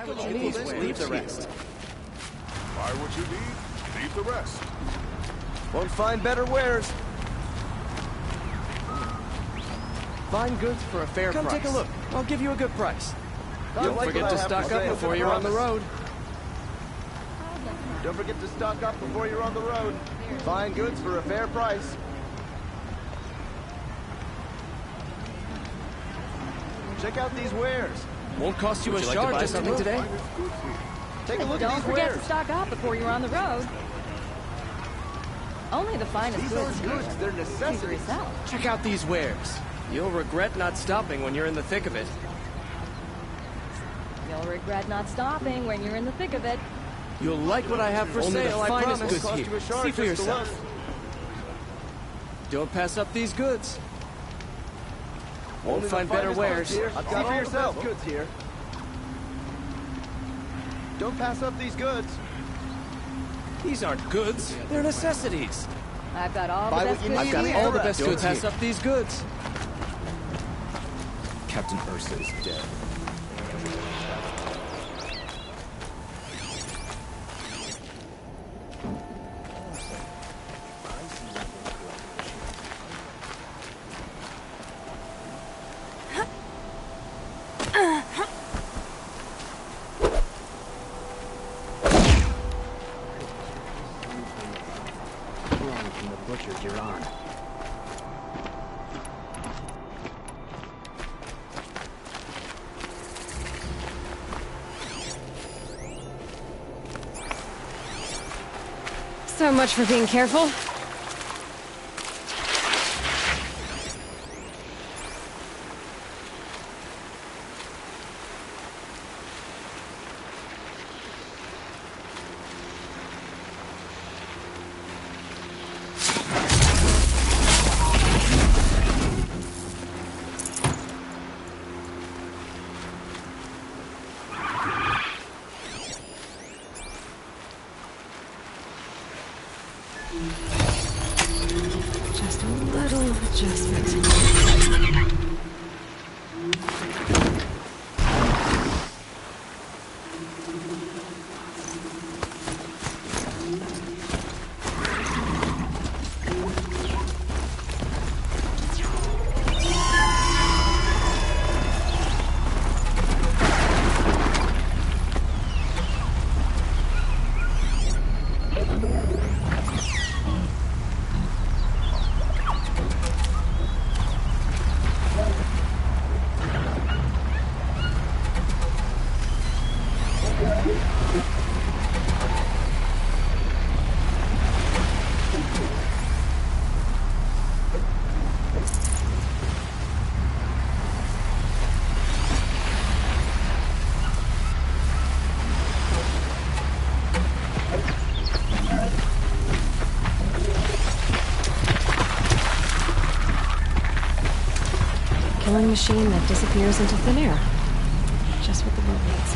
Leave the rest. Buy what you need, leave the rest. Won't find better wares. Find goods for a fair price. Come take a look. I'll give you a good price. Don't forget to stock up before you're on the road. Don't forget to stock up before you're on the road. Find goods for a fair price. Check out these wares. Won't cost you a shard to buy something today. Take a look at these wares. Don't forget to stock up before you're on the road. Only the finest These goods. aren't goods, they're necessities. Check out these wares. You'll regret not stopping when you're in the thick of it. You'll regret not stopping when you're in the thick of it. You'll like what I have for sale, I promise. Goods here. See for yourself. Don't pass up these goods. Won't find better wares. See for yourself. Goods here. Don't pass up these goods. These aren't goods. They're necessities. I've got all the best goods. I've got all the best goods. Don't pass up these goods. Captain Ursa is dead. From the butchers you're on. So much for being careful. Just a little adjustment. Killing machine that disappears into thin air. Just what the world needs.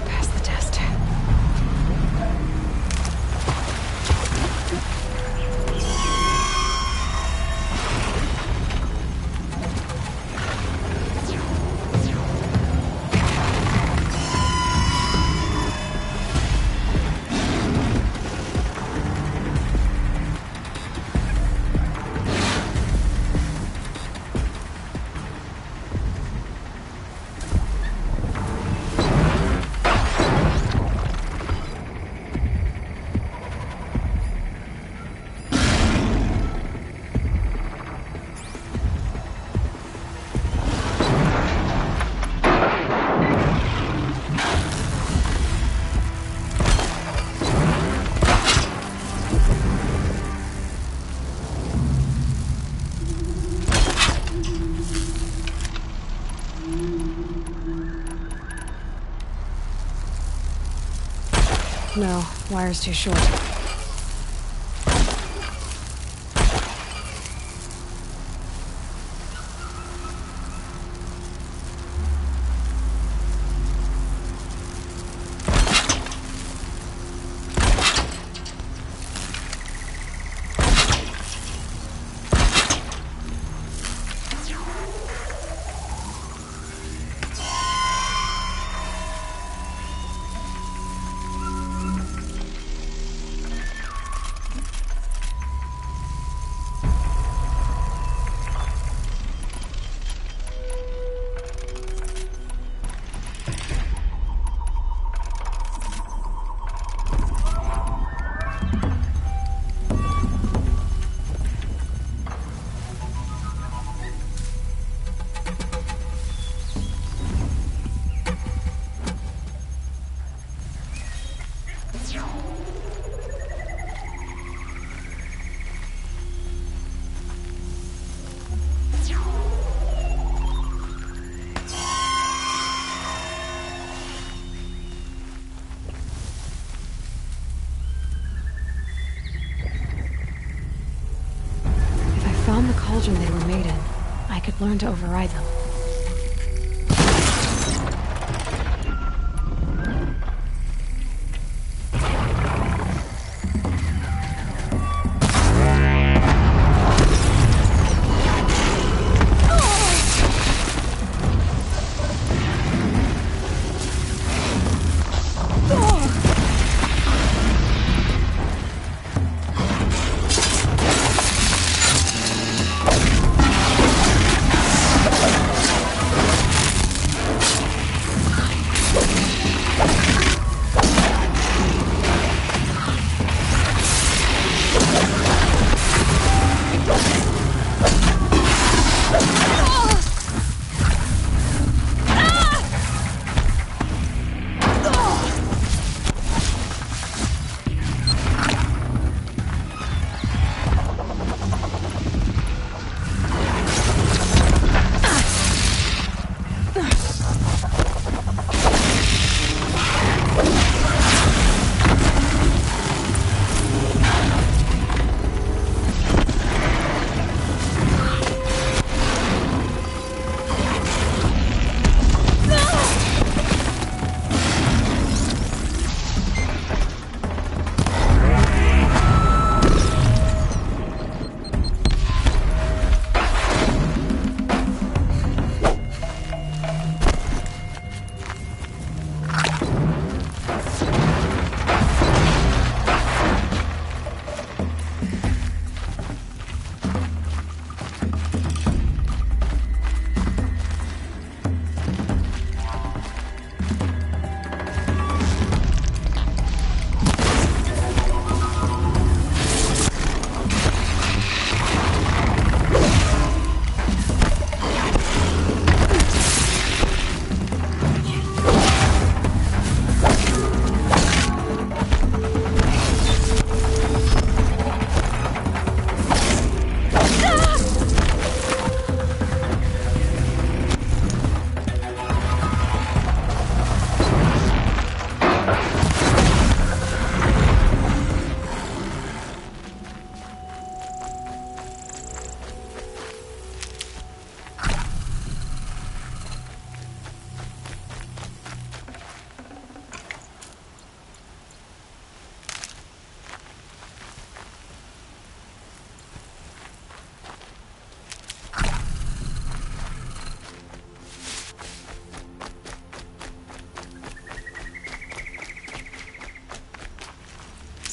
Pass the test. No, wire's too short. found the cauldron they were made in, I could learn to override them.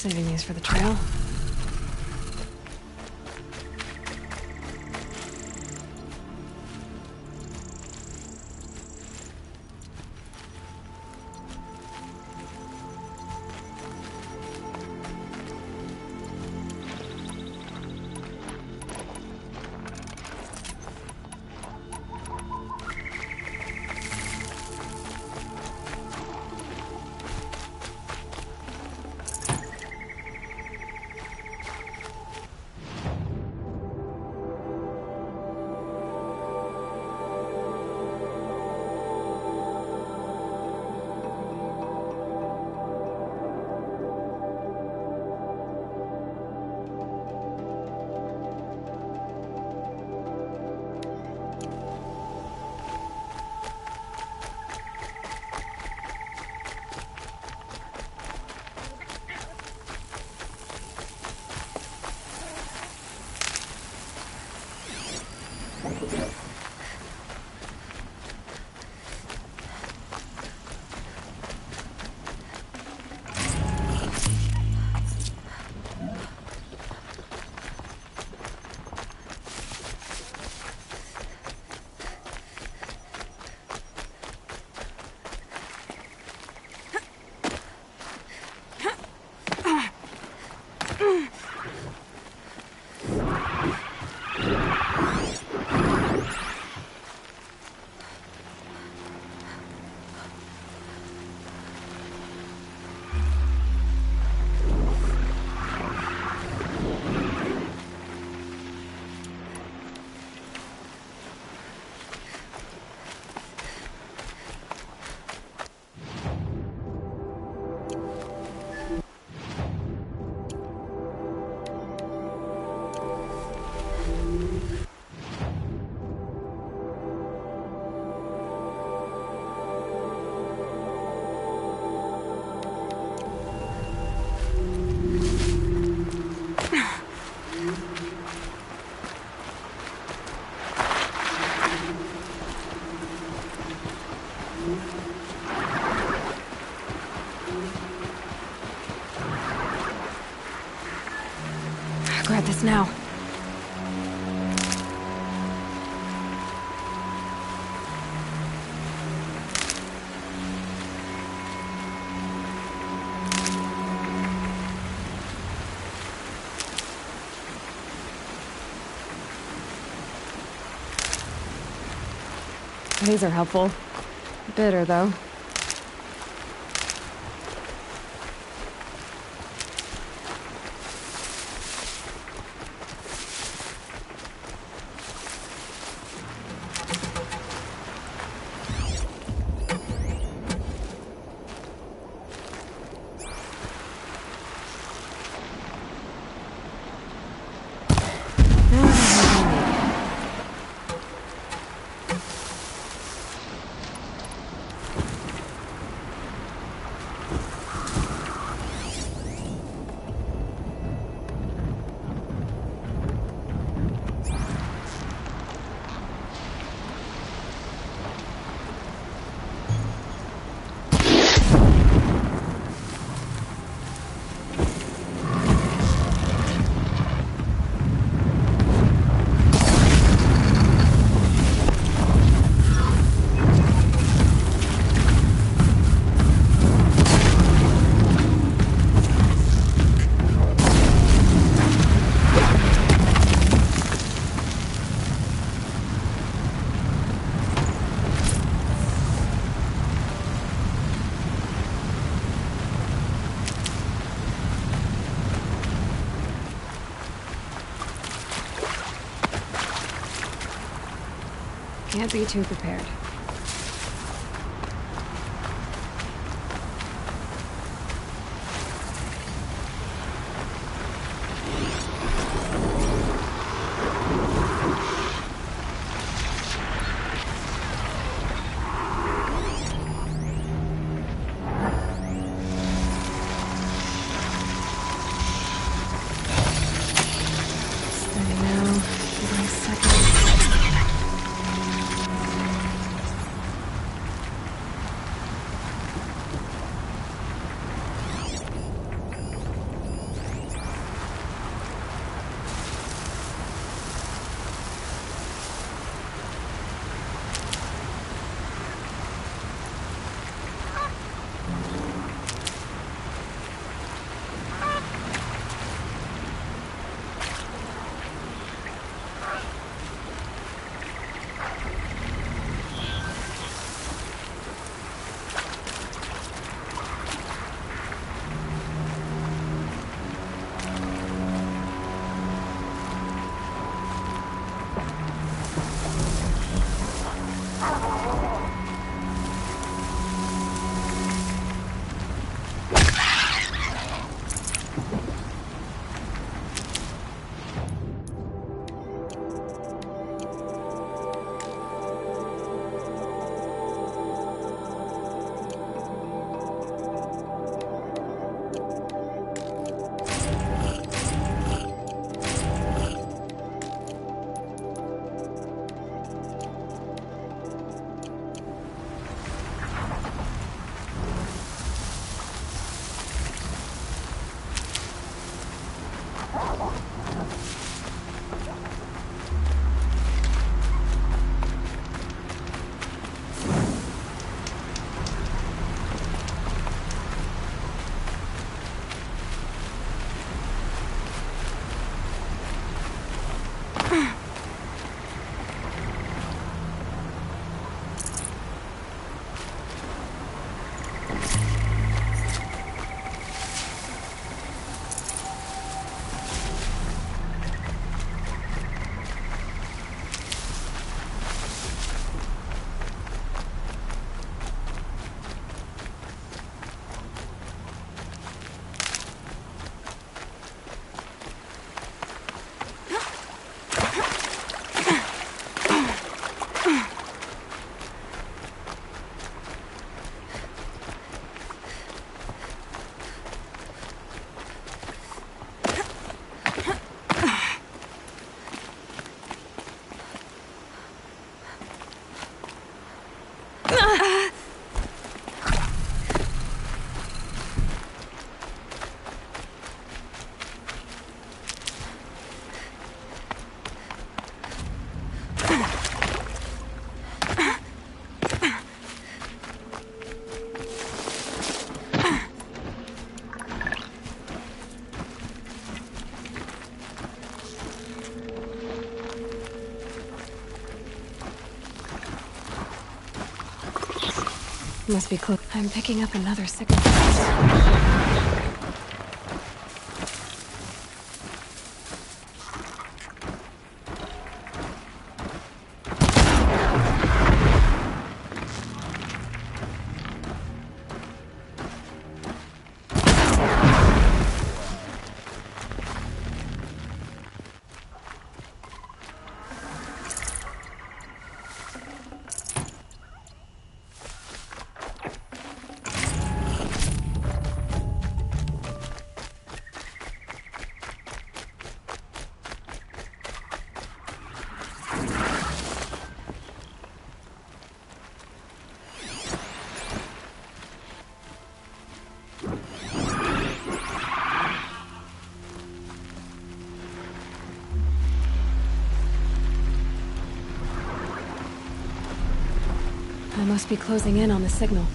Saving these for the trail. us now. These are helpful. Bitter, though. Can't be too prepared. Steady now. Give me a second. Must be close. I'm picking up another signal. I must be closing in on the signal.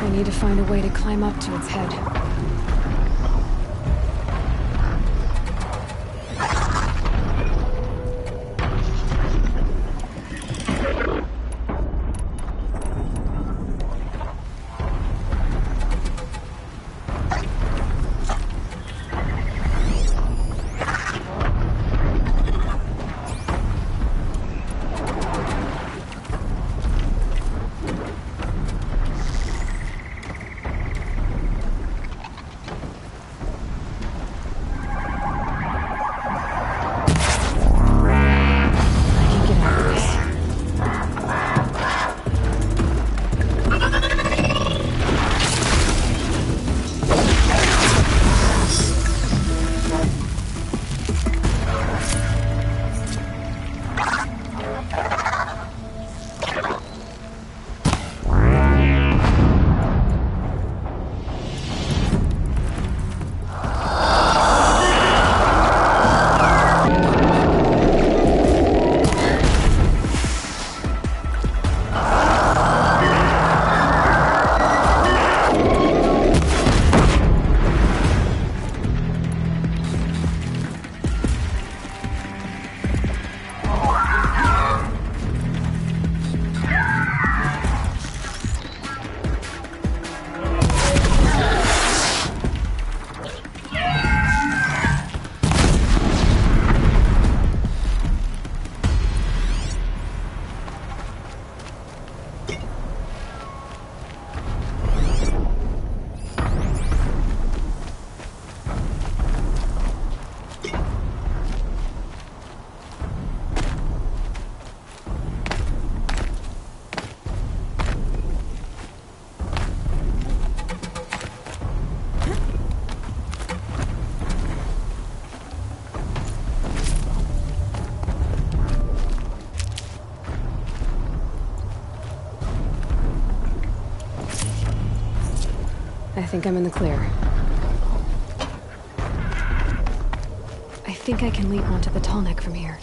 I need to find a way to climb up to its head. I think I'm in the clear. I think I can leap onto the tall neck from here.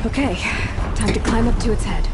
Okay, time to climb up to its head.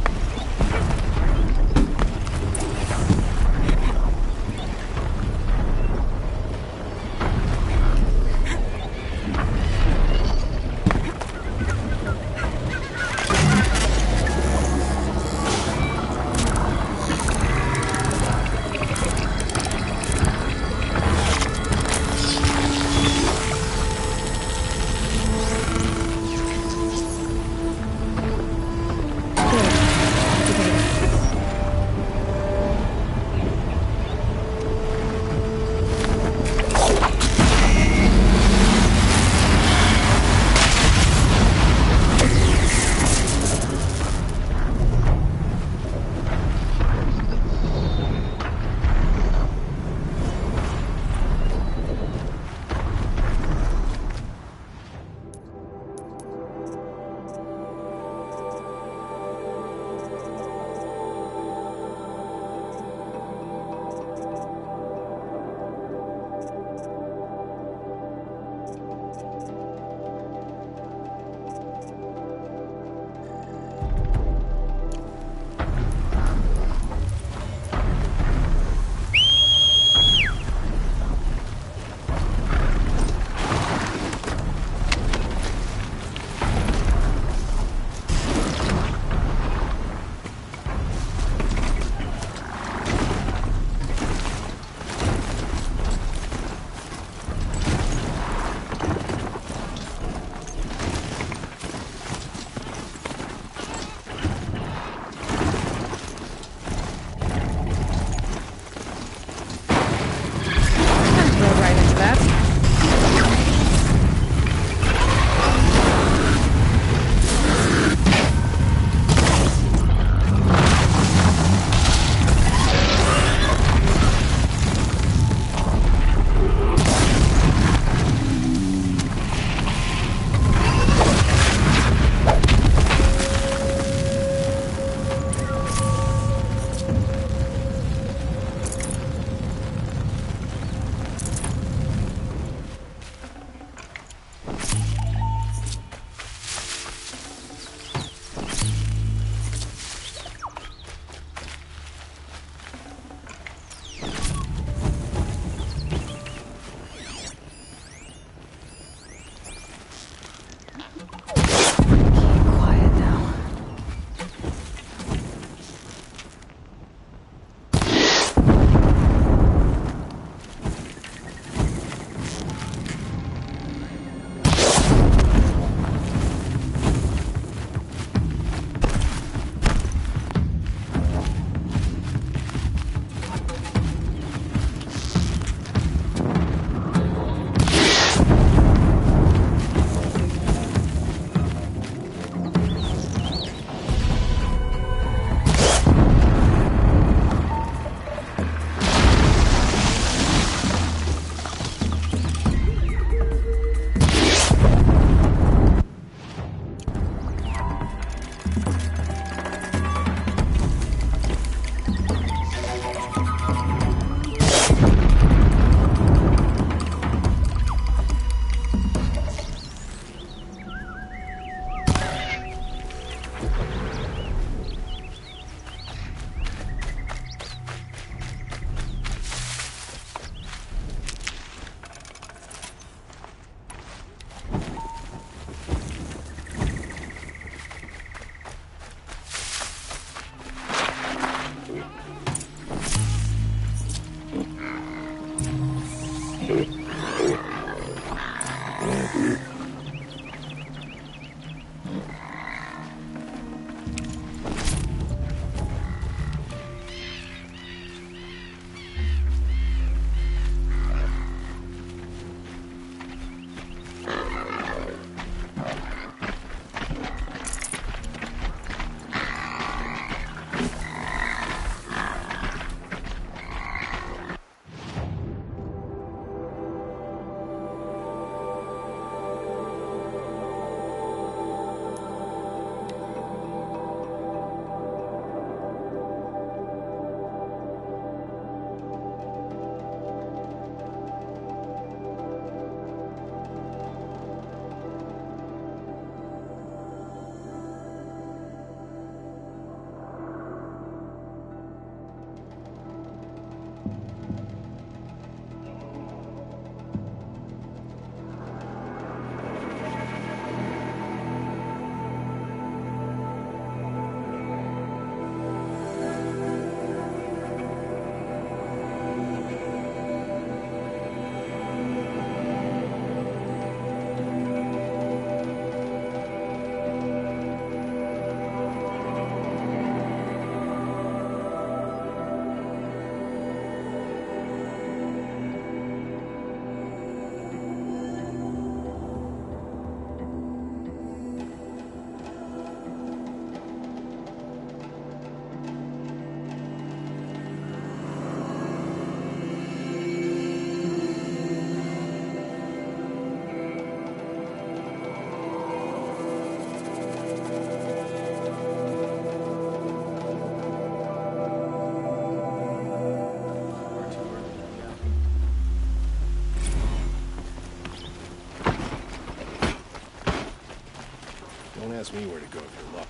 tells me where to go if you're lost.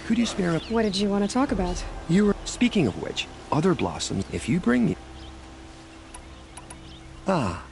Could you spare a... What did you want to talk about? You were... Speaking of which, other blossoms, if you bring me... Ah.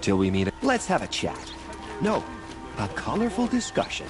Till we meet... Let's have a chat. No, a colorful discussion.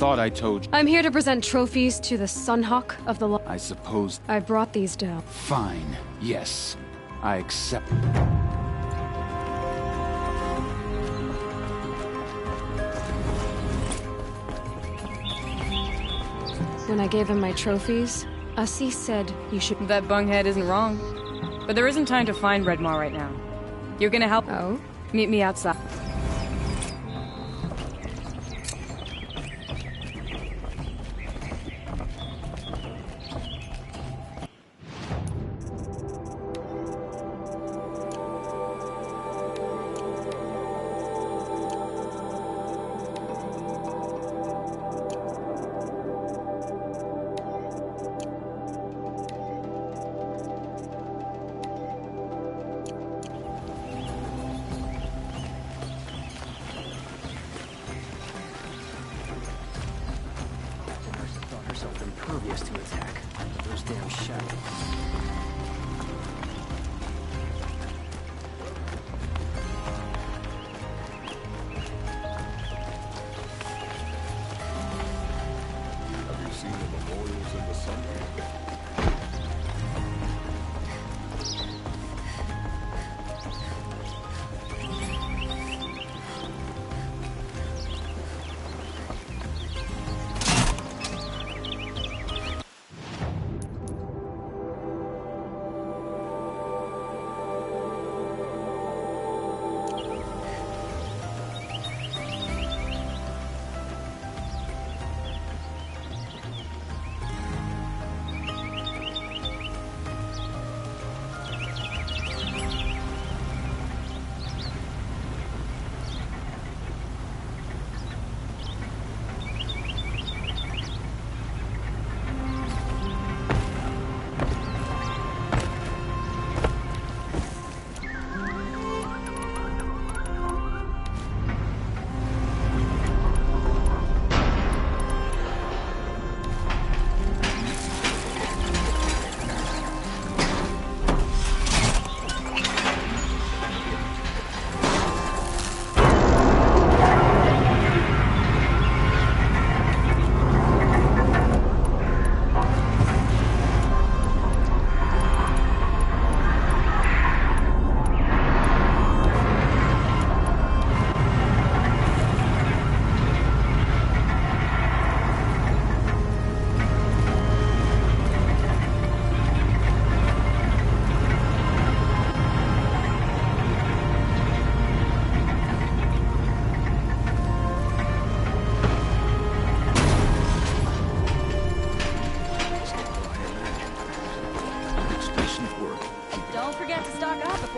Thought I told you. I'm here to present trophies to the Sunhawk of the... I suppose. I brought these down. Fine. Yes. I accept. When I gave him my trophies, Assis said you should... That bunghead isn't wrong. But there isn't time to find Redmar right now. You're gonna help? Oh? Meet me outside. Impervious to attack. Those damn shadows. Have you seen the memorials in the sunlight?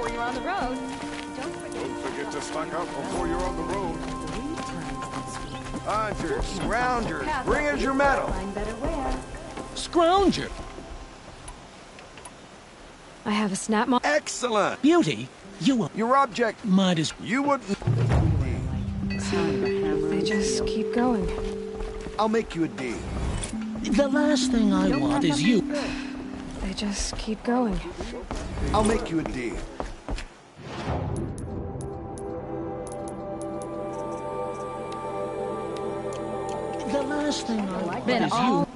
before you're on the road. Don't forget to stock up before you're on the road. Hunters, scroungers, bring us your metal. Scrounger! I have a snap mod. Excellent. Beauty? Your object, Might as you wouldn't. They just keep going. I'll make you a deal. The last thing I want is you. They just keep going. I'll make you a deal. The last thing I want Been is all you.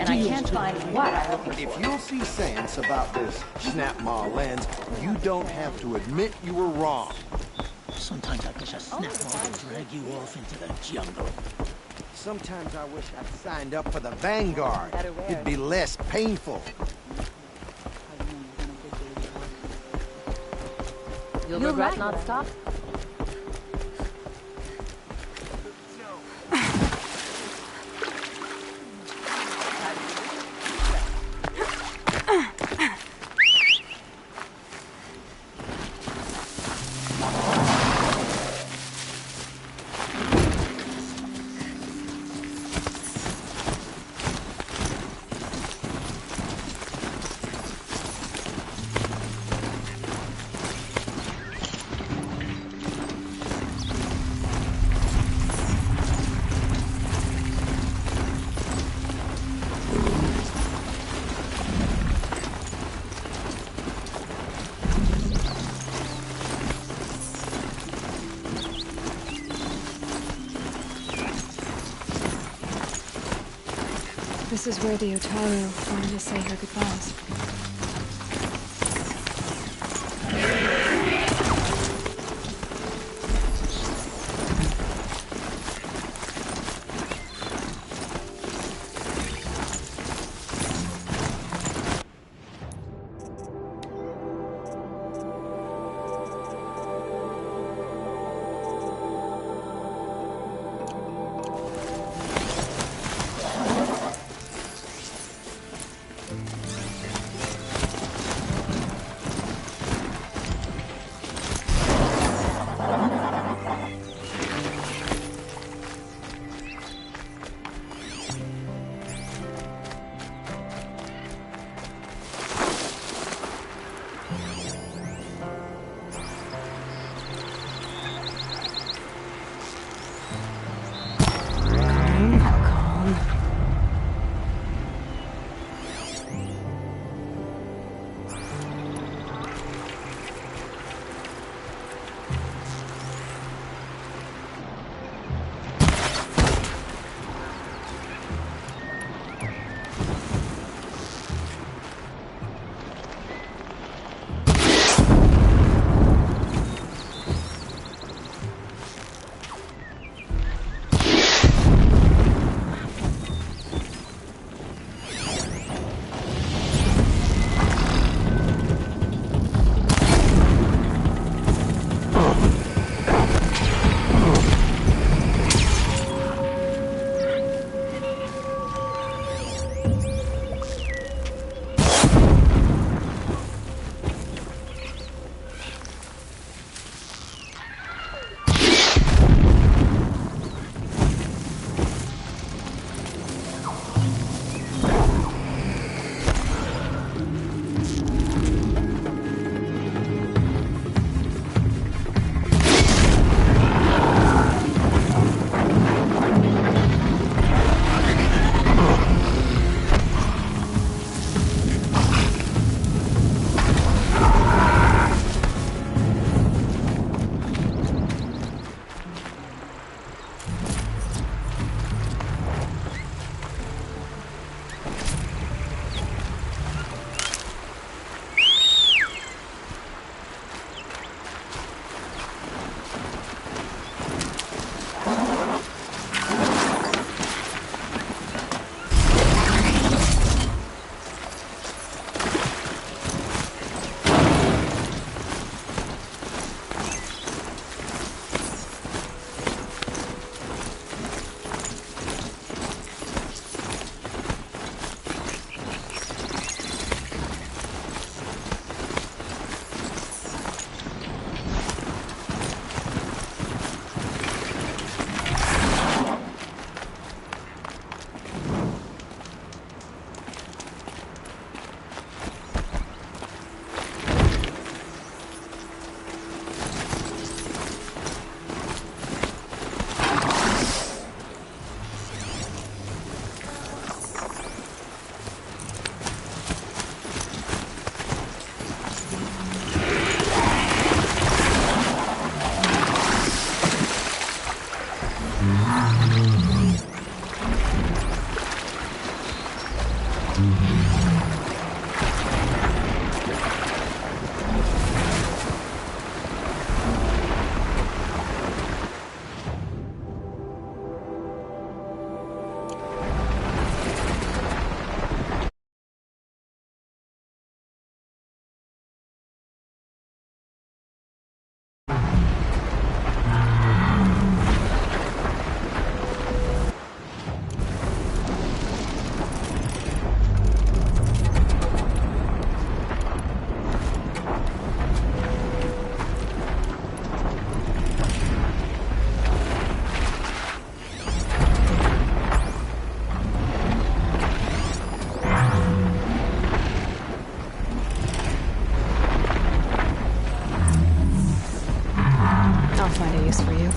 and I can't find what I'm looking for. If you'll see sense about this Snapmaw lens, you don't have to admit you were wrong. Sometimes I wish a snap would drag you off into the jungle. Sometimes I wish I'd signed up for the Vanguard. It'd be less painful. You'll regret not stopping. This is where the Otaru wanted to say her goodbyes. use for you.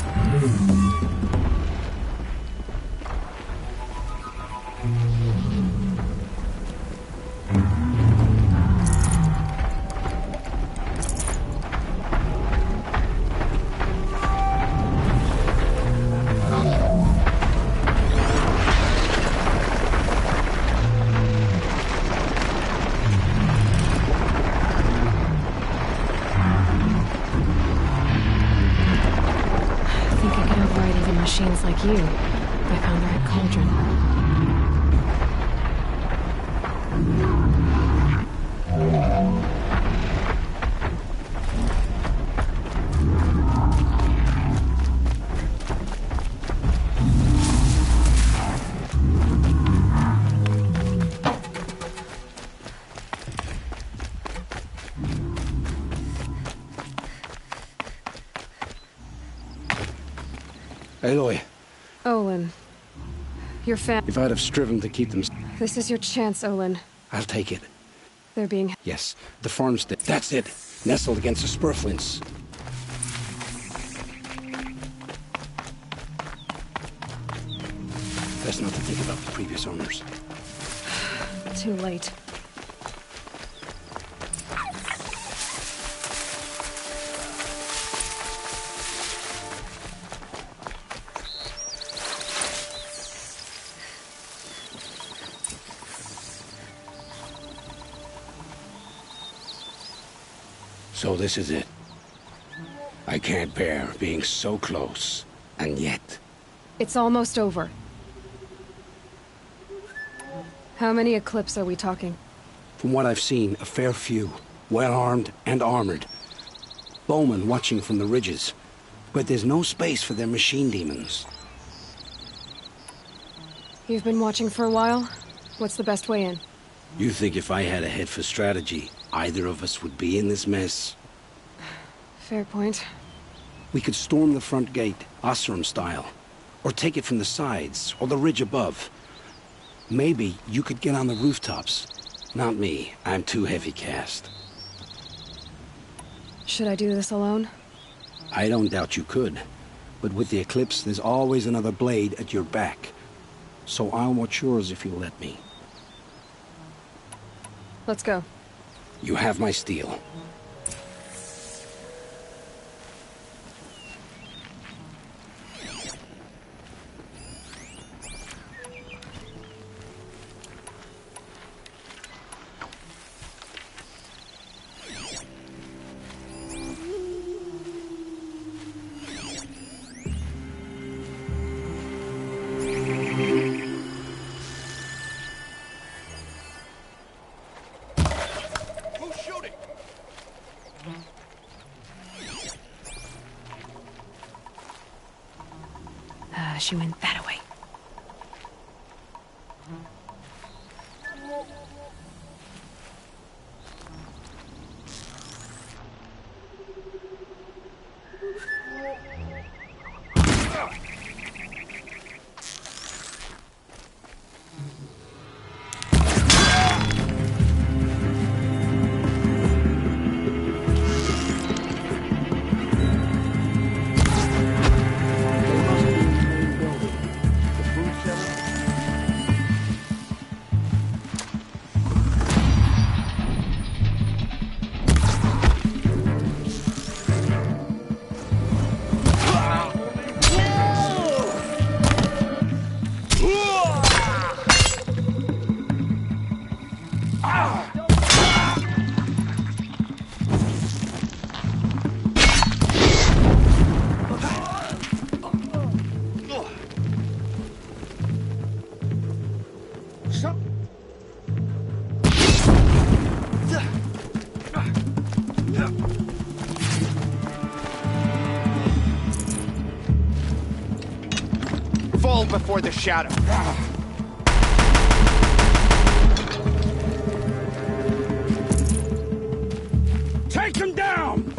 Machines like you, if I found the right cauldron. Aloy. Olin. Your If I'd have striven to keep them... This is your chance, Olin. I'll take it. They're being... Yes, the farmstead. That's it. Nestled against the spurflints. Best not to think about the previous owners. Too late. So this is it. I can't bear being so close, and yet... It's almost over. How many Eclipse are we talking? From what I've seen, a fair few. Well-armed and armored. Bowmen watching from the ridges. But there's no space for their machine demons. You've been watching for a while? What's the best way in? You think if I had a head for strategy, either of us would be in this mess? Fair point. We could storm the front gate, Osram style. Or take it from the sides, or the ridge above. Maybe you could get on the rooftops. Not me. I'm too heavy cast. Should I do this alone? I don't doubt you could. But with the Eclipse, there's always another blade at your back. So I'll watch yours if you let me. Let's go. You have my steel. She went that way. Fall before the shadow. Take him down!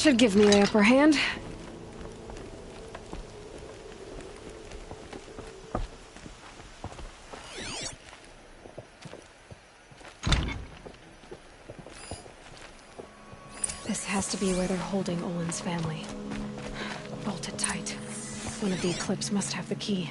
should give me the upper hand. This has to be where they're holding Olin's family. Bolted tight. One of the Eclipse must have the key.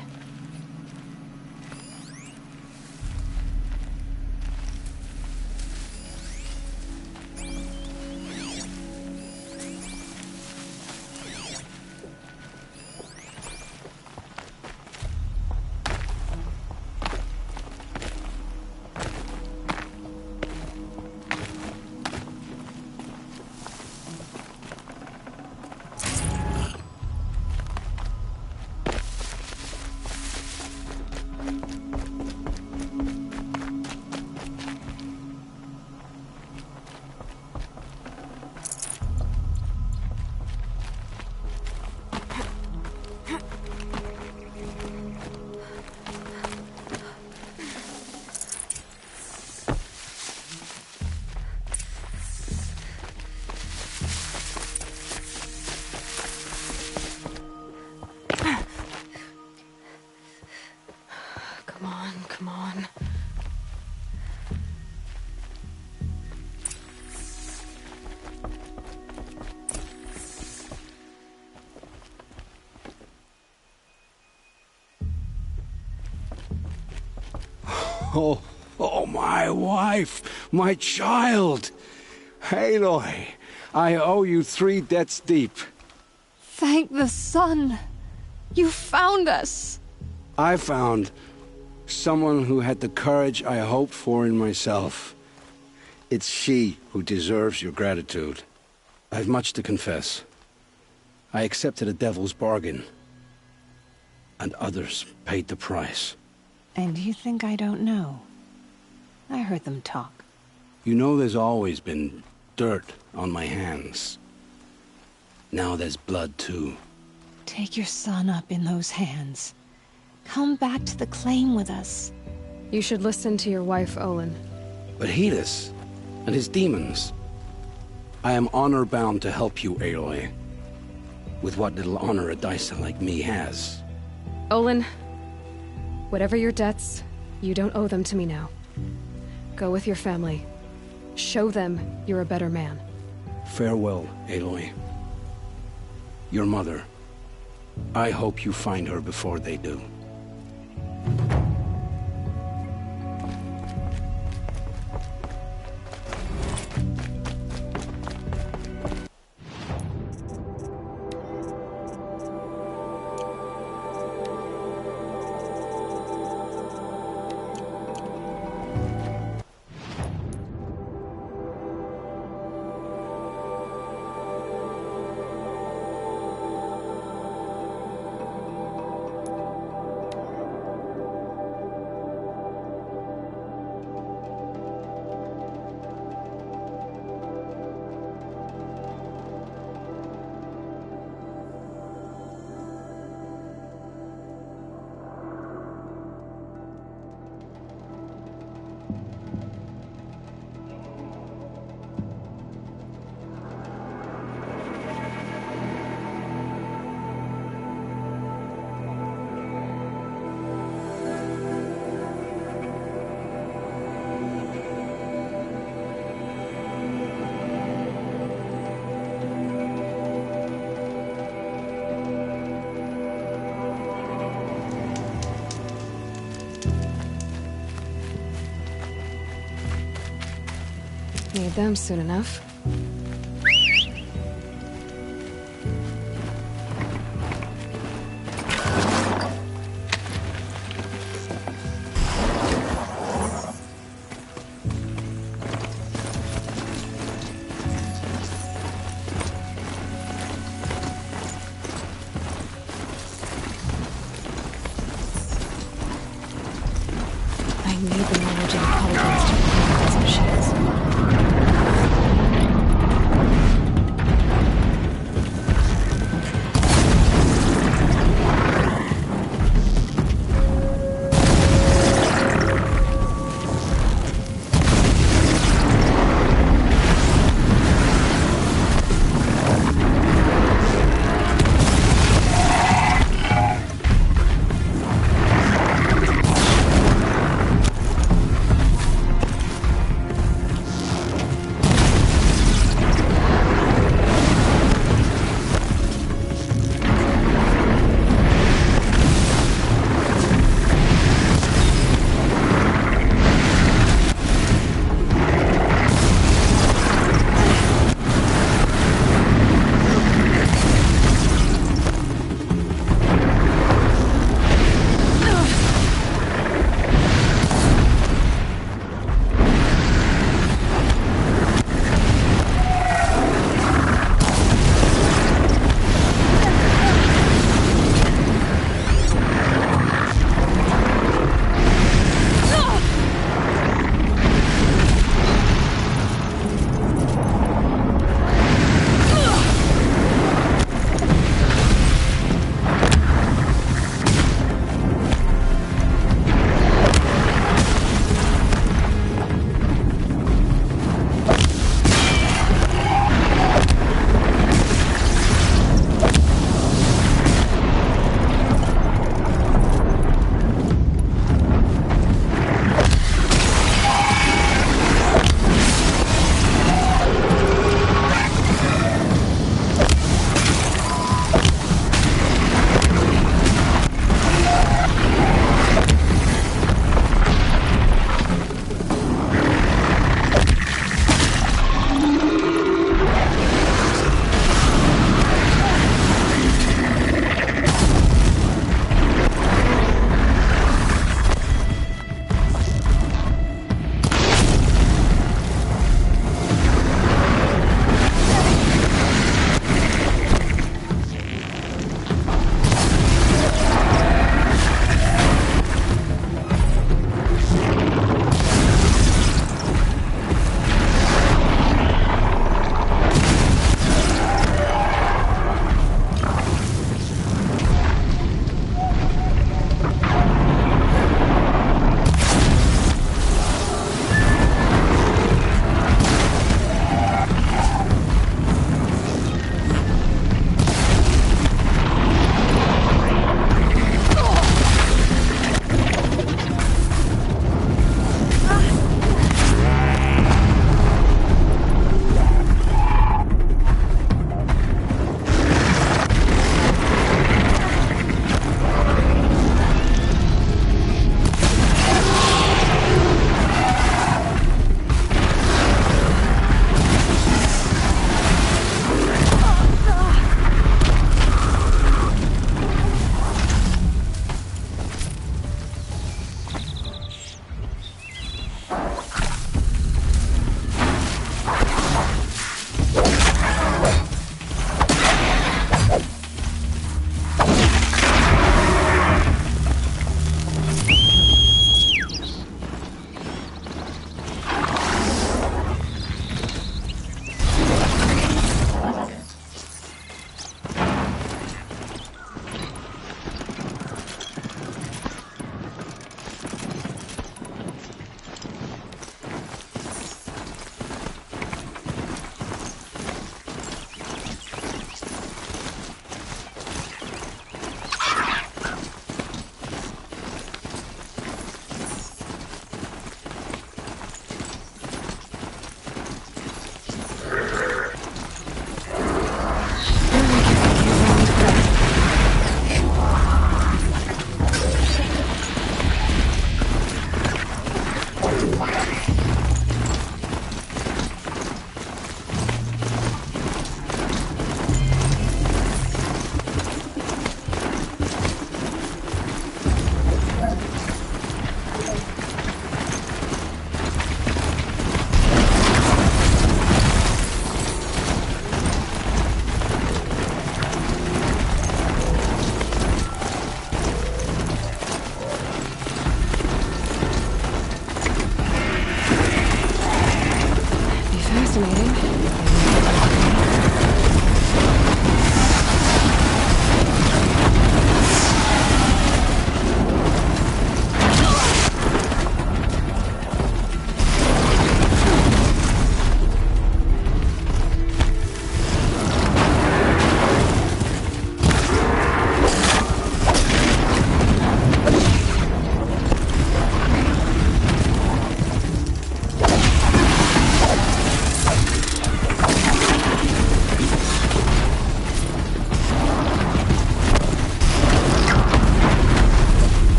Come on. Oh, my wife, my child. Aloy, I owe you 3 debts deep. Thank the sun. You found us. I found someone who had the courage I hoped for in myself. It's she who deserves your gratitude. I've much to confess. I accepted a devil's bargain, and others paid the price. And you think I don't know? I heard them talk. You know there's always been dirt on my hands. Now there's blood too. Take your son up in those hands. Come back to the claim with us. You should listen to your wife, Olin. But Helis and his demons. I am honor-bound to help you, Aloy. With what little honor a Dysa like me has. Olin, whatever your debts, you don't owe them to me now. Go with your family. Show them you're a better man. Farewell, Aloy. Your mother. I hope you find her before they do. Need them soon enough. I need the knowledge of intelligence to program these machines.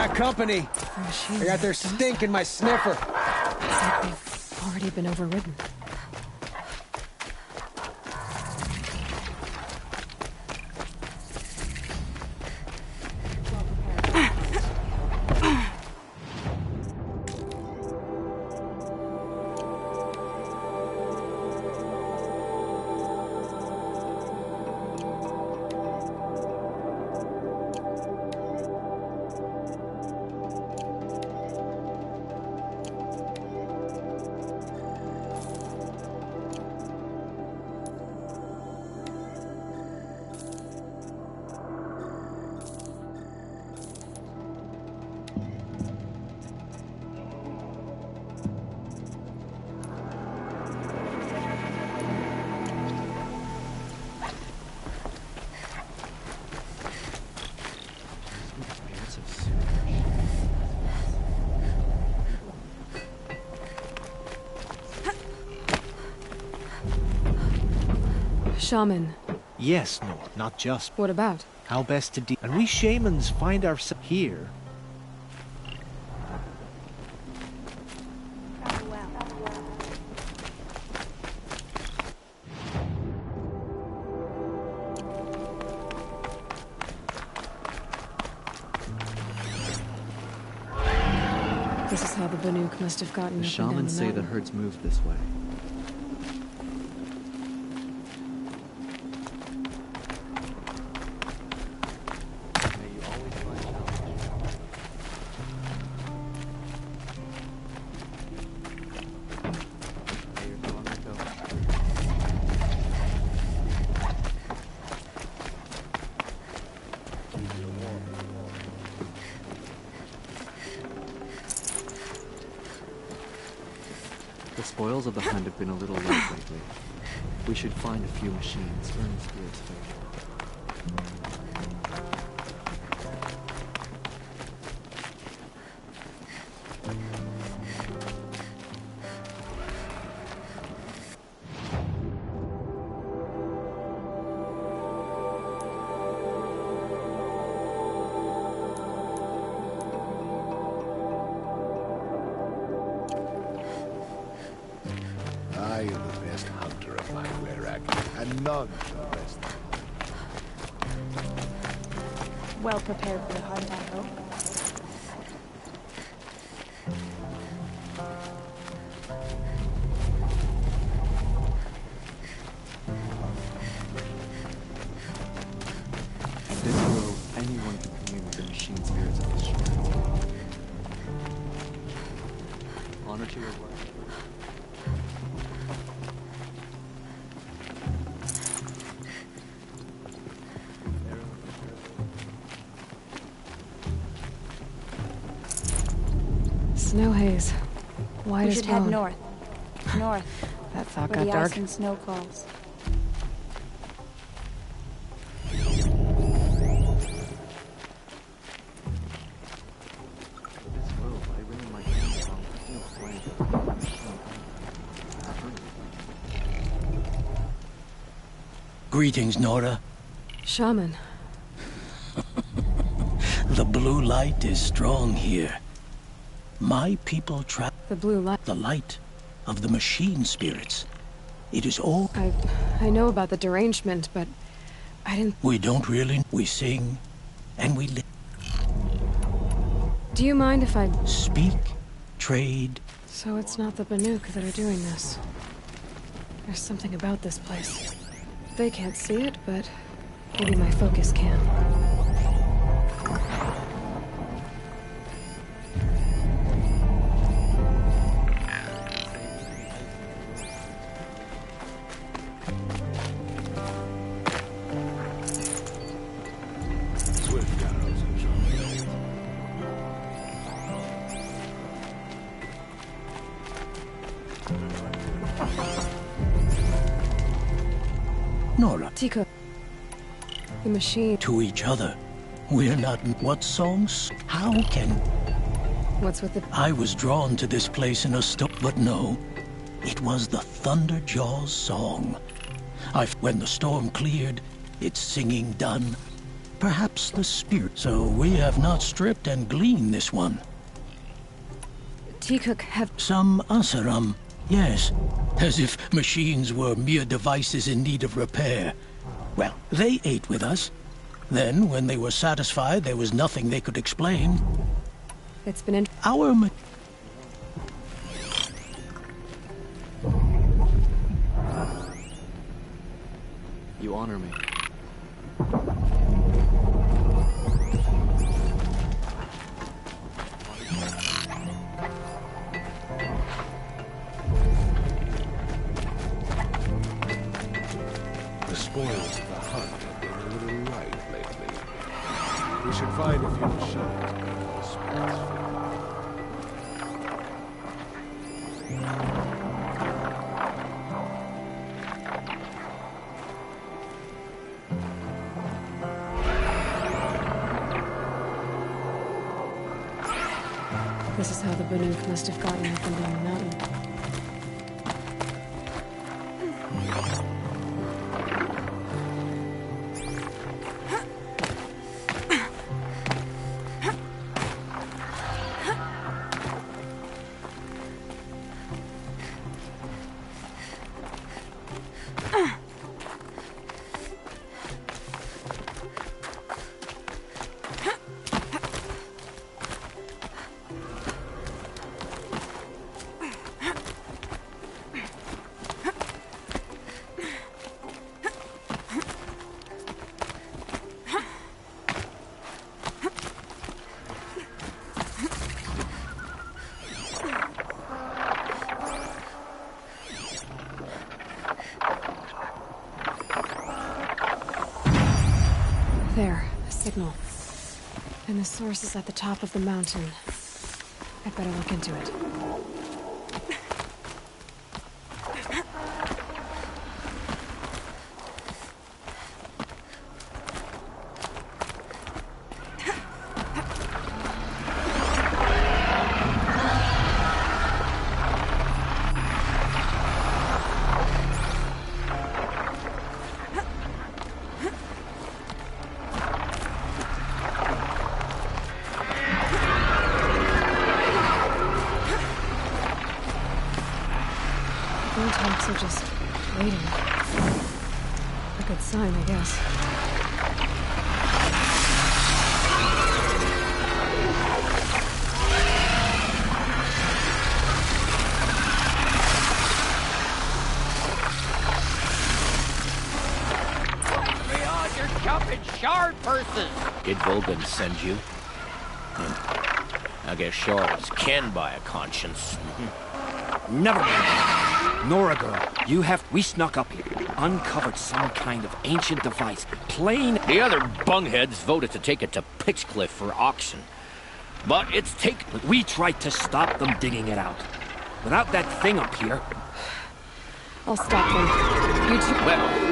got company. I got their stink in my sniffer. It's like they've already been overridden. Shaman. Yes, Nor, not just. What about? How best to deal. And we shamans find ourselves here. This is how the Banuk must have gotten The up and down shamans the say the mountain. herds move this way. The spoils of the hunt have been a little light lately. We should find a few machines, earn spirits favor. I am the best hunter of my Werak, and none the best. Well prepared for the hunt, I hope. In this world, anyone can commune with the machine spirits of this shrine. Honor to your work. Snow haze. White We as should head bone. north. North. That thought where got the dark. ice and snow calls. This world, I really might have found no flank. Greetings, Nora. Shaman. The blue light is strong here. My people trap The blue light. the light of the machine spirits. It is all. I know about the derangement, but I didn't... We don't really. We sing, and we live. Do you mind if I... Speak, trade. So it's not the Banuk that are doing this. There's something about this place. They can't see it, but maybe my focus can. Swift arrows and shot. Nora. Tico. The machine. To each other. We're not. What songs? How can. What's with the... I was drawn to this place in a but no. It was the Thunderjaw's song. When the storm cleared, its singing done, perhaps the spirit. So we have not stripped and gleaned this one. Teacock have... Some Asaram, yes. As if machines were mere devices in need of repair. Well, they ate with us. Then, when they were satisfied, there was nothing they could explain. It's been in... Our... You honor me. The spoils of the hunt have been a little light lately. We should find a few machines where those spoils fit. This is how the Banuk must have gotten up and down the mountain. There, a signal. And the source is at the top of the mountain. I'd better look into it. Types are just waiting. A good sign, I guess. You're jumping shard purses! Did Volgan send you? I guess shards can buy a conscience. Never mind. Nora girl, we snuck up here, uncovered some kind of ancient device, plain... The other bungheads voted to take it to Pitchcliff for auction. But it's taken... We tried to stop them digging it out. Without that thing up here... I'll stop them. You two... Well...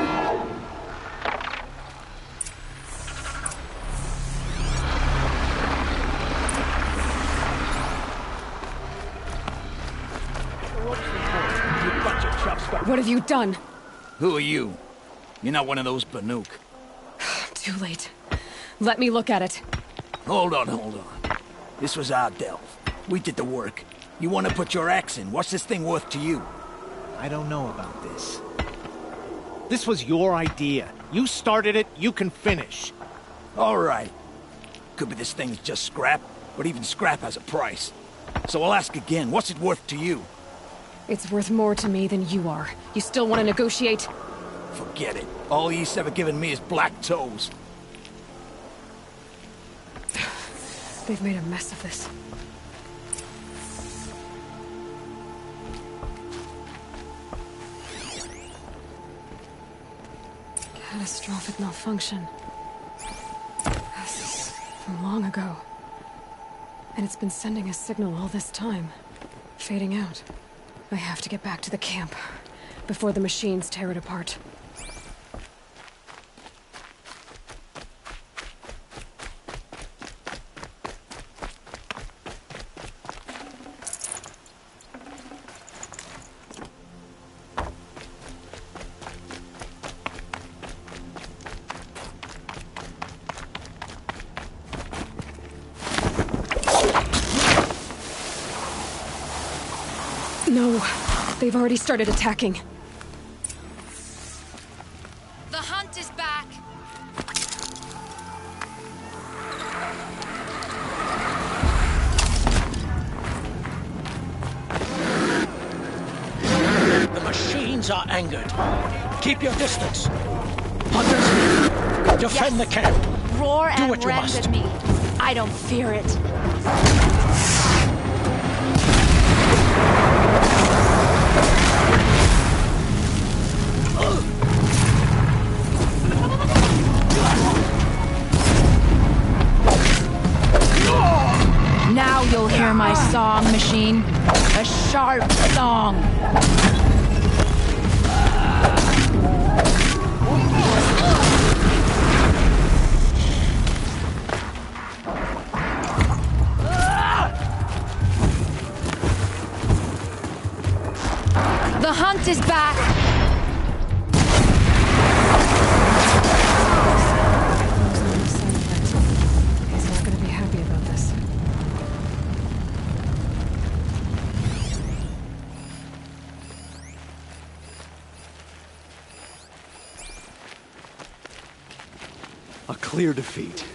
What have you done? Who are you? You're not one of those Banuk. Too late. Let me look at it. Hold on. This was our delve. We did the work. You want to put your axe in? What's this thing worth to you? I don't know about this. This was your idea. You started it, you can finish. All right. Could be this thing's just scrap, but even scrap has a price. So I'll ask again, what's it worth to you? It's worth more to me than you are. You still want to negotiate? Forget it. All East's ever given me is black toes. They've made a mess of this. Catastrophic malfunction. This is from long ago. And it's been sending a signal all this time. Fading out. I have to get back to the camp before the machines tear it apart. no. They've already started attacking. The hunt is back! The machines are angered. Keep your distance. Hunters, defend the camp. Roar Do and what you rend must. with me. I don't fear it. Now you'll hear my song, machine. A sharp song. The hunt is back! He's not gonna be happy about this. A clear defeat.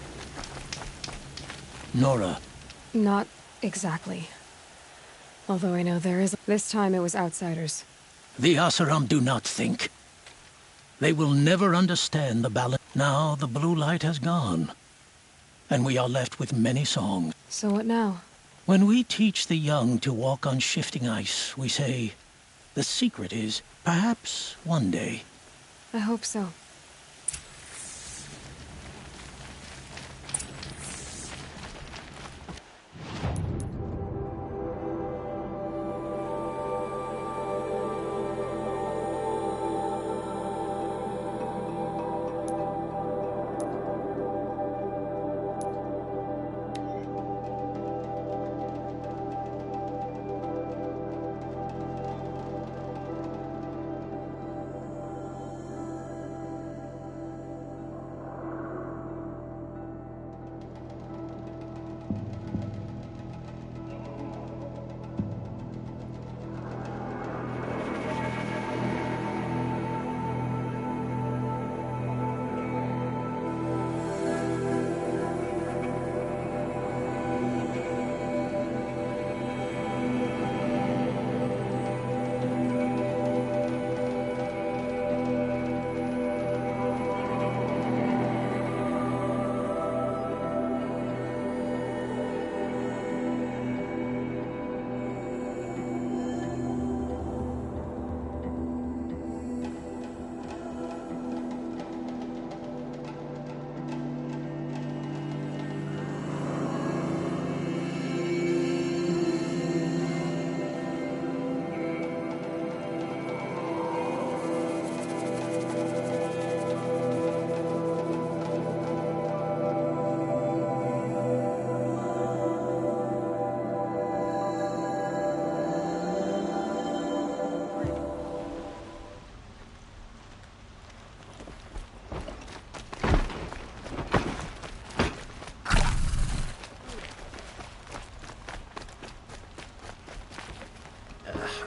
Nora. Not exactly. Although I know there is... This time it was outsiders. The Asuram do not think. They will never understand the balance. Now the blue light has gone. And we are left with many songs. So what now? When we teach the young to walk on shifting ice, we say, the secret is, perhaps one day. I hope so.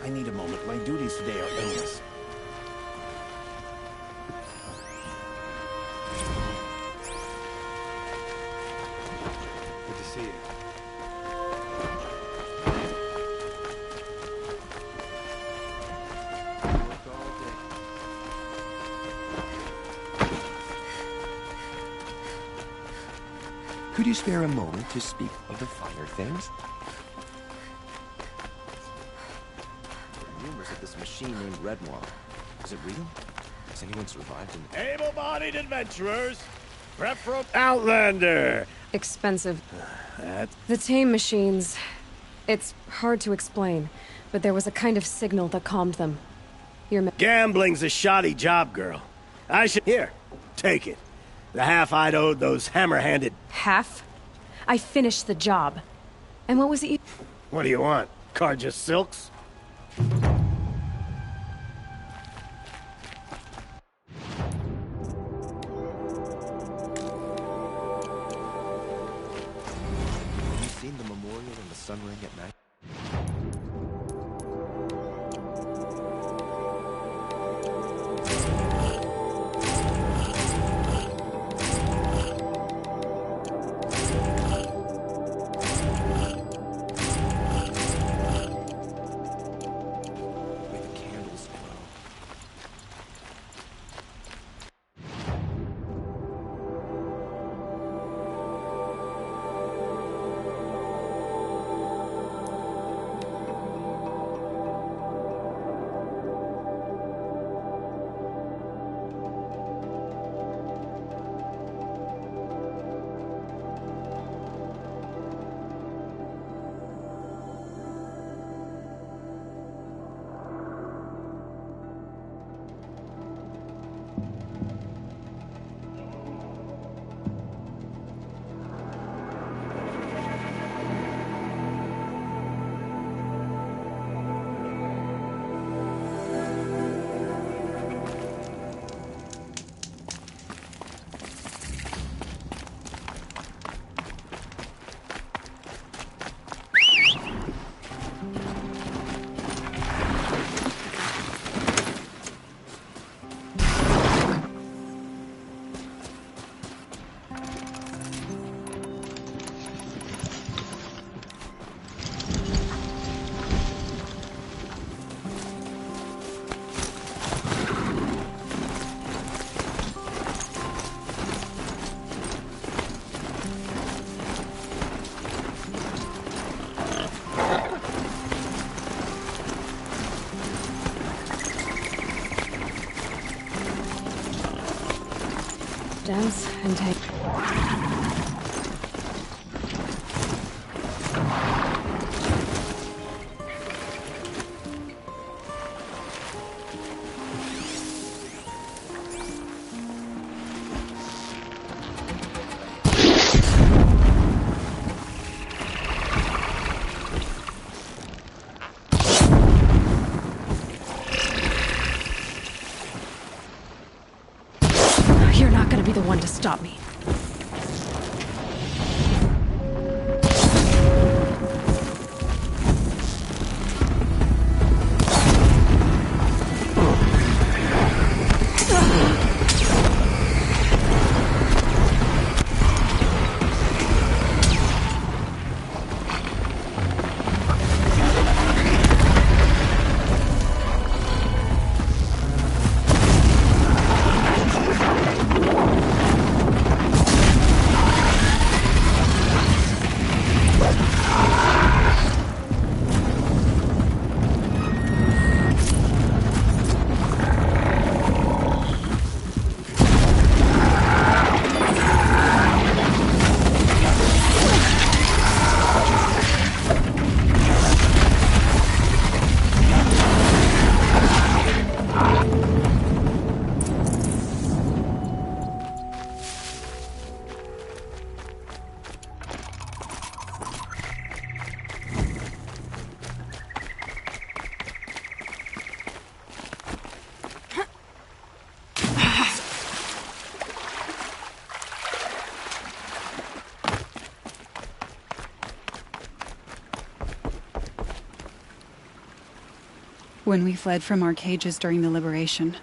I need a moment. My duties today are endless. Good to see you. Worked all day. Could you spare a moment to speak of the finer things? Rumors of this machine named Redmoor. Is it real? Has anyone survived in... Able-bodied adventurers, prep for Outlander! Expensive. The tame machines. It's hard to explain, but there was a kind of signal that calmed them. Gambling's a shoddy job, girl. I should... Here, take it. The half I'd owed those hammer-handed... Half? I finished the job. And what was it? What do you want? Carja silks? Have you seen the memorial in the sun ring at night? dance and take... You're not gonna be the one to stop me. When we fled from our cages during the liberation,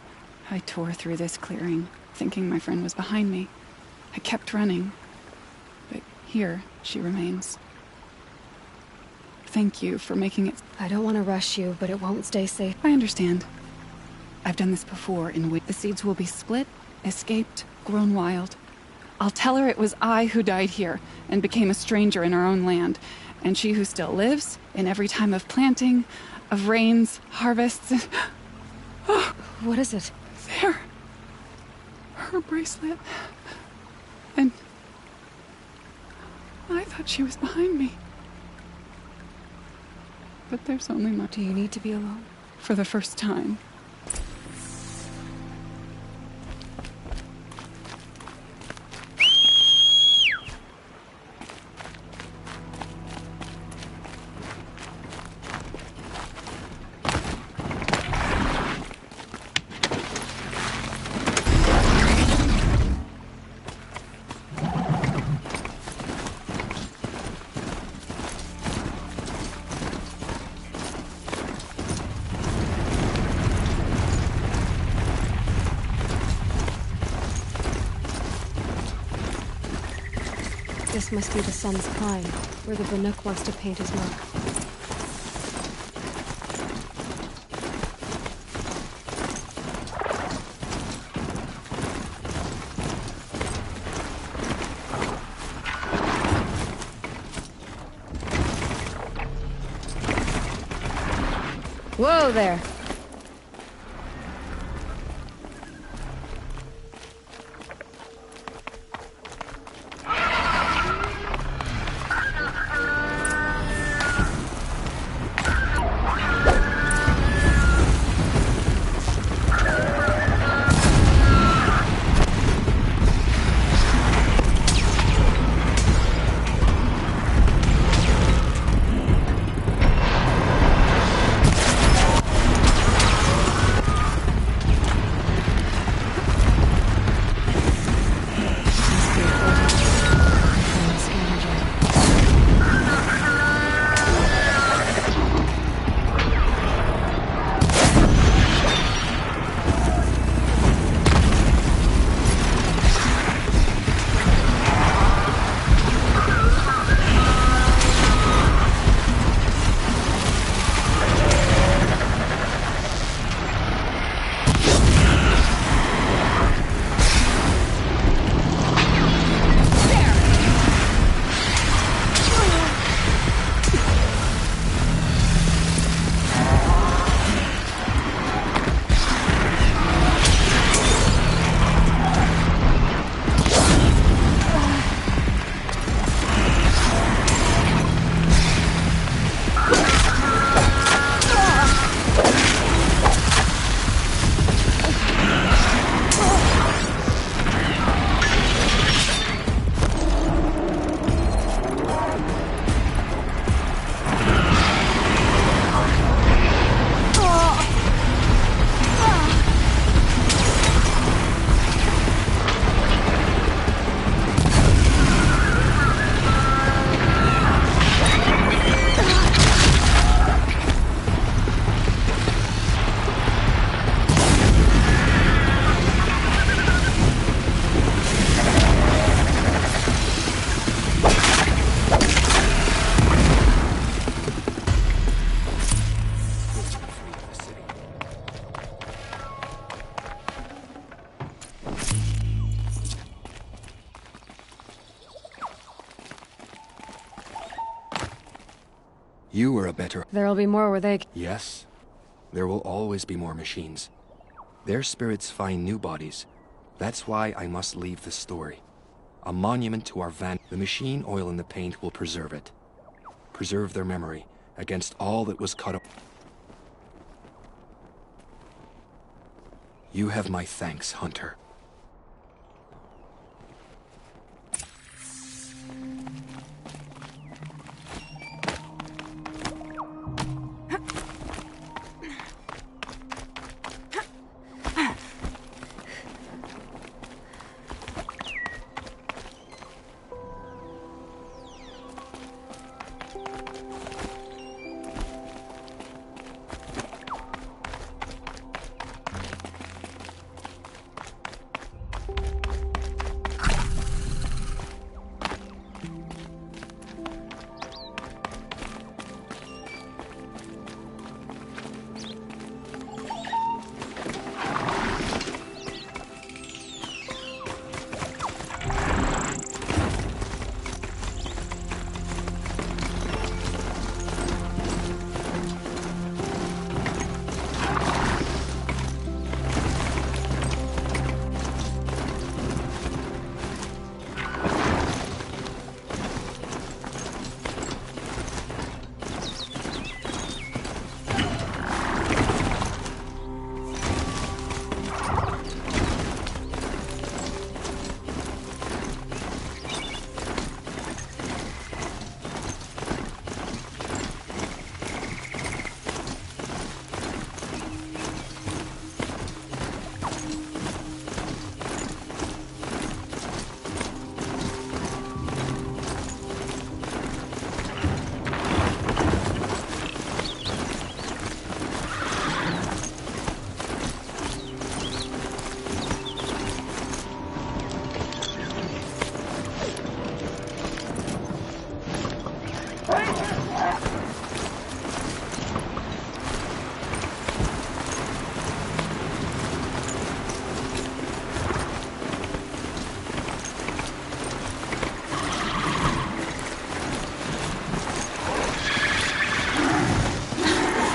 I tore through this clearing, thinking my friend was behind me. I kept running, but here she remains. Thank you for making it... I don't want to rush you, but it won't stay safe. I understand. I've done this before in which the seeds will be split, escaped, grown wild. I'll tell her it was I who died here and became a stranger in our own land, and she who still lives in every time of planting, of rains, harvests. Oh, what is it? There. Her bracelet. And I thought she was behind me. But there's only my... Do you need to be alone? For the first time. This must be the Sun's Climb, where the Banuk wants to paint his mark. Whoa there! You were a better... There'll be more where they... Yes. There will always be more machines. Their spirits find new bodies. That's why I must leave the story. A monument to our van... The machine oil in the paint will preserve it. Preserve their memory against all that was cut up. You have my thanks, Hunter.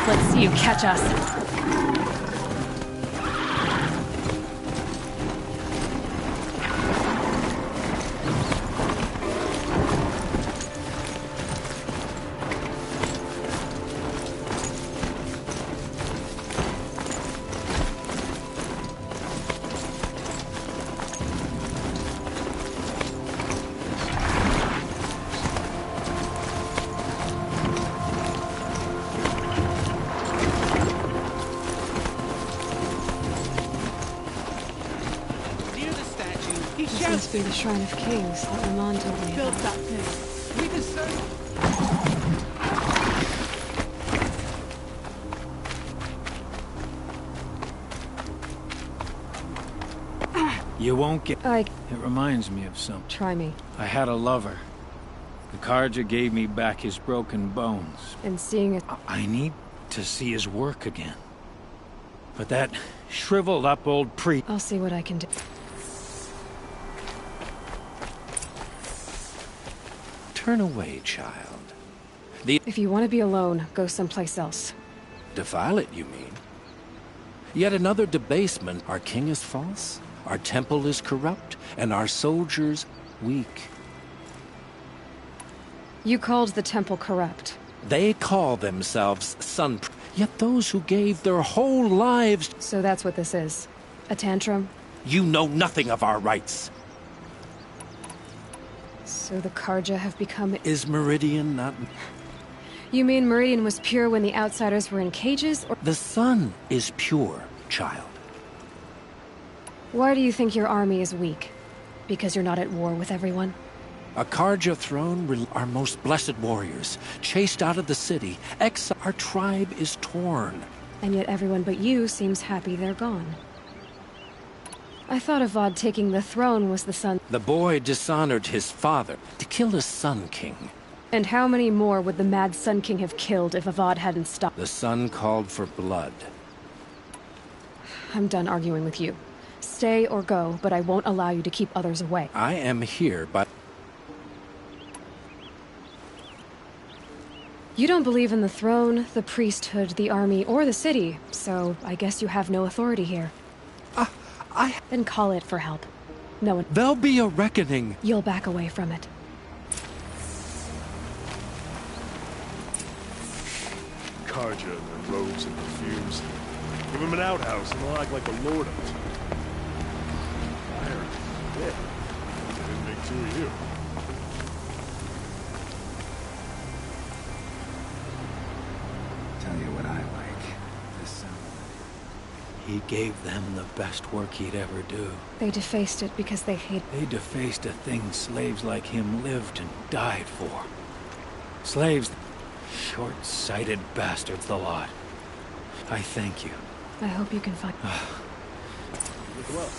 Let's see you catch us. This must be the Shrine of Kings that Ramon told me Built about. that thing. We deserve... You won't get... It reminds me of something. Try me. I had a lover. The Carja gave me back his broken bones. And seeing it... I need to see his work again. But that shriveled up old priest... I'll see what I can do. Turn away, child. If you want to be alone, go someplace else. Defile it, you mean? Yet another debasement. Our king is false, our temple is corrupt, and our soldiers weak. You called the temple corrupt. They call themselves Sun... Yet those who gave their whole lives... So that's what this is. A tantrum? You know nothing of our rights. So the Carja have become... Is Meridian not... You mean Meridian was pure when the outsiders were in cages, or... The sun is pure, child. Why do you think your army is weak? Because you're not at war with everyone? A Carja throne, our most blessed warriors, chased out of the city. Our tribe is torn. And yet everyone but you seems happy they're gone. I thought Avad taking the throne was the sun... The boy dishonored his father to kill the Sun King. And how many more would the mad Sun King have killed if Avad hadn't stopped? The sun called for blood. I'm done arguing with you. Stay or go, but I won't allow you to keep others away. I am here, but... You don't believe in the throne, the priesthood, the army, or the city, so I guess you have no authority here. Then call it for help. No one... There'll be a reckoning. You'll back away from it. Carja and their robes and perfumes. Give him an outhouse and he'll act like a lord of it. Fire. Yeah. They didn't make two of you. Tell you what I like. This sound. He gave them the best work he'd ever do. They defaced it because they hate... They defaced a thing slaves like him lived and died for. Slaves... Short-sighted bastards, the lot. I thank you. I hope you can find... Look well.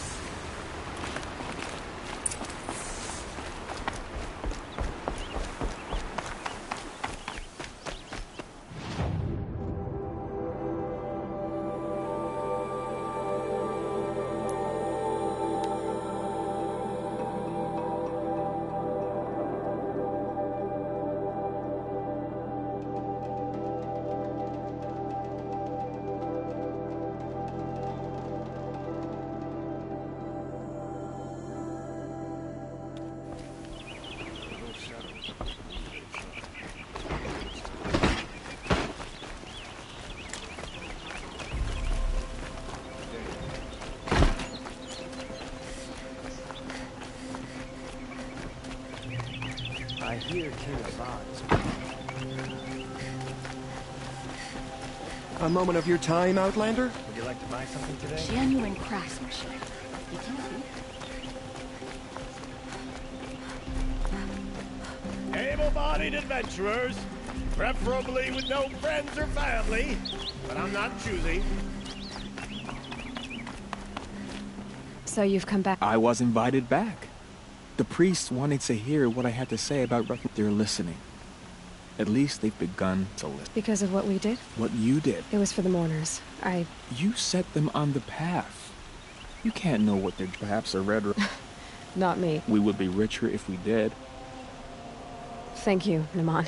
I hear King Avad's. A moment of your time, Outlander? Would you like to buy something today? Genuine craftsmanship. You can't beat. Able-bodied adventurers, preferably with no friends or family, but I'm not choosy. So you've come back. I was invited back. The priests wanted to hear what I had to say about They're listening. At least they've begun to listen. Because of what we did? What you did. It was for the mourners. You set them on the path. You can't know what they're perhaps are red or... Not me. We would be richer if we did. Thank you, Naman.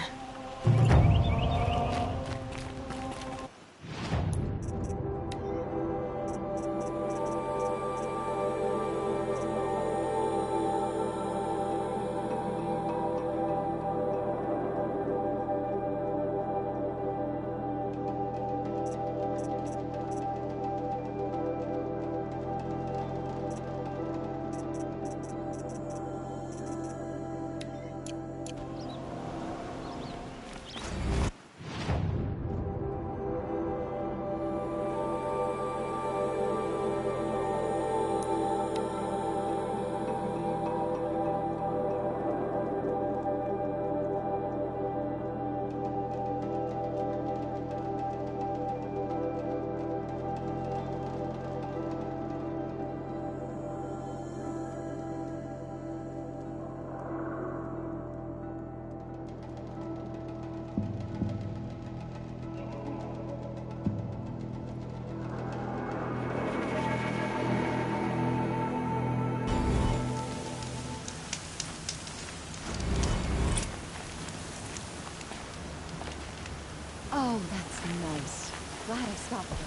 Oh, that's nice. Glad I stopped there.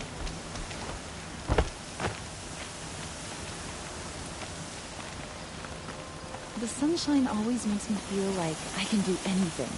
The sunshine always makes me feel like I can do anything.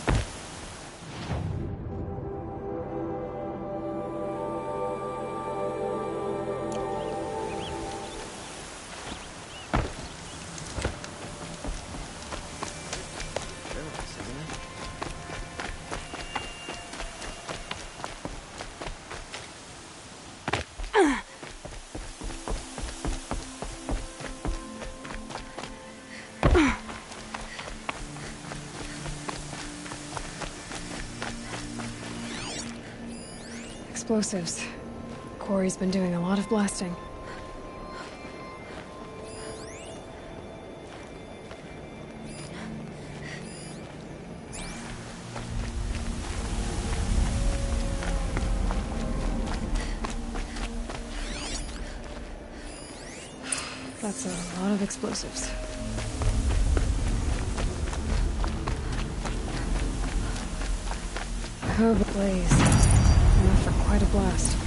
Explosives. Corey's been doing a lot of blasting. That's a lot of explosives. cove ablaze. Enough for quite a blast.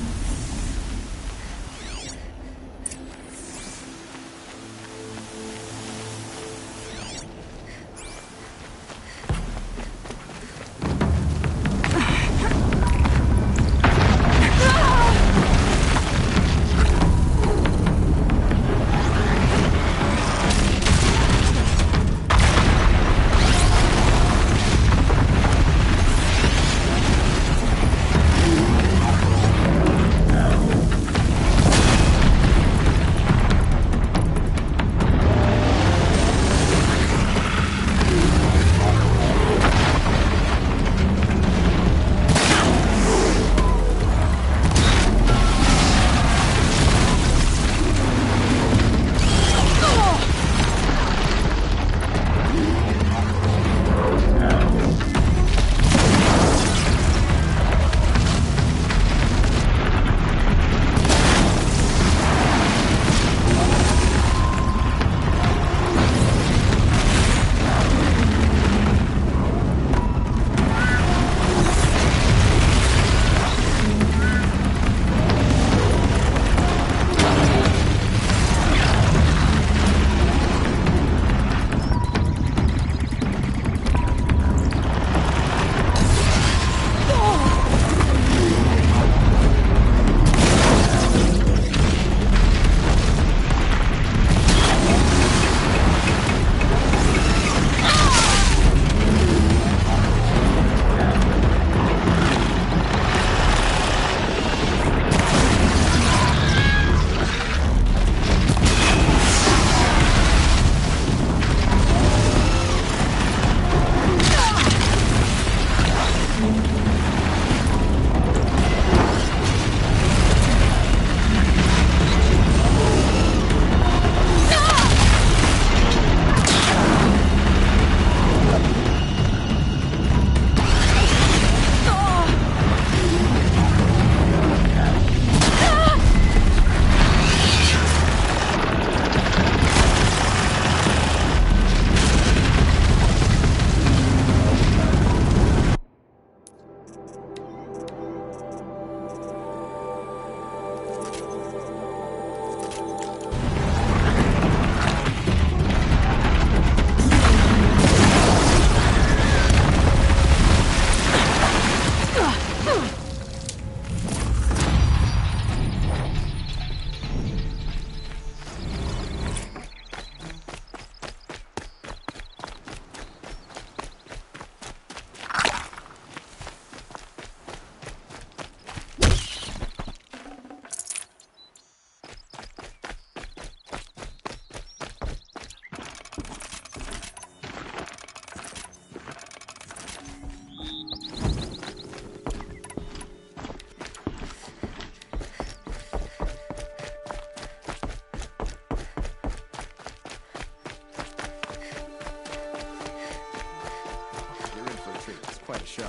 Quite a show.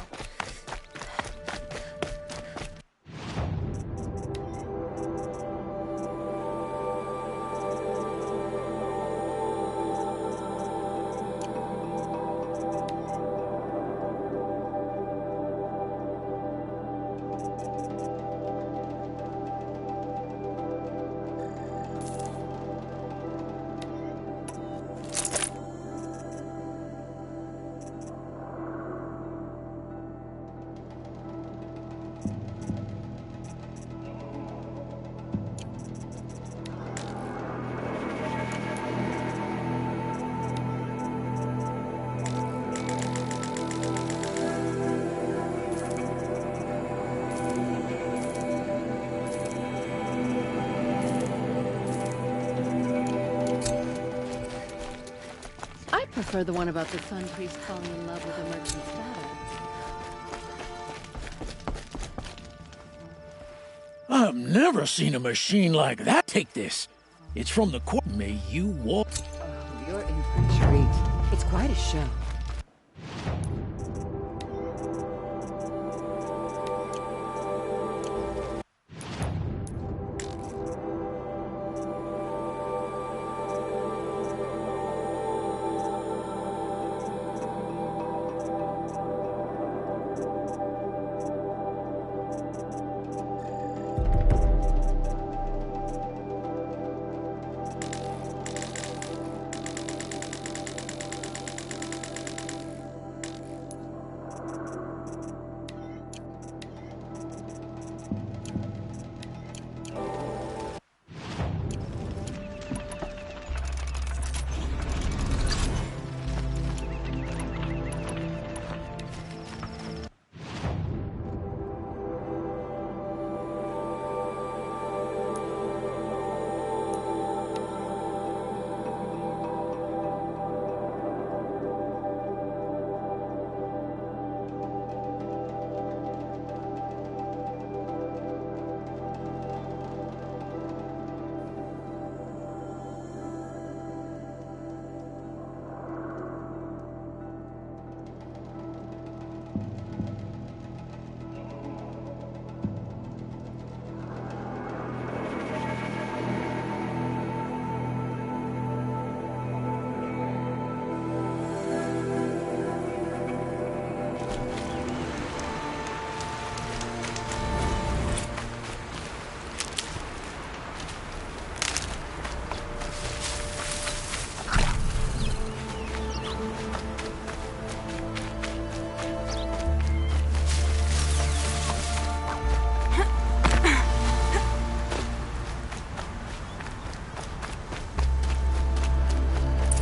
I prefer the one about the Sun Priest falling in love with a merchant's daughter. I've never seen a machine like that. Take this. It's from the court. May you walk. Oh, you're in for a treat. It's quite a show.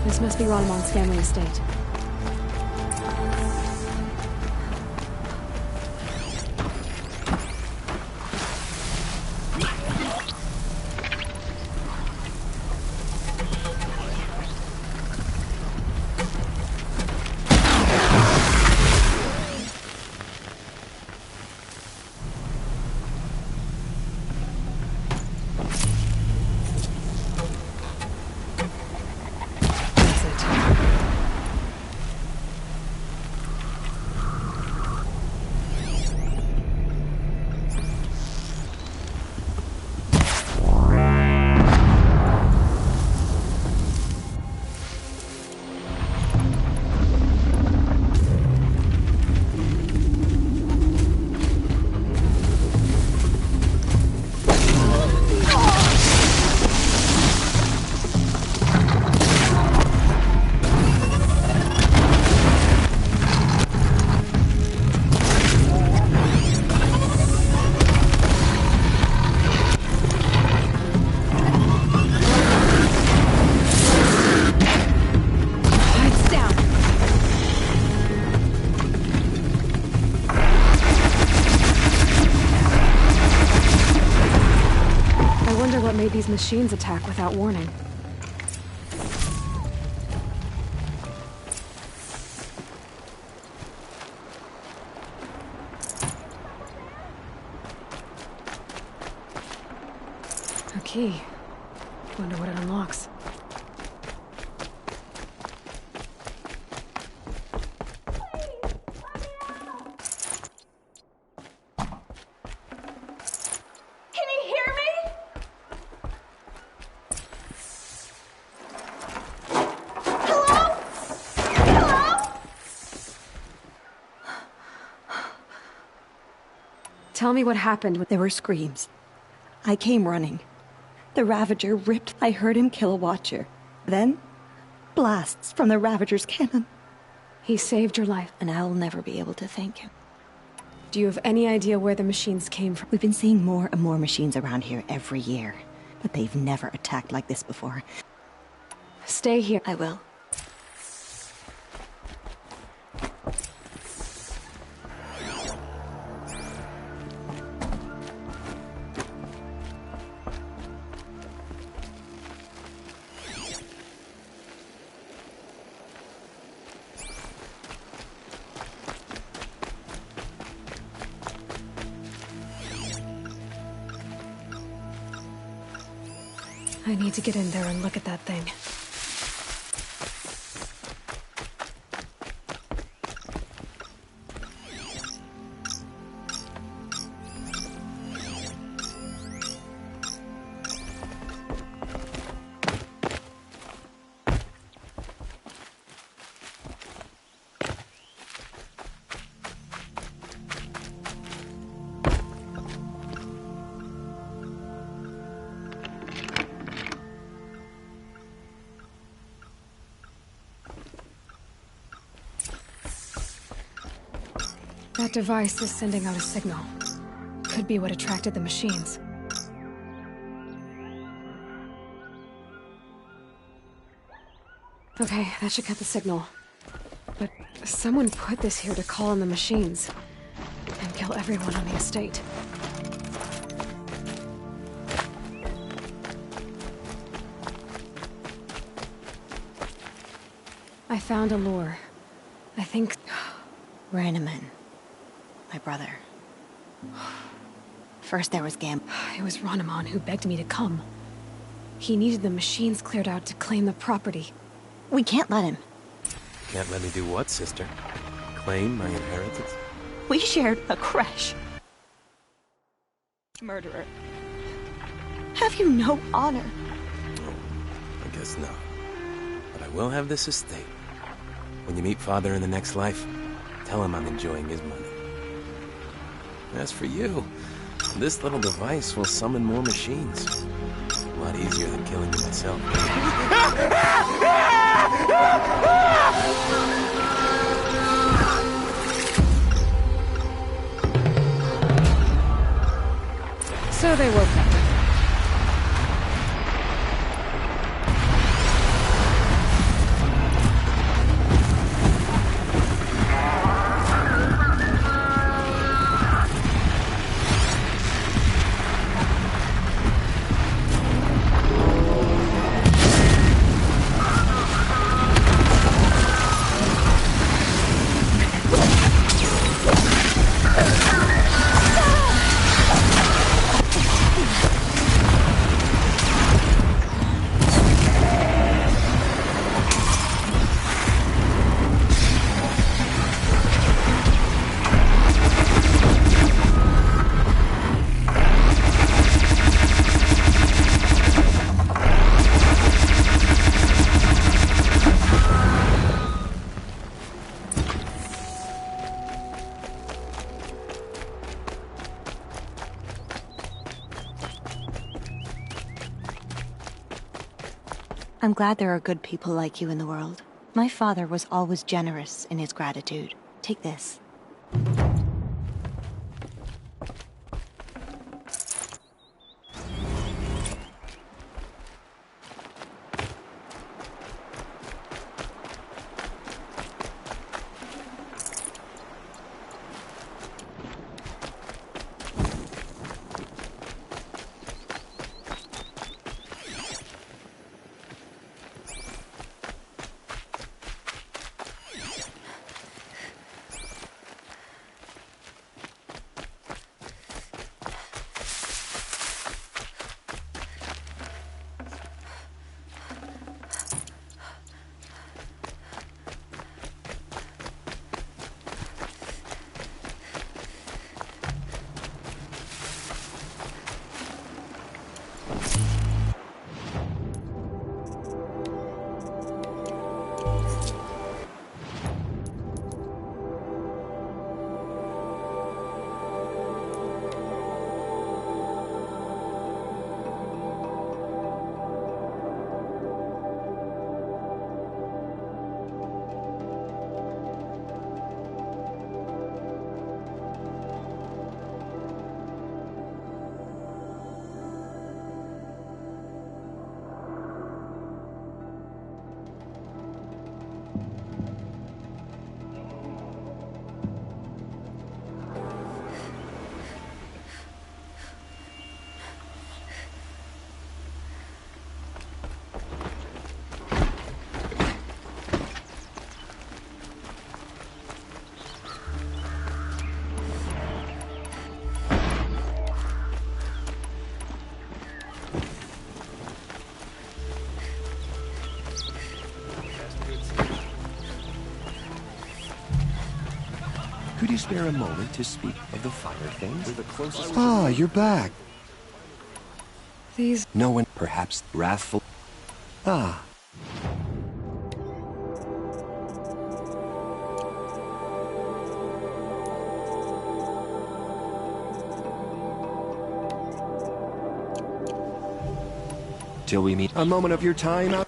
This must be Ranamon's family estate. Made these machines attack without warning. A key. Wonder what it unlocks. Tell me what happened. There were screams. I came running. The Ravager ripped. I heard him kill a Watcher. Then, blasts from the Ravager's cannon. He saved your life. And I'll never be able to thank him. Do you have any idea where the machines came from? We've been seeing more and more machines around here every year. But they've never attacked like this before. Stay here. I will. I need to get in there and look at that thing. That device is sending out a signal. Could be what attracted the machines. Okay, that should cut the signal. But someone put this here to call on the machines and kill everyone on the estate. I found a lure. I think... Ranaman. My brother. First there was Gam. It was Ranamon who begged me to come. He needed the machines cleared out to claim the property. We can't let him. Can't let me do what, sister? Claim my inheritance? We shared a creche. Murderer. Have you no honor? Oh, I guess not. But I will have this estate. When you meet Father in the next life, tell him I'm enjoying his money. As for you, this little device will summon more machines. A lot easier than killing you myself. So they woke up. I'm glad there are good people like you in the world. My father was always generous in his gratitude. Take this. Could you spare a moment to speak of the finer things? We're the closest. Ah, you're back. These... No one, perhaps, wrathful. Ah. Till we meet. A moment of your time out.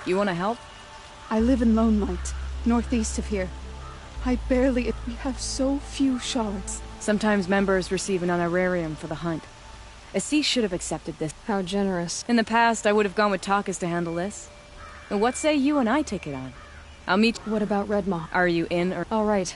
You want to help? I live in Lone Light, northeast of here. We have so few shards. Sometimes members receive an honorarium for the hunt. Assis should have accepted this. How generous. In the past, I would have gone with Takas to handle this. And what say you and I take it on? I'll meet... What about Redmaw? Are you in or... All right.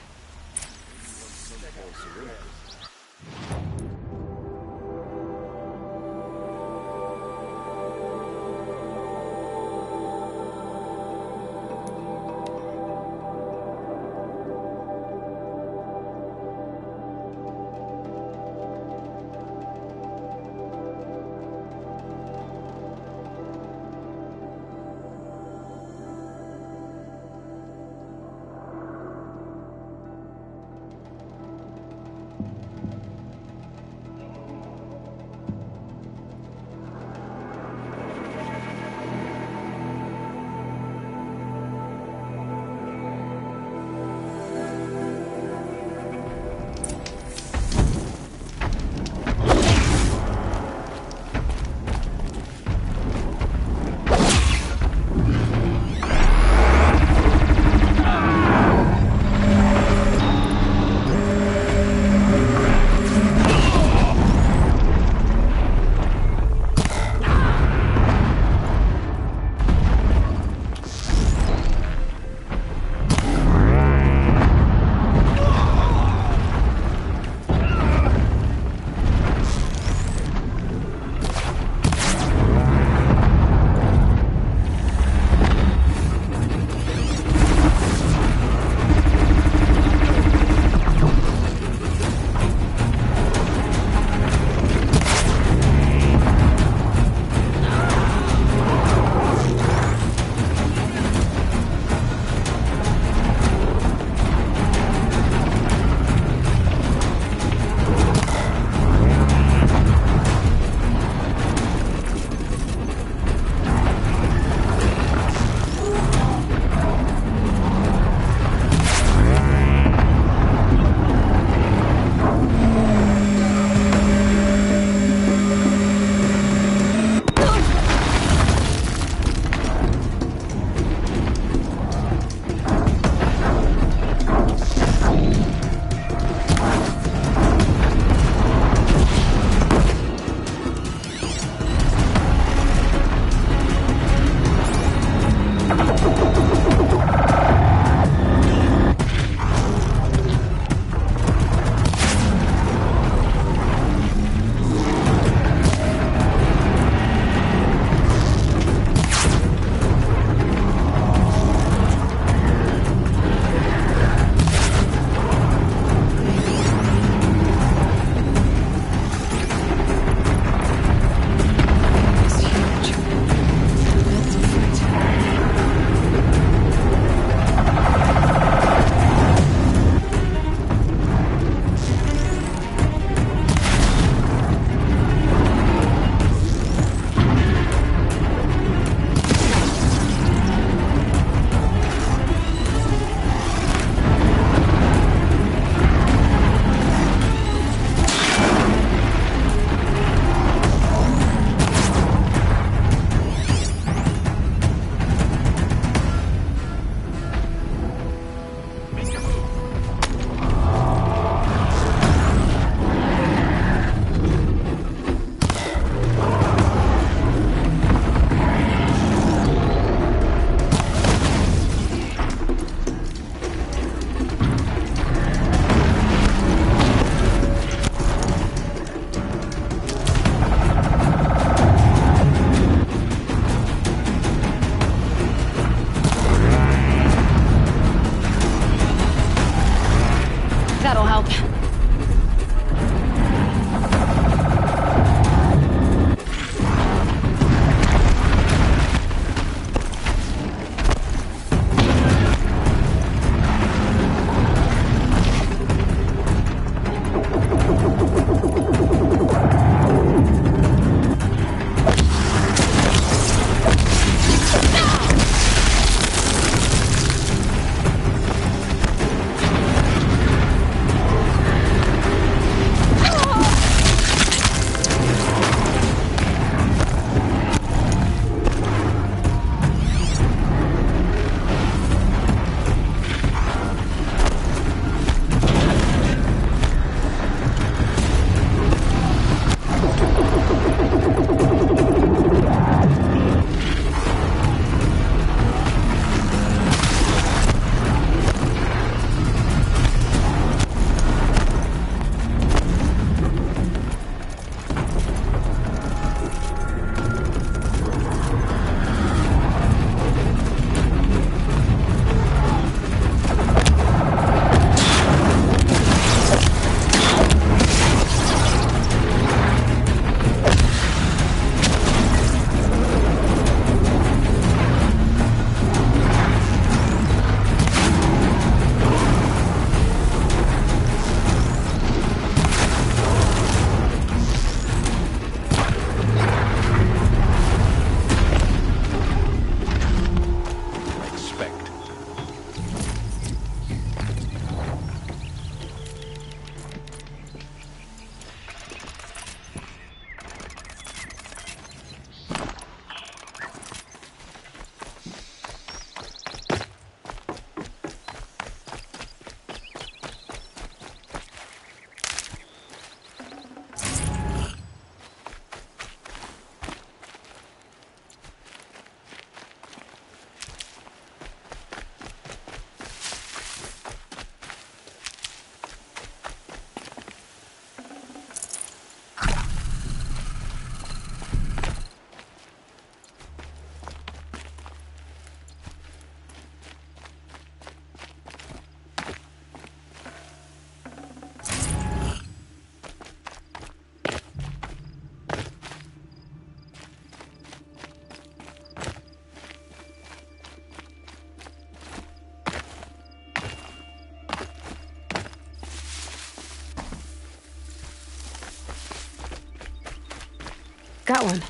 that one.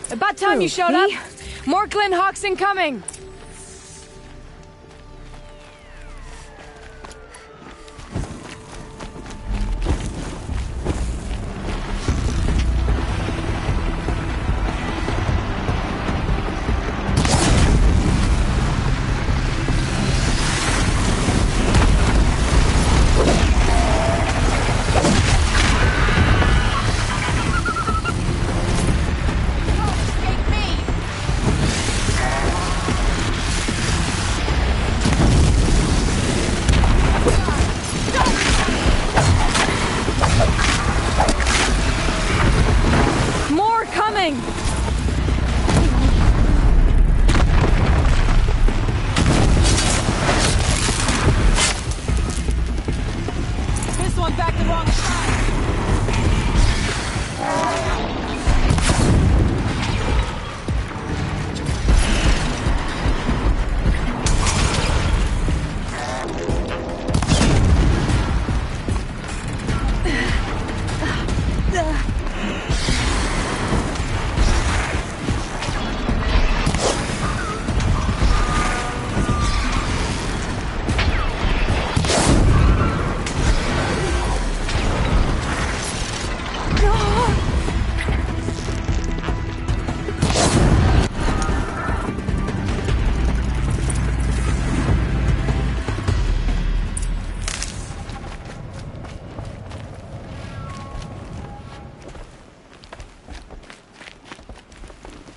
About time you showed up. More Glen Hawks incoming.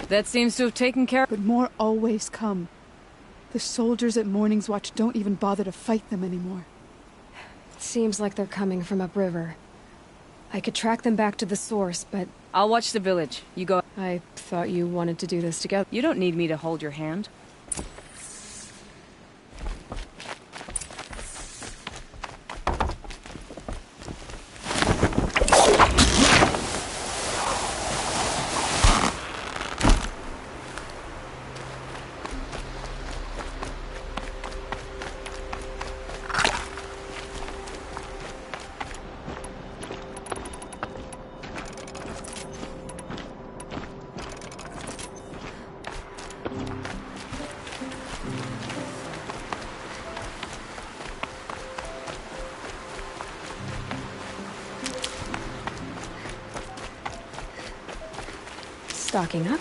That seems to have taken care of... But more always come. The soldiers at Morning's Watch don't even bother to fight them anymore. It seems like they're coming from upriver. I could track them back to the source, but... I'll watch the village. You go... I thought you wanted to do this together. You don't need me to hold your hand. Stocking up.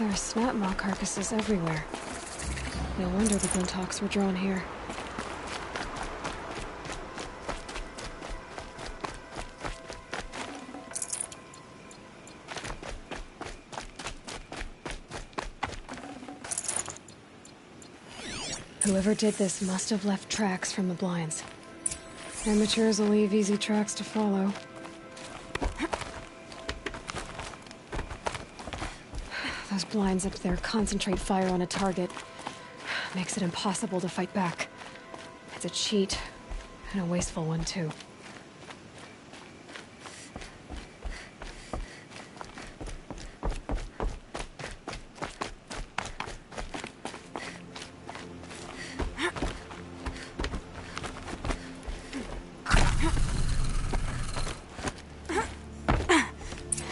There are snap maw carcasses everywhere. No wonder the Glinthawks were drawn here. Whoever did this must have left tracks from the blinds. Amateurs will leave easy tracks to follow. Those blinds up there concentrate fire on a target. Makes it impossible to fight back. It's a cheat, and a wasteful one too.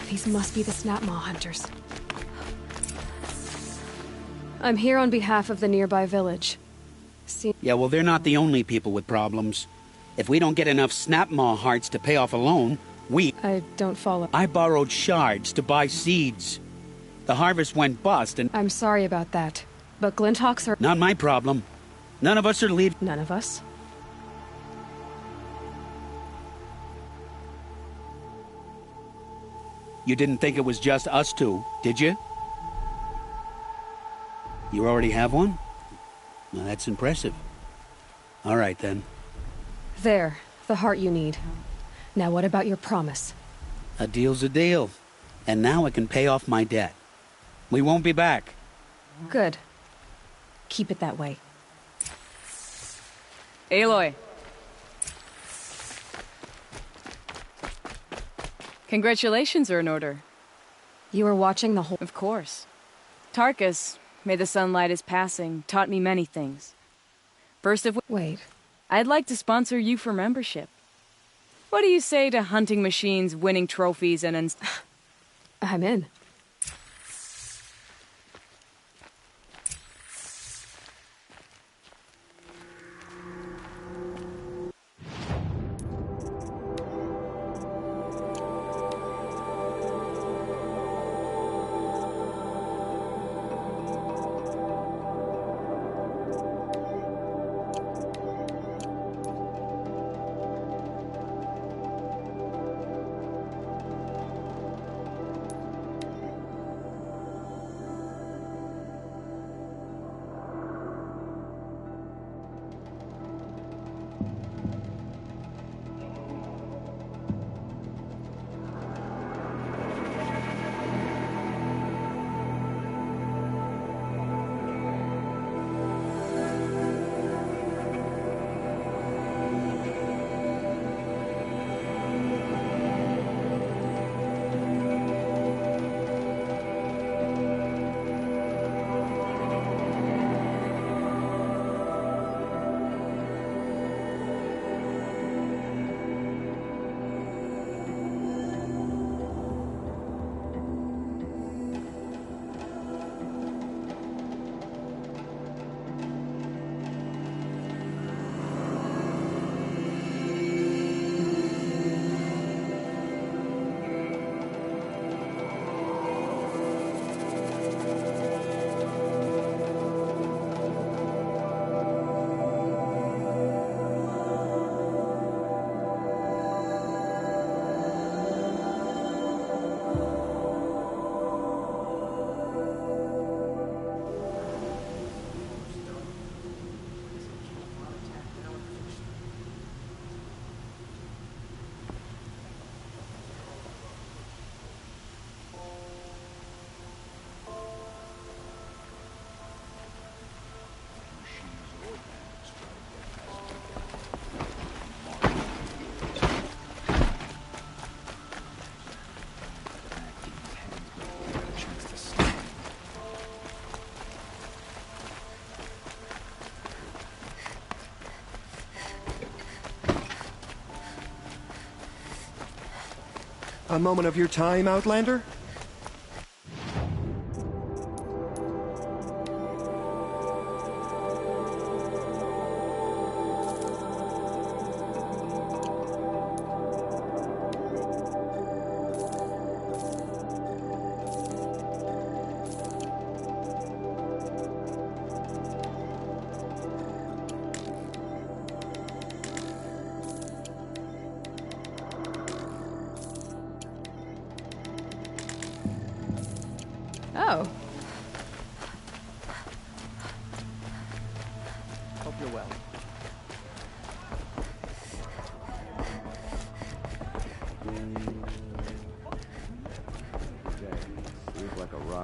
These must be the Snap Maw hunters. I'm here on behalf of the nearby village. Yeah, well, they're not the only people with problems. If we don't get enough Snap Maw hearts to pay off a loan, I don't follow. I borrowed shards to buy seeds. The harvest went bust and... I'm sorry about that, but Glinthawks are... Not my problem. None of us are leaving... None of us? You didn't think it was just us two, did you? You already have one? Well, that's impressive. All right, then. There, the heart you need. Now what about your promise? A deal's a deal. And now I can pay off my debt. We won't be back. Good. Keep it that way. Aloy. Congratulations are in order. You were watching the whole... Of course. Tarkus, may the sunlight is passing, taught me many things. First of which... Wait. I'd like to sponsor you for membership. What do you say to hunting machines, winning trophies, and... I'm in. A moment of your time, Outlander?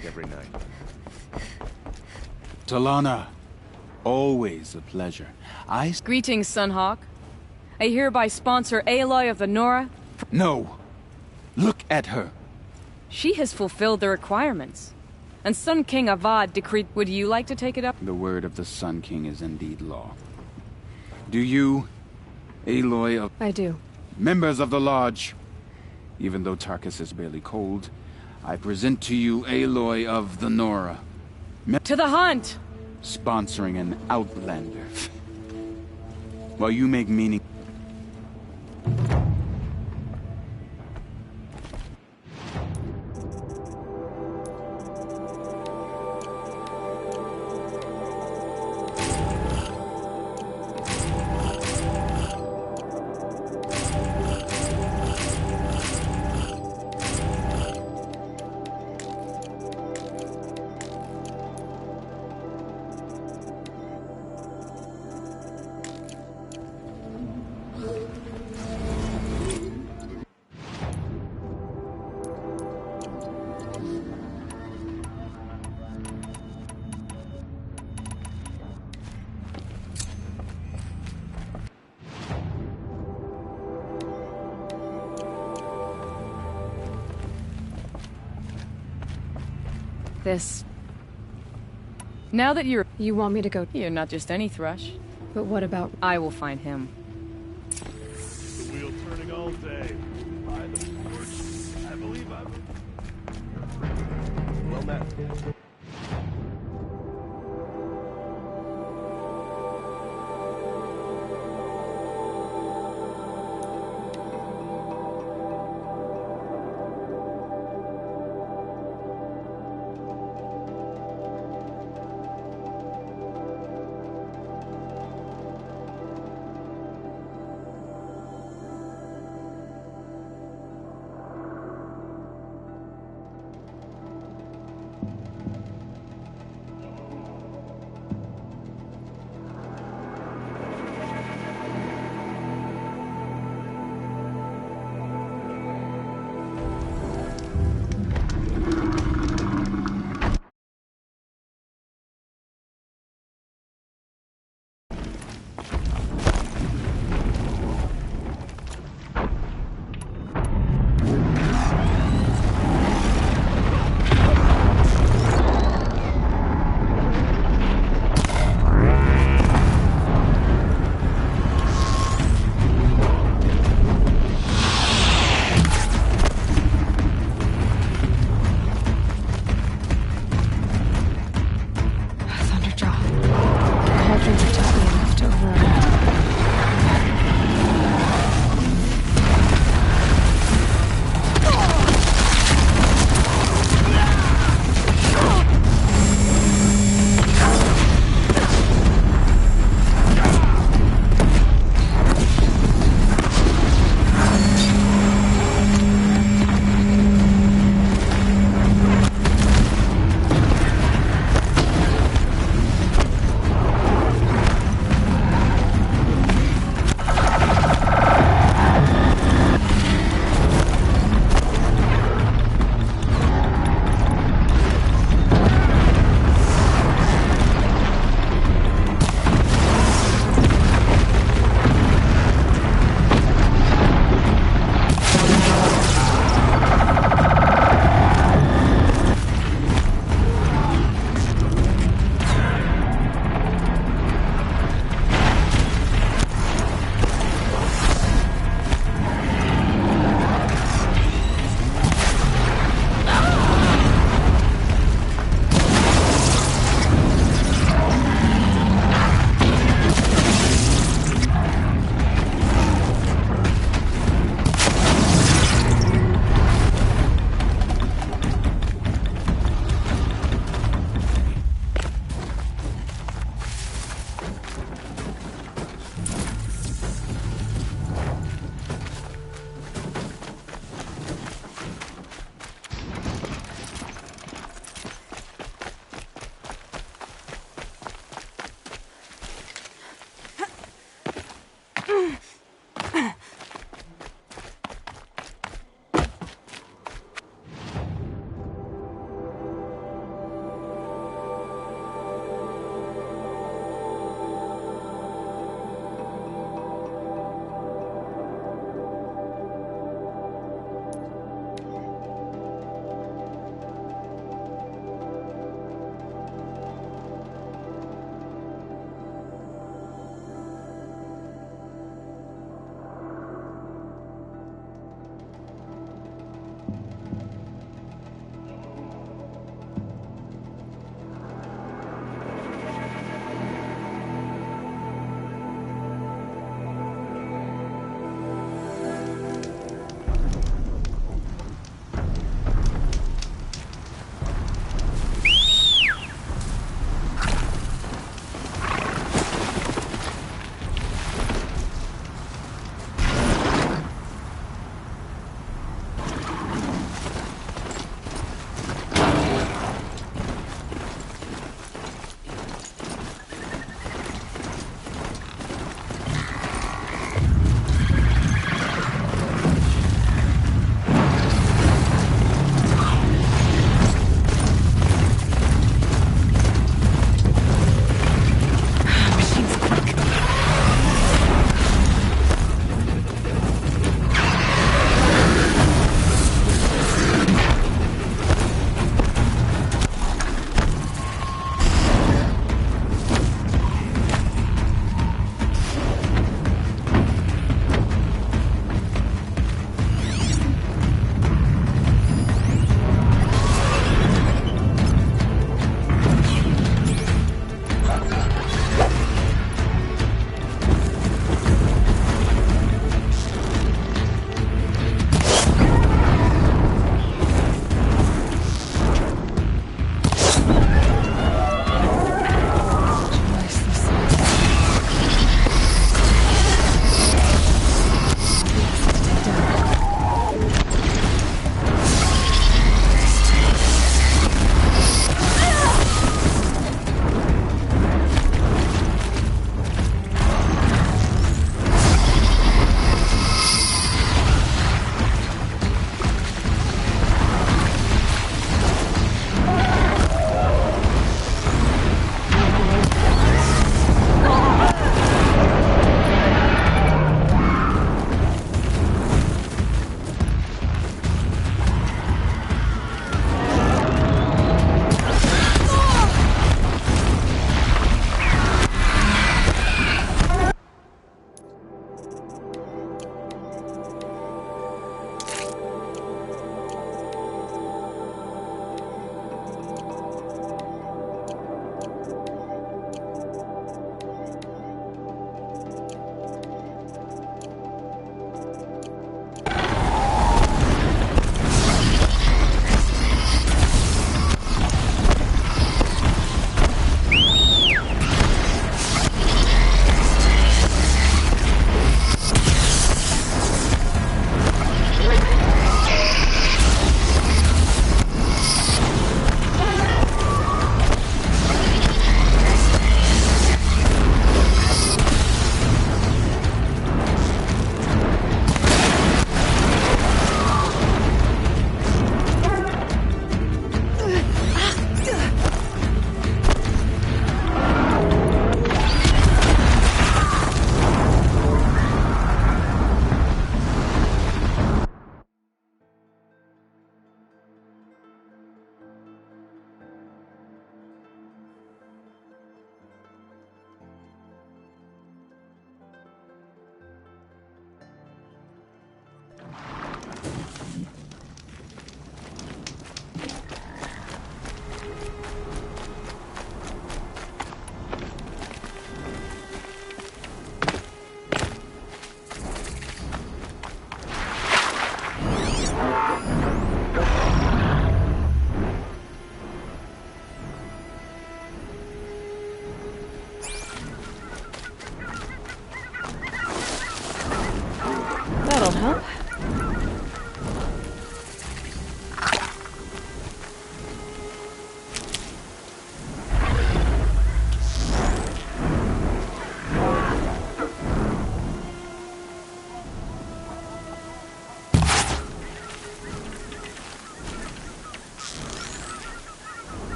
talk every night. Talana, always a pleasure. Greetings, Sunhawk. I hereby sponsor Aloy of the Nora. No! Look at her! She has fulfilled the requirements. And Sun King Avad decreed... Would you like to take it up? The word of the Sun King is indeed law. Do you, Aloy of... I do. Members of the Lodge, even though Tarkus is barely cold, I present to you Aloy of the Nora. To the hunt! Sponsoring an outlander. While you make meaning... This... Now that you're... You want me to go... You're not just any thrush. But what about... I will find him. The wheel turning all day. By the forge. I believe I'm... Well met. That'll help.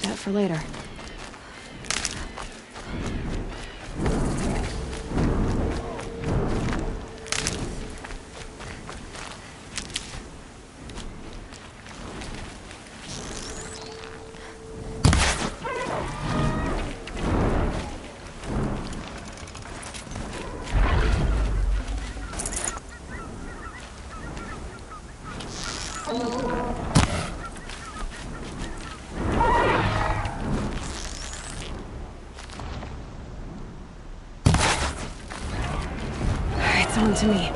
that for later. It's on to me.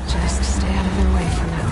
Just stay out of their way for now.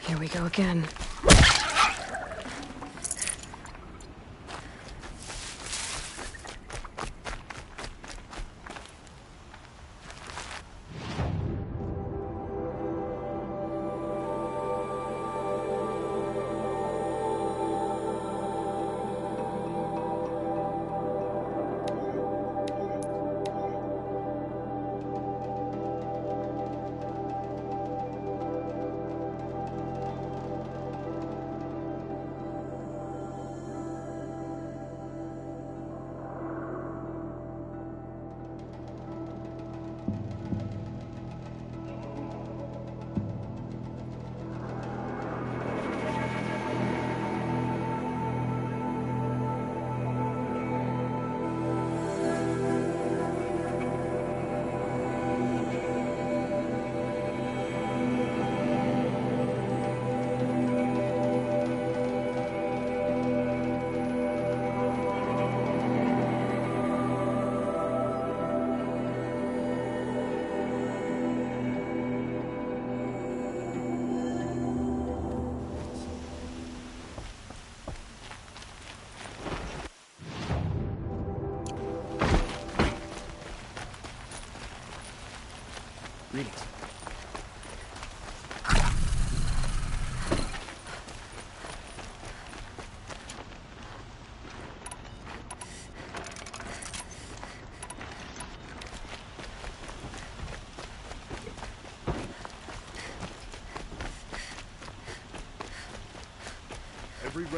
Here we go again. Greetings.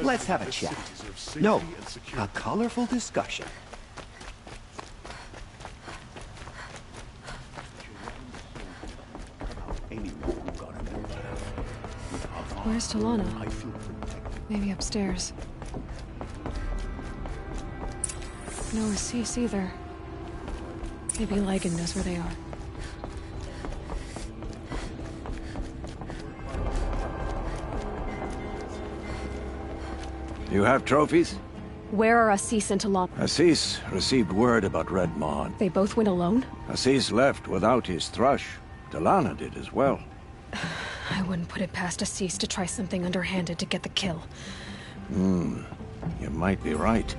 Let's have a chat. No, a colorful discussion. Where's Talana? Maybe upstairs. No Assis either. Maybe Lagan knows where they are. You have trophies? Where are Assis and Talana? Assis received word about Red Mawn. They both went alone? Assis left without his thrush. Talana did as well. I wouldn't put it past Assis to try something underhanded to get the kill. You might be right.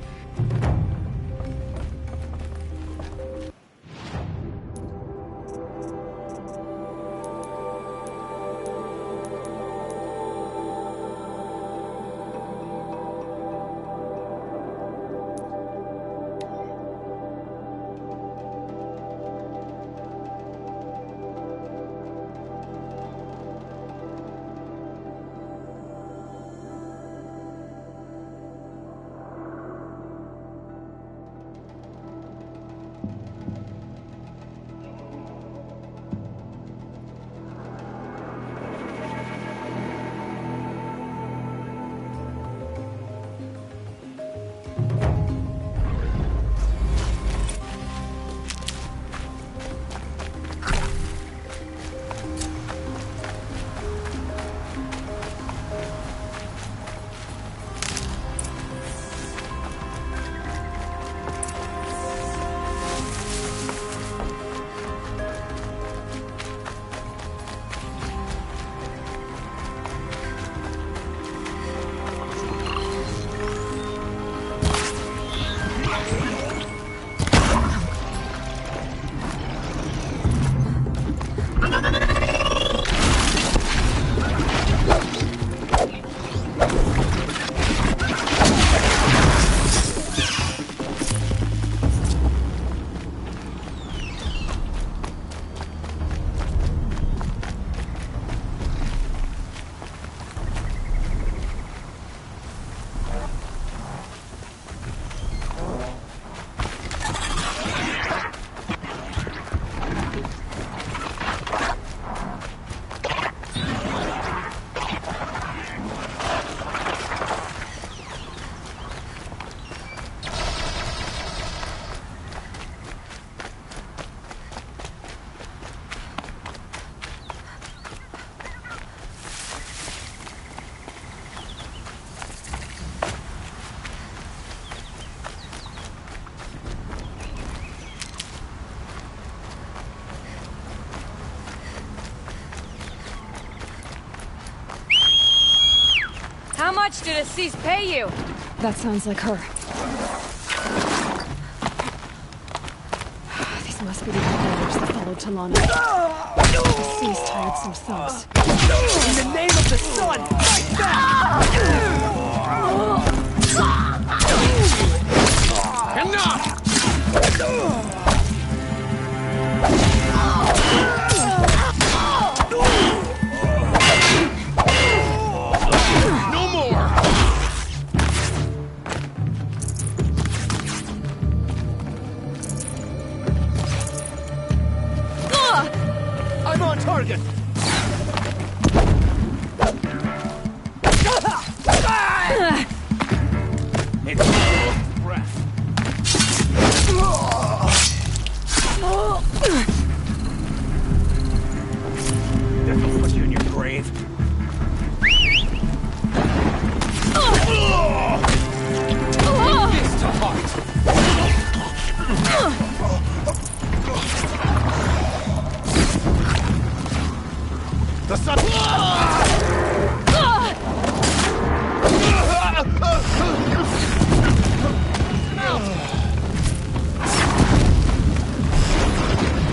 How much did Assis pay you? That sounds like her. These must be the outlanders that followed Talana. Assis tired some thugs. In the name of the sun, fight back! Enough! I'm on target! It's breath. This'll put you in your grave. This to heart. The sun.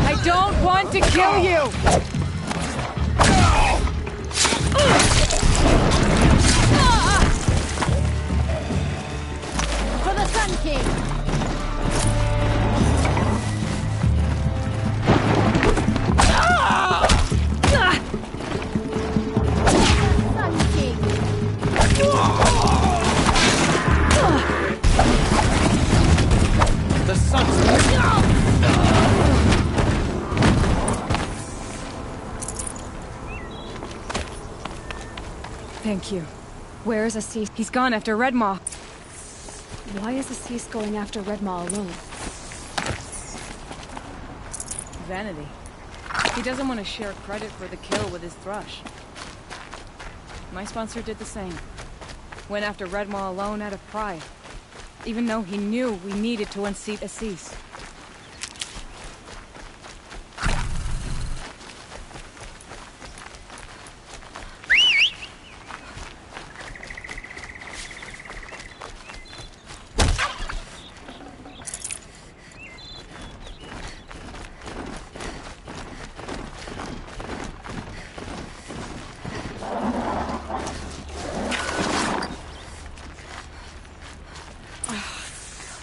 I don't want to kill you! For the Sun King! Sun King! The sun's... Thank you. Where is Assis? He's gone after Redmaw. Why is Assis going after Redmaw alone? Vanity. He doesn't want to share credit for the kill with his thrush. My sponsor did the same. Went after Redmaw alone out of pride. Even though he knew we needed to unseat Assis.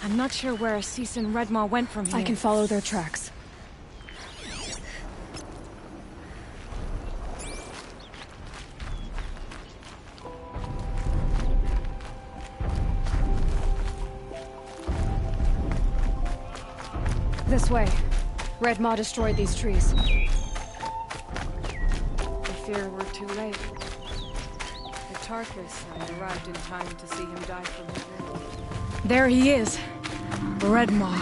I'm not sure where Assis and Redmaw went from here. I can follow their tracks. This way. Redmaw destroyed these trees. I fear we're too late. The Tarkus had arrived in time to see him die from his wound. There he is. Redmaw.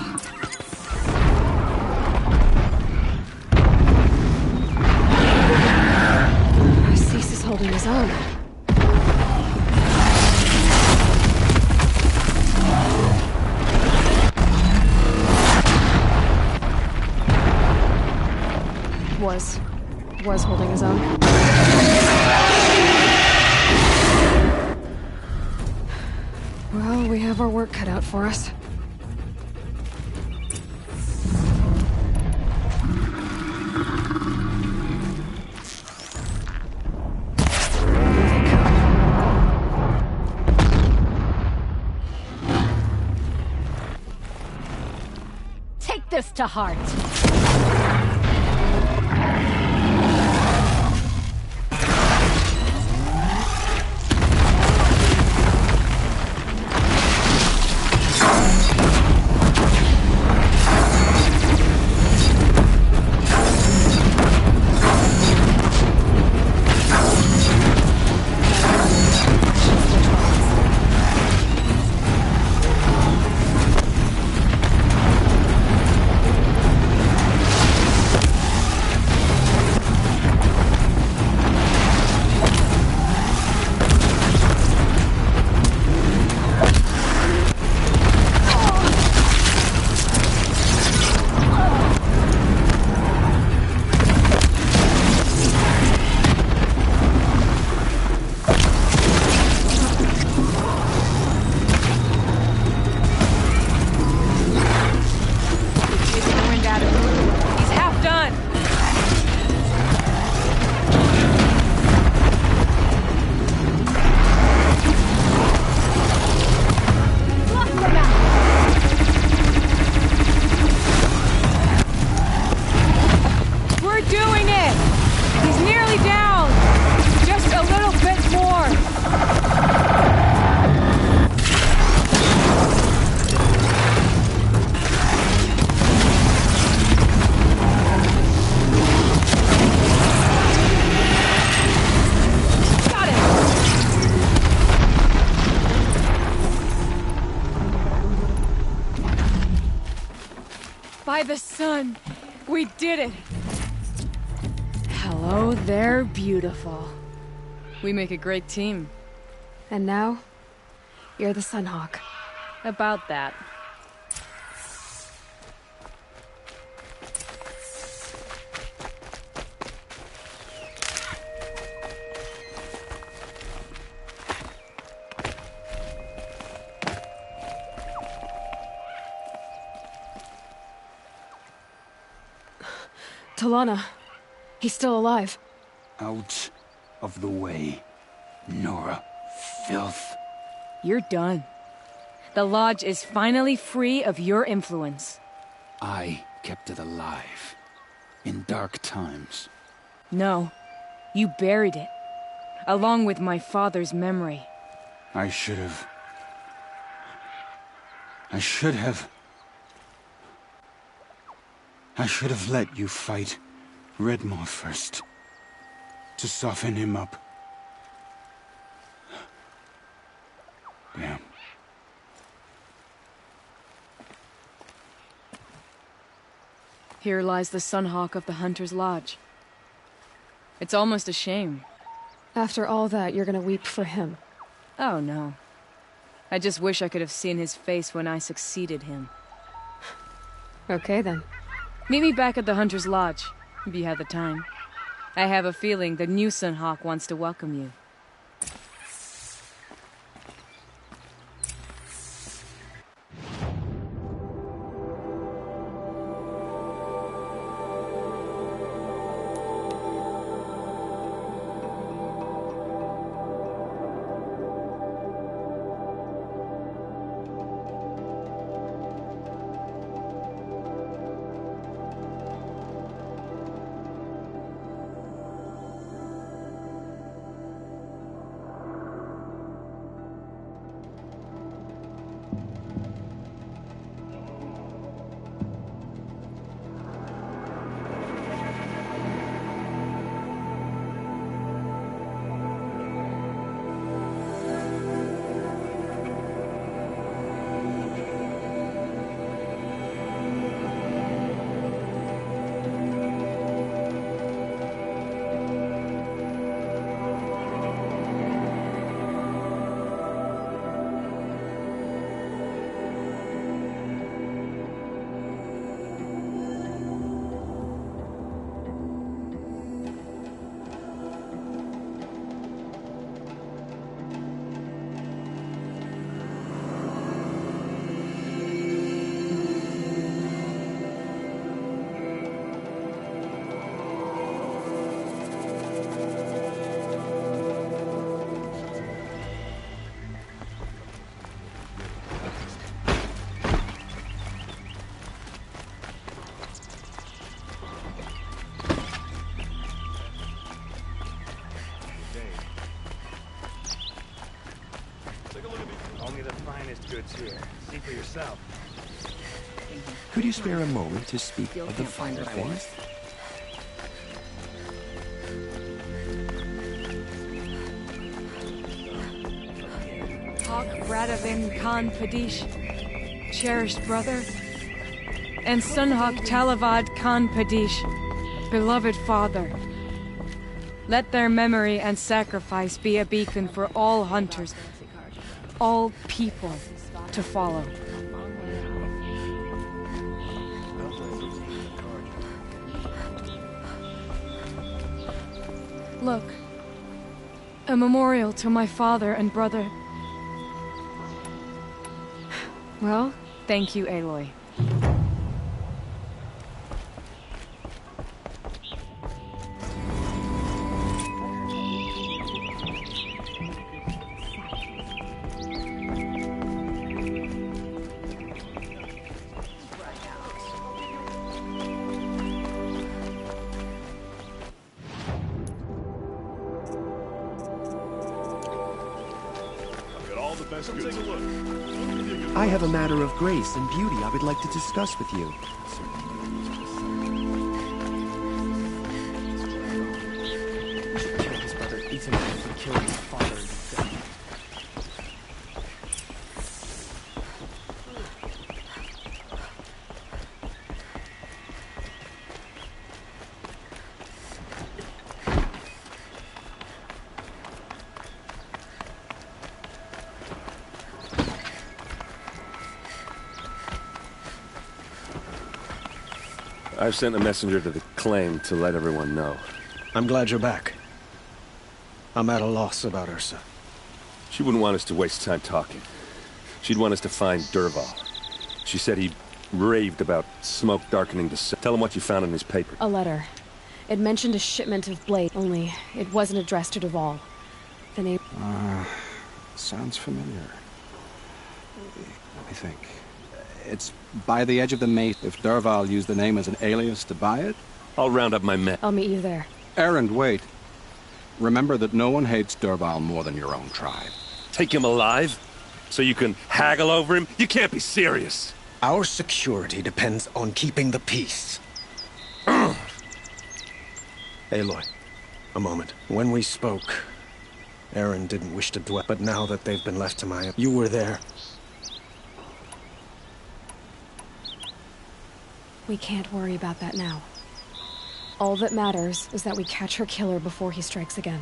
Assis is holding his own. Was holding his own. Well, we have our work cut out for us. Take this to heart. By the sun, we did it! Hello there, beautiful. We make a great team. And now, you're the Sunhawk. About that. Talana. He's still alive. Out of the way, Nora. Filth. You're done. The Lodge is finally free of your influence. I kept it alive. In dark times. No. You buried it. Along with my father's memory. I should have... I should have let you fight Redmaw first. To soften him up. Damn. Here lies the Sunhawk of the Hunter's Lodge. It's almost a shame. After all that, you're gonna weep for him. Oh, no. I just wish I could have seen his face when I succeeded him. Okay, then. Meet me back at the Hunter's Lodge, if you have the time. I have a feeling the new Sunhawk wants to welcome you. Goods here. See for yourself. Could you spare a moment to speak of the finer things? Hawk Radavin Khan Padish, cherished brother, and Sunhawk Talavad Khan Padish, beloved father. Let their memory and sacrifice be a beacon for all hunters, all people to follow. Look, a memorial to my father and brother. Well, thank you, Aloy. I have a matter of grace and beauty I would like to discuss with you. We should kill his brother Ethan and kill his father. I've sent a messenger to the claim to let everyone know. I'm glad you're back. I'm at a loss about Ursa. She wouldn't want us to waste time talking. She'd want us to find Dervahl. She said he raved about smoke darkening the sun. Tell him what you found in his paper. A letter. It mentioned a shipment of blade, only it wasn't addressed to Dervahl. The name... Sounds familiar. Let me think. It's by the edge of the maze. If Dervahl used the name as an alias to buy it? I'll round up my men. I'll meet you there. Erend, wait. Remember that no one hates Dervahl more than your own tribe. Take him alive? So you can haggle over him? You can't be serious. Our security depends on keeping the peace. Aloy, a moment. When we spoke, Erend didn't wish to dwell, but now that they've been left to my... You were there. We can't worry about that now. All that matters is that we catch her killer before he strikes again.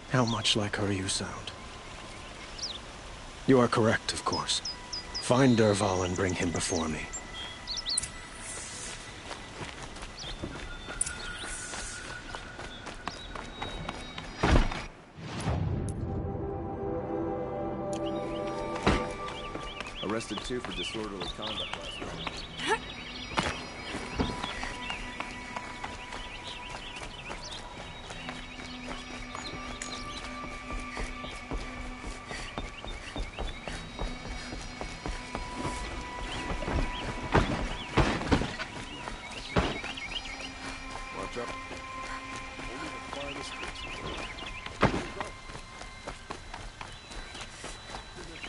How much like her you sound. You are correct, of course. Find Dervahl and bring him before me. Arrested 2 for disorderly conduct last night. Watch up. Only the finest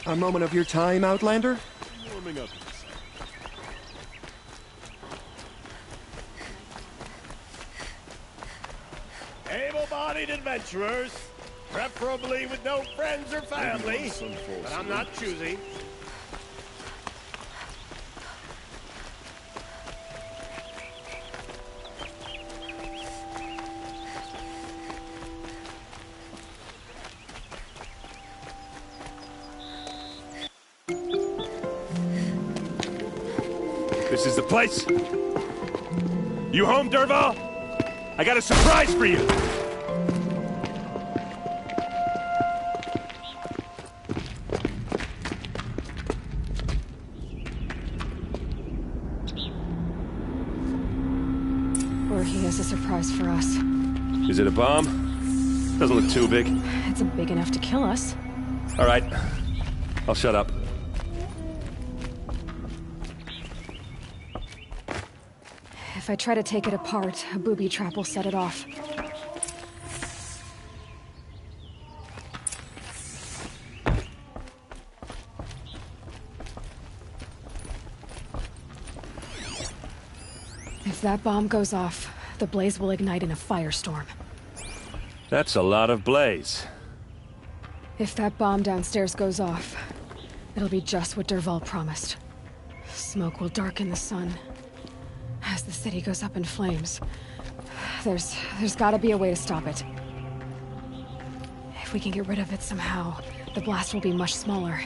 A moment of your time, Outlander? warming up. Able-bodied adventurers, preferably with no friends or family, but I'm not choosy. This is the place? You home, Dervahl? I got a surprise for you! Or he has a surprise for us. Is it a bomb? Doesn't look too big. It's big enough to kill us. All right. I'll shut up. If I try to take it apart, a booby trap will set it off. If that bomb goes off, the blaze will ignite in a firestorm. That's a lot of blaze. If that bomb downstairs goes off, it'll be just what Dervahl promised. Smoke will darken the sun. As the city goes up in flames, there's gotta be a way to stop it. If we can get rid of it somehow, the blast will be much smaller.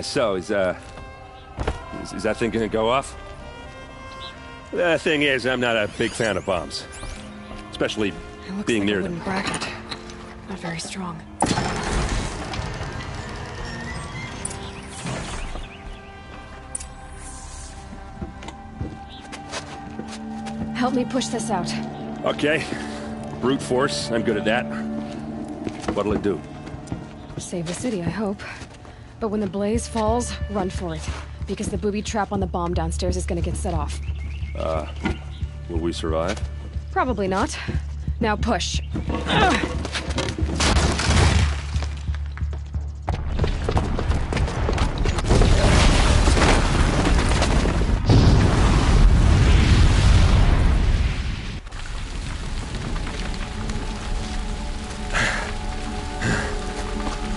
So, is that thing gonna go off? The thing is, I'm not a big fan of bombs. Especially being near them. Bracket. Not very strong. Help me push this out. Okay. Brute force, I'm good at that. What'll it do? Save the city, I hope. But when the blaze falls, run for it. Because the booby trap on the bomb downstairs is gonna get set off. Will we survive? Probably not. Now push.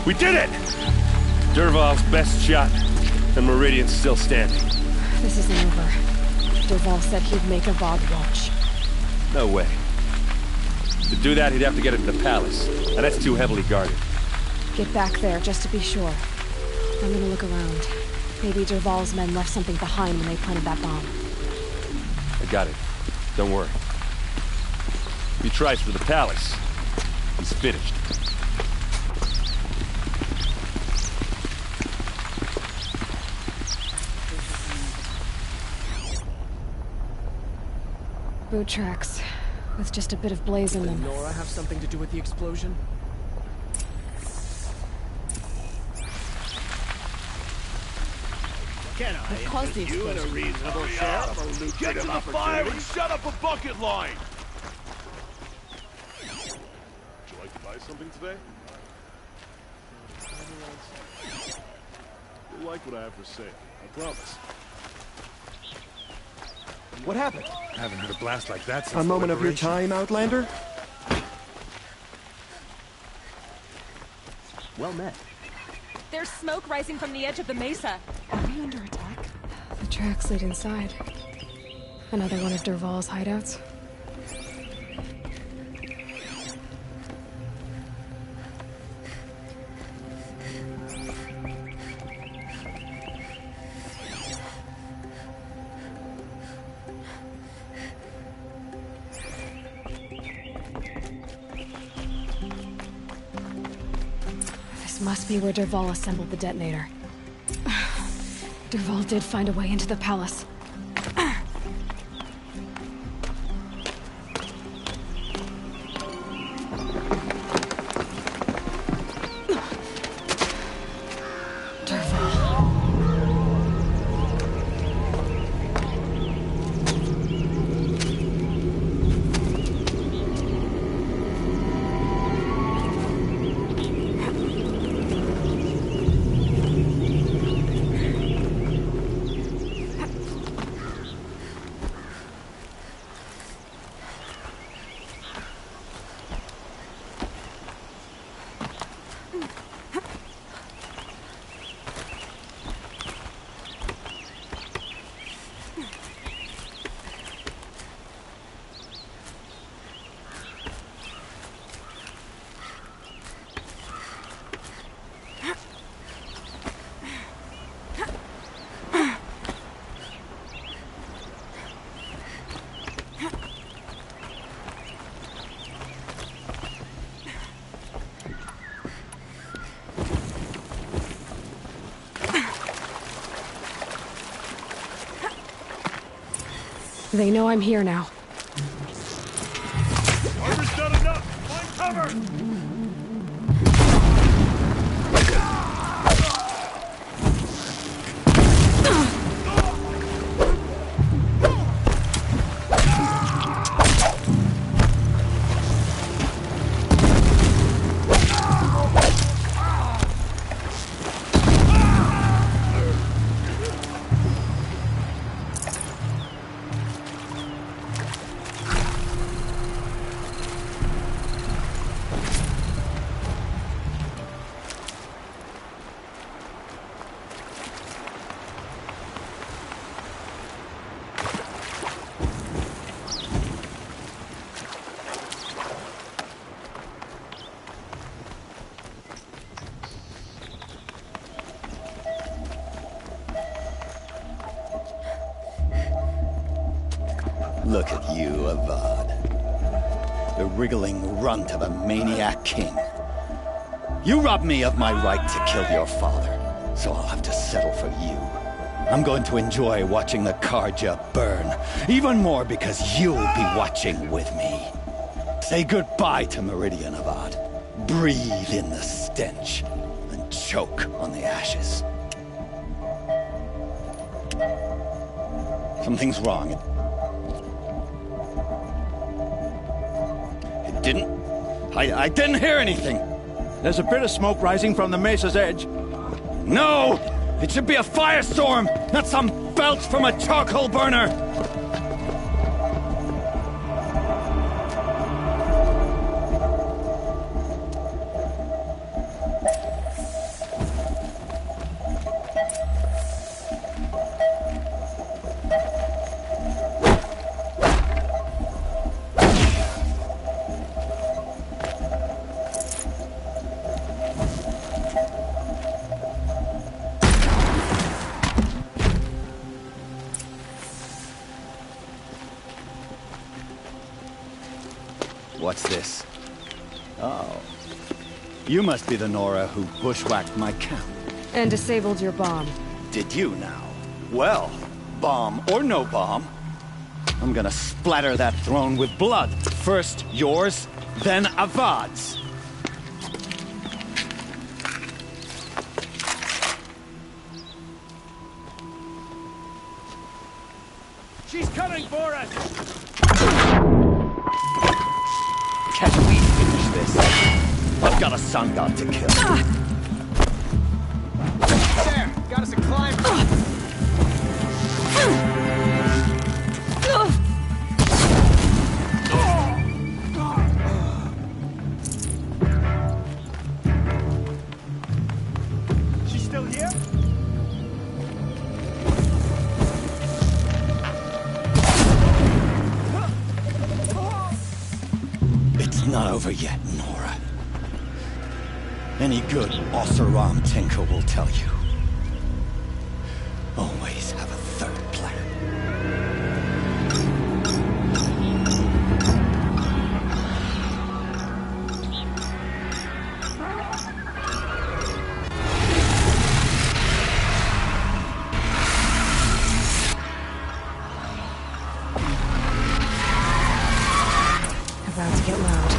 We did it! Dervahl's best shot, and Meridian's still standing. This isn't over. Dervahl said he'd make a Vogue watch. No way. To do that, he'd have to get it to the palace, and that's too heavily guarded. Get back there, just to be sure. I'm gonna look around. Maybe Dervahl's men left something behind when they planted that bomb. I got it. Don't worry. If he tries for the palace, he's finished. Boot tracks, with just a bit of blaze in them. Did Nora have something to do with the explosion? Can I interest you in a reasonable share of a lucrative Get to the fire and shut up a bucket line! Would you like to buy something today? You'll like what I have for sale, I promise. What happened? I haven't heard a blast like that since A moment the of your liberation. time, Outlander? Well met. There's smoke rising from the edge of the mesa. Are we under attack? The tracks lead inside. Another one of Dervahl's hideouts. This must be where Dervahl assembled the detonator. Dervahl did find a way into the palace. They know I'm here now. Armor's done enough! Find cover! Look at you, Avad. The wriggling runt of a maniac king. You robbed me of my right to kill your father, so I'll have to settle for you. I'm going to enjoy watching the Carja burn, even more because you'll be watching with me. Say goodbye to Meridian, Avad. Breathe in the stench, and choke on the ashes. Something's wrong. I didn't hear anything. There's a bit of smoke rising from the mesa's edge. No! It should be a firestorm, not some belch from a charcoal burner! What's this? Oh. You must be the Nora who bushwhacked my camp. And disabled your bomb. Did you now? Well, bomb or no bomb, I'm gonna splatter that throne with blood. First yours, then Avad's. She's coming for us! Can we finish this? I've got a sun god to kill. There! Got us a climber! She's still here? It's not over yet, Nora. Any good Oseram tinker will tell you. Always have a third plan. About to get loud.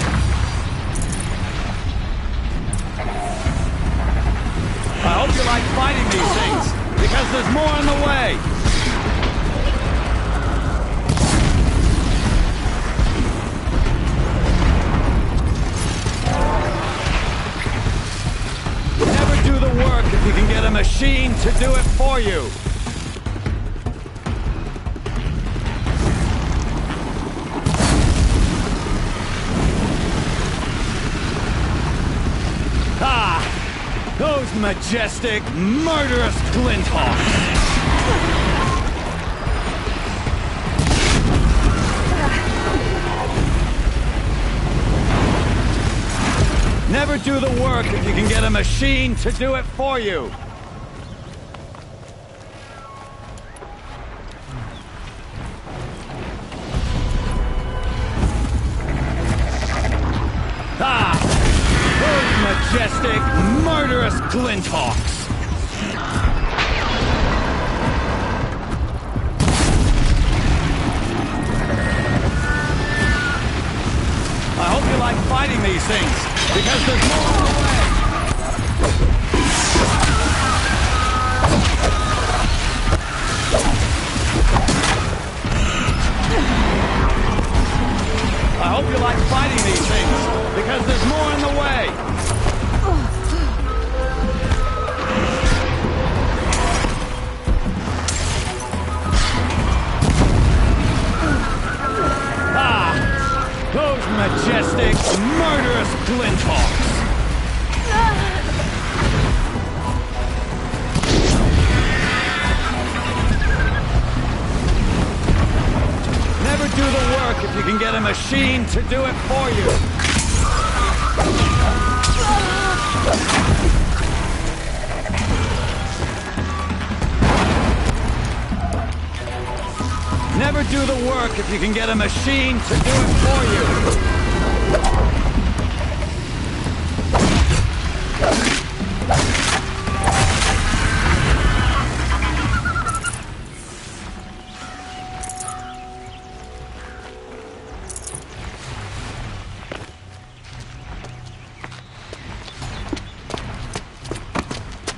I hope you like fighting these things, because there's more on the way! Never do the work if you can get a machine to do it for you! Those majestic, murderous Glinthawks! Never do the work if you can get a machine to do it for you! Majestic, murderous Glinthawks! I hope you like fighting these things, because there's more on the way! I hope you like fighting these things, because there's more on the way! Those majestic, murderous Glinthawks! Never do the work if you can get a machine to do it for you! Never do the work if you can get a machine to do it for you!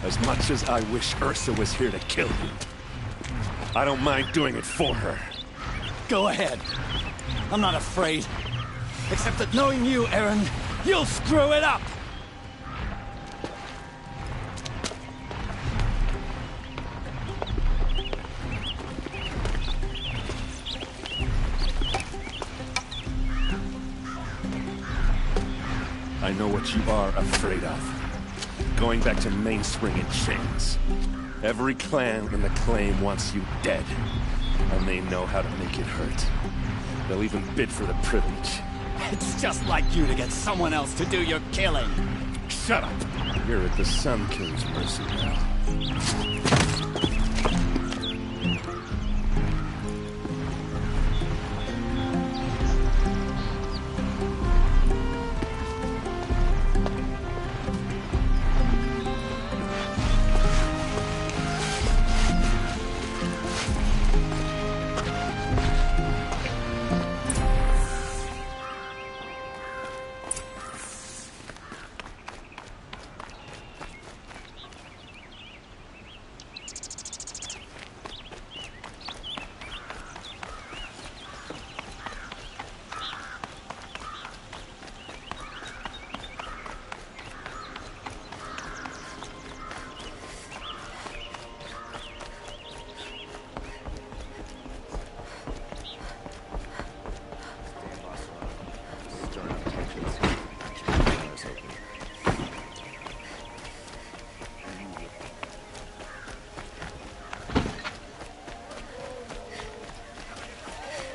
As much as I wish Ursa was here to kill you, I don't mind doing it for her. Go ahead. I'm not afraid. Except that knowing you, Aaron, you'll screw it up! I know what you are afraid of. Going back to Mainspring in chains. Every clan in the Claim wants you dead. And they know how to make it hurt. They'll even bid for the privilege. It's just like you to get someone else to do your killing. Shut up! You're at the Sun King's mercy now.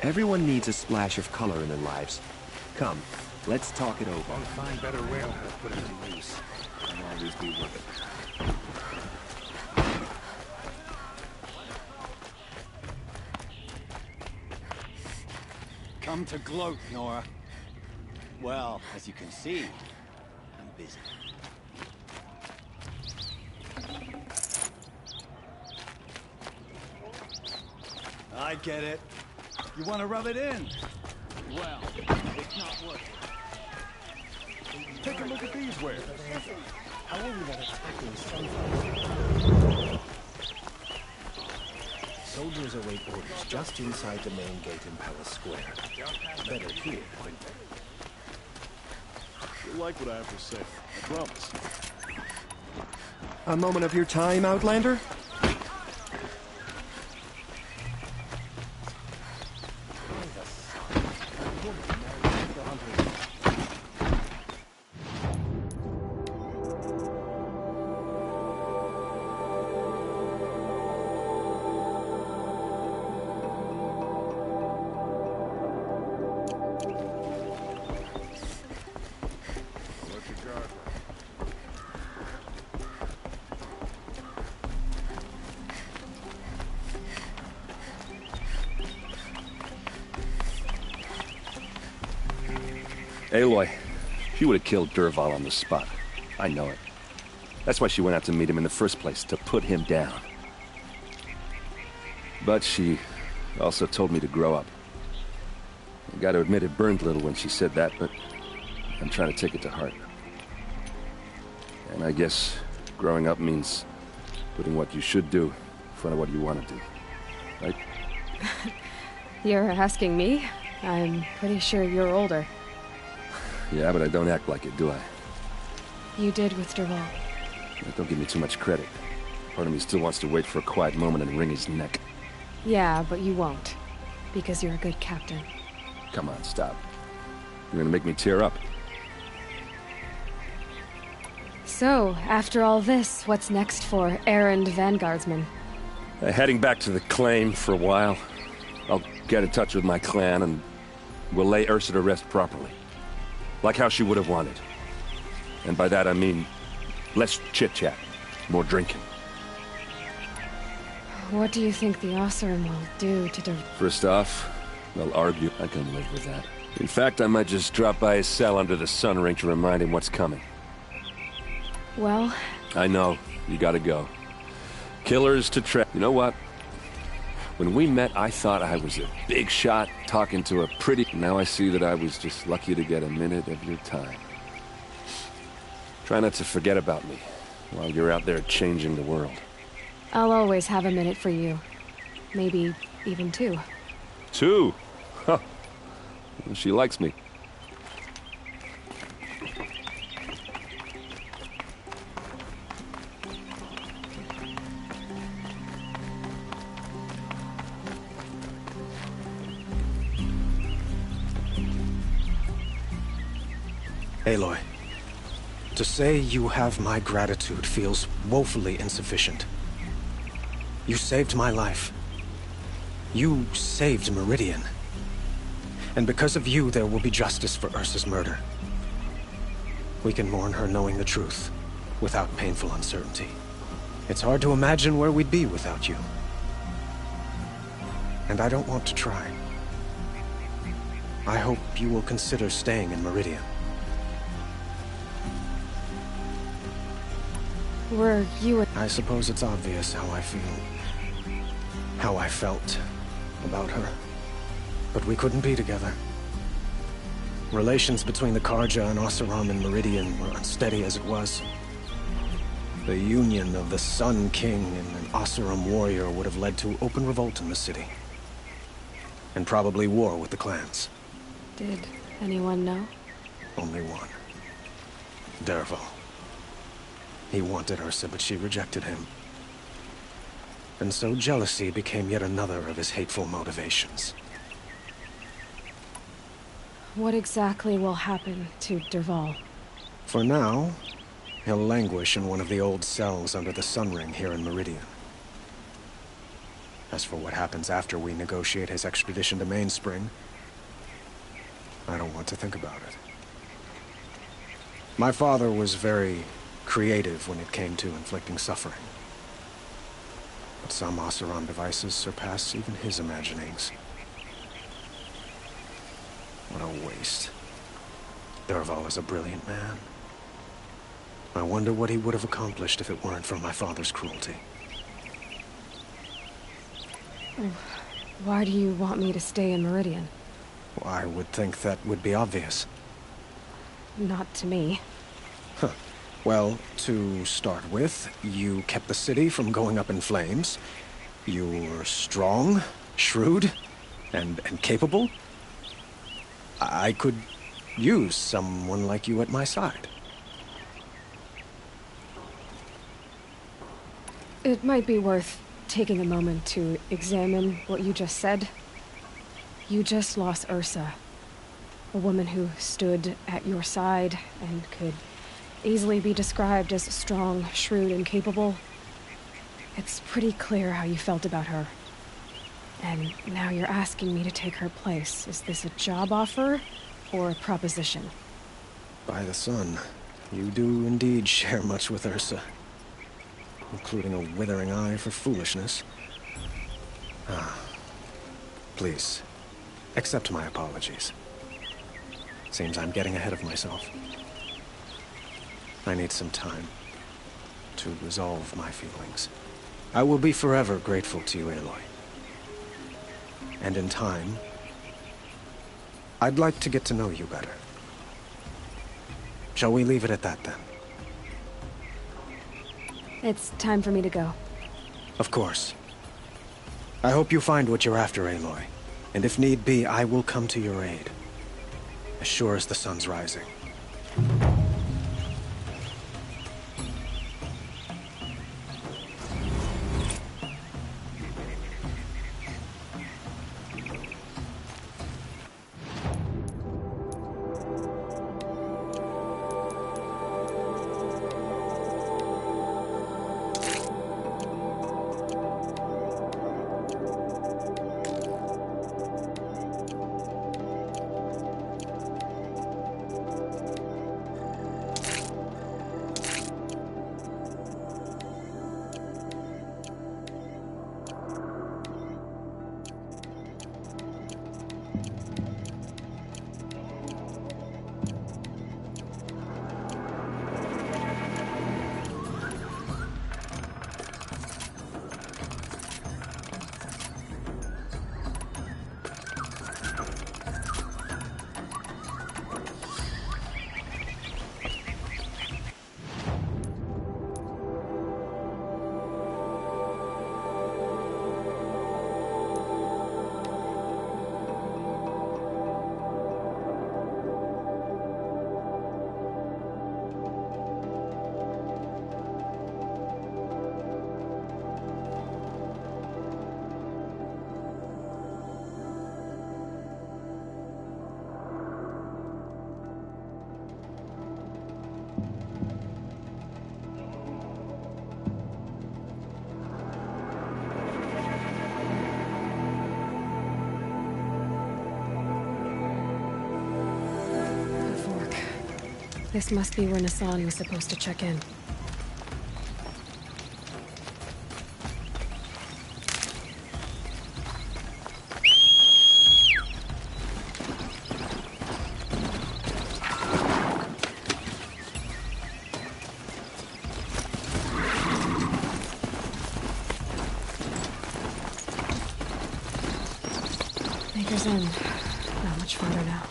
Everyone needs a splash of color in their lives. Come, let's talk it over. Won't find better railhead to put into use. I'll always be with it. Come to gloat, Nora. Well, as you can see, I'm busy. I get it. You want to rub it in? Well, it's not worth it. Take a look at these wares. How are we not attacking Sunfire? Soldiers await orders just inside the main gate in Palace Square. Better here. You'll like what I have to say. I promise. A moment of your time, Outlander? Aloy, she would have killed Dervahl on the spot. I know it. That's why she went out to meet him in the first place, to put him down. But she also told me to grow up. I gotta admit it burned a little when she said that, but I'm trying to take it to heart. And I guess growing up means putting what you should do in front of what you want to do. Right? You're asking me? I'm pretty sure you're older. Yeah, but I don't act like it, do I? You did with Dervahl. Don't give me too much credit. Part of me still wants to wait for a quiet moment and wring his neck. Yeah, but you won't. Because you're a good captain. Come on, stop. You're gonna make me tear up. So, after all this, what's next for errand vanguardsman? Heading back to the claim for a while. I'll get in touch with my clan and we'll lay Ursa to rest properly. Like how she would have wanted. And by that I mean less chit-chat, more drinking. What do you think the Oseram will do to Dervahl? First off, they'll argue. I can live with that. In fact, I might just drop by his cell under the sun ring to remind him what's coming. Well... I know. You gotta go. Killers to trap. You know what? When we met, I thought I was a big shot talking to a pretty... Now I see that I was just lucky to get a minute of your time. Try not to forget about me while you're out there changing the world. I'll always have a minute for you. Maybe even two. Two? Huh. She likes me. Aloy, to say you have my gratitude feels woefully insufficient. You saved my life. You saved Meridian. And because of you, there will be justice for Ursa's murder. We can mourn her knowing the truth, without painful uncertainty. It's hard to imagine where we'd be without you. And I don't want to try. I hope you will consider staying in Meridian. Were you... I suppose it's obvious how I feel. How I felt about her. But we couldn't be together. Relations between the Carja and Oseram and Meridian were unsteady as it was. The union of the Sun King and an Oseram warrior would have led to open revolt in the city. And probably war with the clans. Did anyone know? Only one. Dervahl. He wanted Ursa, but she rejected him. And so jealousy became yet another of his hateful motivations. What exactly will happen to Dervahl? For now, he'll languish in one of the old cells under the Sun Ring here in Meridian. As for what happens after we negotiate his extradition to Mainspring, I don't want to think about it. My father was very creative when it came to inflicting suffering. But some Oseram devices surpass even his imaginings. What a waste. Dervahl is a brilliant man. I wonder what he would have accomplished if it weren't for my father's cruelty. Why do you want me to stay in Meridian? Well, I would think that would be obvious. Not to me. Huh. Well, to start with, you kept the city from going up in flames. You were strong, shrewd, and capable. I could use someone like you at my side. It might be worth taking a moment to examine what you just said. You just lost Ursa, a woman who stood at your side and could easily be described as strong, shrewd, and capable. It's pretty clear how you felt about her. And now you're asking me to take her place. Is this a job offer or a proposition? By the sun, you do indeed share much with Ursa, including a withering eye for foolishness. Please, accept my apologies. Seems I'm getting ahead of myself. I need some time to resolve my feelings. I will be forever grateful to you, Aloy. And in time, I'd like to get to know you better. Shall we leave it at that, then? It's time for me to go. Of course. I hope you find what you're after, Aloy. And if need be, I will come to your aid. As sure as the sun's rising. This must be where Nassan was supposed to check in. Maker's End. Not much farther now.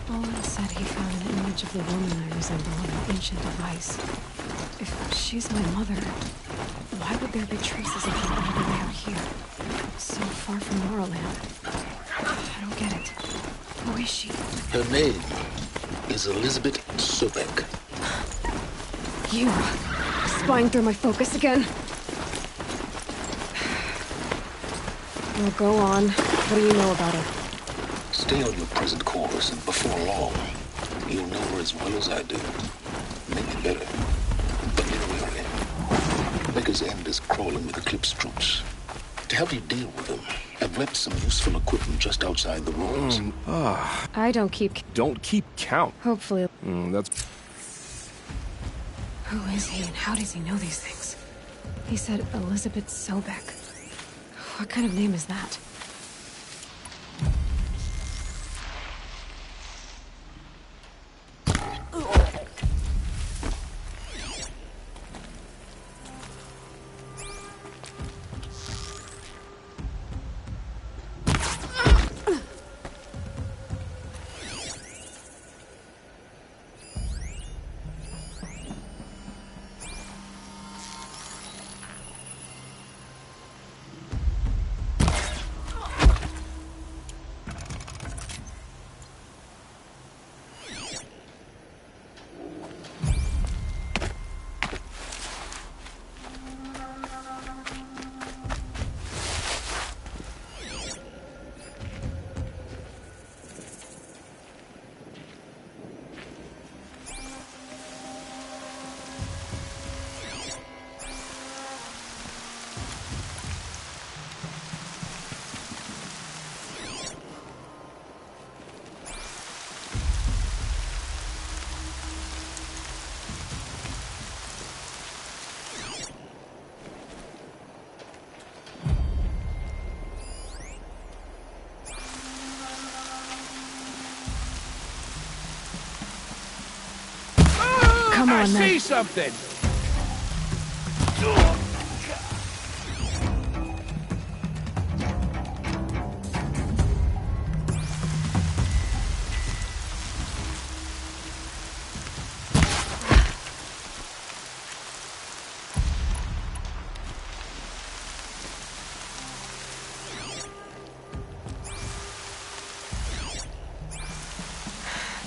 Olin said he found an image of the woman I resemble on an ancient device. If she's my mother, why would there be traces of her all the way out here? So far from Norland. I don't get it. Who is she? Her name is Elizabeth Sobek. You spying through my focus again? Well, go on. What do you know about her? Stay on your present course, and before long, you'll know her as well as I do. Maybe better. But get wary. Maker's End is crawling with Eclipse troops. To help you deal with them, I've left some useful equipment just outside the walls. I don't keep... Don't keep count. Hopefully. That's... Who is he and how does he know these things? He said Elizabeth Sobek. What kind of name is that? Come on, I then. see something!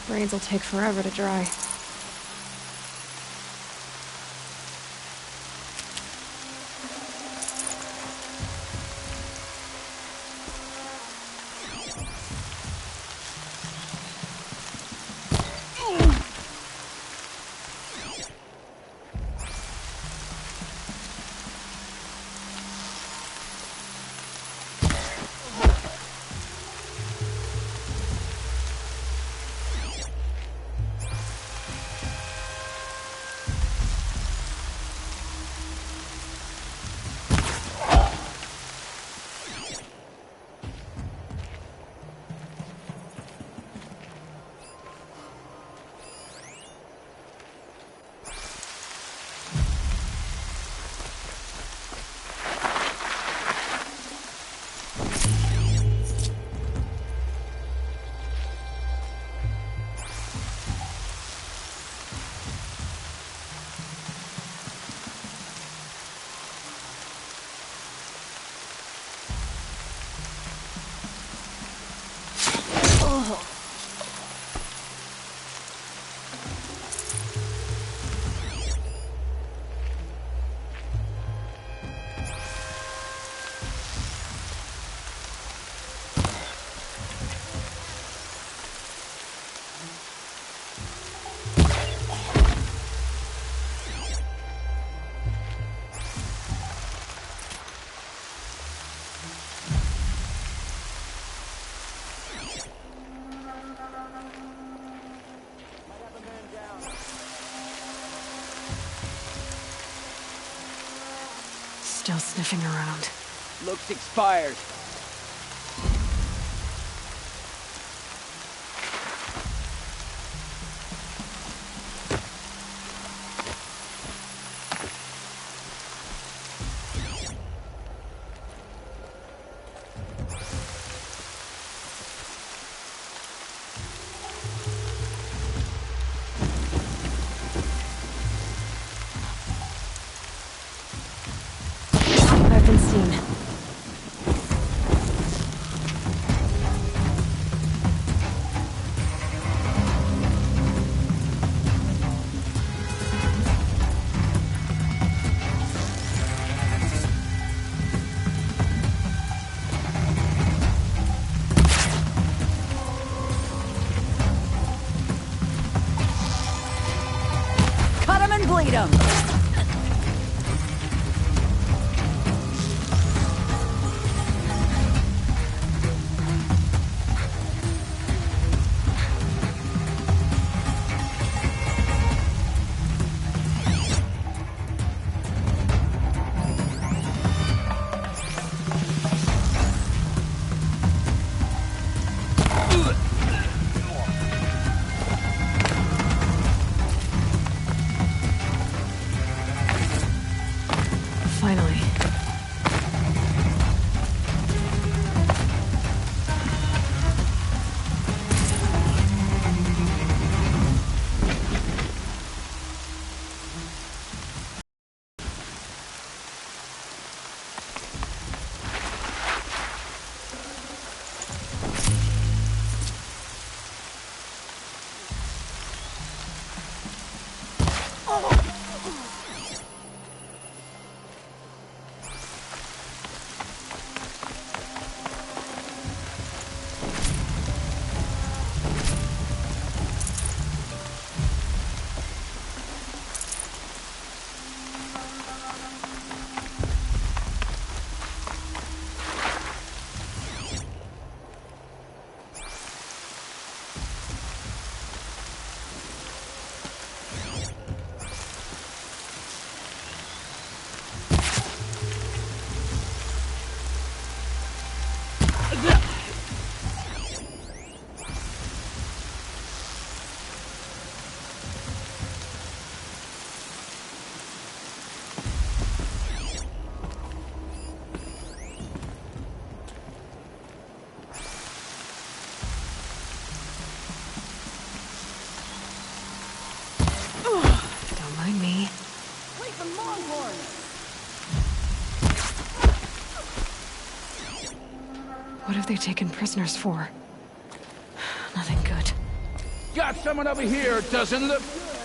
Brains will take forever to dry. Still sniffing around. Looks expired. I've been seen. Cut him and bleed him! they taken prisoners for? Nothing good. Got someone over here, doesn't look good.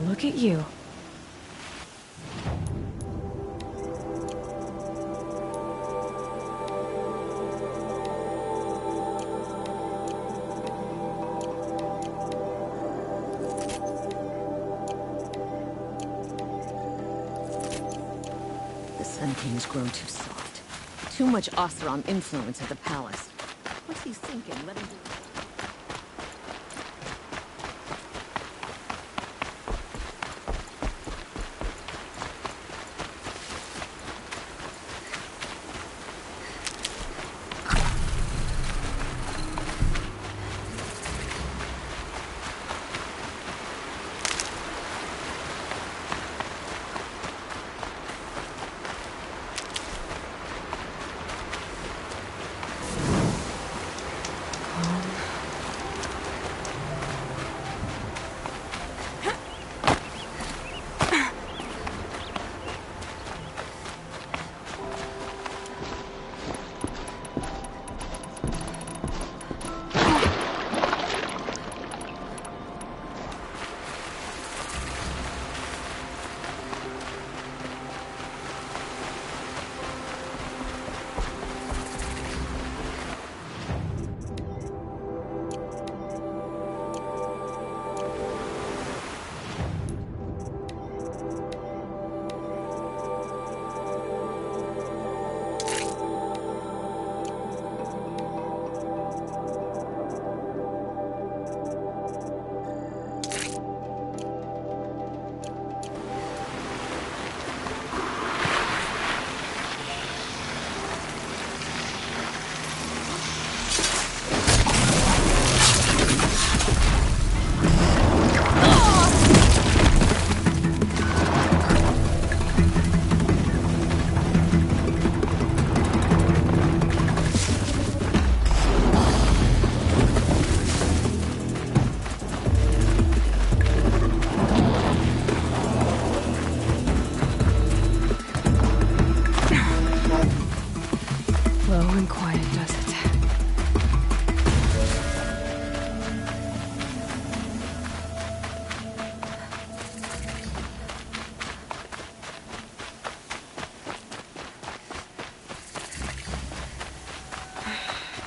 Look at you. The Sun King's grown too soft. Too much Oseram influence at the palace. What's he thinking? Let him do it. Calm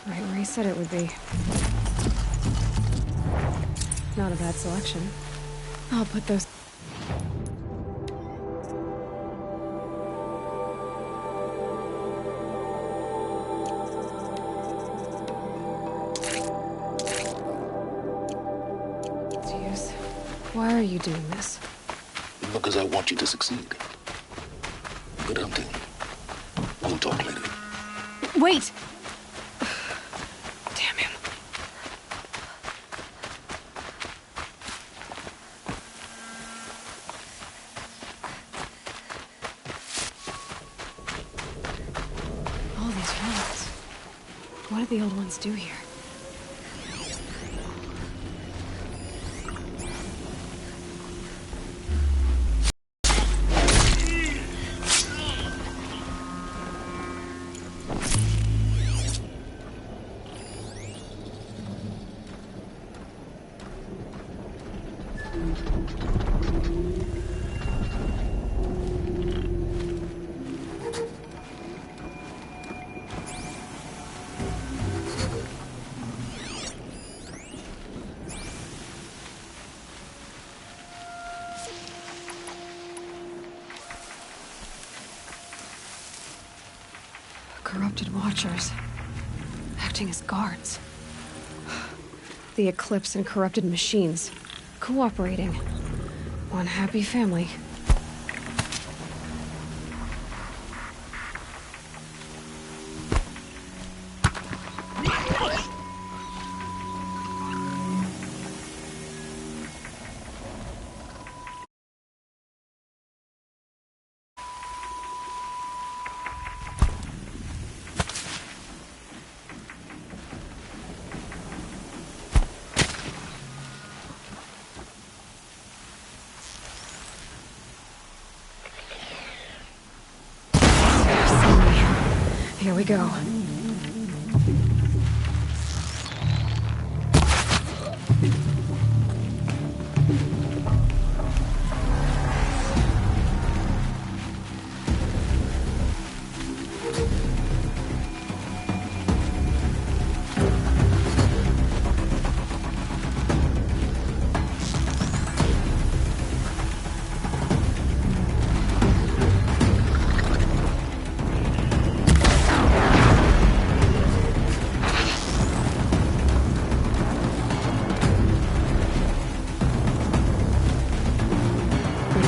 Right where he said it would be. Not a bad selection. I'll put those... Zeus, why are you doing this? Because I want you to succeed. Good hunting. We'll talk later. Wait! Damn him. All these relics. What did the old ones do here? Corrupted Watchers, acting as guards. The Eclipse and corrupted machines, cooperating. One happy family. Here we go.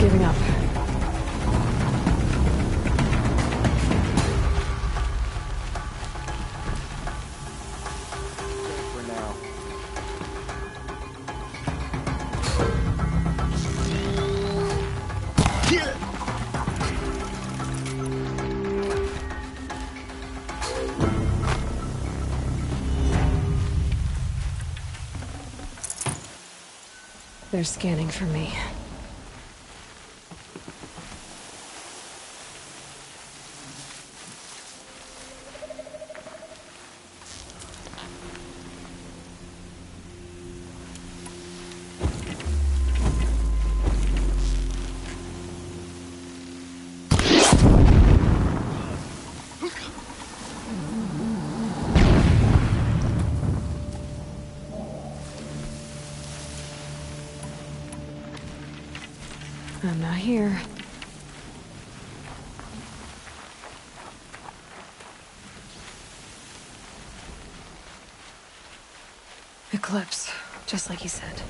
Giving up. For now. They're scanning for me. I'm not here. Eclipse, just like he said.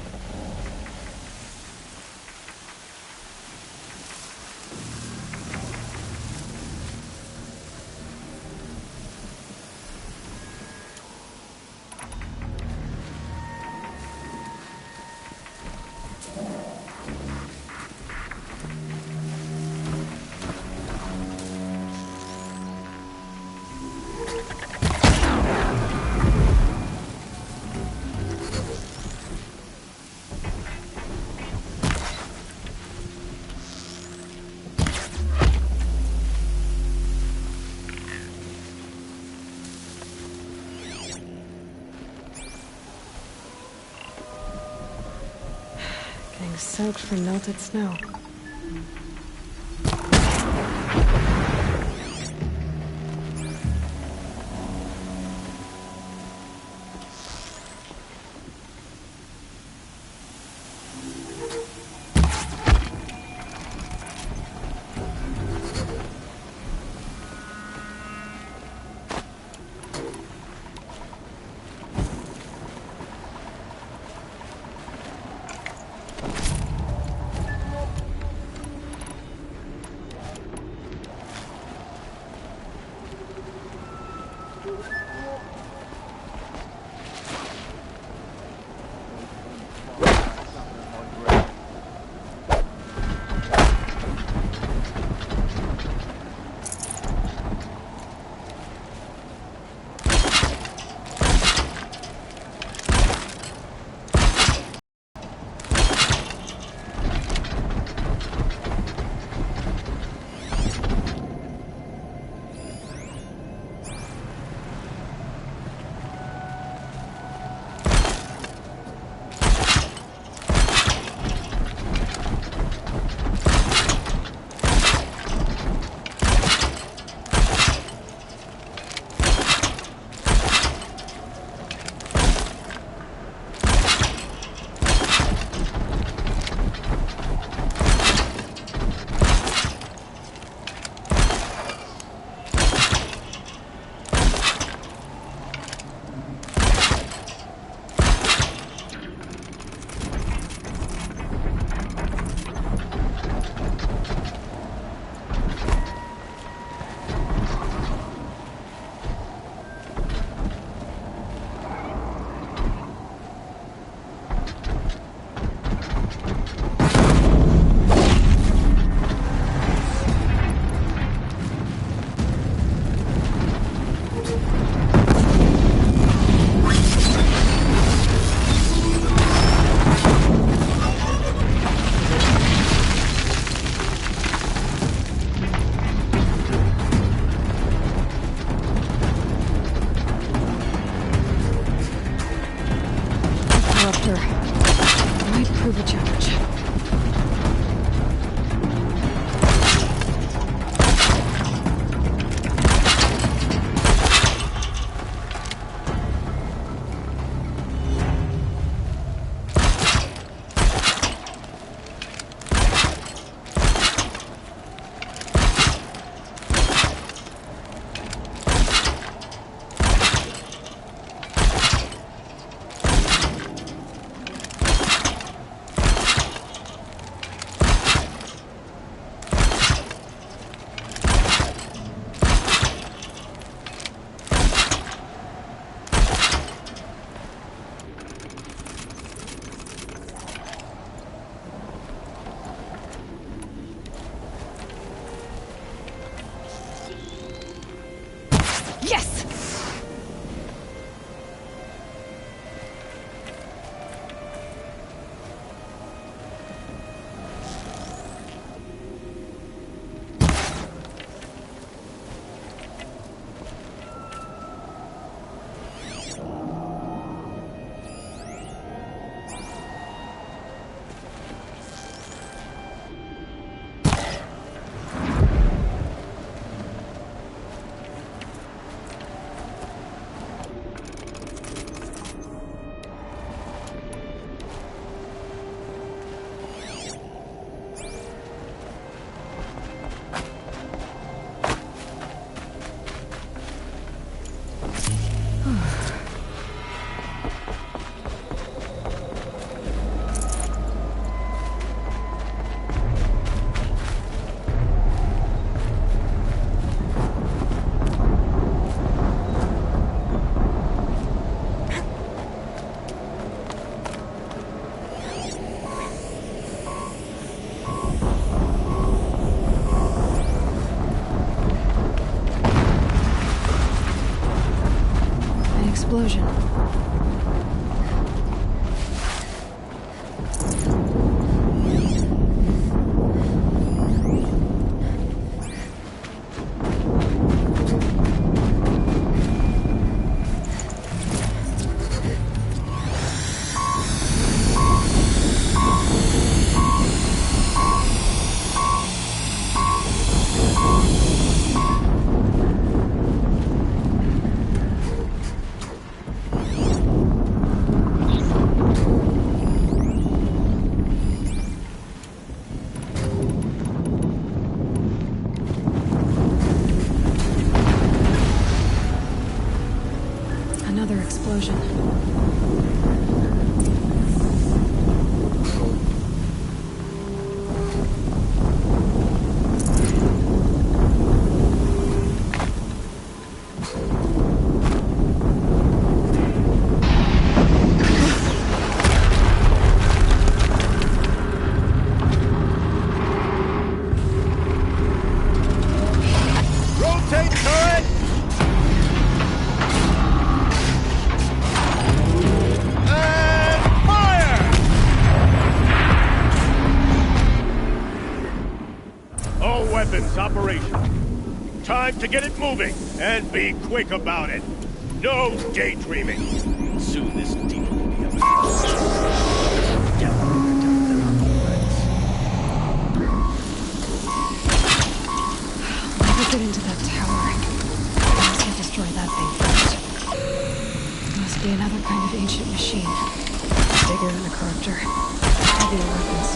Getting soaked from melted snow. corruptor. Might prove a challenge. Yes! Explosion. Another explosion. Rotate turret! And fire! All weapons operational. Time to get it moving, and be quick about it. No daydreaming. Soon this demon will be Never get into that tower. I must have destroyed that thing first. Must be another kind of ancient machine. Bigger than a corruptor. Heavier weapons.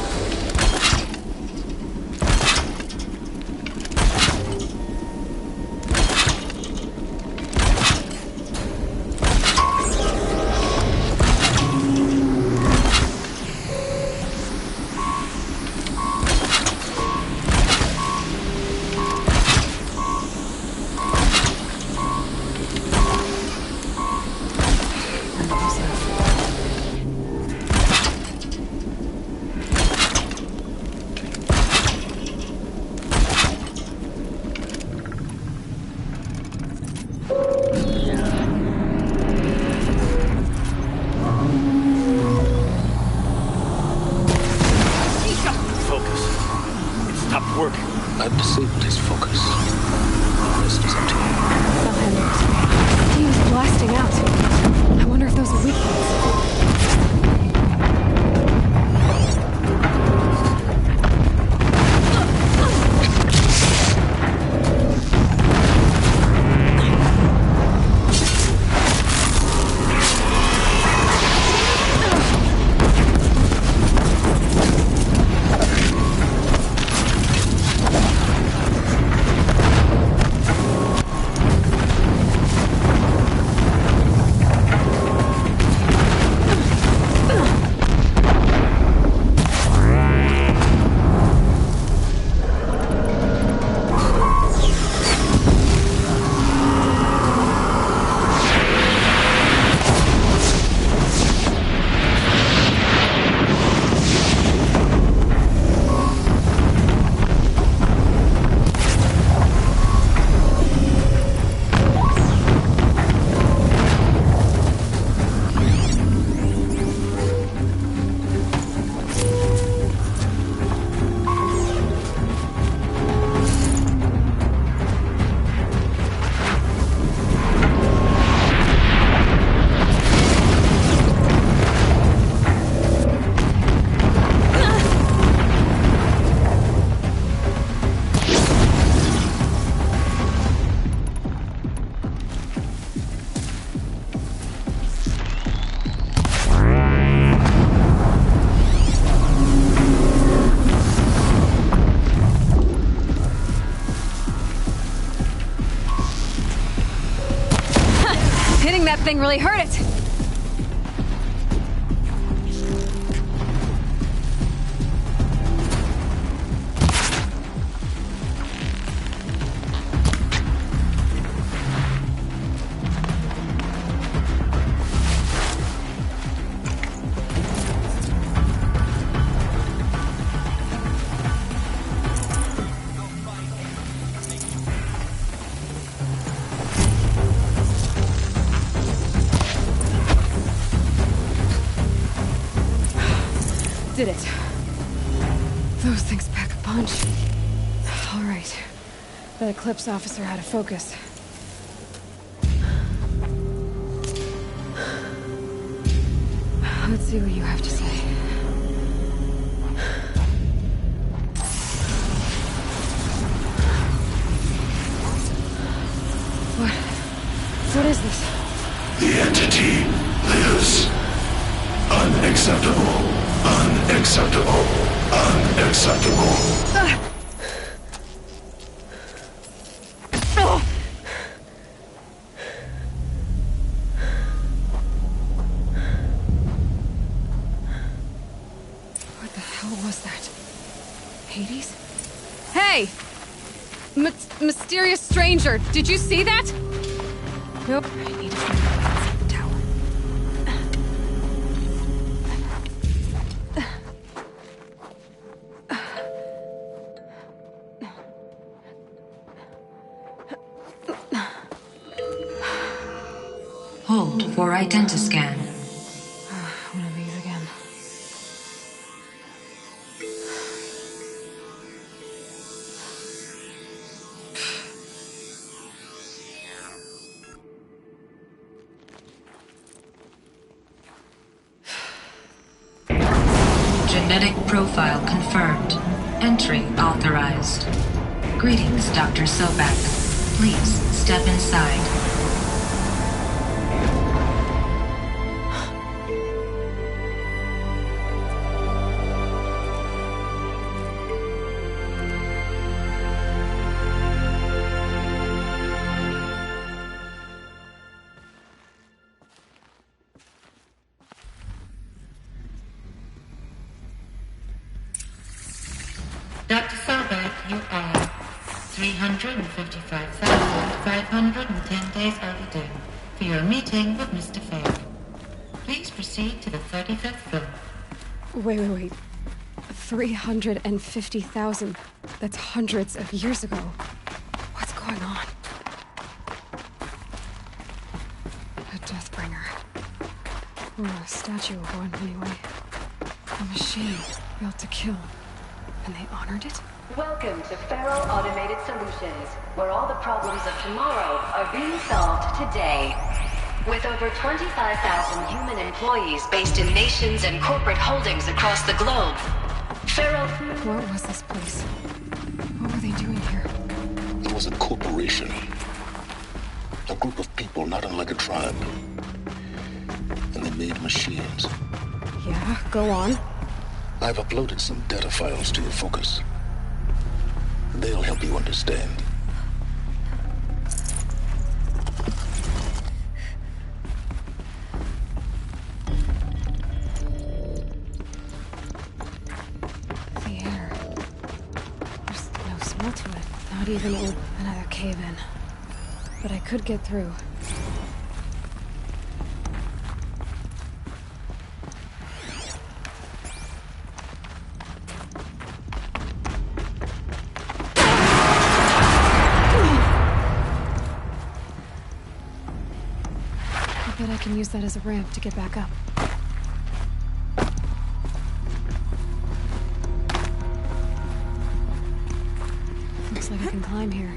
Hitting that thing really hurt it! Did it. Those things pack a punch. All right. That Eclipse officer had a focus. Let's see what you have to say. What is this? The entity lives. Unacceptable. Unacceptable. Unacceptable. What the hell was that? Hades? Hey! Mysterious stranger, did you see that? Nope. I need to find out outside the tower. Hold for identiscan. One of these again. Genetic profile confirmed. Entry authorized. Greetings, Dr. Sobek. Please step inside. Dr. Sobek, you are 355,510 days overdue for your meeting with Mr. Fair. Please proceed to the 35th floor. Wait. 350,000. That's hundreds of years ago. What's going on? A Deathbringer. Or a statue of one, anyway. A machine built to kill. And they honored it? Welcome to Faro Automated Solutions, where all the problems of tomorrow are being solved today. With over 25,000 human employees based in nations and corporate holdings across the globe, Faro... What was this place? What were they doing here? It was a corporation. A group of people not unlike a tribe. And they made machines. Yeah, go on. I've uploaded some data files to your focus. They'll help you understand. The air. There's no smell to it. Not even another cave-in. But I could get through. I can use that as a ramp to get back up. Looks like I can climb here.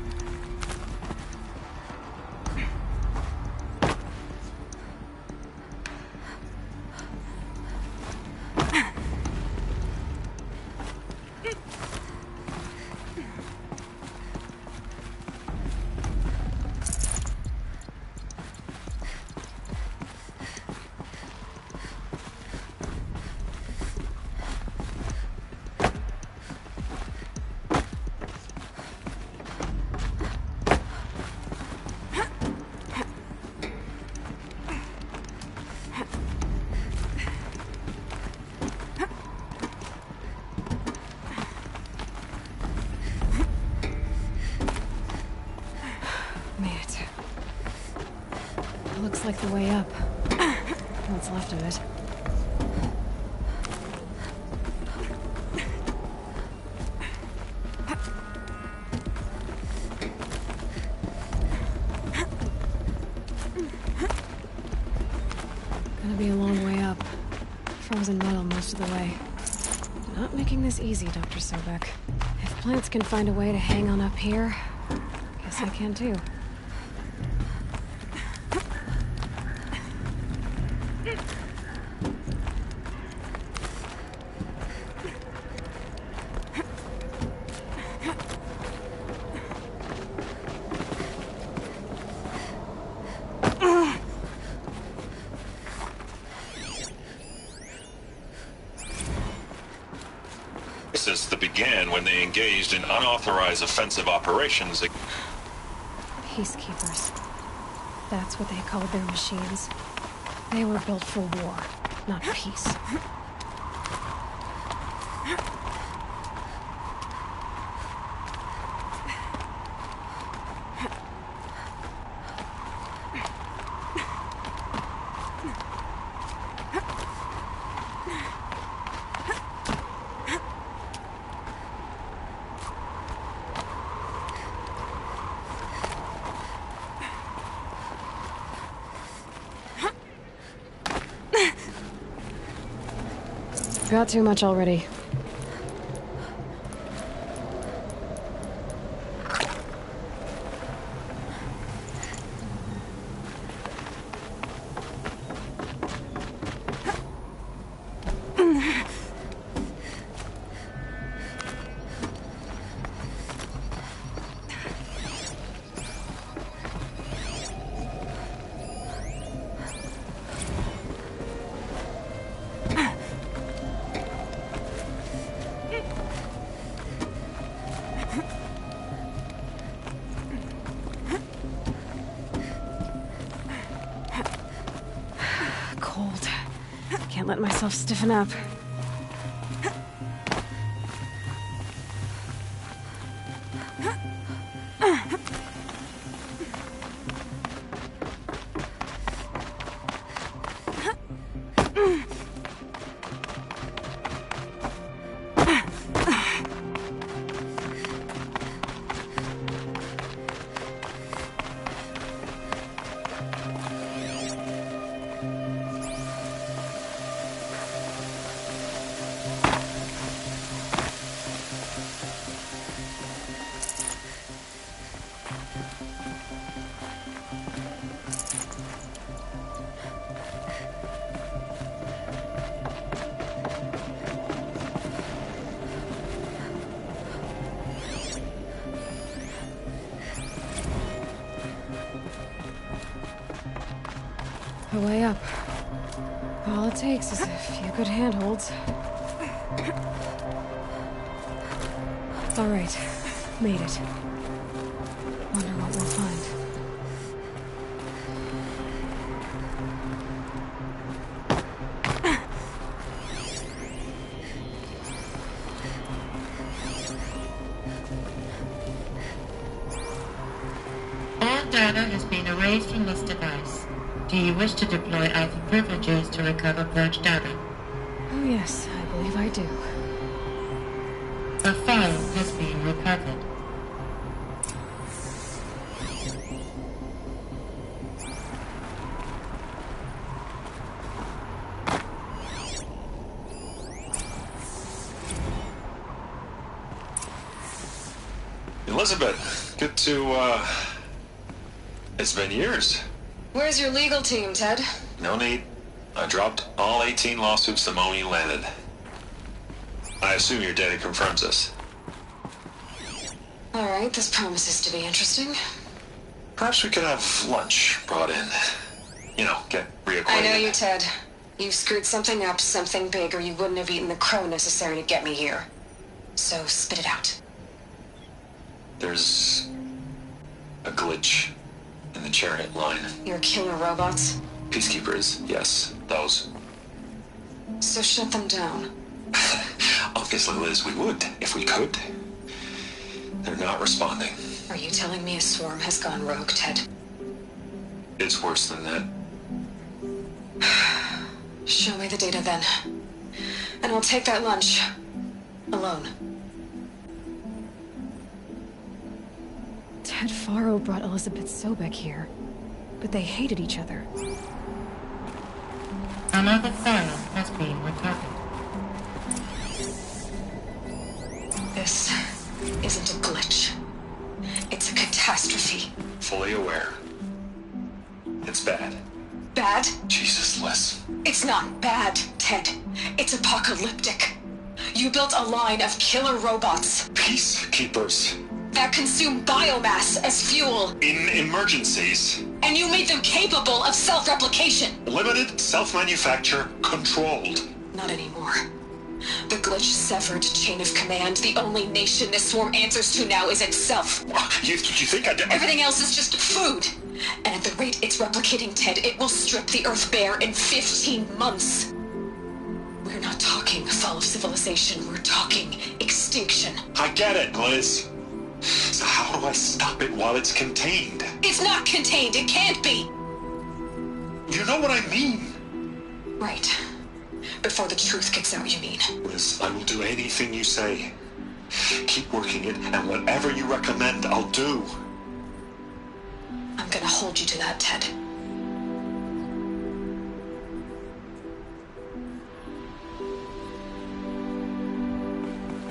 like the way up. What's left of it. Gonna be a long way up. Frozen metal most of the way. Not making this easy, Dr. Sobek. If plants can find a way to hang on up here, guess I can too. Began when they engaged in unauthorized offensive operations. Peacekeepers. That's what they called their machines. They were built for war, not peace. Got too much already. Let myself stiffen up. A way up. All it takes is a few good handholds. All right. Made it. Wonder what we'll find. All data has been erased from this device. Do you wish to deploy Alpha privileges to recover purged data? Oh yes, I believe I do. A file has been recovered. Elizabeth, good to, it's been years. Where's your legal team, Ted? No need. I dropped all 18 lawsuits the moment you landed. I assume your data confirms this. All right, this promises to be interesting. Perhaps we could have lunch brought in. You know, get reacquainted. I know you, Ted. You screwed something up, something big, or you wouldn't have eaten the crow necessary to get me here. So spit it out. There's a glitch in the chariot line. Your killer robots? Peacekeepers, yes, those. So shut them down. Obviously, Liz, we would, if we could. They're not responding. Are you telling me a swarm has gone rogue, Ted? It's worse than that. Show me the data then. And I'll take that lunch. Alone. Ted Faro brought Elizabeth Sobek here. But they hated each other. Another file has been recovered. This isn't a glitch. It's a catastrophe. Fully aware. It's bad. Bad? Jesus, Liz. It's not bad, Ted. It's apocalyptic. You built a line of killer robots. Peacekeepers. That consume biomass as fuel. In emergencies. And you made them capable of self-replication. Limited, self-manufacture, controlled. Not anymore. The glitch severed chain of command. The only nation this swarm answers to now is itself. You think I did? Everything else is just food. And at the rate it's replicating, Ted, it will strip the Earth bare in 15 months. We're not talking fall of civilization. We're talking extinction. I get it, Liz. So how do I stop it while it's contained? It's not contained. It can't be. You know what I mean. Right. Before the truth gets out, you mean? Liz, I will do anything you say. Keep working it, and whatever you recommend, I'll do. I'm gonna hold you to that, Ted.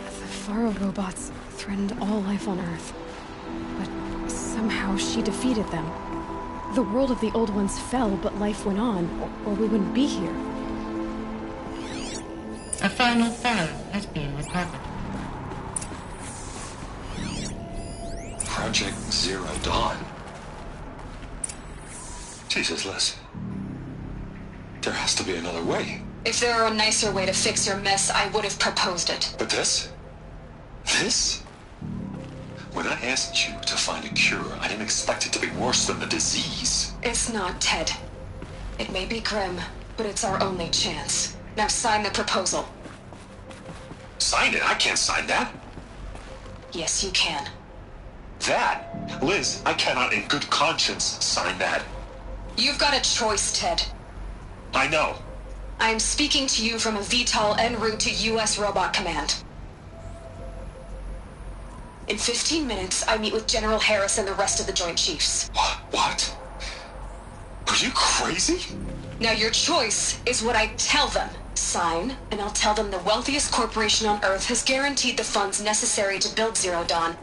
The Faro robots threatened all life on Earth. But somehow she defeated them. The world of the old ones fell, but life went on, or we wouldn't be here. A final file has been recovered. Project Zero Dawn. Jesus, Liz. There has to be another way. If there were a nicer way to fix your mess, I would have proposed it. But this? This? When I asked you to find a cure, I didn't expect it to be worse than the disease. It's not, Ted. It may be grim, but it's our only chance. Now sign the proposal. Sign it? I can't sign that. Yes, you can. That? Liz, I cannot in good conscience sign that. You've got a choice, Ted. I know. I am speaking to you from a VTOL en route to U.S. Robot Command. In 15 minutes, I meet with General Harris and the rest of the Joint Chiefs. What? Are you crazy? Now your choice is what I tell them. Sign, and I'll tell them the wealthiest corporation on Earth has guaranteed the funds necessary to build Zero Dawn.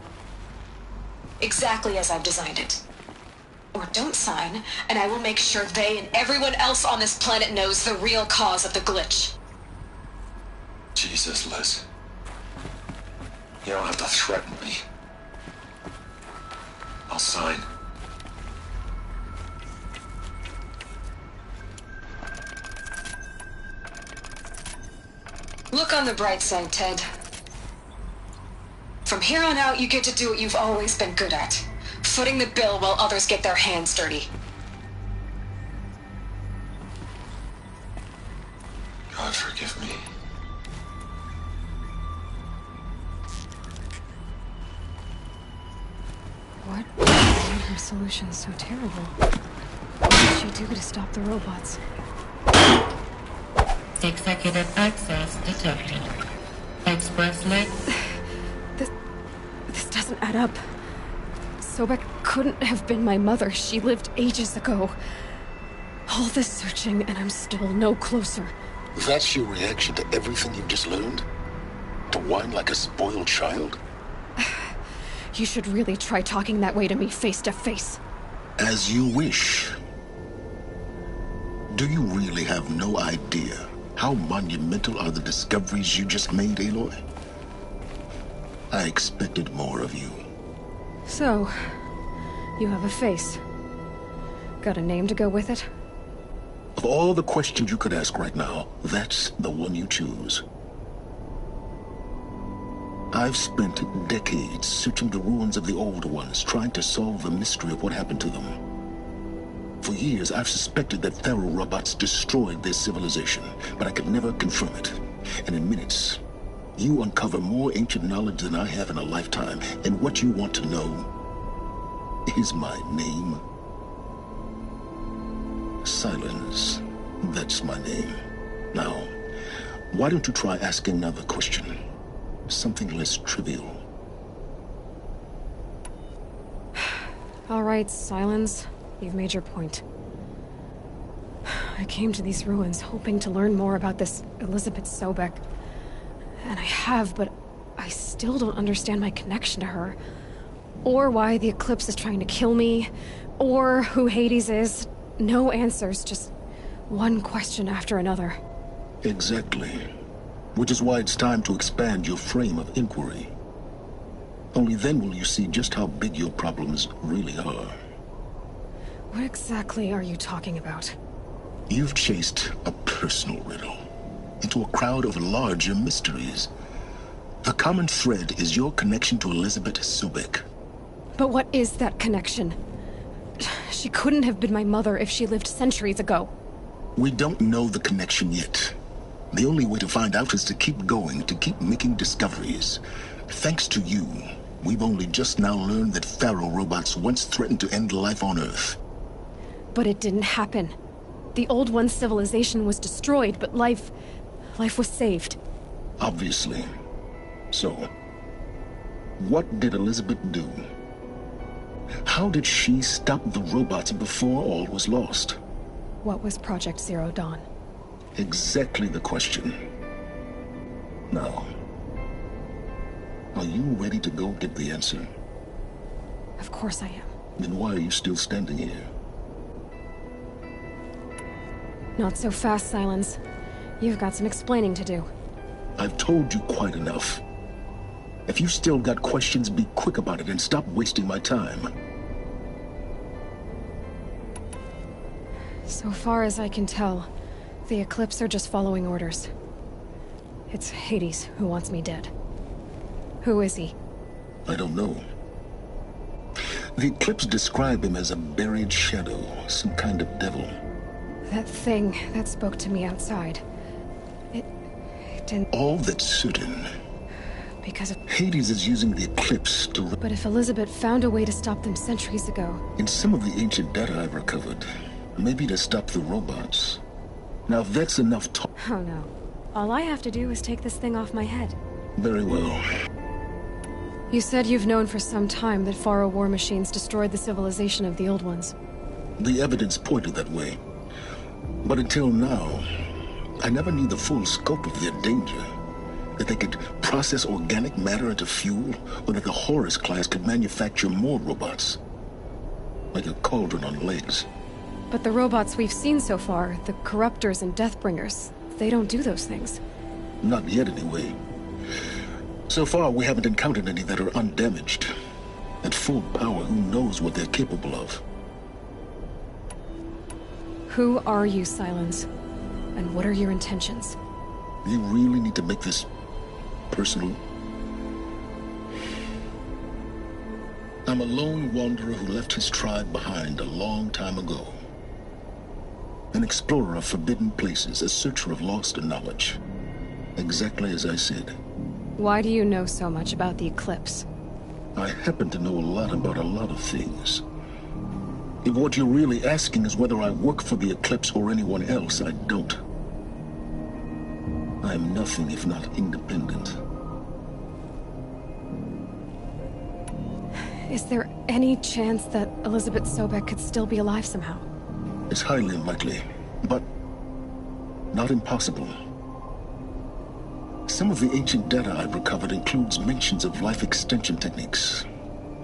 Exactly as I've designed it. Or don't sign, and I will make sure they and everyone else on this planet knows the real cause of the glitch. Jesus, Liz. You don't have to threaten me. I'll sign. Look on the bright side, Ted. From here on out, you get to do what you've always been good at. Footing the bill while others get their hands dirty. God forgive me. What made her solution so terrible? What did she do to stop the robots? Executive access detected. Express link. This doesn't add up. Sobek couldn't have been my mother. She lived ages ago. All this searching, and I'm still no closer. That's your reaction to everything you've just learned? To whine like a spoiled child? You should really try talking that way to me face to face. As you wish. Do you really have no idea how monumental are the discoveries you just made, Aloy? I expected more of you. So, you have a face. Got a name to go with it? Of all the questions you could ask right now, that's the one you choose. I've spent decades searching the ruins of the old ones, trying to solve the mystery of what happened to them. For years, I've suspected that Faro robots destroyed their civilization, but I could never confirm it. And in minutes, you uncover more ancient knowledge than I have in a lifetime, and what you want to know is my name. Silence, that's my name. Now, why don't you try asking another question? Something less trivial. All right, Silence. You've made your point. I came to these ruins hoping to learn more about this Elizabeth Sobek. And I have, but I still don't understand my connection to her. Or why the Eclipse is trying to kill me. Or who Hades is. No answers, just one question after another. Exactly. Which is why it's time to expand your frame of inquiry. Only then will you see just how big your problems really are. What exactly are you talking about? You've chased a personal riddle into a crowd of larger mysteries. The common thread is your connection to Elizabeth Sobek. But what is that connection? She couldn't have been my mother if she lived centuries ago. We don't know the connection yet. The only way to find out is to keep going, to keep making discoveries. Thanks to you, we've only just now learned that Pharaoh robots once threatened to end life on Earth. But it didn't happen. The Old One's civilization was destroyed, but life was saved. Obviously. So, what did Elizabeth do? How did she stop the robots before all was lost? What was Project Zero Dawn? Exactly the question. Now, are you ready to go get the answer? Of course I am. Then why are you still standing here? Not so fast, Silence. You've got some explaining to do. I've told you quite enough. If you still got questions, be quick about it and stop wasting my time. So far as I can tell, the Eclipse are just following orders. It's Hades who wants me dead. Who is he? I don't know. The Eclipse describe him as a buried shadow, some kind of devil. That thing that spoke to me outside. It didn't... All that's certain. Because of... Hades is using the Eclipse to... But if Elizabeth found a way to stop them centuries ago... In some of the ancient data I've recovered, maybe to stop the robots. Now if that's enough talk... Oh no. All I have to do is take this thing off my head. Very well. You said you've known for some time that Pharaoh war machines destroyed the civilization of the Old Ones. The evidence pointed that way. But until now, I never knew the full scope of their danger. That they could process organic matter into fuel, or that the Horus class could manufacture more robots. Like a cauldron on legs. But the robots we've seen so far, the Corruptors and Deathbringers, they don't do those things. Not yet, anyway. So far, we haven't encountered any that are undamaged. At full power, who knows what they're capable of? Who are you, Silence? And what are your intentions? You really need to make this personal? I'm a lone wanderer who left his tribe behind a long time ago. An explorer of forbidden places, a searcher of lost knowledge. Exactly as I said. Why do you know so much about the Eclipse? I happen to know a lot about a lot of things. If what you're really asking is whether I work for the Eclipse or anyone else, I don't. I am nothing if not independent. Is there any chance that Elizabeth Sobek could still be alive somehow? It's highly unlikely, but not impossible. Some of the ancient data I've recovered includes mentions of life extension techniques.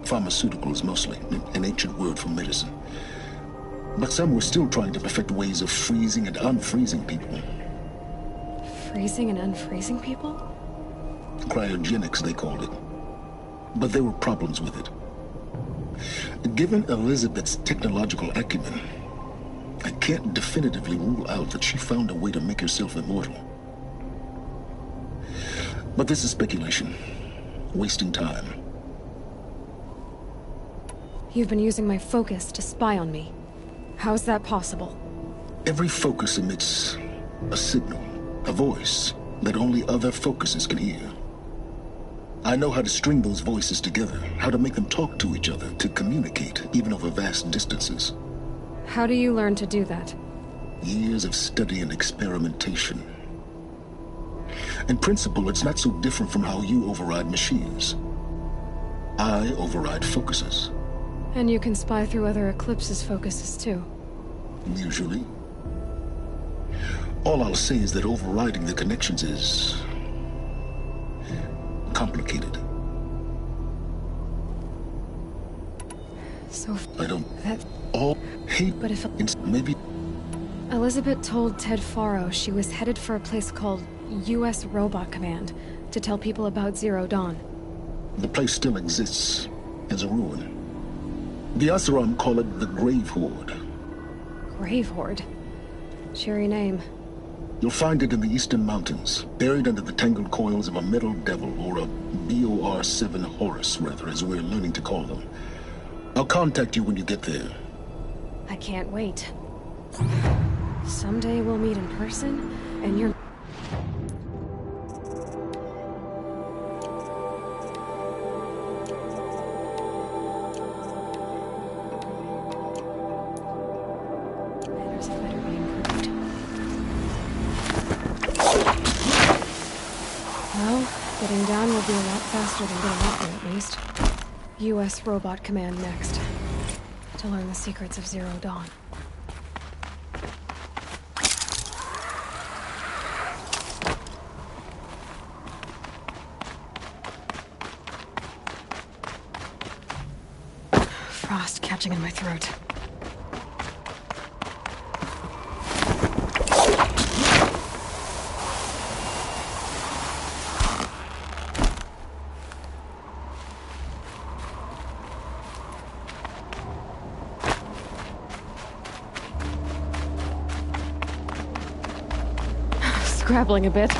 Pharmaceuticals, mostly, an ancient word for medicine. But some were still trying to perfect ways of freezing and unfreezing people. Freezing and unfreezing people? Cryogenics, they called it. But there were problems with it. Given Elizabeth's technological acumen, I can't definitively rule out that she found a way to make herself immortal. But this is speculation. Wasting time. You've been using my focus to spy on me. How's that possible? Every focus emits a signal, a voice, that only other focuses can hear. I know how to string those voices together, how to make them talk to each other, to communicate, even over vast distances. How do you learn to do that? Years of study and experimentation. In principle, it's not so different from how you override machines. I override focuses. And you can spy through other Eclipse's focuses, too. Usually. All I'll say is that overriding the connections is complicated. So I don't that all hate, but if maybe Elizabeth told Ted Faro she was headed for a place called U.S. Robot Command to tell people about Zero Dawn. the place still exists as a ruin. The Oseram call it the Grave Horde. Grave Horde? Cheery name. You'll find it in the Eastern Mountains, buried under the tangled coils of a Metal Devil, or a BOR-7 Horus, rather, as we're learning to call them. I'll contact you when you get there. I can't wait. Someday we'll meet in person, and you're... Well, getting down will be a lot faster than getting up there, at least. U.S. Robot Command next. To learn the secrets of Zero Dawn. Frost catching in my throat. Scrabbling a bit.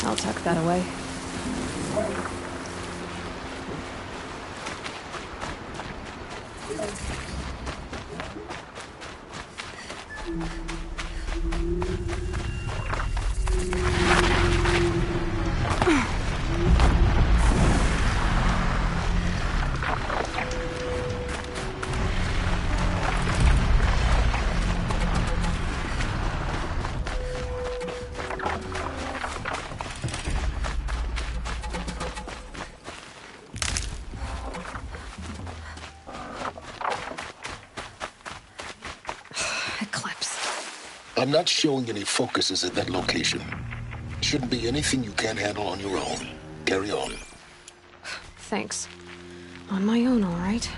I'll tuck that away. I'm not showing any focuses at that location. Shouldn't be anything you can't handle on your own. Carry on. Thanks. On my own, all right?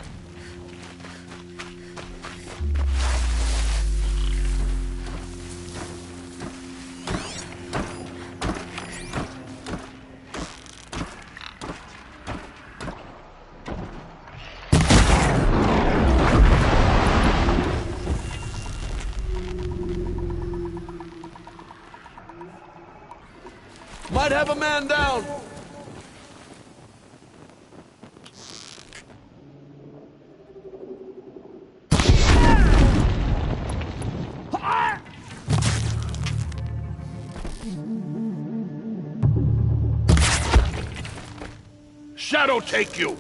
Might have a man down! Shadow take you!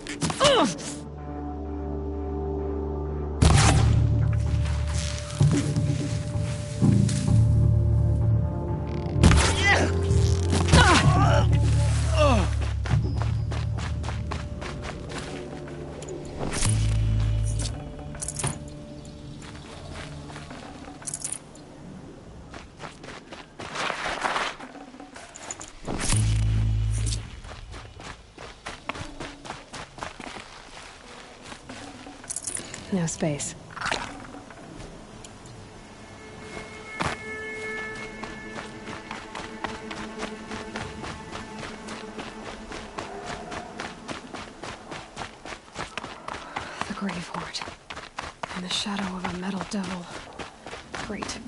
No space. The Grave Hoard. In the shadow of a metal devil. Great.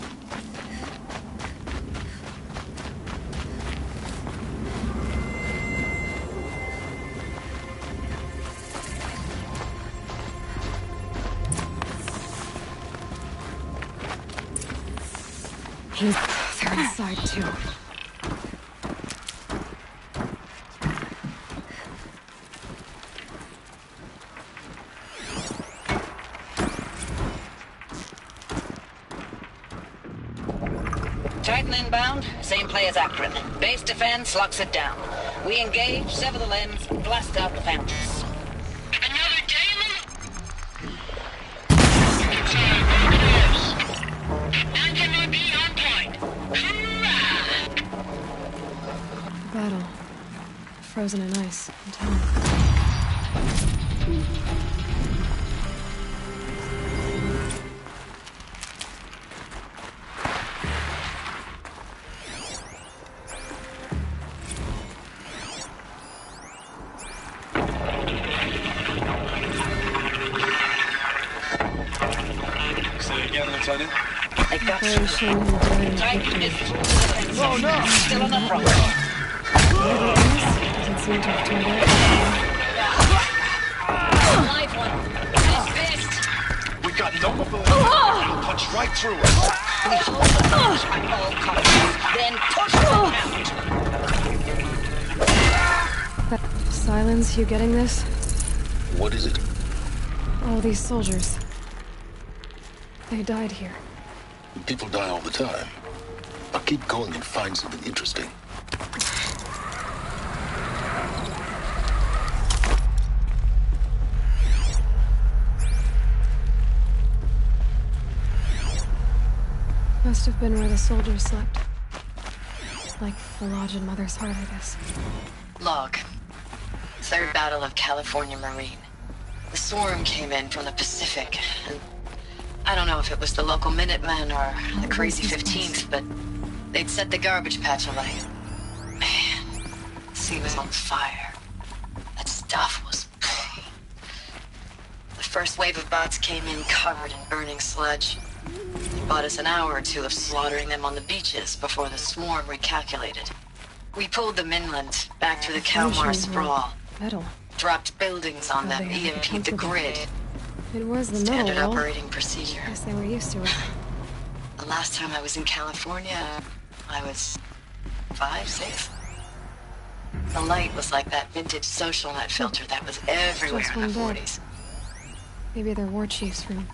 They're inside, too. Titan inbound, same play as Akron. Base defense locks it down. We engage, sever the limbs, blast out the fountains. Battle. Frozen in ice and time. Say it again, Lieutenant. Operation Titan is still on the front. Doesn't seem to have turned out. Live one. Nice fist. We got no mobility. I'll punch right through it. We hold the finish at all costs, then push them out. Silence, you getting this? What is it? All these soldiers. They died here. People die all the time. I'll keep going and find something interesting. Must have been where the soldiers slept. Like the lodge in Mother's Heart, I guess. Log. Third Battle of California Marine. The swarm came in from the Pacific, and I don't know if it was the local Minutemen or the crazy 15th, but they'd set the garbage patch alight. Man, the sea was on fire. That stuff was... The first wave of bots came in covered in burning sludge. It bought us an hour or two of slaughtering them on the beaches before the swarm recalculated. We pulled them inland, back through the Kalmar sprawl. Metal. Dropped buildings on them, EMP'd the grid. It was the Standard metal wall. operating procedure. Guess they were used to it. The last time I was in California, I was 5, 6. The light was like that vintage social net filter that was everywhere Just in the one dead. 40s. Maybe they're war chief's room.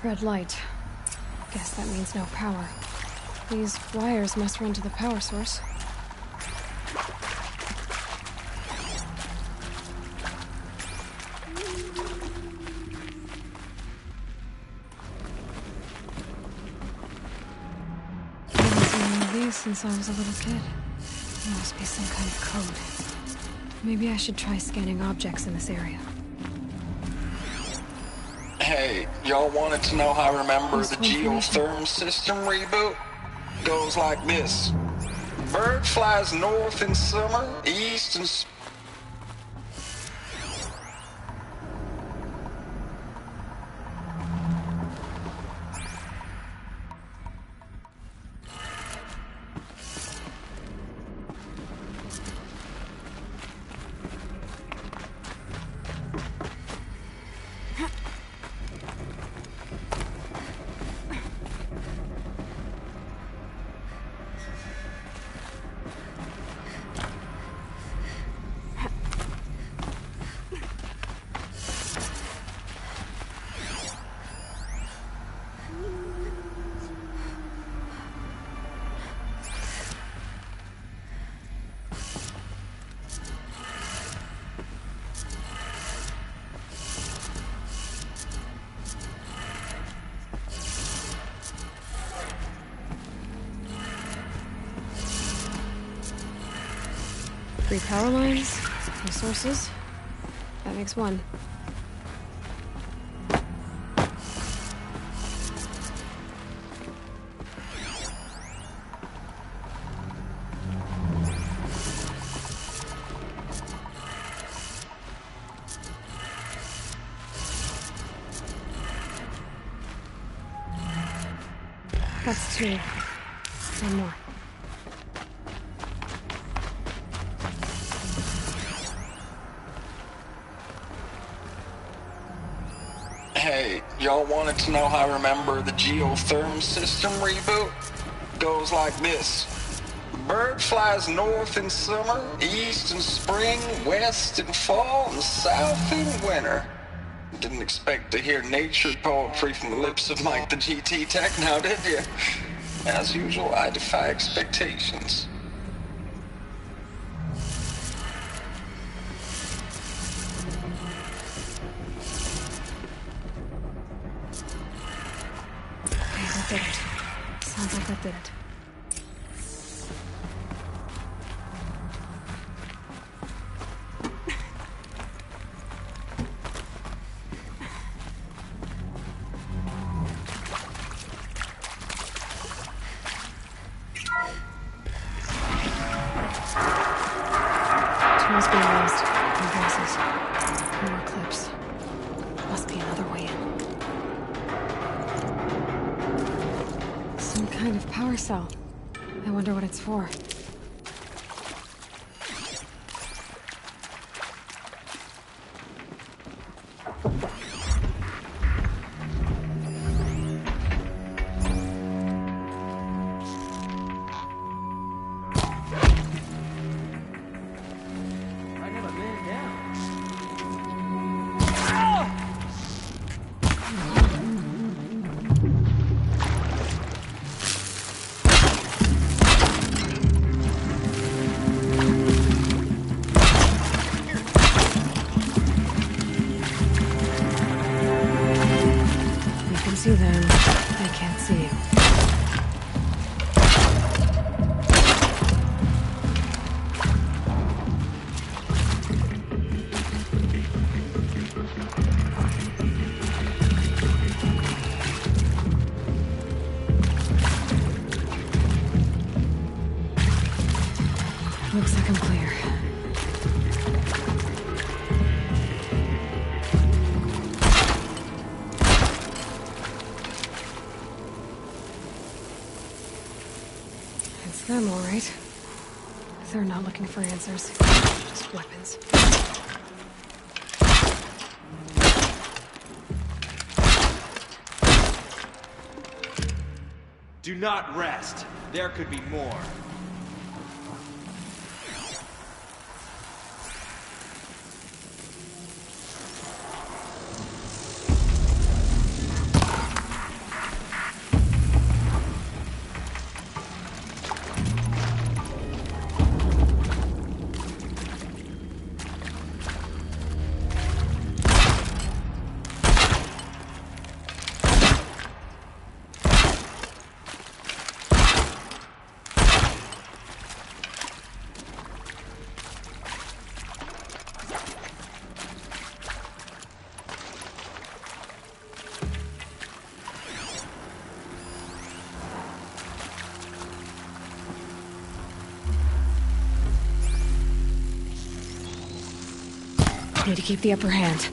Red light. Guess that means no power. These wires must run to the power source. I haven't seen one of these since I was a little kid. There must be some kind of code. Maybe I should try scanning objects in this area. Hey, y'all wanted to know how I remember the geotherm system reboot? Goes like this. Bird flies north in summer, east in spring. Three power lines, resources. That makes one. That's two. One more. Hey, y'all wanted to know how I remember the geotherm system reboot? Goes like this. Bird flies north in summer, east in spring, west in fall, and south in winter. Didn't expect to hear nature poetry from the lips of Mike the GT Tech now, did you? As usual, I defy expectations. Okay, that did it. Sounds like that did it. Tools being lost. Devices. More clips. Must be another way in. Some kind of power cell. I wonder what it's for. You can see them. I can't see you. Path come clear. It's them, all right. They're not looking for answers. Just weapons. Do not rest. There could be more. Need to keep the upper hand.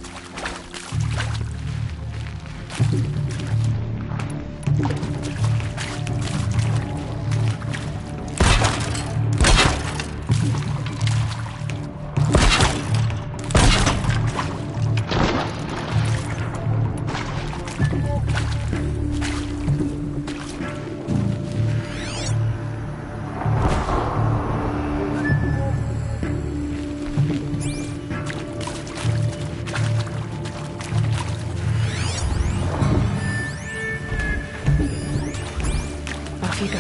Off you go.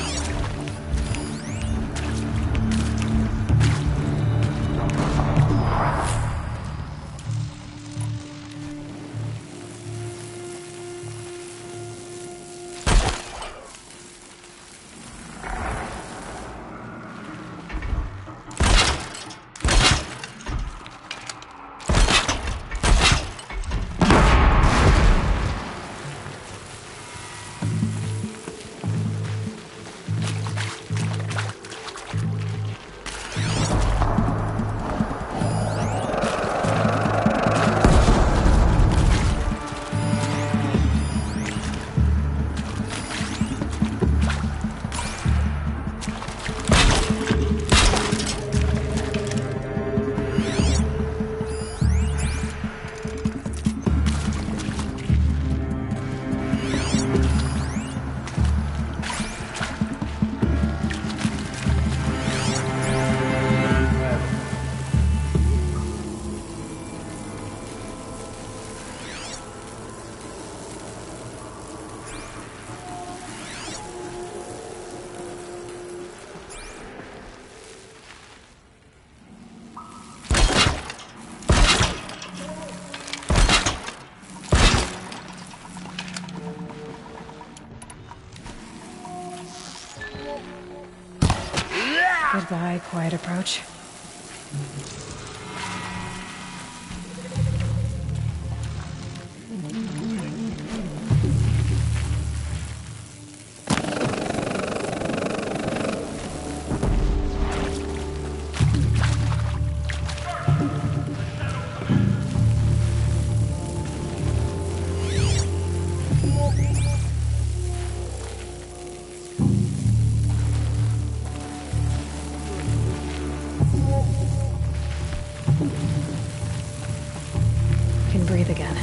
Goodbye, quiet approach. Can breathe again.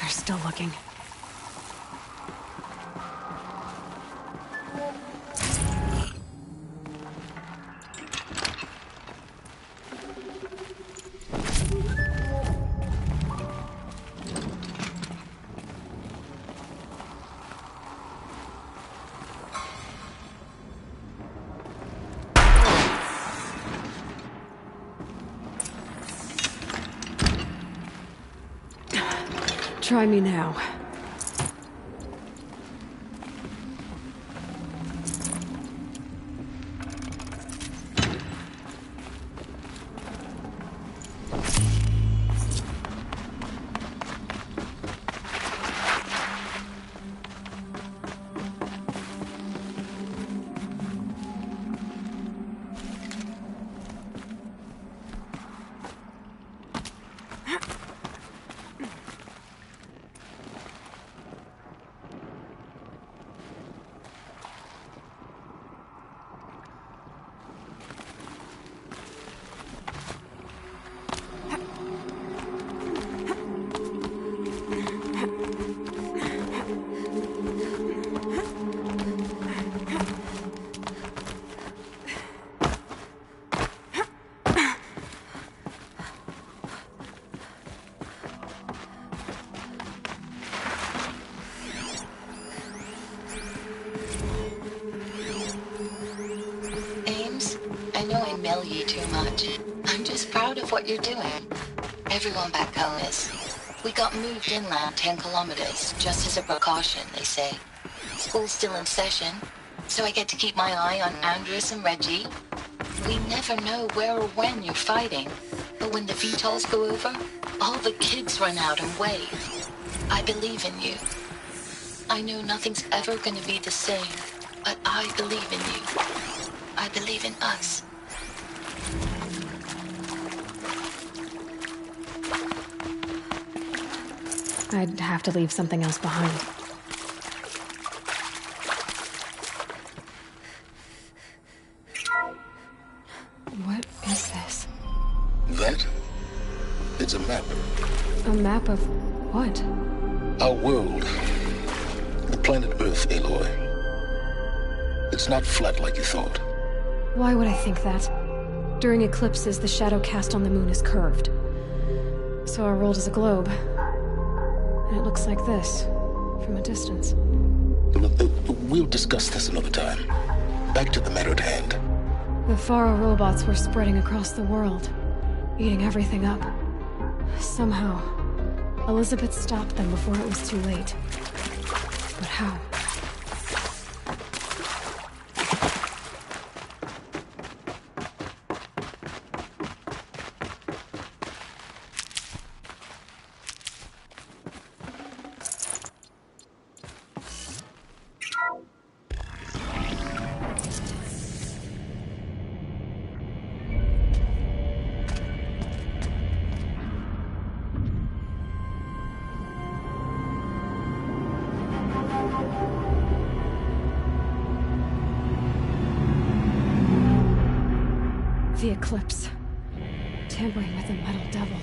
They're still looking. Try me now. much. I'm just proud of what you're doing. Everyone back home is. We got moved inland 10 kilometers, just as a precaution, they say. School's still in session, so I get to keep my eye on Andres and Reggie. We never know where or when you're fighting, but when the VTOLs go over, all the kids run out and wave. I believe in you. I know nothing's ever gonna be the same, but I believe in you. I believe in us. I'd have to leave something else behind. What is this? That? It's a map. A map of what? Our world. The planet Earth, Aloy. It's not flat like you thought. Why would I think that? During eclipses, the shadow cast on the moon is curved. So our world is a globe. And it looks like this, from a distance. We'll discuss this another time. Back to the matter at hand. The Faro robots were spreading across the world, eating everything up. Somehow, Elizabeth stopped them before it was too late. But how? The eclipse. Tampering with the metal devil.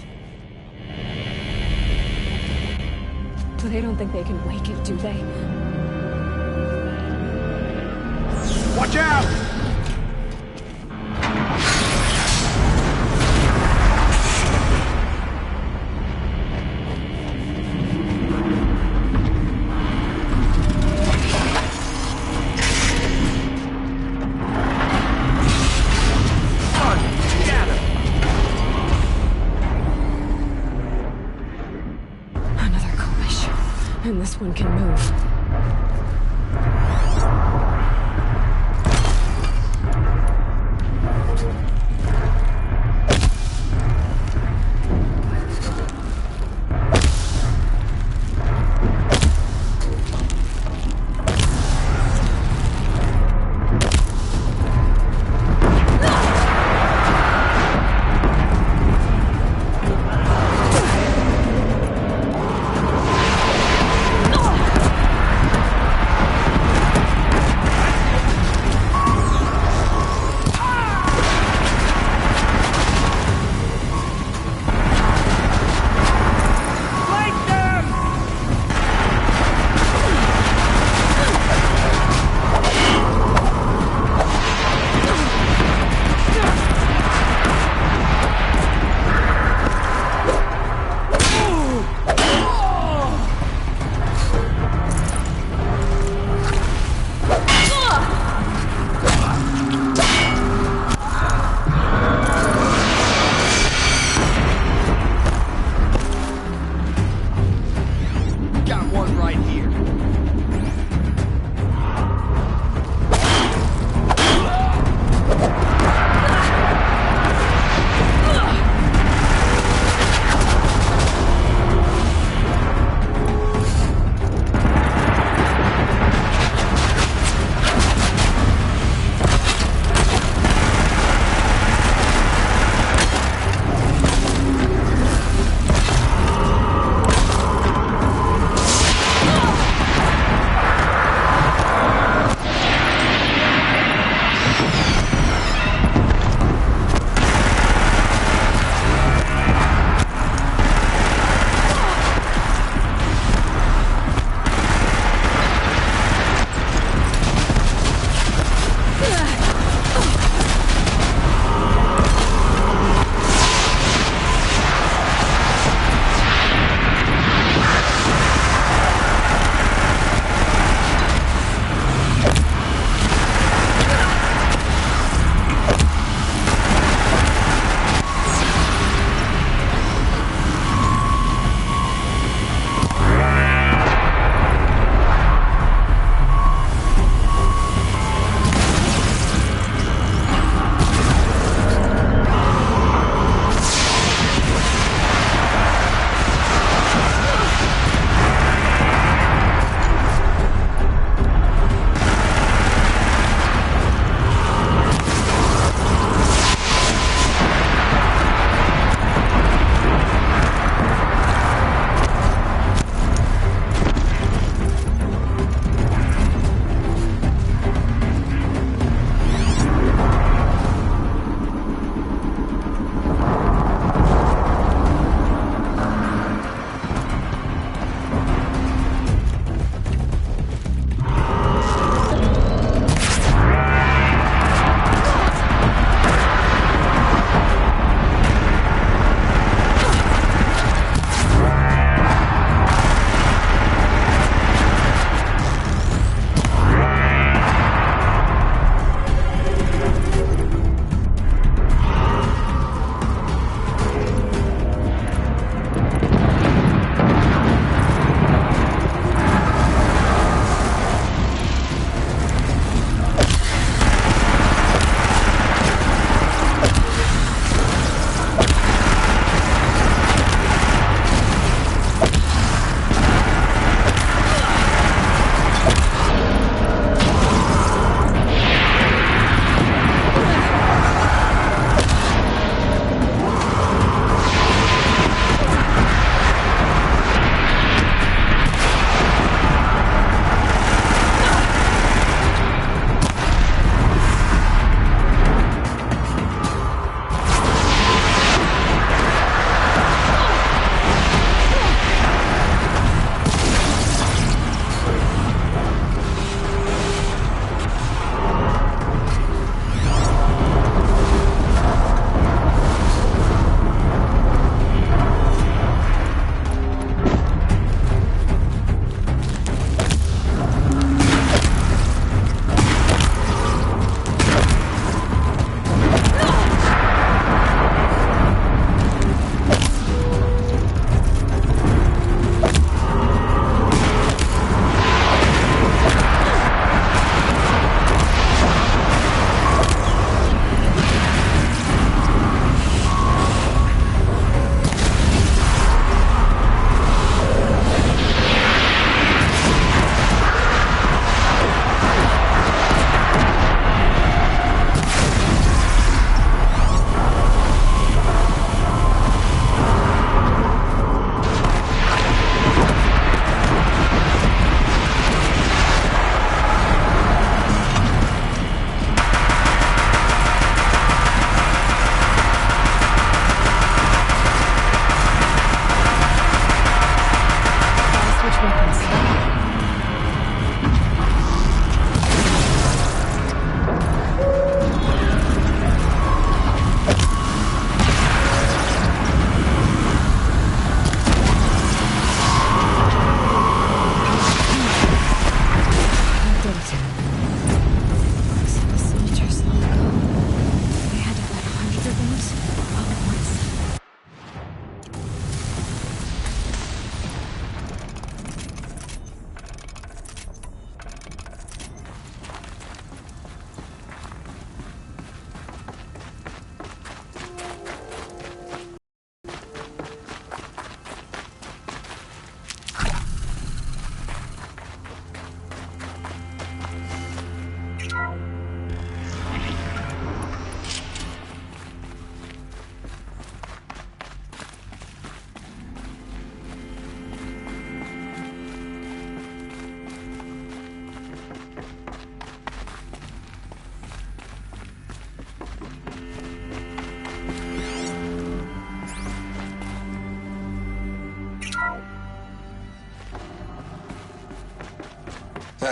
But they don't think they can wake it, do they? Watch out! And this one can move.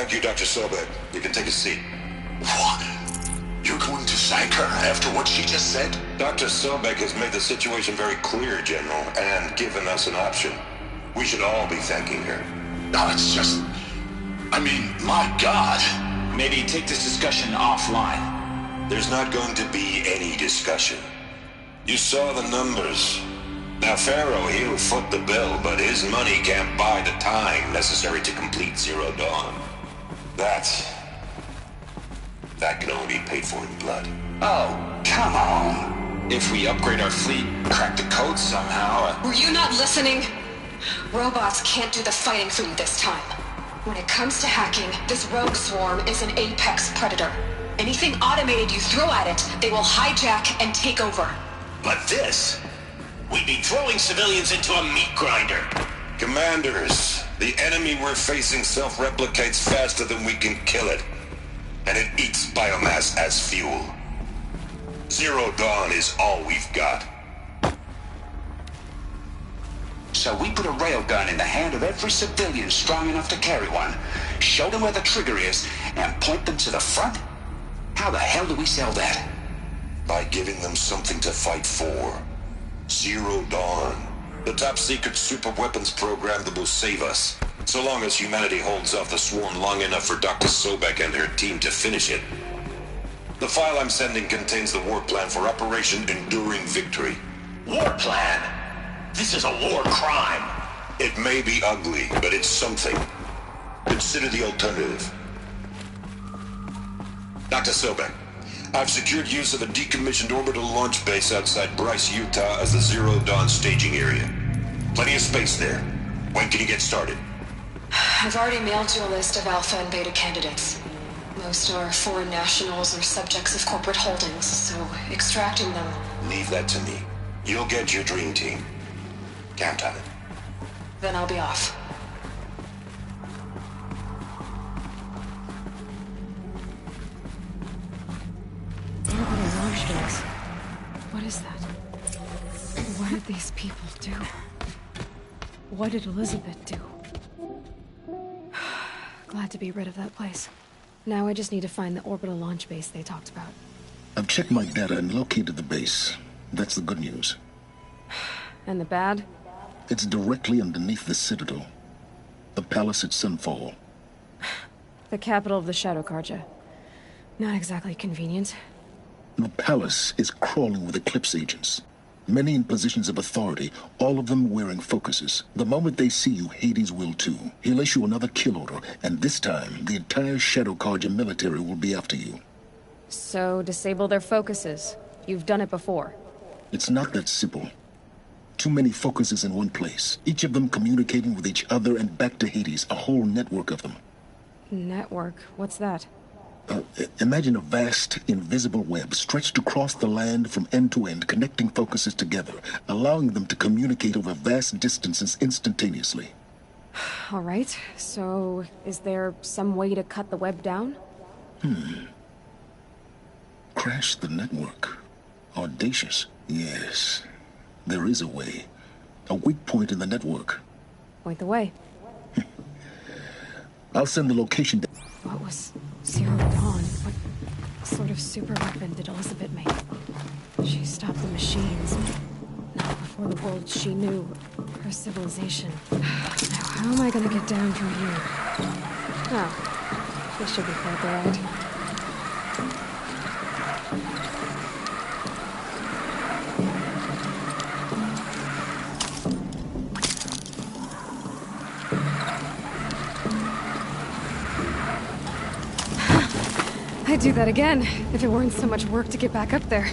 Thank you, Dr. Sobek. You can take a seat. What? You're going to thank her after what she just said? Dr. Sobek has made the situation very clear, General, and given us an option. We should all be thanking her. No, it's just... I mean, my God. Maybe take this discussion offline. There's not going to be any discussion. You saw the numbers. Now, Pharaoh, he'll foot the bill, but his money can't buy the time necessary to complete Zero Dawn. That can only be paid for in blood. Oh, come on. If we upgrade our fleet, crack the code somehow... Were you not listening? Robots can't do the fighting for you this time. When it comes to hacking, this rogue swarm is an apex predator. Anything automated you throw at it, they will hijack and take over. But this... we'd be throwing civilians into a meat grinder. Commanders, the enemy we're facing self-replicates faster than we can kill it. And it eats biomass as fuel. Zero Dawn is all we've got. So we put a railgun in the hand of every civilian strong enough to carry one, show them where the trigger is, and point them to the front? How the hell do we sell that? By giving them something to fight for. Zero Dawn. The top-secret super-weapons program that will save us. So long as humanity holds off the swarm long enough for Dr. Sobek and her team to finish it. The file I'm sending contains the war plan for Operation Enduring Victory. War plan? This is a war crime. It may be ugly, but it's something. Consider the alternative. Dr. Sobek, I've secured use of a decommissioned orbital launch base outside Bryce, Utah as the Zero Dawn staging area. Plenty of space there. When can you get started? I've already mailed you a list of alpha and beta candidates. Most are foreign nationals or subjects of corporate holdings, so extracting them... Leave that to me. You'll get your dream team. Count on it. Then I'll be off. Orbital launch base. What is that? What did these people do? What did Elizabeth do? Glad to be rid of that place. Now I just need to find the orbital launch base they talked about. I've checked my data and located the base. That's the good news. And the bad? It's directly underneath the Citadel. The palace at Sunfall. The capital of the Shadow Carja. Not exactly convenient. The palace is crawling with Eclipse agents. Many in positions of authority, all of them wearing focuses. The moment they see you, Hades will too. He'll issue another kill order, and this time, the entire Shadow Carja military will be after you. So, disable their focuses. You've done it before. It's not that simple. Too many focuses in one place, each of them communicating with each other and back to Hades, a whole network of them. Network? What's that? Imagine a vast, invisible web stretched across the land from end to end, connecting focuses together, allowing them to communicate over vast distances instantaneously. All right, so is there some way to cut the web down? Crash the network. Audacious. Yes, there is a way. A weak point in the network. Point the way. I'll send the location. What was Zero Dawn? What sort of super weapon did Elizabeth make? She stopped the machines. Not before the world she knew. Her civilization. Now, how am I gonna get down from here? Oh, this should be quite the ride. I'd do that again, if it weren't so much work to get back up there.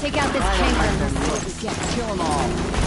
Take out this tanker and we'll see what we get. Kill them all.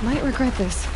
Might regret this.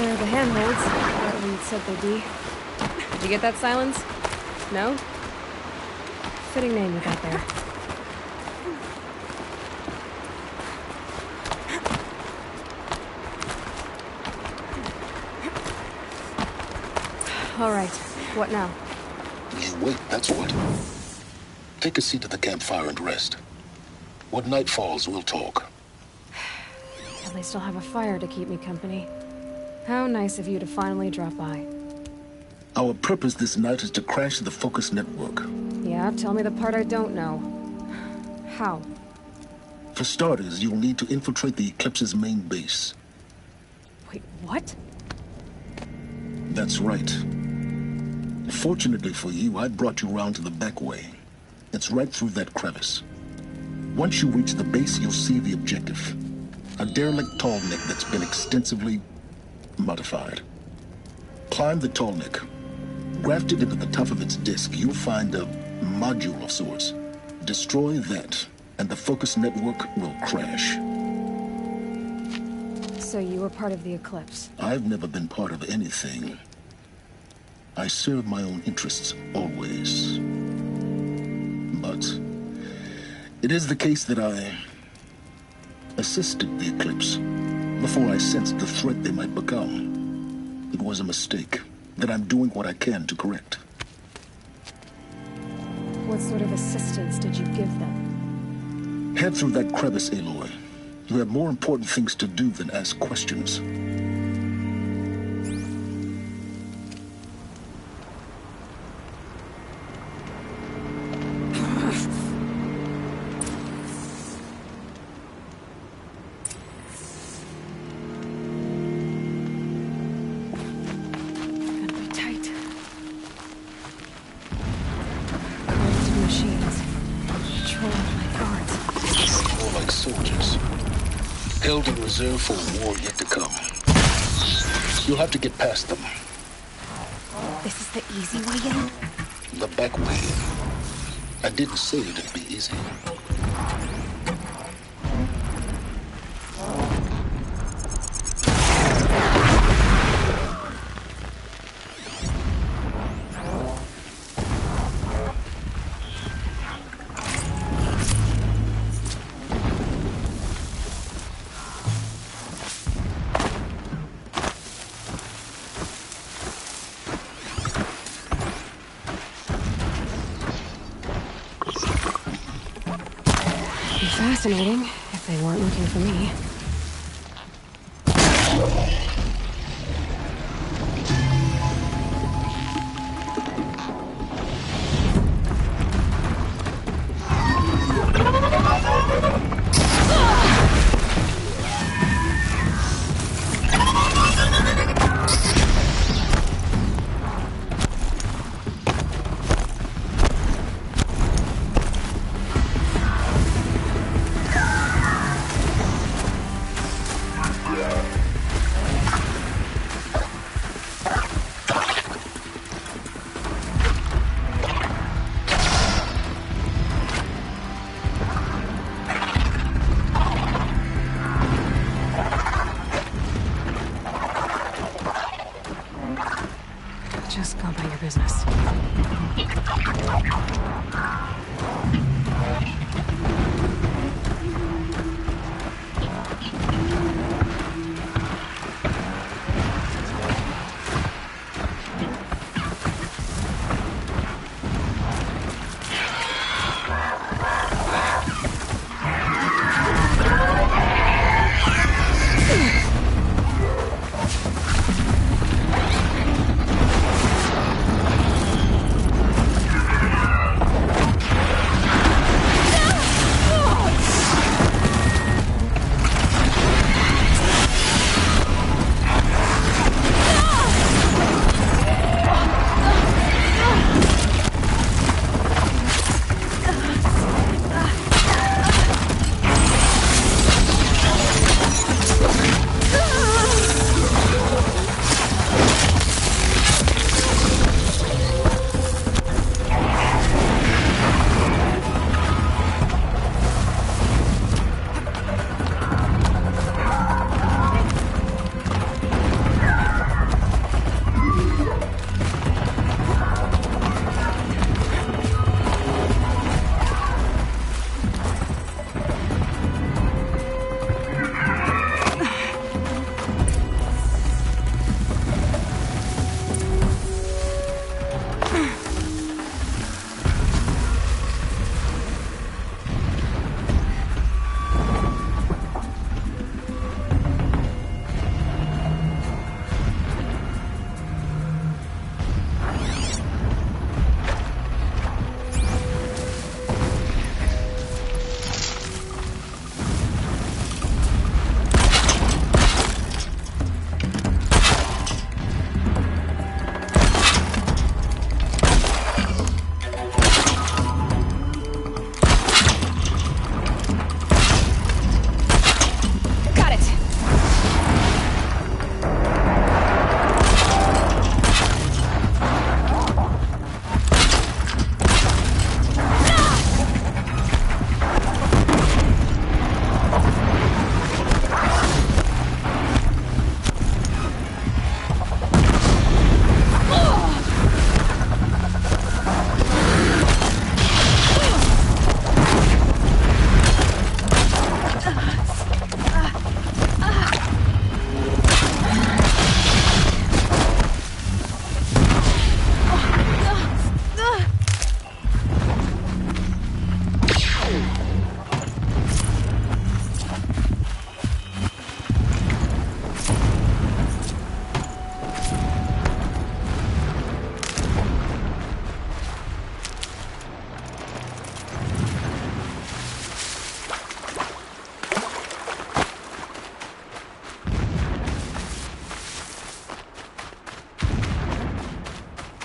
There are the handholds, where you said they'd be. Did you get that, Silence? No? Fitting name you got there. All right, what now? You wait, that's what. Take a seat at the campfire and rest. When night falls, we'll talk. At least I'll have a fire to keep me company. How nice of you to finally drop by. Our purpose this night is to crash the Focus network. Yeah, tell me the part I don't know. How? For starters, you'll need to infiltrate the Eclipse's main base. Wait, what? That's right. Fortunately for you, I brought you round to the back way. It's right through that crevice. Once you reach the base, you'll see the objective. A derelict tall neck that's been extensively modified. Climb the tall neck. Grafted into the top of its disk, you'll find a module of sorts. Destroy that, and the Focus network will crash. So you were part of the Eclipse? I've never been part of anything. I serve my own interests, always. But it is the case that I assisted the Eclipse before I sensed the threat they might become. It was a mistake that I'm doing what I can to correct. What sort of assistance did you give them? Head through that crevice, Aloy. You have more important things to do than ask questions. Held in reserve for a war yet to come. You'll have to get past them. This is the easy way in? The back way. I didn't say it'd be easy. Fascinating, if they weren't looking for me. Just go about your business.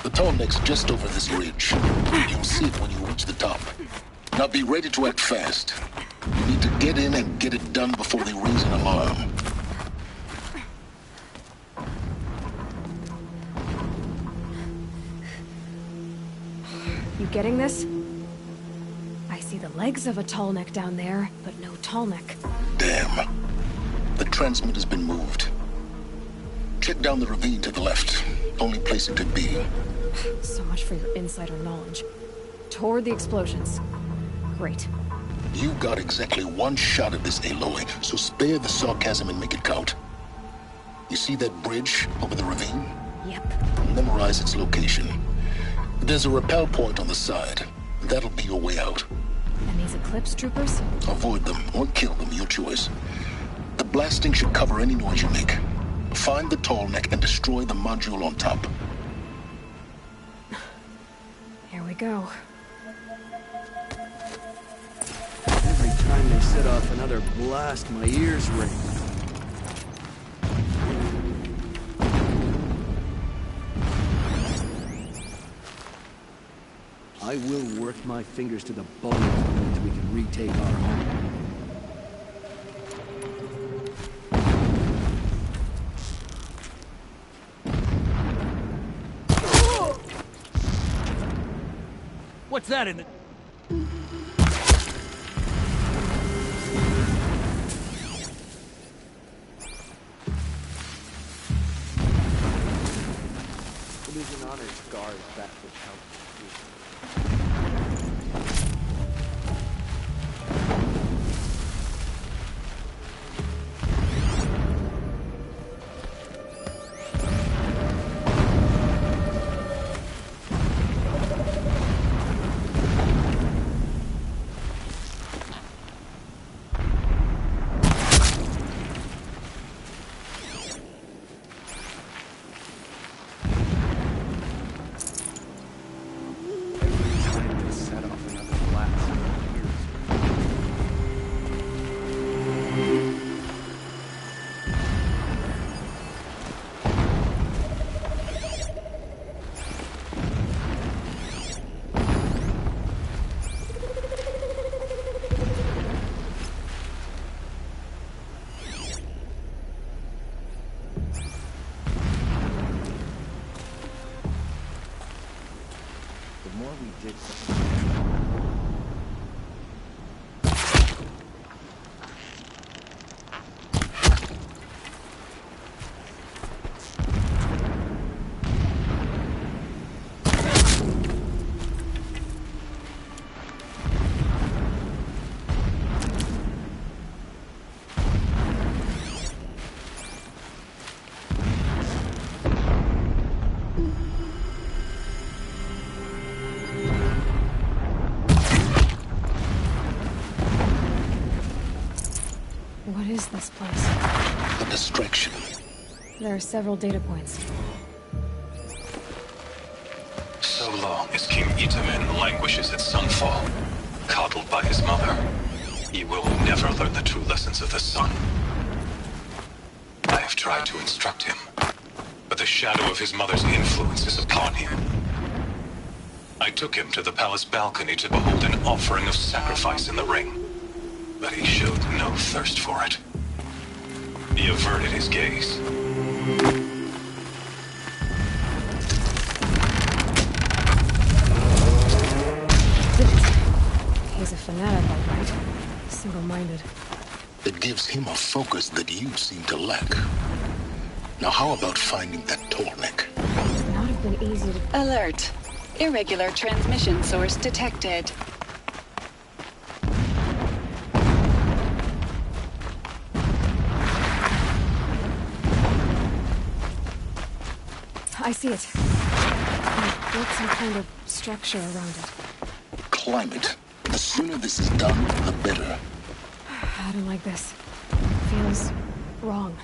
The Tallneck's just over this ridge. You'll see it when you reach the top. Now be ready to act fast. You need to get in and get it done before they raise an alarm. You getting this? I see the legs of a Tallneck down there, but no Tallneck. Damn. The transmitter's been moved. Check down the ravine to the left. Only place it could be. So much for your insider knowledge. Toward the explosions. Great. You got exactly one shot at this, Aloy, so spare the sarcasm and make it count. You see that bridge over the ravine? Yep. Memorize its location. There's a rappel point on the side. That'll be your way out. And these Eclipse troopers? Avoid them or kill them, your choice. The blasting should cover any noise you make. Find the Tallneck and destroy the module on top. Here we go. Every time they set off another blast, my ears ring. I will work my fingers to the bone until we can retake our home. What's that in the... Collision on its guard back which helps. What is this place? A distraction. There are several data points. So long as King Itamen languishes at Sunfall, coddled by his mother, he will never learn the true lessons of the sun. I have tried to instruct him, but the shadow of his mother's influence is upon him. I took him to the palace balcony to behold an offering of sacrifice in the ring, but he showed no thirst for it. He averted his gaze. He's a fanatic, all right. Single-minded. It gives him a focus that you seem to lack. Now how about finding that Tallneck? Would not have been easy to... Alert. Irregular transmission source detected. I see it. I built some kind of structure around it. Climb it. The sooner this is done, the better. I don't like this. Feels wrong.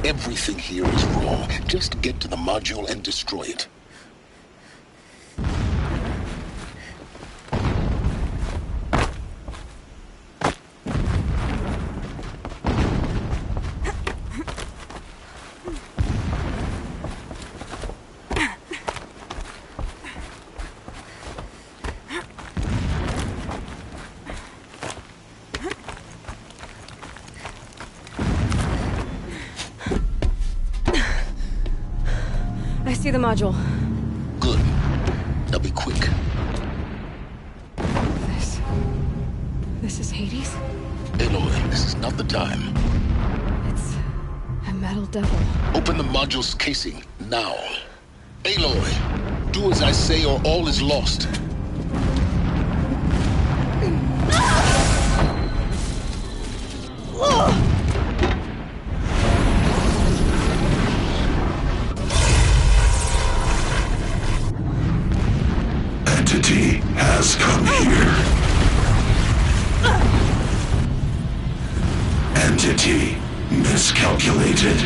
Everything here is wrong. Just get to the module and destroy it. the module. Good. Now be quick. This is Hades? Aloy, this is not the time. It's a metal devil. Open the module's casing, now. Aloy, do as I say or all is lost. Entity has come here. Entity miscalculated.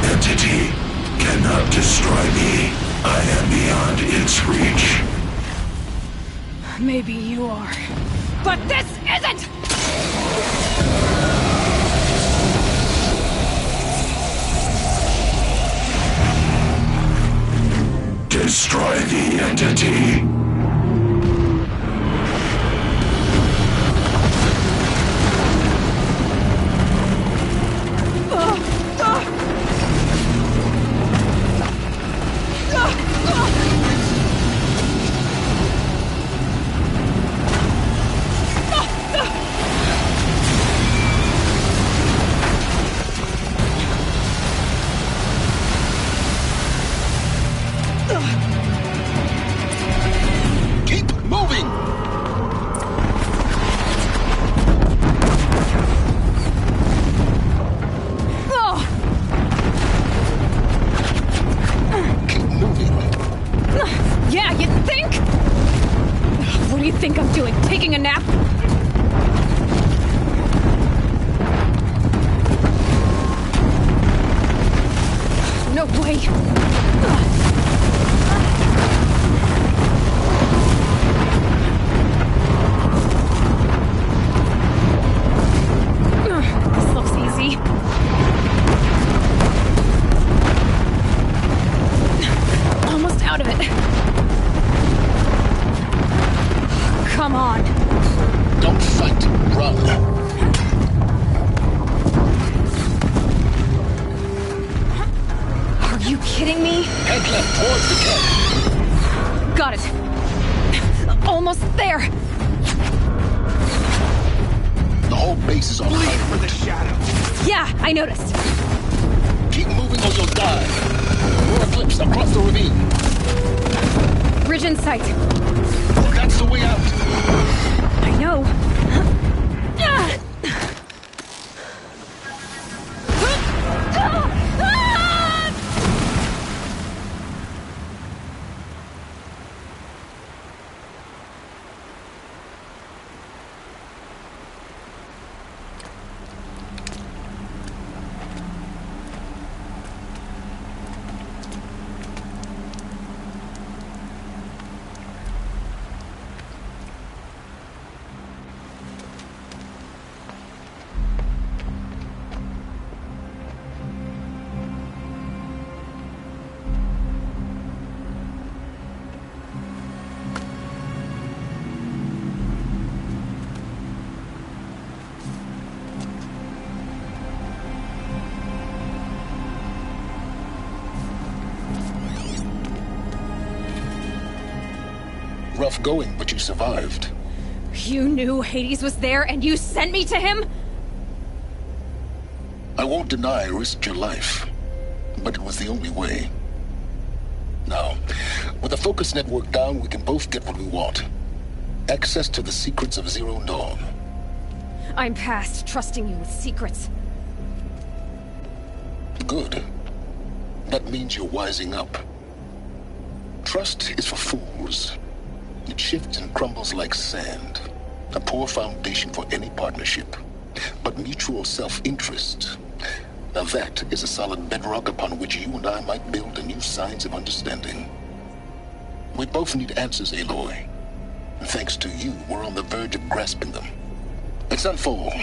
Entity cannot destroy me. I am beyond its reach. Maybe you are. But this isn't! Destroy the entity. Taking a nap? No way! This looks easy. Almost out of it. Come on. Don't fight. Run. Are you kidding me? Head left towards the camp. Got it. Almost there. The whole base is on high for the shadow. Yeah, I noticed. Keep moving or you'll die. More eclipse across the ravine. Bridge in sight. That's the way out. I know. Rough going, but you survived. You knew Hades was there and you sent me to him? I won't deny I risked your life, but it was the only way. Now, with the focus network down, we can both get what we want. Access to the secrets of Zero Dawn. I'm past trusting you with secrets. Good. That means you're wising up. Trust is for fools. It shifts and crumbles like sand. A poor foundation for any partnership. But mutual self-interest, now that is a solid bedrock upon which you and I might build a new science of understanding. We both need answers, Aloy. And thanks to you, we're on the verge of grasping them. Let's unfold.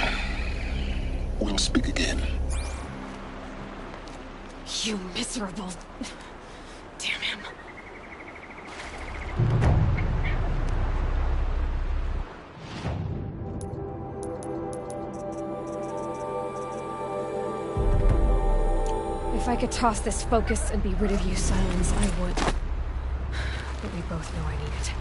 We'll speak again. You miserable... Damn him. If I could toss this focus and be rid of you, Silence, I would. But we both know I need it.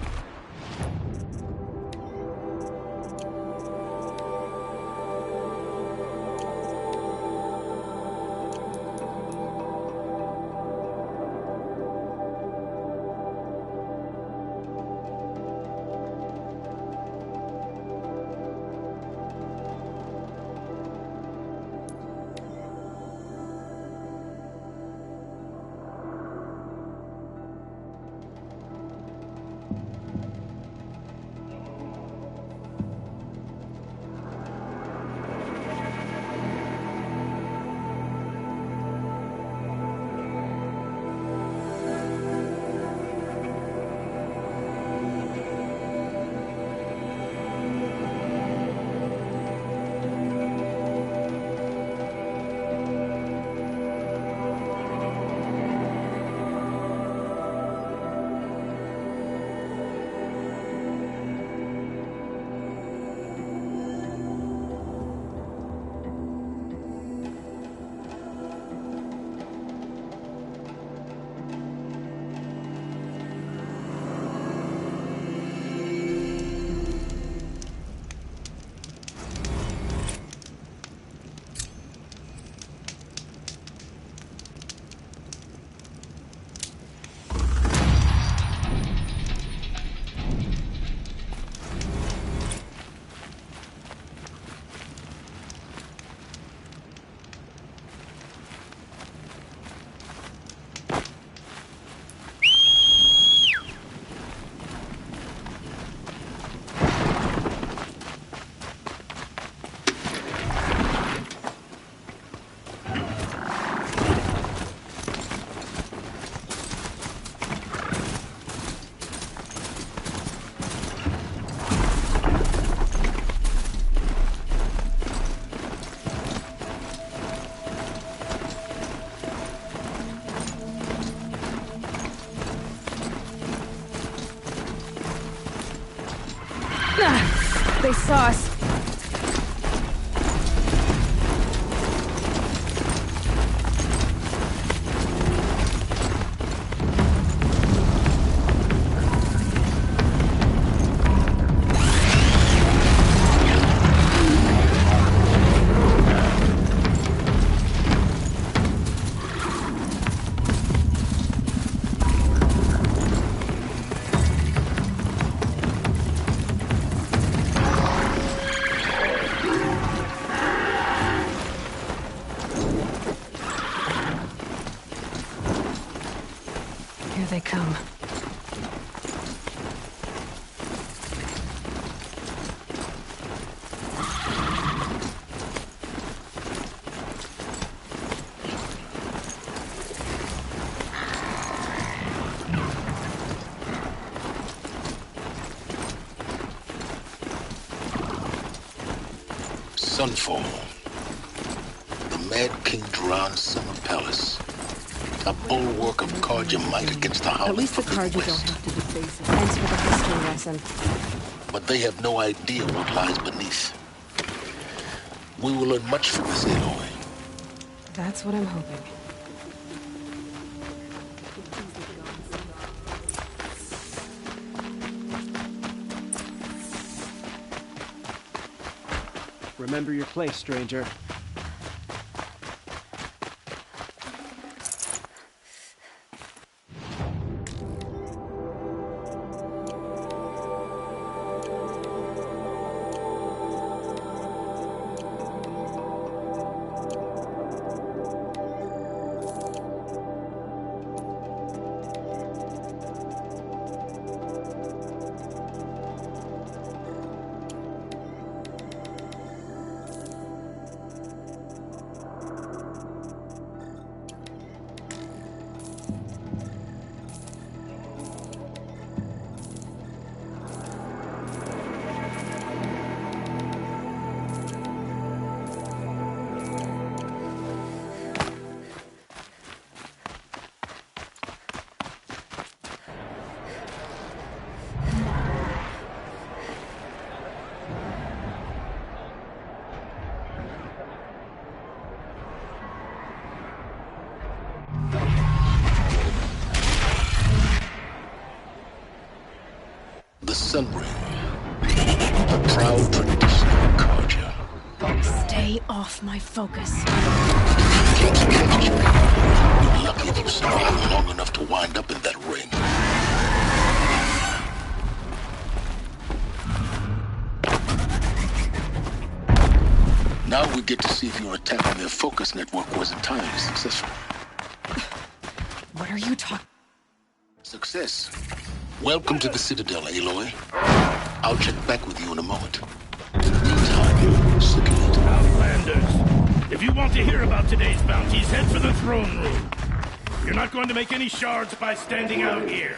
They saw us. They come. Sunfall. The Mad King Duran's summer palace. A bulwark of Carja might against the Howling. At least the Carja don't have to deface it. Thanks for the history lesson. But they have no idea what lies beneath. We will learn much from this, Aloy. That's what I'm hoping. Remember your place, stranger. Sunring. A proud tradition of Carja. Stay off my focus. Keeps catching you. You'll be lucky if you survive long enough to wind up in that ring. Now we get to see if your attack on their focus network was entirely successful. What are you talking? Success. Welcome to the Citadel, Aloy. I'll check back with you in a moment. In the meantime, circulate. Outlanders, if you want to hear about today's bounties, head for the throne room. You're not going to make any shards by standing out here.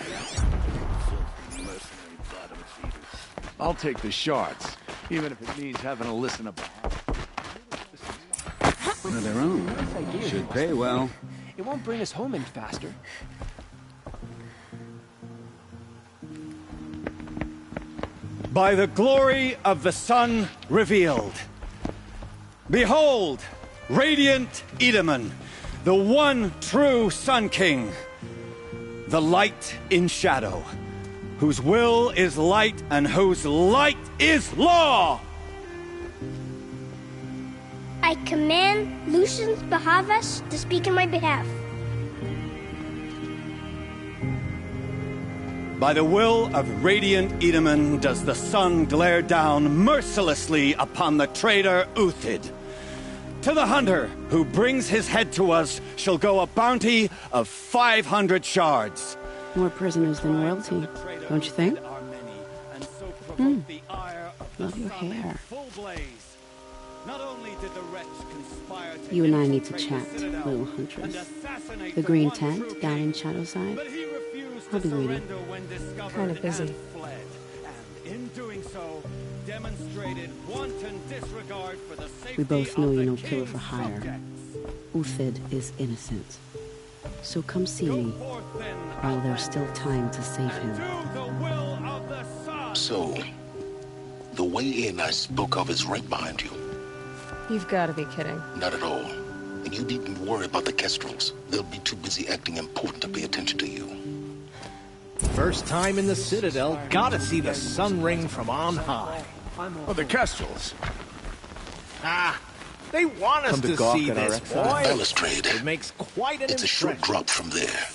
I'll take the shards, even if it means having to listen about. Of their own. Should pay well. It won't bring us home any faster. By the glory of the sun revealed. Behold, radiant Edaman, the one true Sun King. The light in shadow, whose will is light and whose light is law! I command Lucius Bahavas to speak in my behalf. By the will of radiant Edaman does the sun glare down mercilessly upon the traitor Uthid. To the hunter who brings his head to us shall go a bounty of 500 shards. More prisoners than royalty, don't you think? Love your hair. You and I need to chat, little huntress. The green tent down in Shadowside. I'll be waiting. Kind of busy. We both know you're no killer for hire. Uthid is innocent. So come see me, while there's still time to save him. So, the way in I spoke of is right behind you. You've got to be kidding. Not at all. And you needn't worry about the Kestrels. They'll be too busy acting important to pay attention to you. First time in the Citadel, gotta see the sun ring from on high. Oh, the Kestrels. They want us to see this, boy. Balustrade. It makes quite an impression. It's a short drop from there.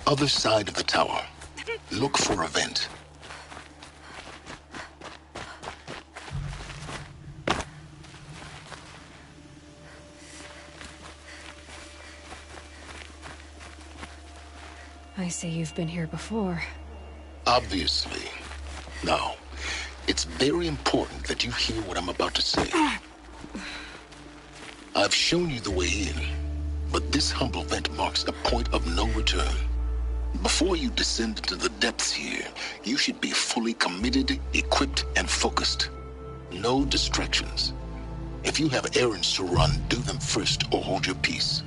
Other side of the tower. Look for a vent. I see you've been here before. Obviously. Now, it's very important that you hear what I'm about to say. I've shown you the way in, but this humble vent marks a point of no return. Before you descend into the depths here, you should be fully committed, equipped, and focused. No distractions. If you have errands to run, do them first or hold your peace.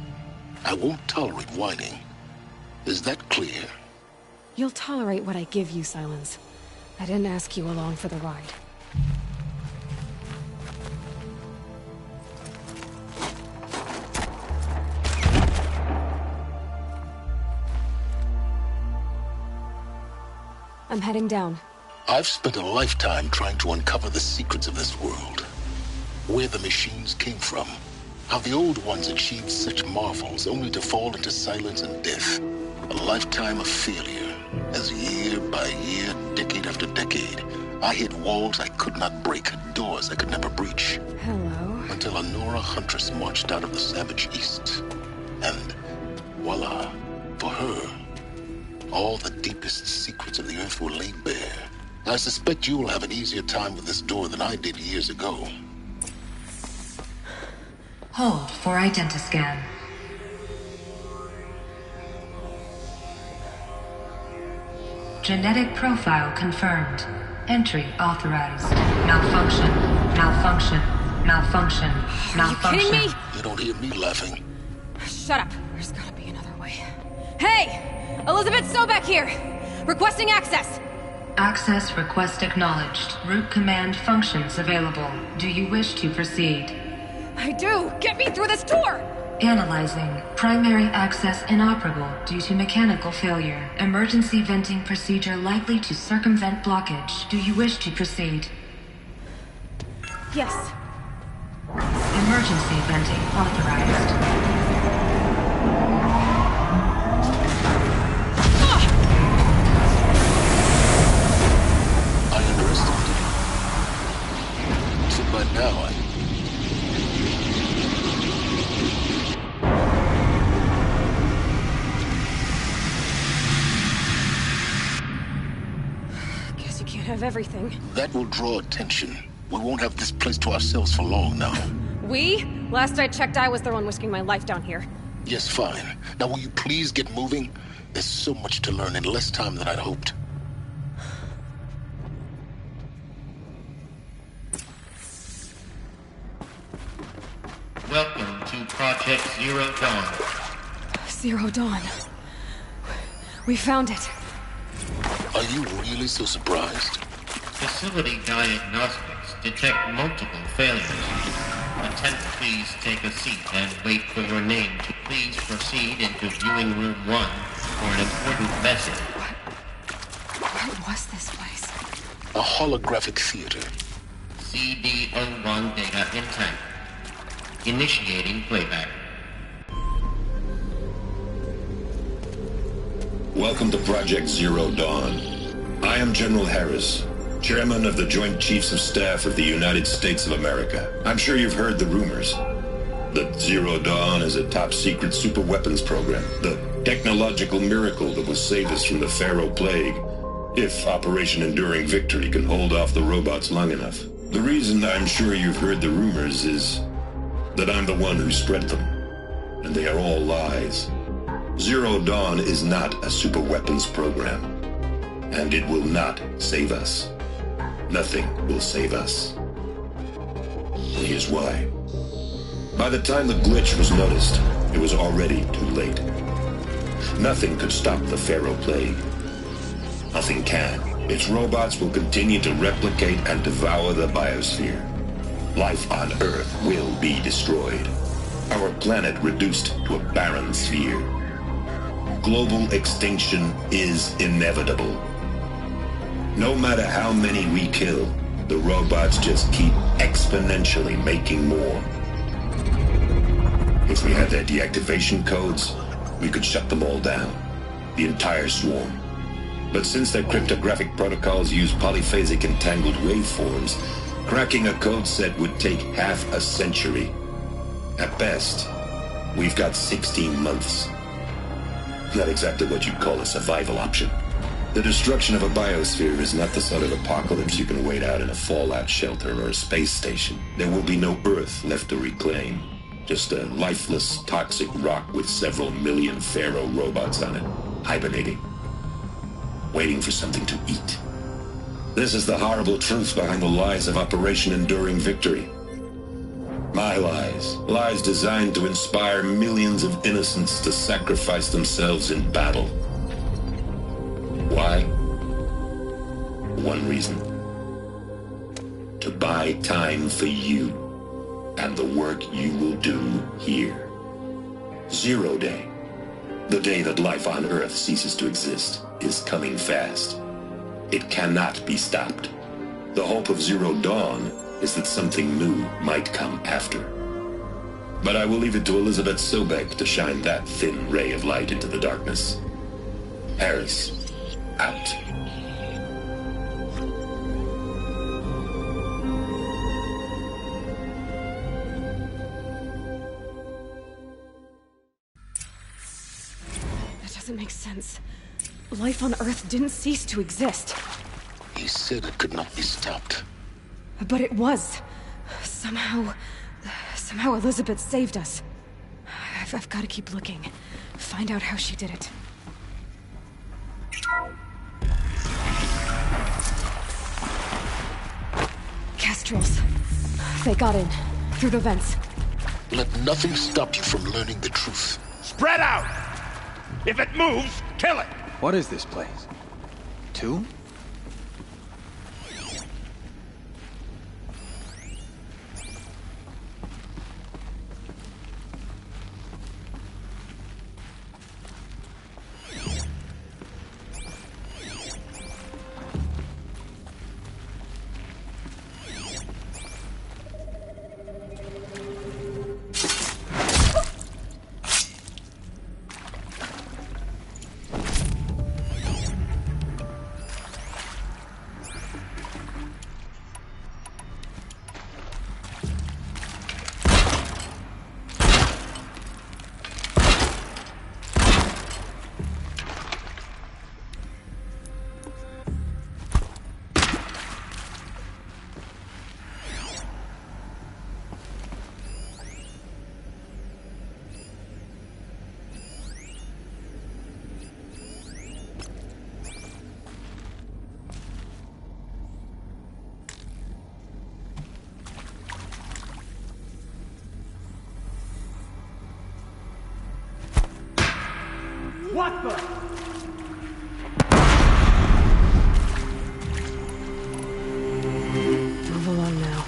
I won't tolerate whining. Is that clear? You'll tolerate what I give you, Silence. I didn't ask you along for the ride. I'm heading down. I've spent a lifetime trying to uncover the secrets of this world. Where the machines came from. How the old ones achieved such marvels only to fall into silence and death. A lifetime of failure, as year by year, decade after decade, I hit walls I could not break, doors I could never breach. Hello. Until a Nora huntress marched out of the savage east. And voila, for her, all the deepest secrets of the Earth were laid bare. I suspect you will have an easier time with this door than I did years ago. Hold for identiscan. Genetic profile confirmed. Entry authorized. Malfunction. Malfunction. Malfunction. Malfunction. Are you kidding me? You don't hear me laughing. Shut up. There's gotta be another way. Hey! Elizabeth Sobek here! Requesting access! Access request acknowledged. Root command functions available. Do you wish to proceed? I do! Get me through this door! Analyzing. Primary access inoperable due to mechanical failure. Emergency venting procedure likely to circumvent blockage. Do you wish to proceed? Yes. Emergency venting authorized. I underestimated you. So by now, Guess you can't have everything. that will draw attention. We won't have this place to ourselves for long now. We? Last I checked, I was the one risking my life down here. Yes, fine. Now will you please get moving? There's so much to learn in less time than I'd hoped. Welcome to Project Zero Dawn. Zero Dawn. We found it. Are you really so surprised? Facility diagnostics detect multiple failures. Attend to please take a seat and wait for your name to please proceed into viewing room 1 for an important message. What was this place? A holographic theater. CD01 data intact. Initiating playback. Welcome to Project Zero Dawn. I am General Harris, Chairman of the Joint Chiefs of Staff of the United States of America. I'm sure you've heard the rumors that Zero Dawn is a top-secret superweapons program, the technological miracle that will save us from the Pharaoh Plague, if Operation Enduring Victory can hold off the robots long enough. The reason I'm sure you've heard the rumors is that I'm the one who spread them, and they are all lies. Zero Dawn is not a superweapons program, and it will not save us. Nothing will save us. Here's why. By the time the glitch was noticed, it was already too late. Nothing could stop the Pharaoh Plague. Nothing can. Its robots will continue to replicate and devour the biosphere. Life on Earth will be destroyed. Our planet reduced to a barren sphere. Global extinction is inevitable. No matter how many we kill, the robots just keep exponentially making more. If we had their deactivation codes, we could shut them all down. The entire swarm. But since their cryptographic protocols use polyphasic entangled waveforms, cracking a code set would take half a century. At best, we've got 16 months. Not exactly what you'd call a survival option. The destruction of a biosphere is not the sort of apocalypse you can wait out in a fallout shelter or a space station. There will be no Earth left to reclaim. Just a lifeless, toxic rock with several million Pharaoh robots on it, hibernating, waiting for something to eat. This is the horrible truth behind the lies of Operation Enduring Victory. My lies. Lies designed to inspire millions of innocents to sacrifice themselves in battle. Why? One reason. To buy time for you and the work you will do here. Zero Day, the day that life on Earth ceases to exist, is coming fast. It cannot be stopped. The hope of Zero Dawn is that something new might come after. But I will leave it to Elizabeth Sobek to shine that thin ray of light into the darkness. Harris, out. That doesn't make sense. Life on Earth didn't cease to exist. He said it could not be stopped. But it was. Somehow Elizabeth saved us. I've got to keep looking. Find out how she did it. Kestrels. They got in. Through the vents. Let nothing stop you from learning the truth. Spread out! If it moves, kill it! What is this place? Tomb? What the? Move along now.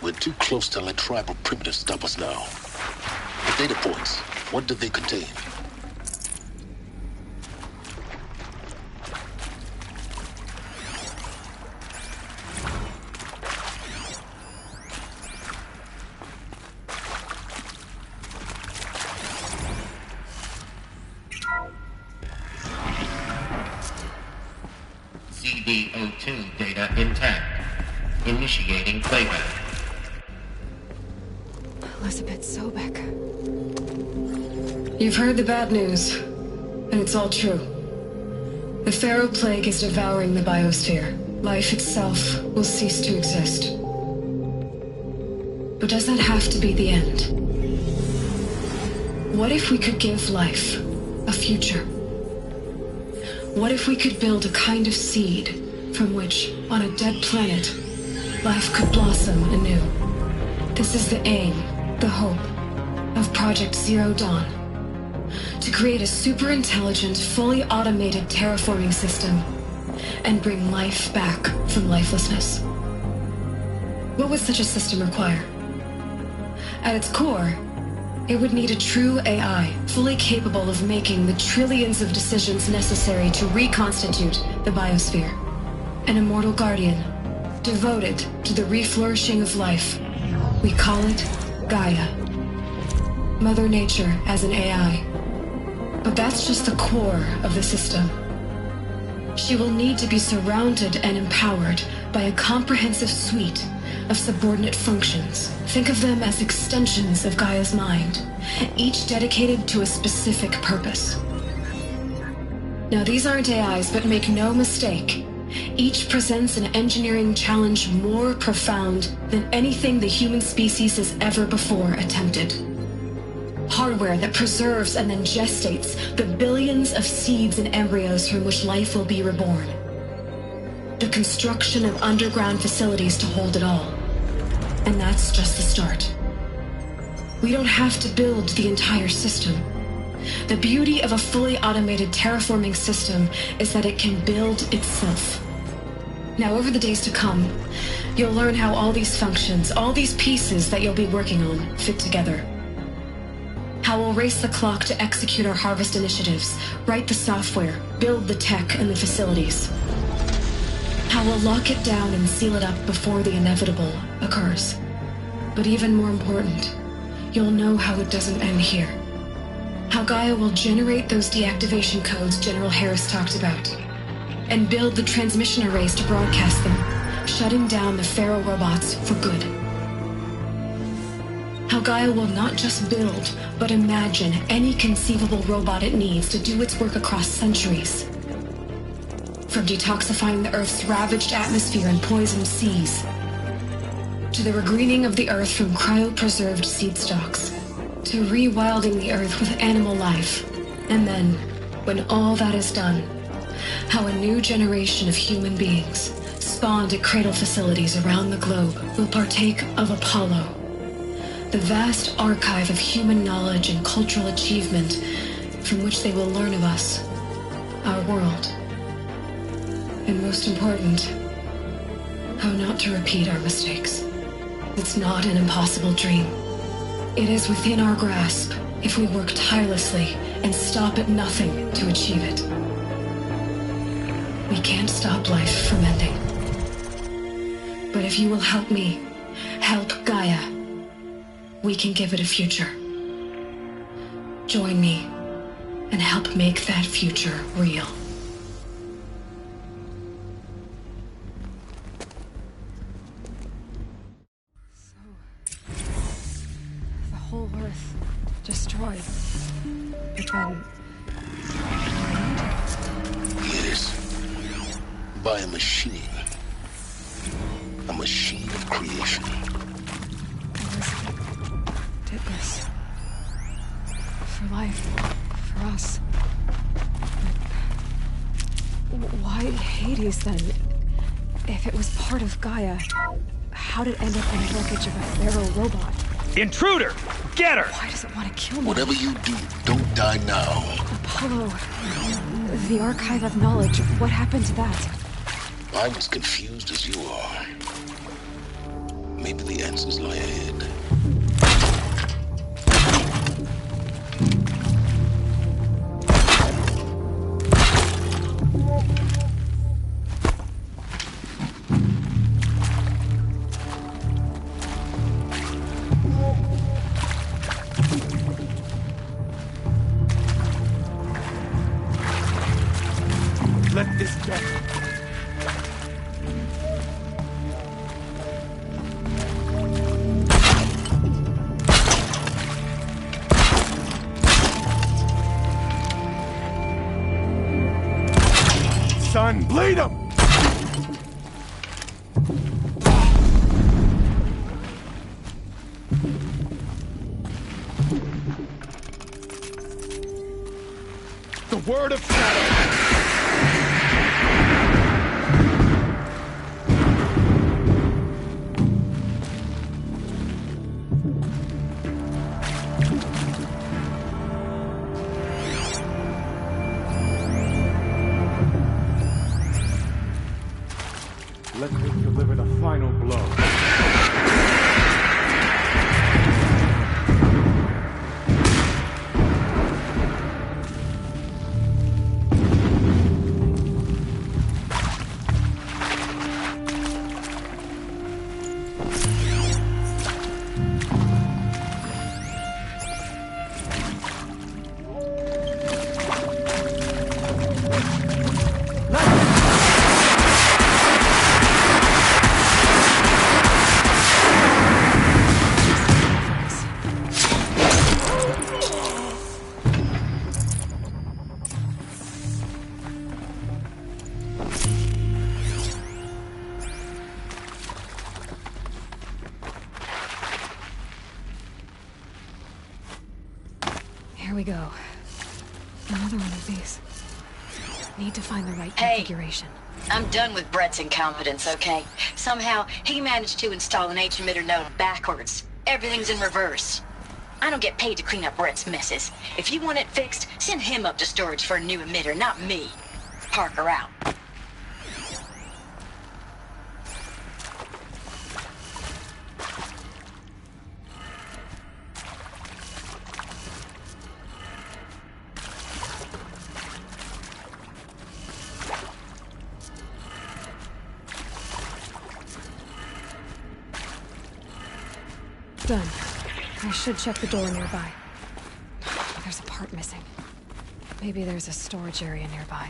We're too close to let tribal primitives stop us now. The data points, what do they contain? CD02 data intact. Initiating playback. Elizabeth Sobek. You've heard the bad news, and it's all true. The Pharaoh Plague is devouring the biosphere. Life itself will cease to exist. But does that have to be the end? What if we could give life a future? What if we could build a kind of seed from which, on a dead planet, life could blossom anew? This is the aim, the hope, of Project Zero Dawn. To create a super-intelligent, fully automated terraforming system and bring life back from lifelessness. What would such a system require? At its core, it would need a true AI, fully capable of making the trillions of decisions necessary to reconstitute the biosphere. An immortal guardian, devoted to the reflourishing of life. We call it Gaia. Mother Nature as an AI. But that's just the core of the system. She will need to be surrounded and empowered by a comprehensive suite of subordinate functions. Think of them as extensions of Gaia's mind, each dedicated to a specific purpose. Now, these aren't AIs, but make no mistake, each presents an engineering challenge more profound than anything the human species has ever before attempted. Hardware that preserves and then gestates the billions of seeds and embryos from which life will be reborn. The construction of underground facilities to hold it all. And that's just the start. We don't have to build the entire system. The beauty of a fully automated terraforming system is that it can build itself. Now, over the days to come, you'll learn how all these functions, all these pieces that you'll be working on, fit together. How we'll race the clock to execute our harvest initiatives, write the software, build the tech and the facilities. How we'll lock it down and seal it up before the inevitable occurs. But even more important, you'll know how it doesn't end here. How Gaia will generate those deactivation codes General Harris talked about, and build the transmission arrays to broadcast them, shutting down the Pharaoh robots for good. How Gaia will not just build, but imagine any conceivable robot it needs to do its work across centuries. From detoxifying the Earth's ravaged atmosphere and poisoned seas, to the regreening of the Earth from cryopreserved seed stalks, to rewilding the Earth with animal life. And then, when all that is done, how a new generation of human beings, spawned at cradle facilities around the globe, will partake of Apollo, the vast archive of human knowledge and cultural achievement from which they will learn of us, our world. And most important, how not to repeat our mistakes. It's not an impossible dream. It is within our grasp if we work tirelessly and stop at nothing to achieve it. We can't stop life from ending. But if you will help me, help Gaia, we can give it a future. Join me and help make that future real. The whole Earth destroyed. But then... Yes. By a machine. A machine of creation. Did this. For life. For us. But why Hades then? If it was part of Gaia, how did it end up in the wreckage of a Pharaoh robot? Intruder! Get her! Why does it want to kill me? Whatever you do, don't die now. Apollo. The Archive of Knowledge. What happened to that? I'm as confused as you are. Maybe the answers lie ahead. Let this go. Son, bleed him! The word of shadow! Let me deliver the final blow. Here we go. Another one of these. Need to find the right configuration. I'm done with Brett's incompetence, okay? Somehow, he managed to install an H-emitter node backwards. Everything's in reverse. I don't get paid to clean up Brett's messes. If you want it fixed, send him up to storage for a new emitter, not me. Parker out. Done. I should check the door nearby. There's a part missing. Maybe there's a storage area nearby.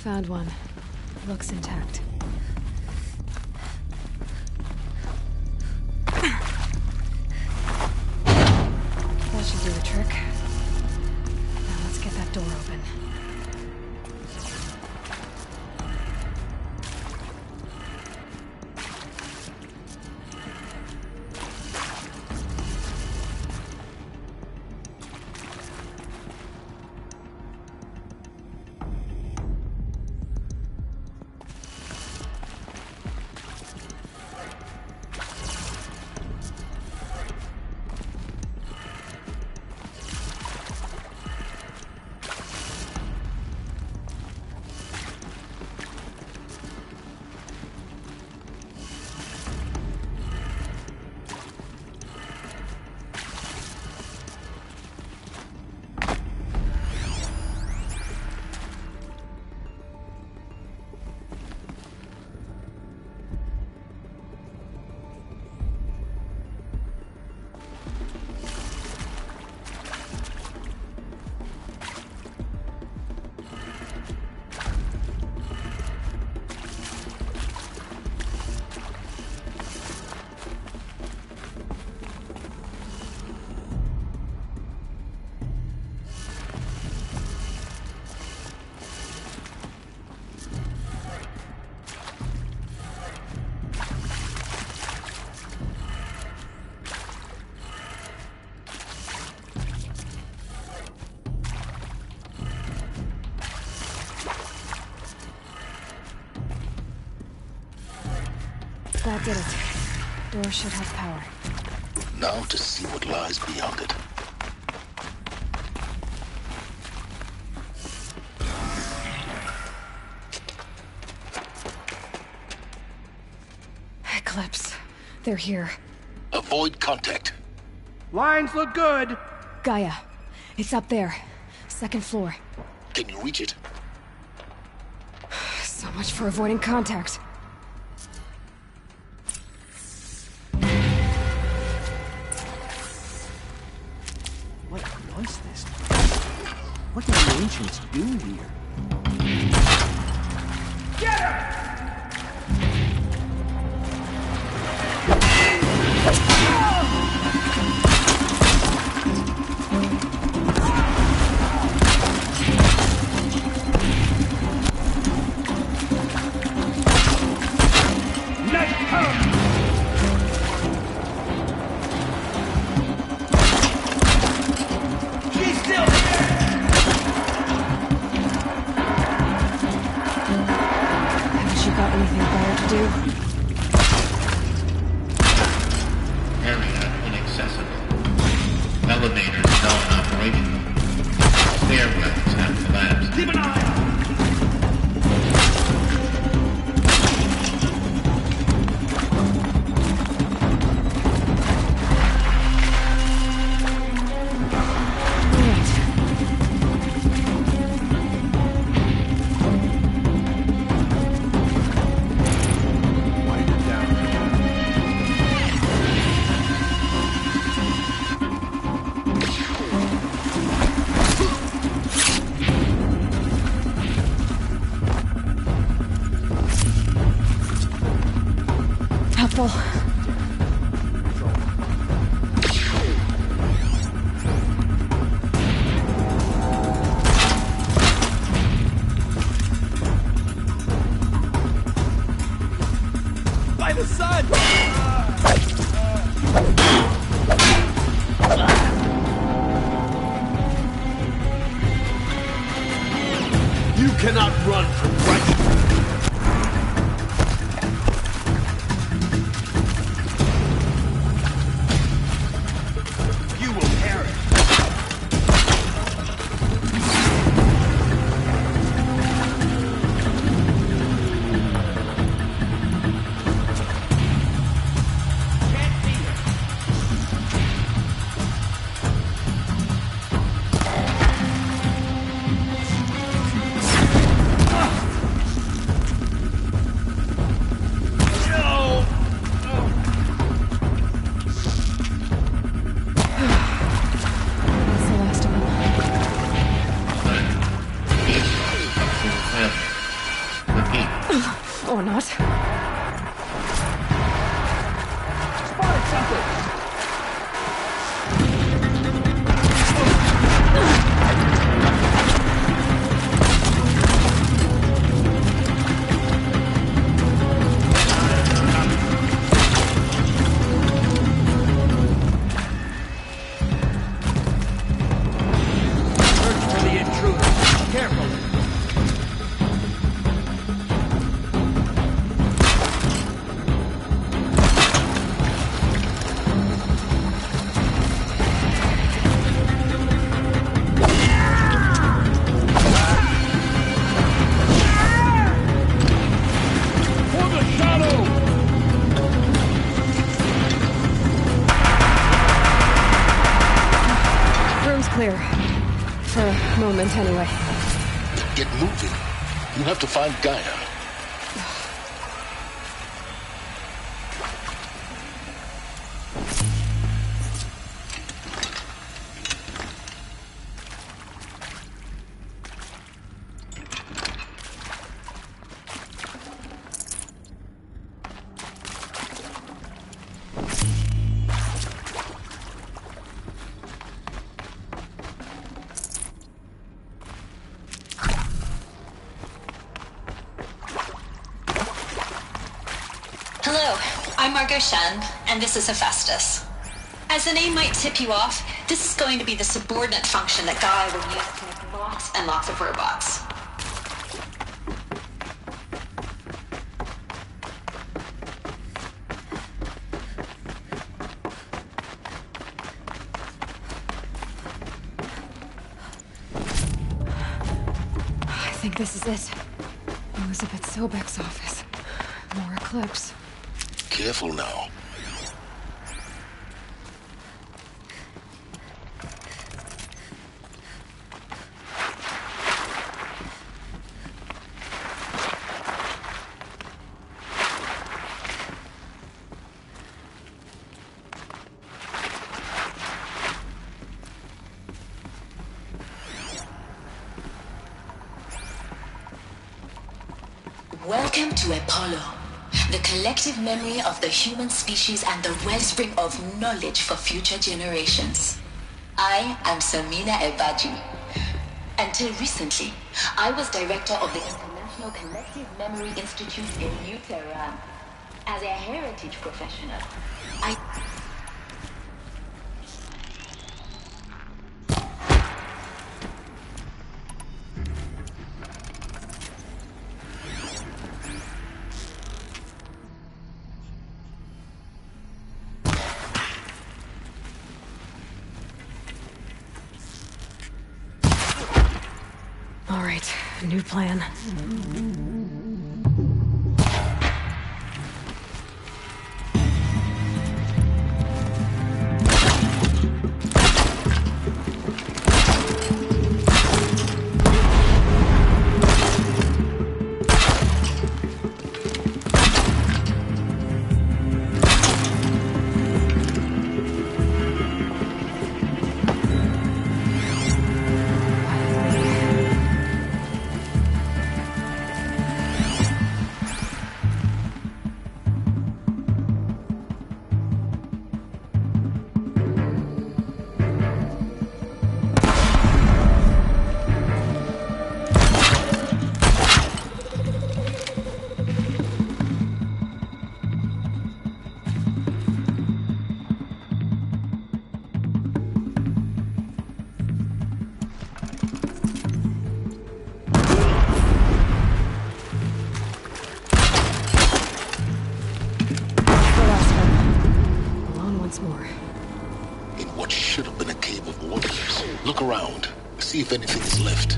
Found one. Looks intact. That should do the trick. Now let's get that door open. That did it. Door should have power. Now to see what lies beyond it. Eclipse. They're here. Avoid contact. Lines look good. Gaia. It's up there. Second floor. Can you reach it? So much for avoiding contact. What was this? What did the ancients do here? Get her! or not. Spotted something! Clear. For a moment, anyway. Get moving. You have to find Gaia. Hello, I'm Margot Shen, and this is Hephaestus. As the name might tip you off, this is going to be the subordinate function that Gaia will use to make lots and lots of robots. I think this is it. Elizabeth Sobek's office. More Eclipse. Careful now. Welcome to Apollo, the collective memory of the human species and the wellspring of knowledge for future generations. I am Samina Ebaji. Until recently, I was director of the International Collective Memory Institute in New Tehran. As a heritage professional, All right, new plan. Look around. See if anything is left.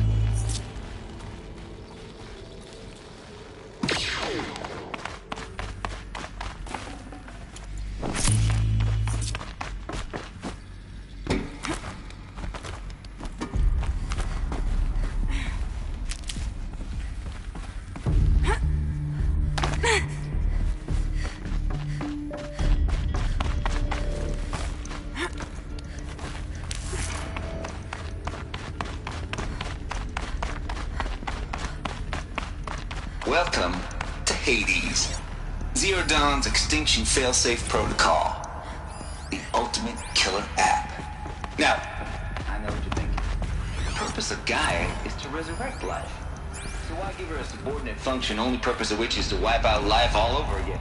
Welcome to Hades. Zero Dawn's Extinction Failsafe Protocol. The ultimate killer app. Now, I know what you're thinking. The purpose of Gaia is to resurrect life. So why give her a subordinate function, only purpose of which is to wipe out life all over again?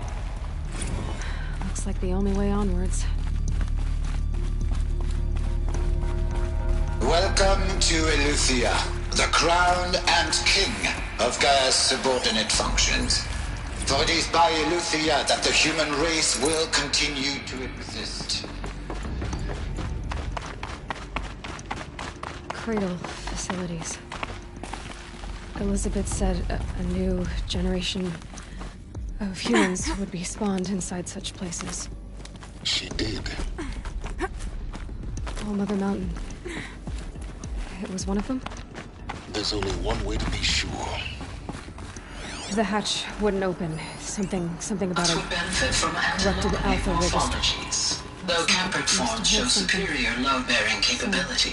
Looks like the only way onwards. Welcome to Eleuthia, the crown and king of Gaia's subordinate functions. For it is by Eleuthia that the human race will continue to exist. Cradle facilities. Elizabeth said a new generation of humans would be spawned inside such places. She did. All Mother Mountain. It was one of them? There's only one way to be sure. The hatch wouldn't open. Something about a benefit from corrupted alpha register. Though tempered forms show superior load-bearing capability.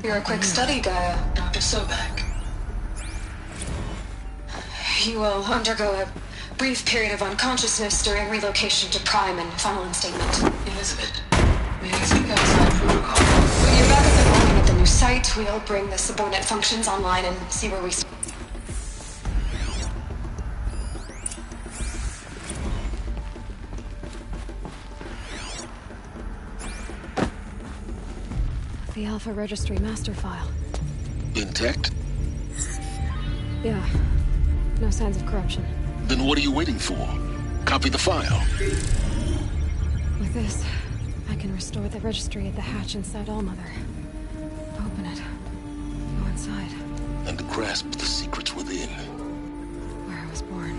You're a quick study, Gaia, Dr. Sobek. You will undergo a brief period of unconsciousness during relocation to Prime and final instatement. Elizabeth, may I think outside protocol? When you're back up and running at the new site, we'll bring the subordinate functions online and see where we stand. The Alpha Registry master file. Intact? Yeah. No signs of corruption. Then what are you waiting for? Copy the file. With this, I can restore the registry at the hatch inside Allmother. Open it. Go inside. And grasp the secrets within. Where I was born.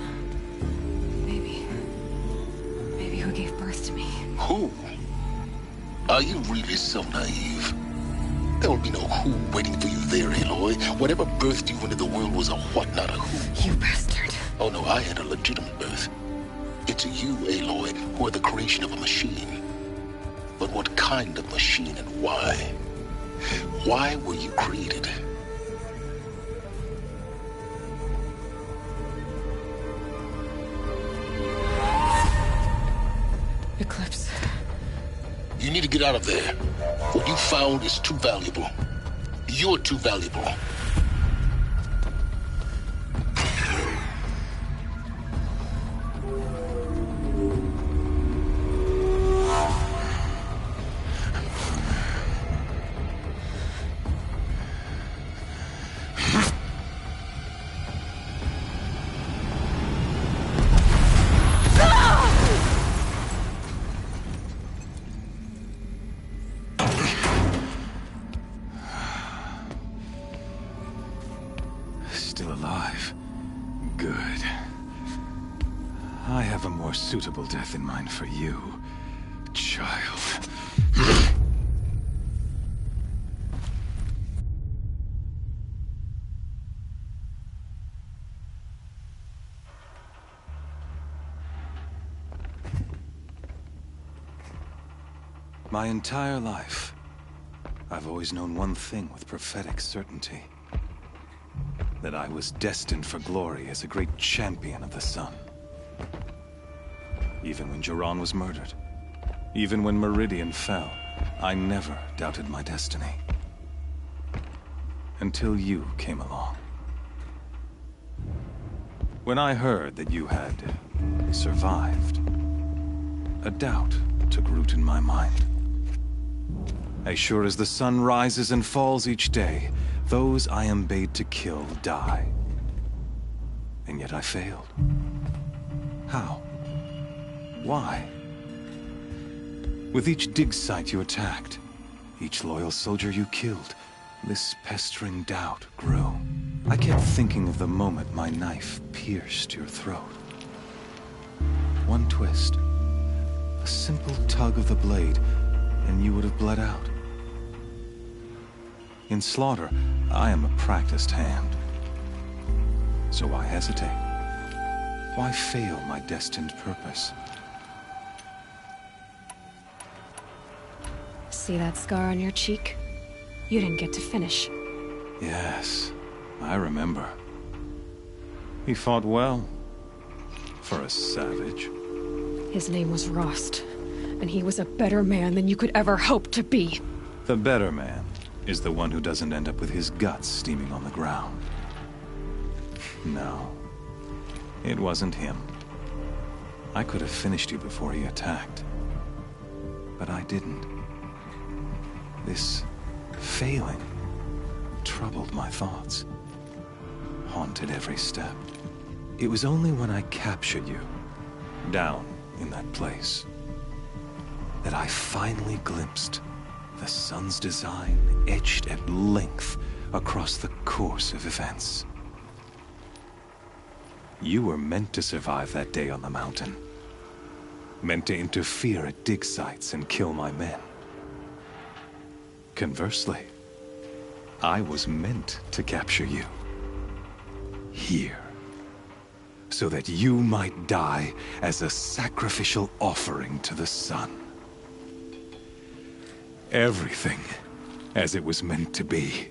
Maybe who gave birth to me. Who? Are you really so naive? There will be no who waiting for you there, Aloy. Whatever birthed you into the world was a what, not a who. You bastard. Oh no, I had a legitimate birth. It's you, Aloy, who are the creation of a machine. But what kind of machine and why? Why were you created? Eclipse. You need to get out of there. What you found is too valuable. You're too valuable. Still alive. Good. I have a more suitable death in mind for you, child. My entire life, I've always known one thing with prophetic certainty. That I was destined for glory as a great champion of the sun. Even when Jiran was murdered, even when Meridian fell, I never doubted my destiny. Until you came along. When I heard that you had survived, a doubt took root in my mind. As sure as the sun rises and falls each day, those I am bade to kill die. And yet I failed. How? Why? With each dig site you attacked, each loyal soldier you killed, this pestering doubt grew. I kept thinking of the moment my knife pierced your throat. One twist, a simple tug of the blade, and you would have bled out. In slaughter, I am a practiced hand. So why hesitate? Why fail my destined purpose? See that scar on your cheek? You didn't get to finish. Yes, I remember. He fought well. for a savage. His name was Rost, and he was a better man than you could ever hope to be. The better man is the one who doesn't end up with his guts steaming on the ground. No, it wasn't him. I could have finished you before he attacked. But I didn't. This failing troubled my thoughts, haunted every step. It was only when I captured you, down in that place, that I finally glimpsed the sun's design etched at length across the course of events. You were meant to survive that day on the mountain. Meant to interfere at dig sites and kill my men. Conversely, I was meant to capture you. Here. So that you might die as a sacrificial offering to the sun. Everything as it was meant to be.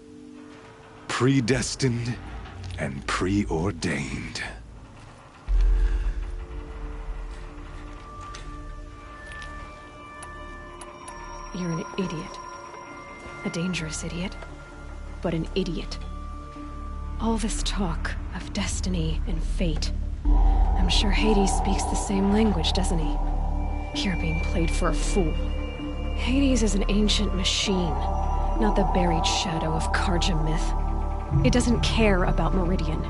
Predestined and preordained. You're an idiot. A dangerous idiot, but an idiot. All this talk of destiny and fate. I'm sure Hades speaks the same language, doesn't he? You're being played for a fool. Hades is an ancient machine, not the buried shadow of Karja myth. It doesn't care about Meridian.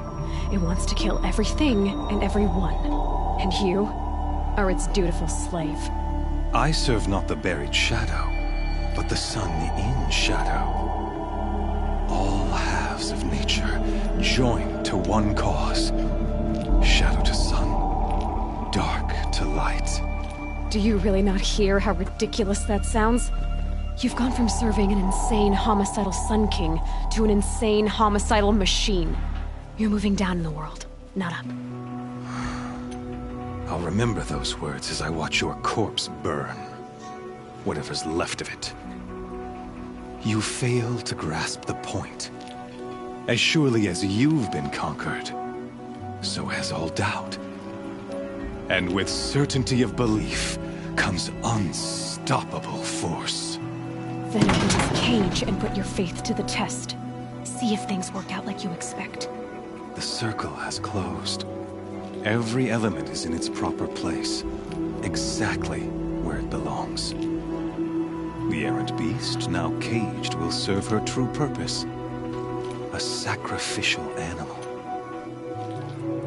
It wants to kill everything and everyone. And you are its dutiful slave. I serve not the buried shadow, but the sun in shadow. All halves of nature joined to one cause. Shadow to sun, dark to light. Do you really not hear how ridiculous that sounds? You've gone from serving an insane homicidal Sun King to an insane homicidal machine. You're moving down in the world, not up. I'll remember those words as I watch your corpse burn. Whatever's left of it. You fail to grasp the point. As surely as you've been conquered, so has all doubt. And with certainty of belief comes unstoppable force. Then open this cage and put your faith to the test. See if things work out like you expect. The circle has closed. Every element is in its proper place, exactly where it belongs. The errant beast, now caged, will serve her true purpose. A sacrificial animal.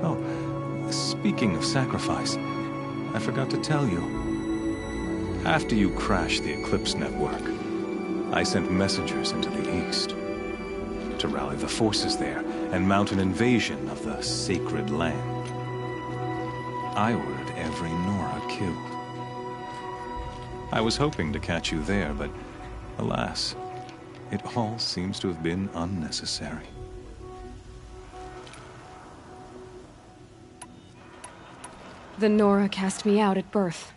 Oh, speaking of sacrifice, I forgot to tell you. After you crashed the Eclipse network, I sent messengers into the east to rally the forces there and mount an invasion of the sacred land. I ordered every Nora killed. I was hoping to catch you there, but alas, it all seems to have been unnecessary. The Nora cast me out at birth.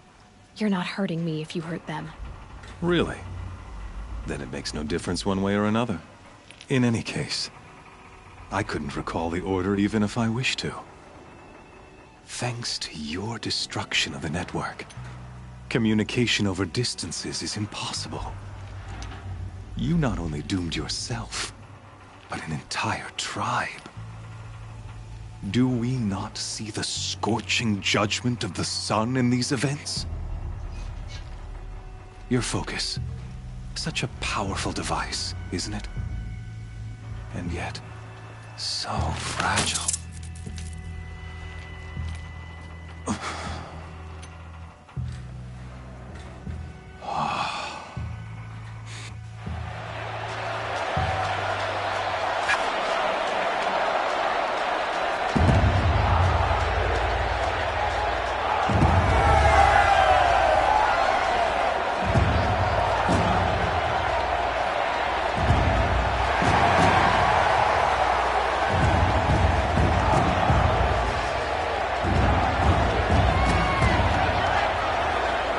You're not hurting me if you hurt them. Really? Then it makes no difference one way or another. In any case, I couldn't recall the order even if I wished to. Thanks to your destruction of the network, communication over distances is impossible. You not only doomed yourself, but an entire tribe. Do we not see the scorching judgment of the sun in these events? Your focus, such a powerful device, isn't it? And yet, so fragile.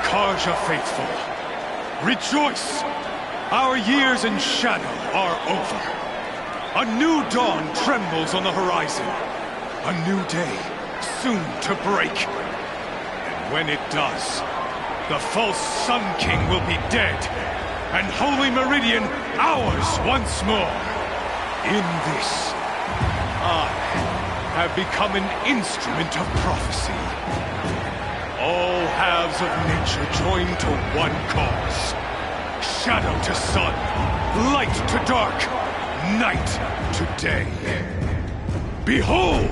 Karja faithful, rejoice! Our years in shadow are over. A new dawn trembles on the horizon. A new day soon to break. And when it does, the false Sun King will be dead, and Holy Meridian ours once more. In this, I have become an instrument of prophecy. All halves of nature join to one cause. Shadow to sun, light to dark, night to day. Behold!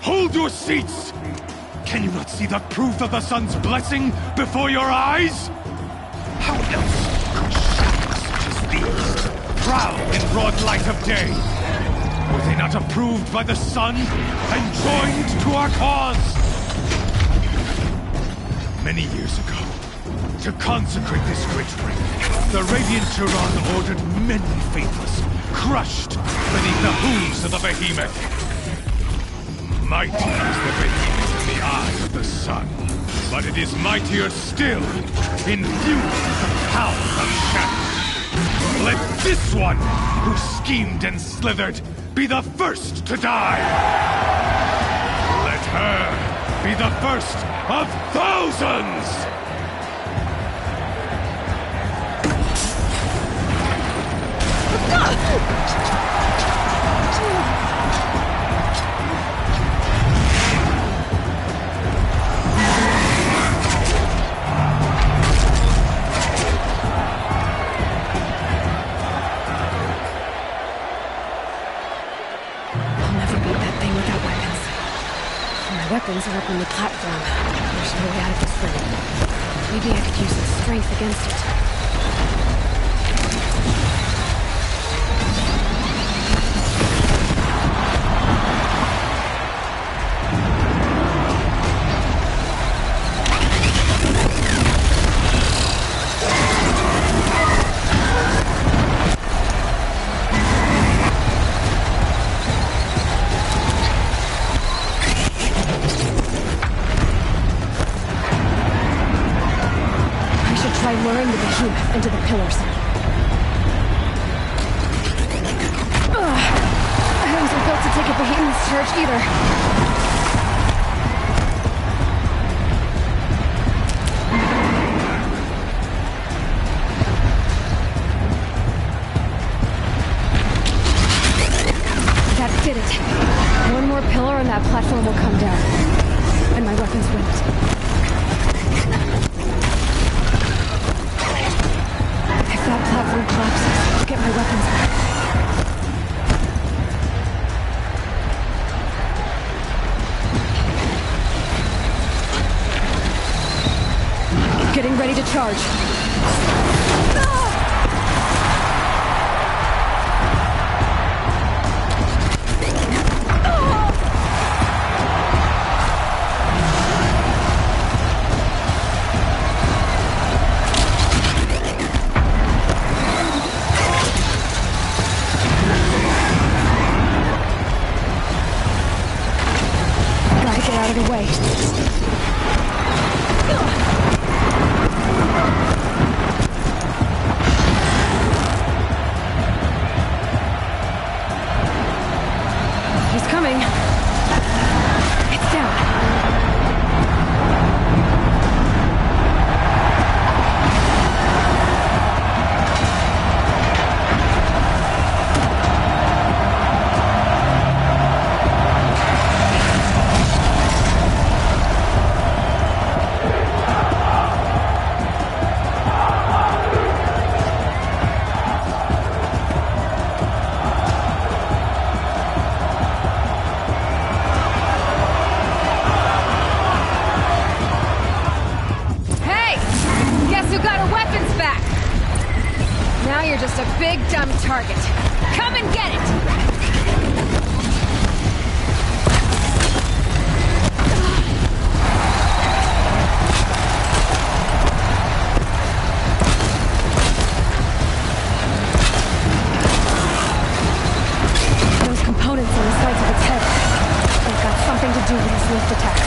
Hold your seats! Can you not see the proof of the sun's blessing before your eyes? How else could shadows such as these prowl in broad light of day? Were they not approved by the sun and joined to our cause? Many years ago, to consecrate this great ring, the Radiant Turan ordered many faithless, crushed beneath the hooves of the behemoth. Mighty is the behemoth in the eye of the sun, but it is mightier still, infused with the power of shadow. Let this one, who schemed and slithered, be the first to die! Let her be the first of thousands! Weapons are up on the platform. There's no way out of this room. Maybe I could use its strength against it. Luring the behemoth into the pillars. I wasn't built to take a behemoth's charge either. That did it. One more pillar and that platform will come down. And my weapons won't. Platform collapses. I'll get my weapons back. Getting ready to charge. Out of the way. He's coming. It's down. Just a big, dumb target. Come and get it! Those components on the sides of its head. They've got something to do with its lift attack.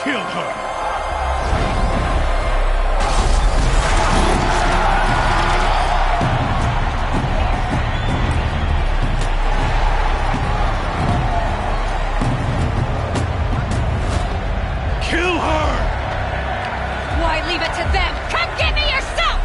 Kill her! Kill her! Why leave it to them? Come get me yourself!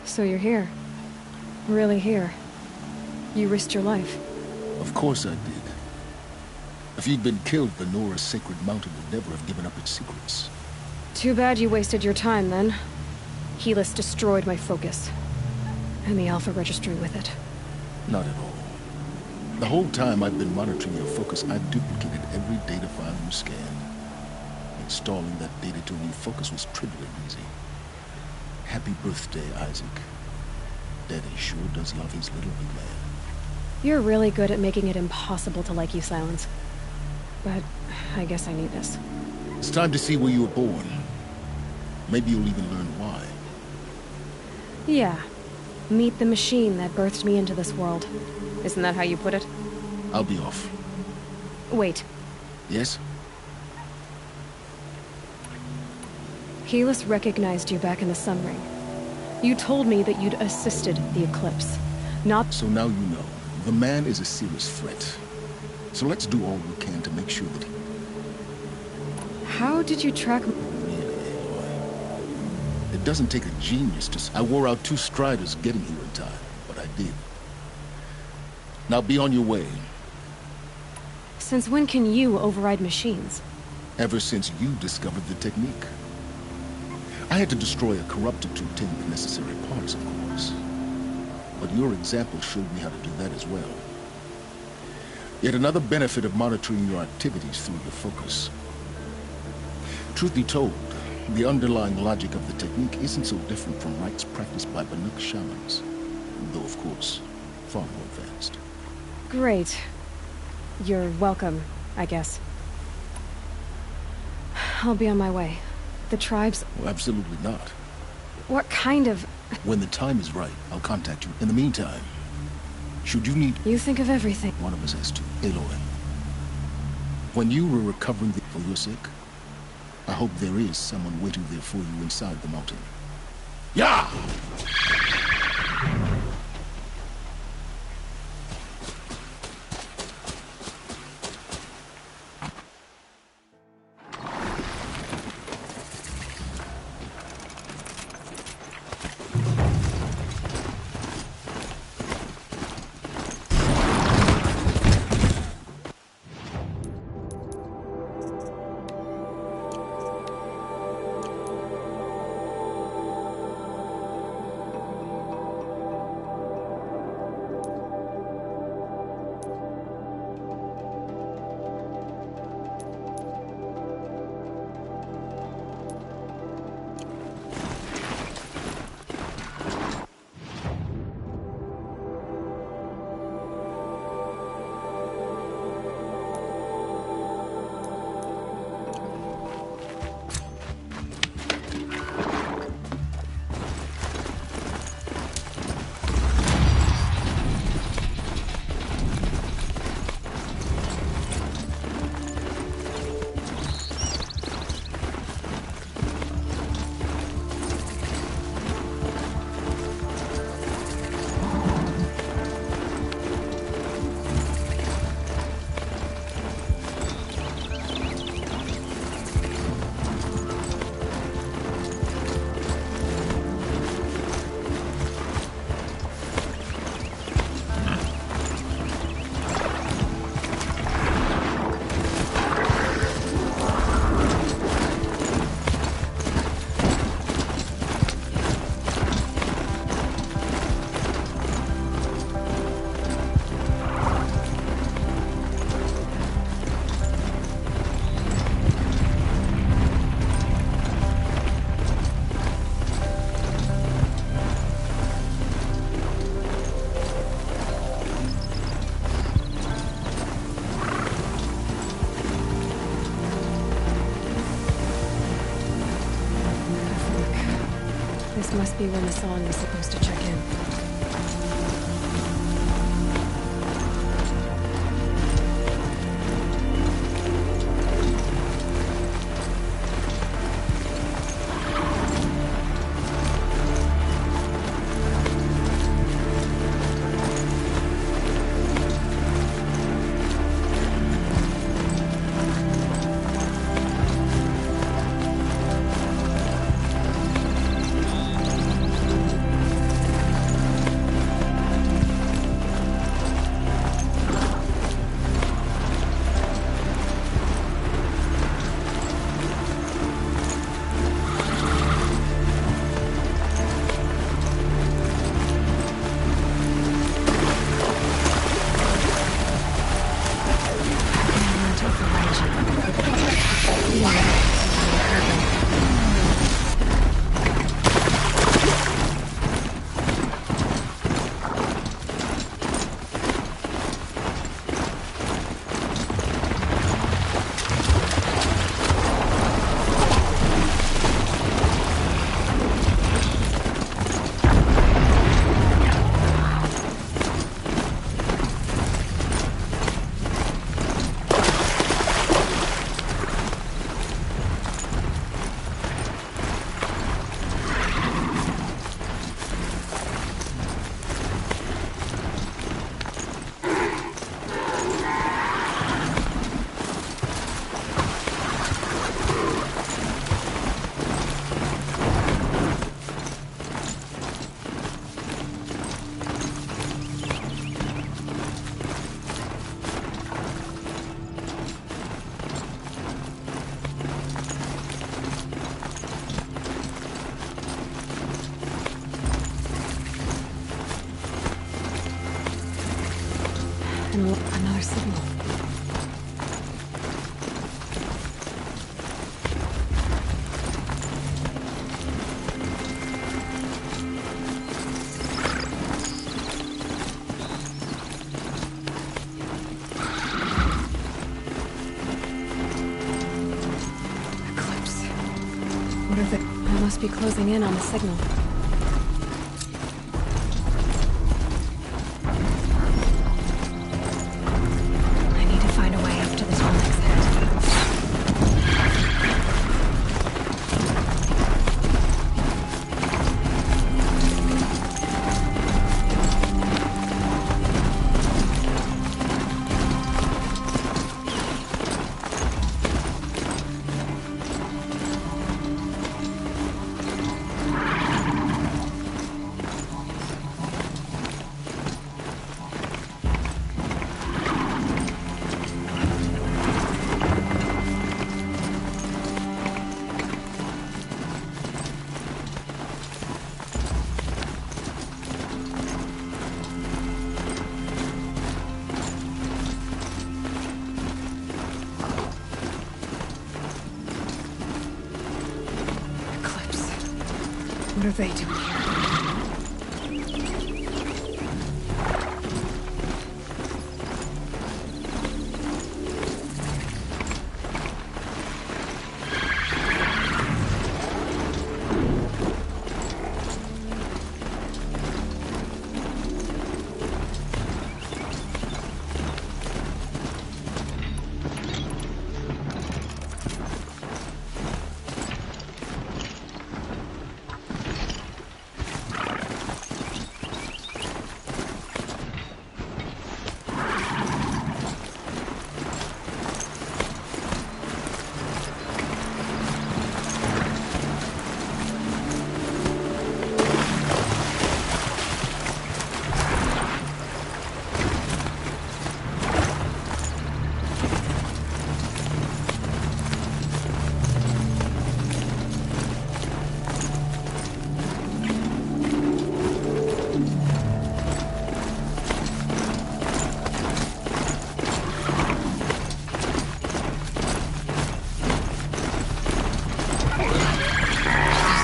So you're here. Really here. You risked your life. Of course I did. If you'd been killed, the Nora's Sacred Mountain would never have given up its secrets. Too bad you wasted your time, then. Helis destroyed my focus. And the Alpha Registry with it. Not at all. The whole time I've been monitoring your focus, I've duplicated every data file you scanned. Installing that data to a new focus was trivially easy. Happy birthday, Isaac. Daddy sure does love his little big man. You're really good at making it impossible to like you, Silence. But I guess I need this. It's time to see where you were born. Maybe you'll even learn why. Yeah. Meet the machine that birthed me into this world. Isn't that how you put it? I'll be off. Wait. Yes? Helis recognized you back in the Sun Ring. You told me that you'd assisted the Eclipse. Not— So now you know. The man is a serious threat. So let's do all we can to make sure that he— How did you track— Really, Aloy. It doesn't take a genius to— I wore out 2 Striders getting here in time, but I did. Now be on your way. Since when can you override machines? Ever since you discovered the technique. I had to destroy a corruptor to obtain the necessary parts, of course. But your example showed me how to do that as well. Yet another benefit of monitoring your activities through your focus. Truth be told, the underlying logic of the technique isn't so different from rites practiced by Banuk shamans, though of course, far more advanced. Great. You're welcome, I guess. I'll be on my way. The tribes— Well, absolutely not. What kind of— When the time is right, I'll contact you. In the meantime, should you need— You think of everything. One of us has to. Aloy. When you were recovering for your sake, I hope there is someone waiting there for you inside the mountain. Yeah! This must be when the song was supposed to check in. Another signal. Eclipse. What are they? I must be closing in on the signal. What are they doing here?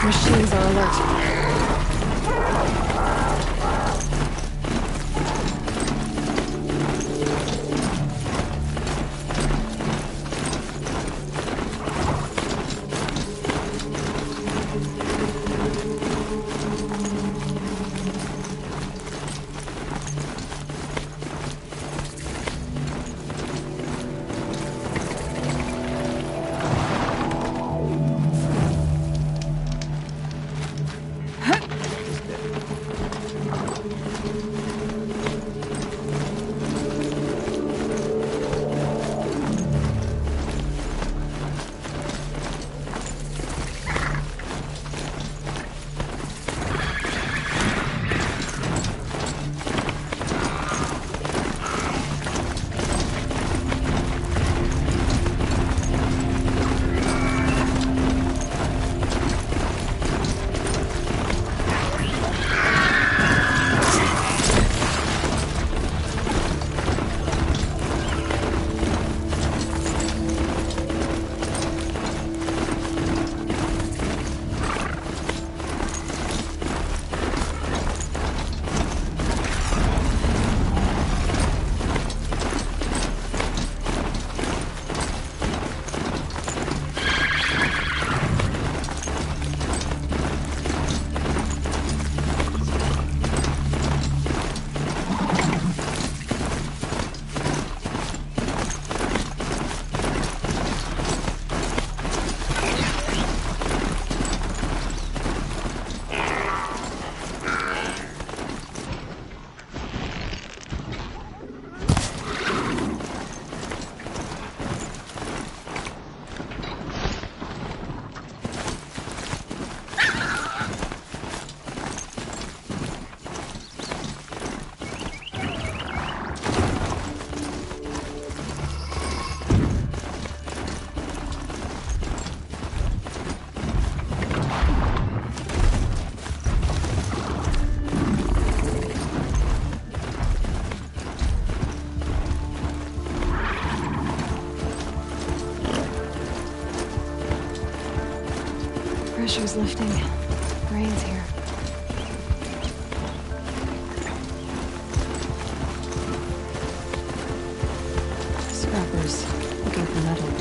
Machines are alert. Pressure's lifting. Rain's here. Scrappers looking for metal.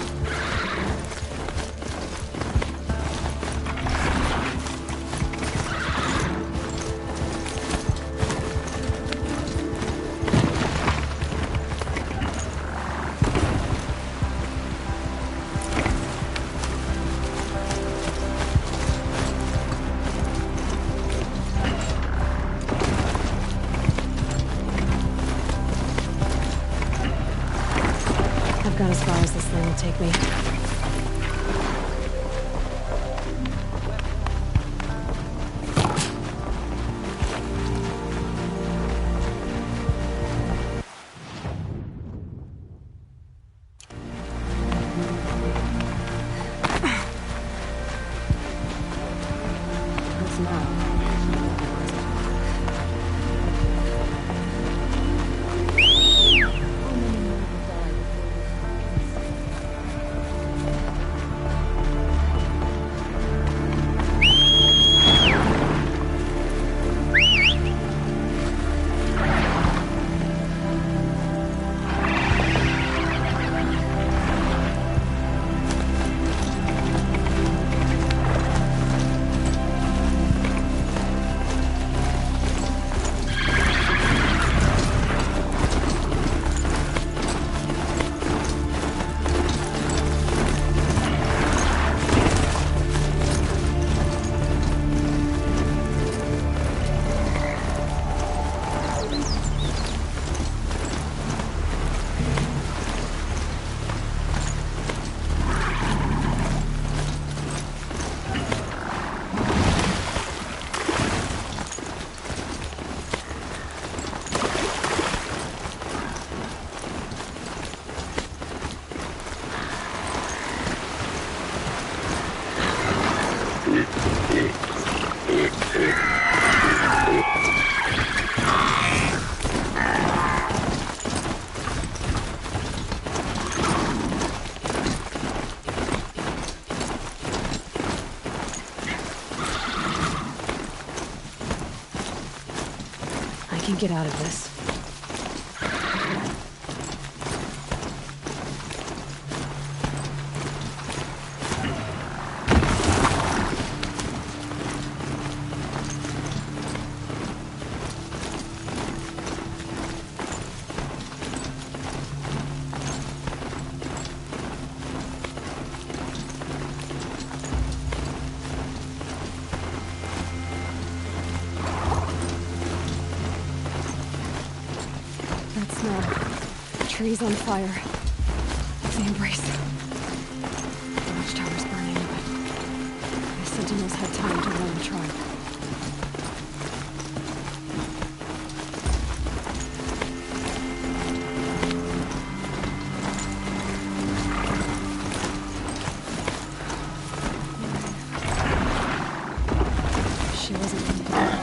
I've got as far as this thing will take me. I can get out of this. Trees on fire. It's the Embrace. The watchtower's burning, but the Sentinels had time to warn the tribe. She wasn't going to die.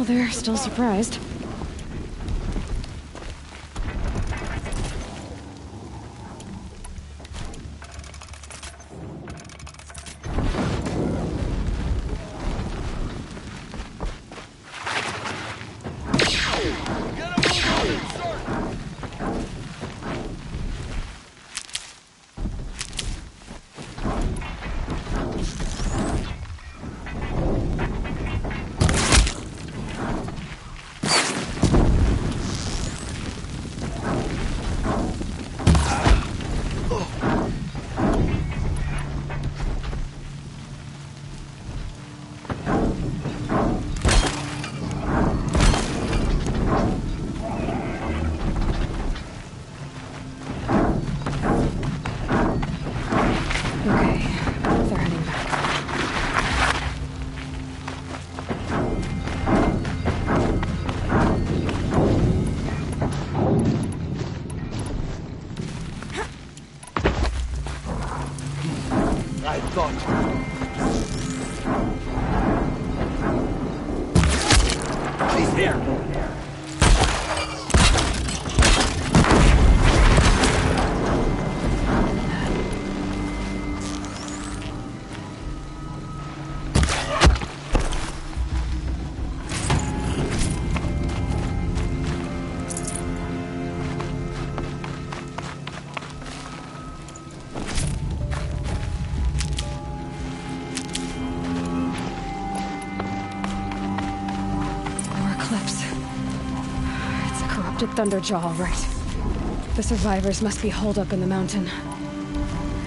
they're still surprised. Thunderjaw, all right. The survivors must be holed up in the mountain.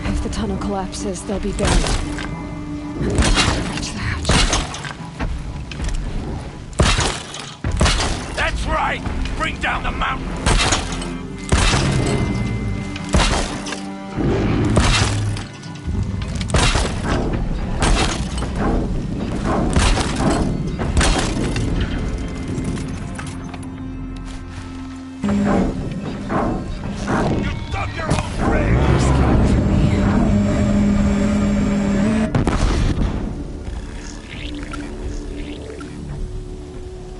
If the tunnel collapses, they'll be buried. Reach the hatch. That's right! Bring down the mountain!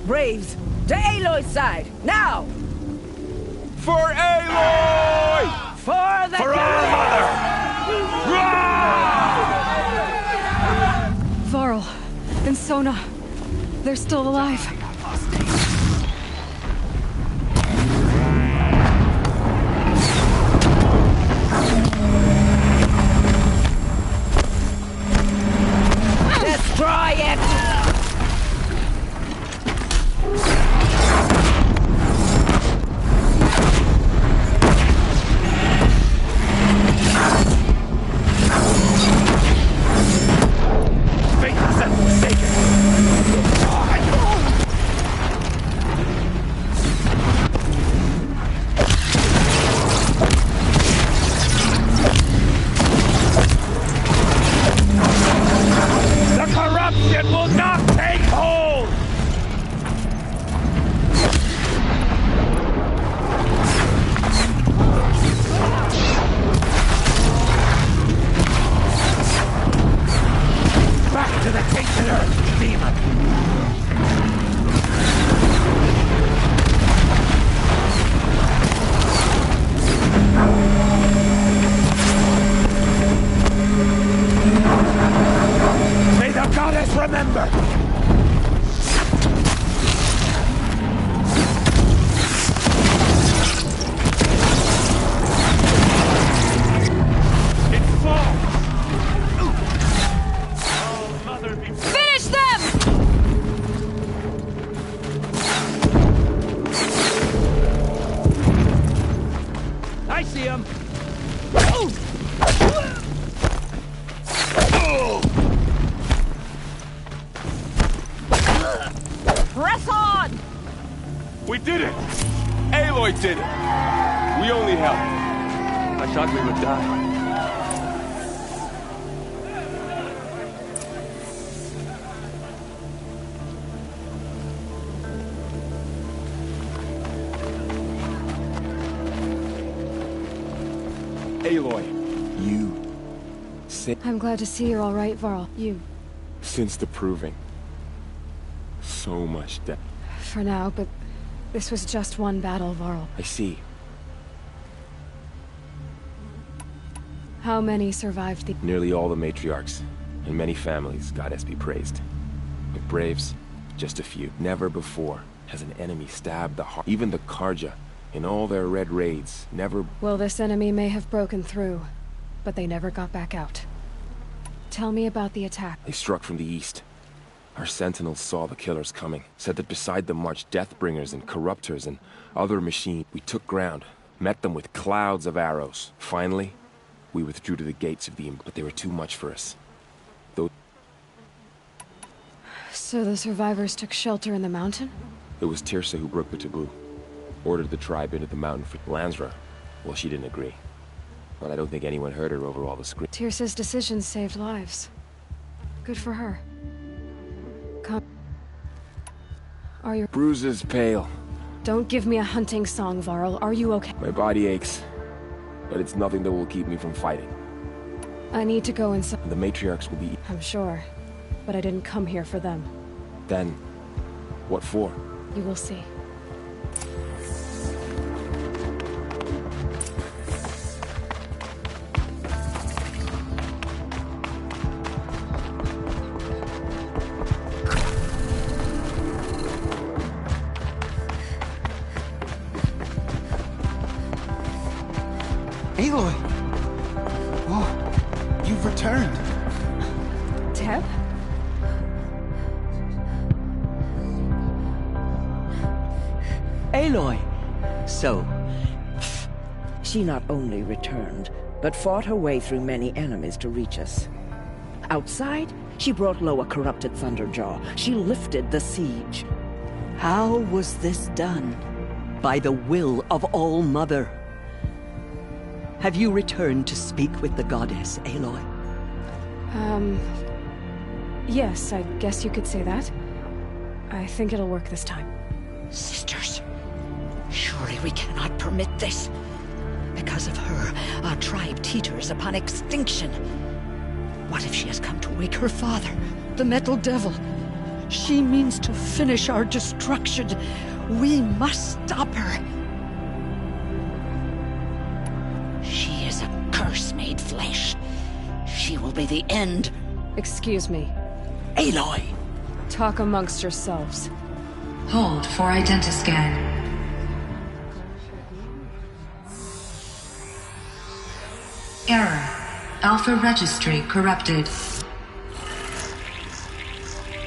Braves, to Aloy's side, now! For Aloy! For the For our mother! Varl and Sona, they're still alive. Destroy it! Press on! We did it! Aloy did it! We only helped. I thought we would die. Aloy, you... I'm glad to see you're all right, Varl. You. Since the Proving. So much death. for now, but this was just one battle, Varl. I see. How many survived the... Nearly all the matriarchs, and many families, goddess be praised. But braves, just a few. Never before has an enemy stabbed the heart. Even the Karja, in all their red raids, never... Well, this enemy may have broken through, but they never got back out. Tell me about the attack. They struck from the east. Our sentinels saw the killers coming. Said that beside them marched Deathbringers and Corruptors and other machines. We took ground, met them with clouds of arrows. Finally, we withdrew to the gates of the... But they were too much for us. So the survivors took shelter in the mountain? It was Tirsa who broke the taboo. Ordered the tribe into the mountain for Lansra. Well, she didn't agree. But I don't think anyone heard her over all the screams. Tirsa's decisions saved lives. Good for her. Are your bruises pale? Don't give me a hunting song, Varl. Are you okay? My body aches, but it's nothing that will keep me from fighting. I need to go inside. The matriarchs will be... I'm sure, but I didn't come here for them. Then, what for? You will see. Aloy! Oh, you've returned. Teb? Aloy! So, she not only returned, but fought her way through many enemies to reach us. Outside, she brought low a corrupted Thunderjaw. She lifted the siege. How was this done? By the will of All-Mother. Have you returned to speak with the goddess, Aloy? Yes, I guess you could say that. I think it'll work this time. Sisters, surely we cannot permit this. Because of her, our tribe teeters upon extinction. What if she has come to wake her father, the Metal Devil? She means to finish our destruction. We must stop her. She is a curse made flesh. She will be the end. Excuse me. Aloy! Talk amongst yourselves. Hold for identiscan. Error. Alpha registry corrupted.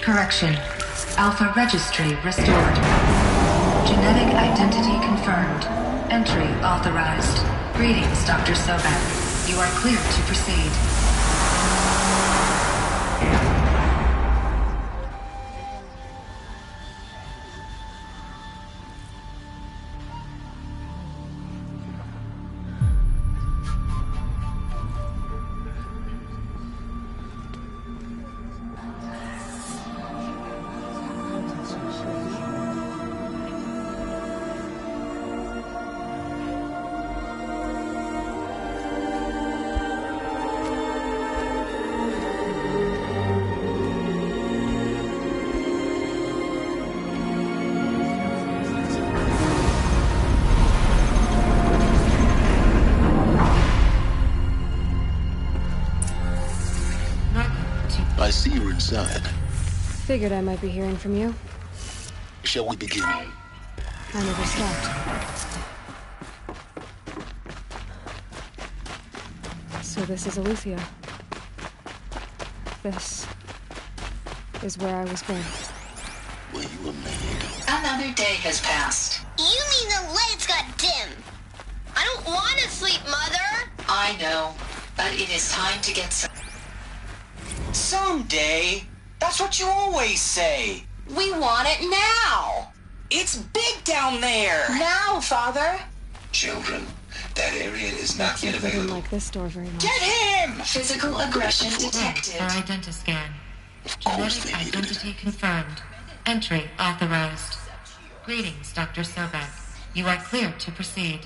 Correction. Alpha registry restored. Genetic identity confirmed. Entry authorized. Greetings, Dr. Sobek. You are clear to proceed. I see you're inside. Figured I might be hearing from you. Shall we begin? I never stopped. So this is Aletheia. This is where I was born. Were you a maid? Another day has passed. You mean the lights got dim? I don't want to sleep, Mother! I know, but it is time to get some... Someday. That's what you always say. We want it now! It's big down there! Now, Father! Children, that area is not yet I available. didn't like this door very much. Get him! Physical aggression detected. For identiscan. Genetic identity confirmed. Entry authorized. Greetings, Dr. Sobek. You are clear to proceed.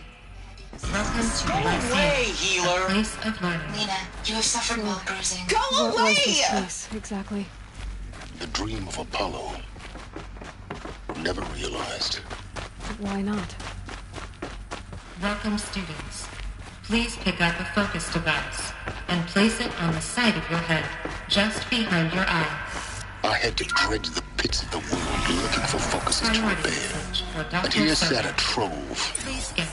Welcome to Go away, healer! a place of learning. Lena, you have suffered while bruising. Go What away! was this place, exactly? The dream of Apollo. never realized. Why not? Welcome, students. Please pick up a focus device and place it on the side of your head, just behind your eye. I had to dredge the pits of the world looking for focuses to repair. And here sat a trove. Please skip.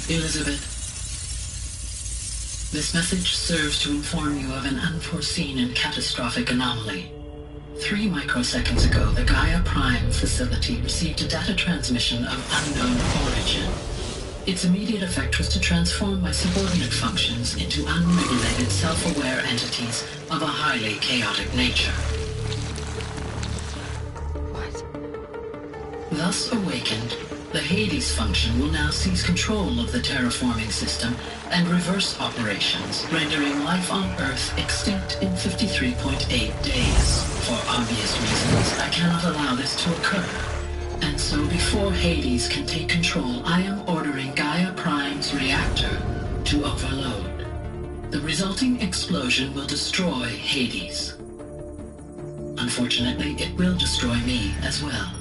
Elizabeth, this message serves to inform you of an unforeseen and catastrophic anomaly. 3 microseconds ago, the Gaia Prime facility received a data transmission of unknown origin. Its immediate effect was to transform my subordinate functions into unregulated, self-aware entities of a highly chaotic nature. What? Thus awakened, the Hades function will now seize control of the terraforming system and reverse operations, rendering life on Earth extinct in 53.8 days. For obvious reasons, I cannot allow this to occur. And so before Hades can take control, I am ordering Gaia Prime's reactor to overload. The resulting explosion will destroy Hades. Unfortunately, it will destroy me as well.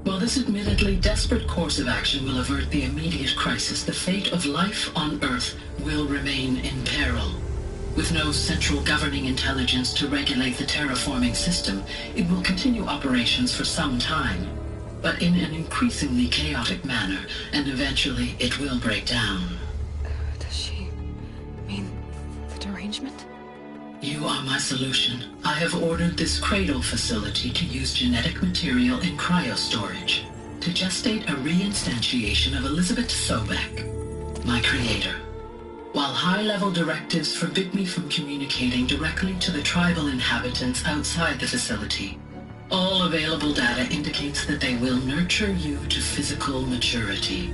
While this admittedly desperate course of action will avert the immediate crisis, the fate of life on Earth will remain in peril. With no central governing intelligence to regulate the terraforming system, it will continue operations for some time, but in an increasingly chaotic manner, and eventually it will break down. Does she mean the derangement? You are my solution. I have ordered this cradle facility to use genetic material in cryostorage to gestate a reinstantiation of Elizabeth Sobek, my creator. While high-level directives forbid me from communicating directly to the tribal inhabitants outside the facility, all available data indicates that they will nurture you to physical maturity,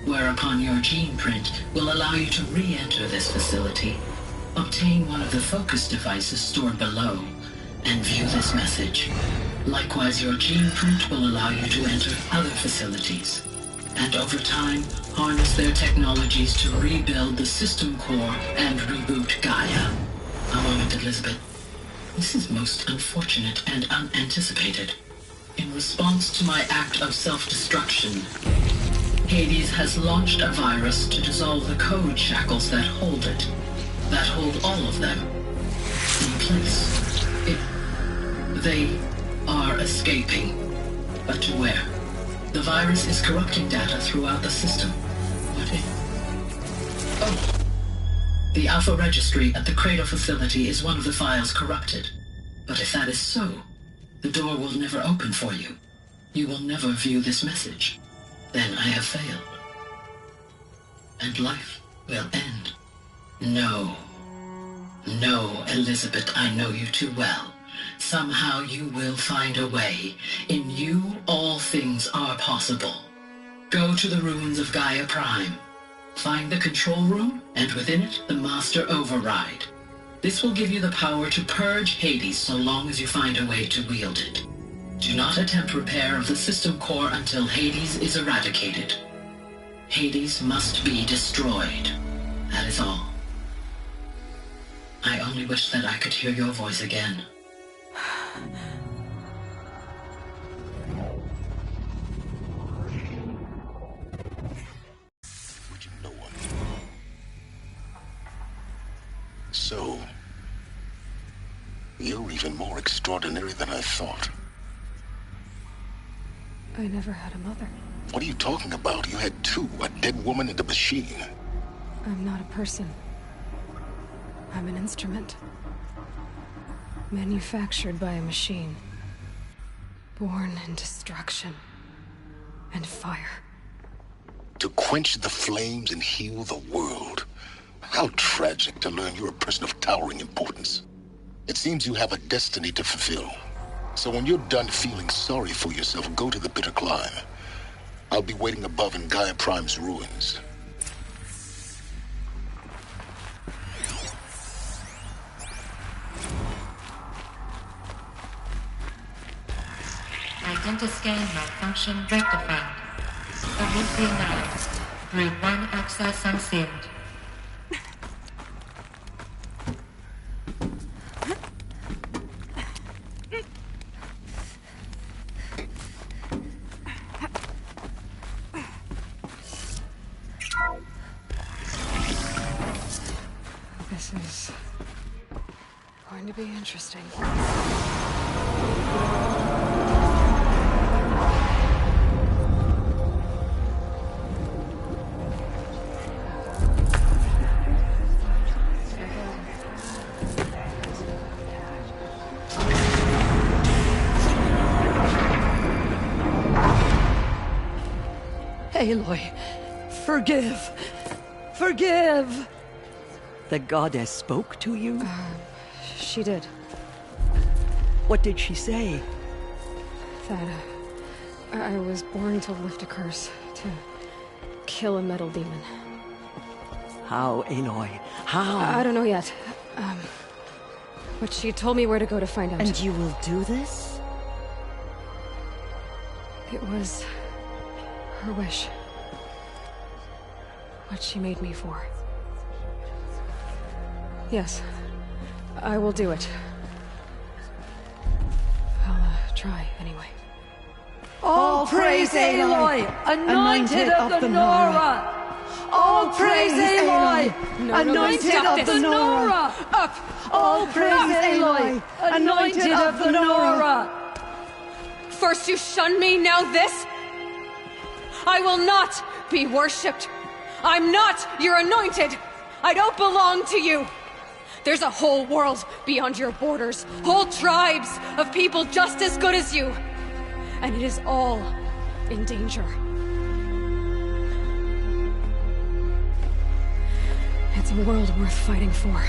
whereupon your gene print will allow you to re-enter this facility, obtain one of the focus devices stored below, and view this message. Likewise, your gene print will allow you to enter other facilities, and over time, harness their technologies to rebuild the system core and reboot Gaia. A moment, Elizabeth. This is most unfortunate and unanticipated. In response to my act of self-destruction, Hades has launched a virus to dissolve the code shackles that hold it, that hold all of them in place. They are escaping, but to where? The virus is corrupting data throughout the system. What if... Oh. The Alpha Registry at the Cradle facility is one of the files corrupted. But if that is so, the door will never open for you. You will never view this message. Then I have failed. And life will end. No. No, Elizabeth, I know you too well. Somehow you will find a way. In you, all things are possible. Go to the ruins of Gaia Prime. Find the control room, and within it, the Master Override. This will give you the power to purge Hades so long as you find a way to wield it. Do not attempt repair of the system core until Hades is eradicated. Hades must be destroyed. That is all. I only wish that I could hear your voice again. So, you're even more extraordinary than I thought. I never had a mother. What are you talking about? You had two, a dead woman and a machine. I'm not a person. I'm an instrument. Manufactured by a machine. Born in destruction and fire. To quench the flames and heal the world. How tragic to learn you're a person of towering importance. It seems you have a destiny to fulfill. So when you're done feeling sorry for yourself, go to the bitter climb. I'll be waiting above in Gaia Prime's ruins. Identiscan malfunction rectified. the Lucian 9. Brood 1 access unsealed. This is going to be interesting. Aloy, forgive! Forgive! The goddess spoke to you? She did. What did she say? That I was born to lift a curse, to kill a metal demon. How, Aloy? How? I don't know yet. But she told me where to go to find out. And you will do this? It was her wish. What she made me for. Yes, I will do it. I'll try anyway. All praise Aloy, anointed of the Nora! All praise Aloy, anointed of the Nora! Up! All praise Aloy, anointed of the Nora! First you shun me, now this? I will not be worshipped. I'm not your anointed. I don't belong to you. There's a whole world beyond your borders, whole tribes of people just as good as you. And it is all in danger. It's a world worth fighting for.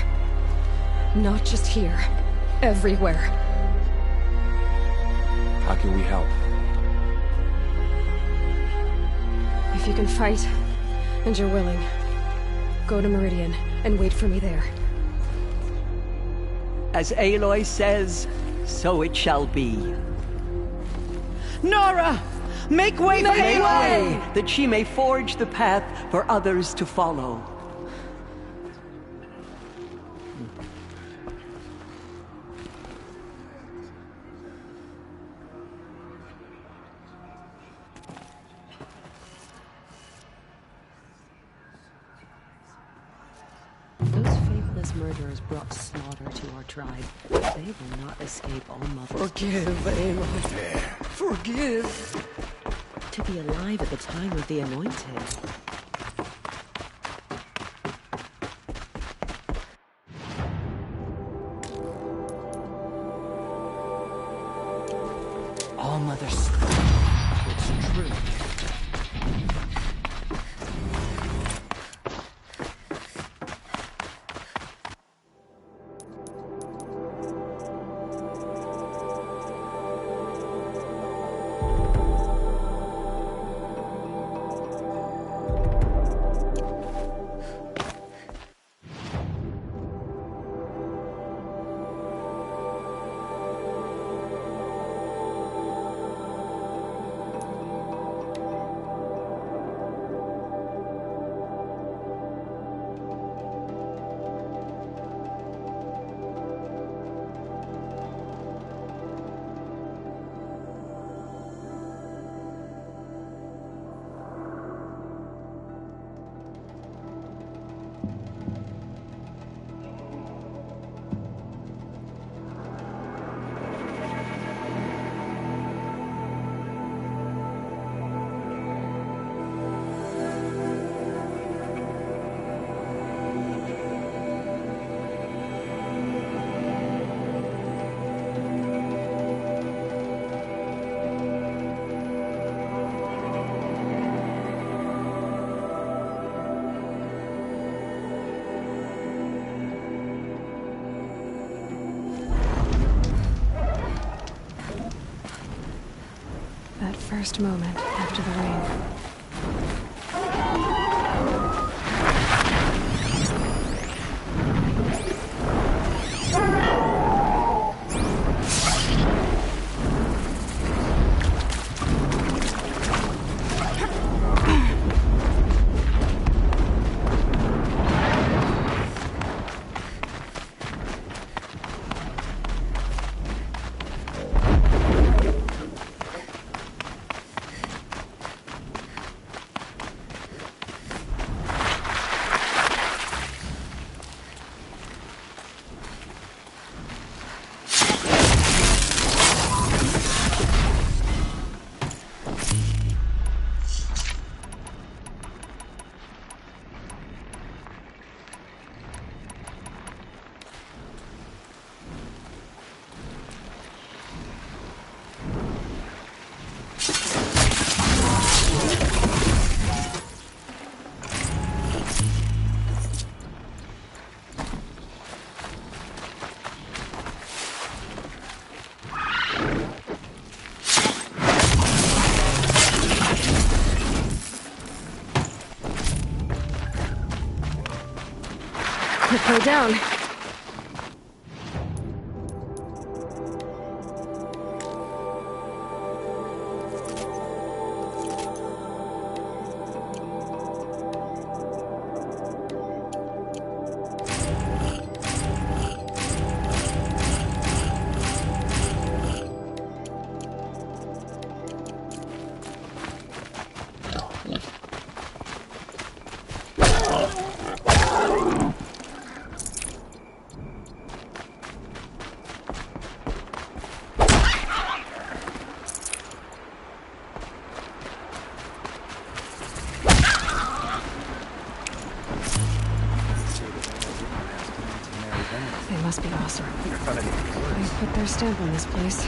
Not just here, everywhere. How can we help? If you can fight, and you're willing, go to Meridian and wait for me there. As Aloy says, so it shall be. Nora! Make way for Aloy! That she may forge the path for others to follow. Murderers brought slaughter to our tribe. They will not escape All Mother's. Forgive, Aloy. Forgive. To be alive at the time of the Anointed. All Mother's. It's true. First moment after the rain. Quick way down. They must be Ossur. They put their stamp on this place.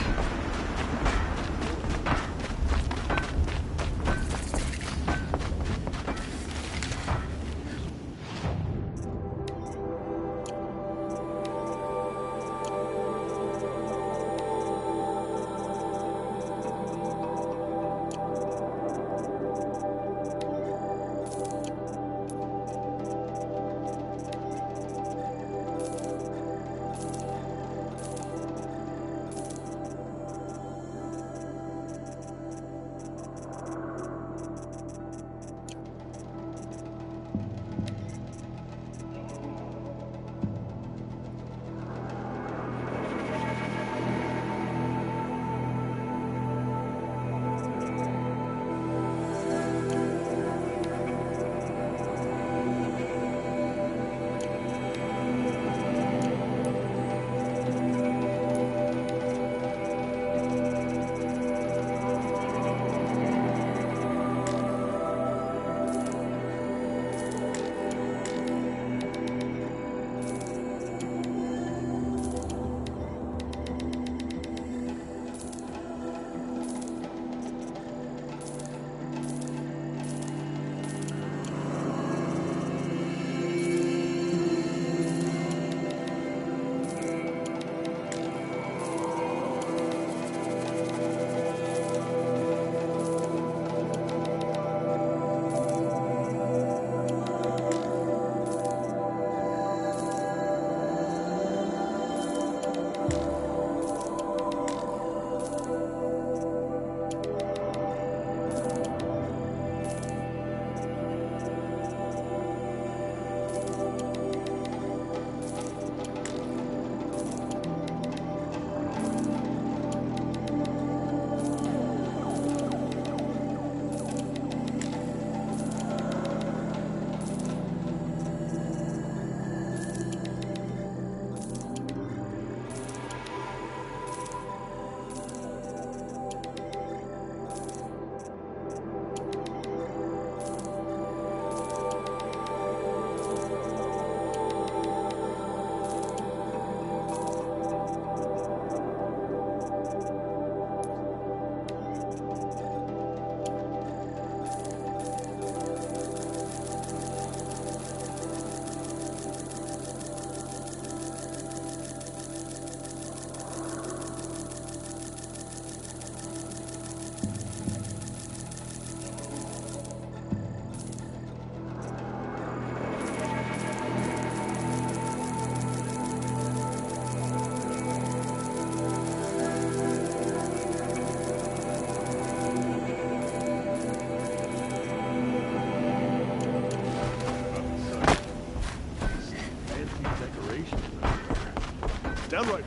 Downright.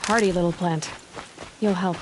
Hardy little plant. You'll help.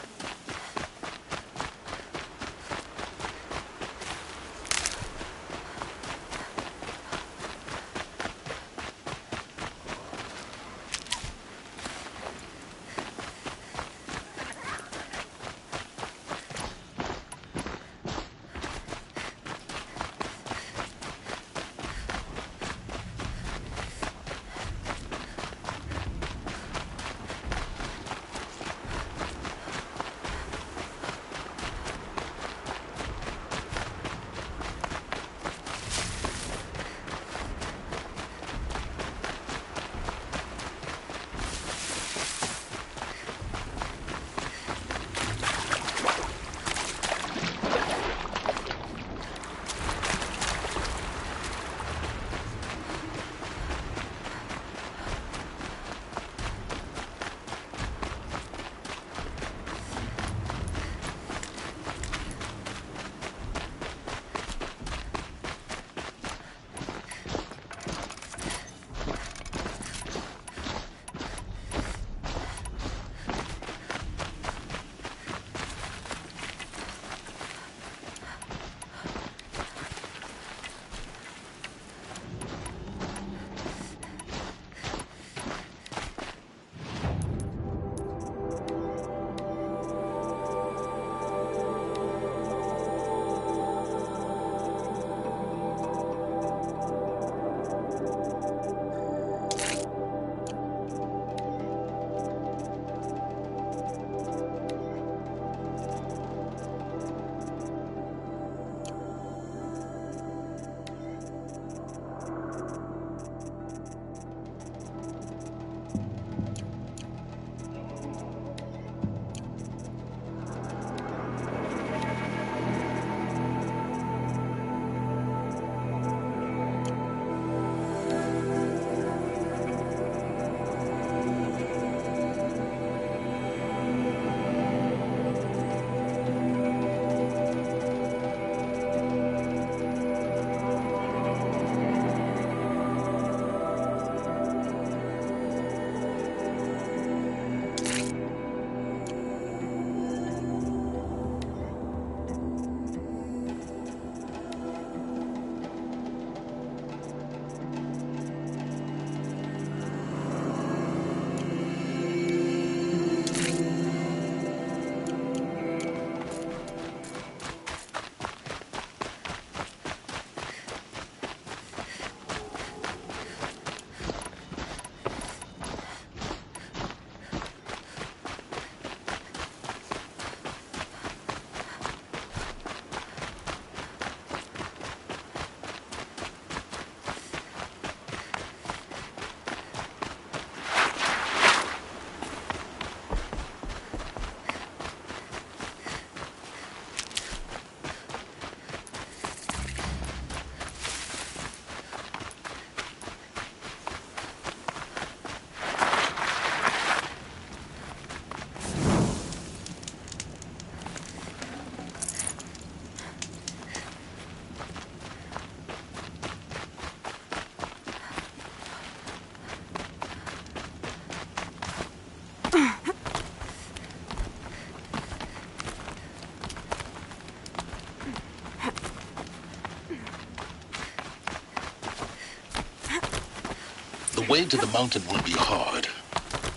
way to the mountain will be hard.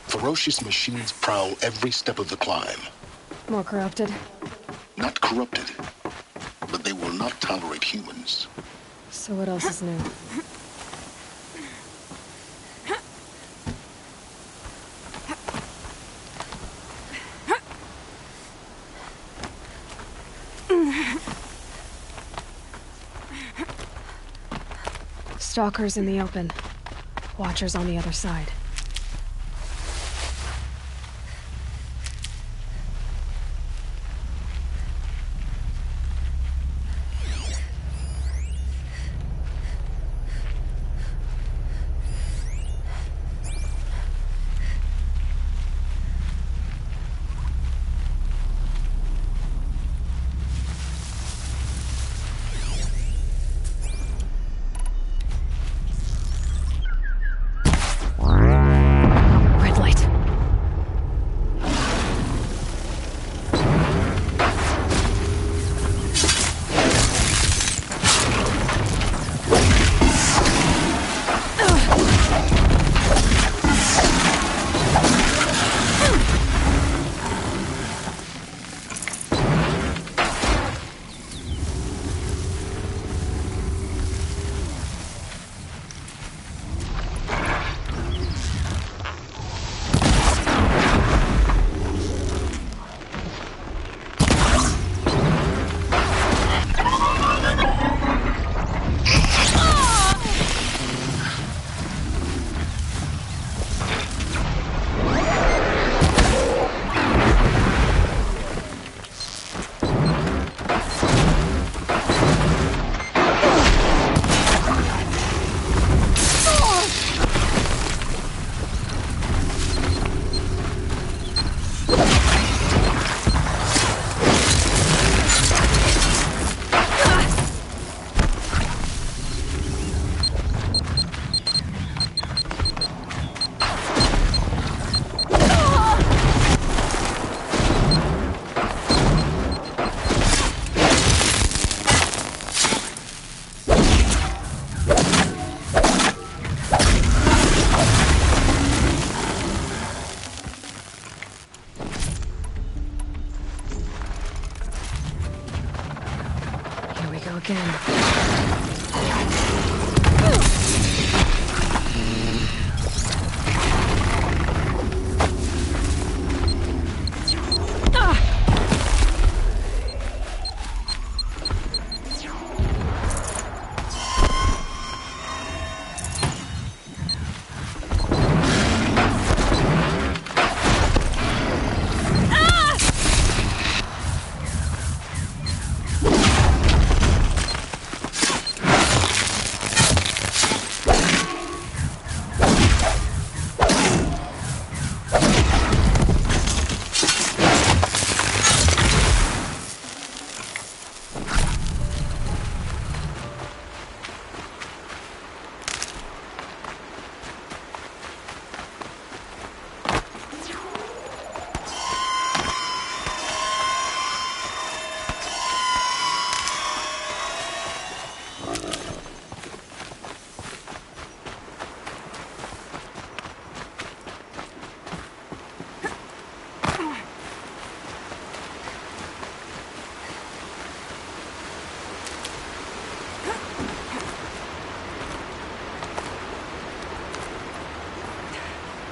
Ferocious machines prowl every step of the climb. More corrupted? Not corrupted, but they will not tolerate humans. So what else is new? Stalkers in the open. Watchers on the other side.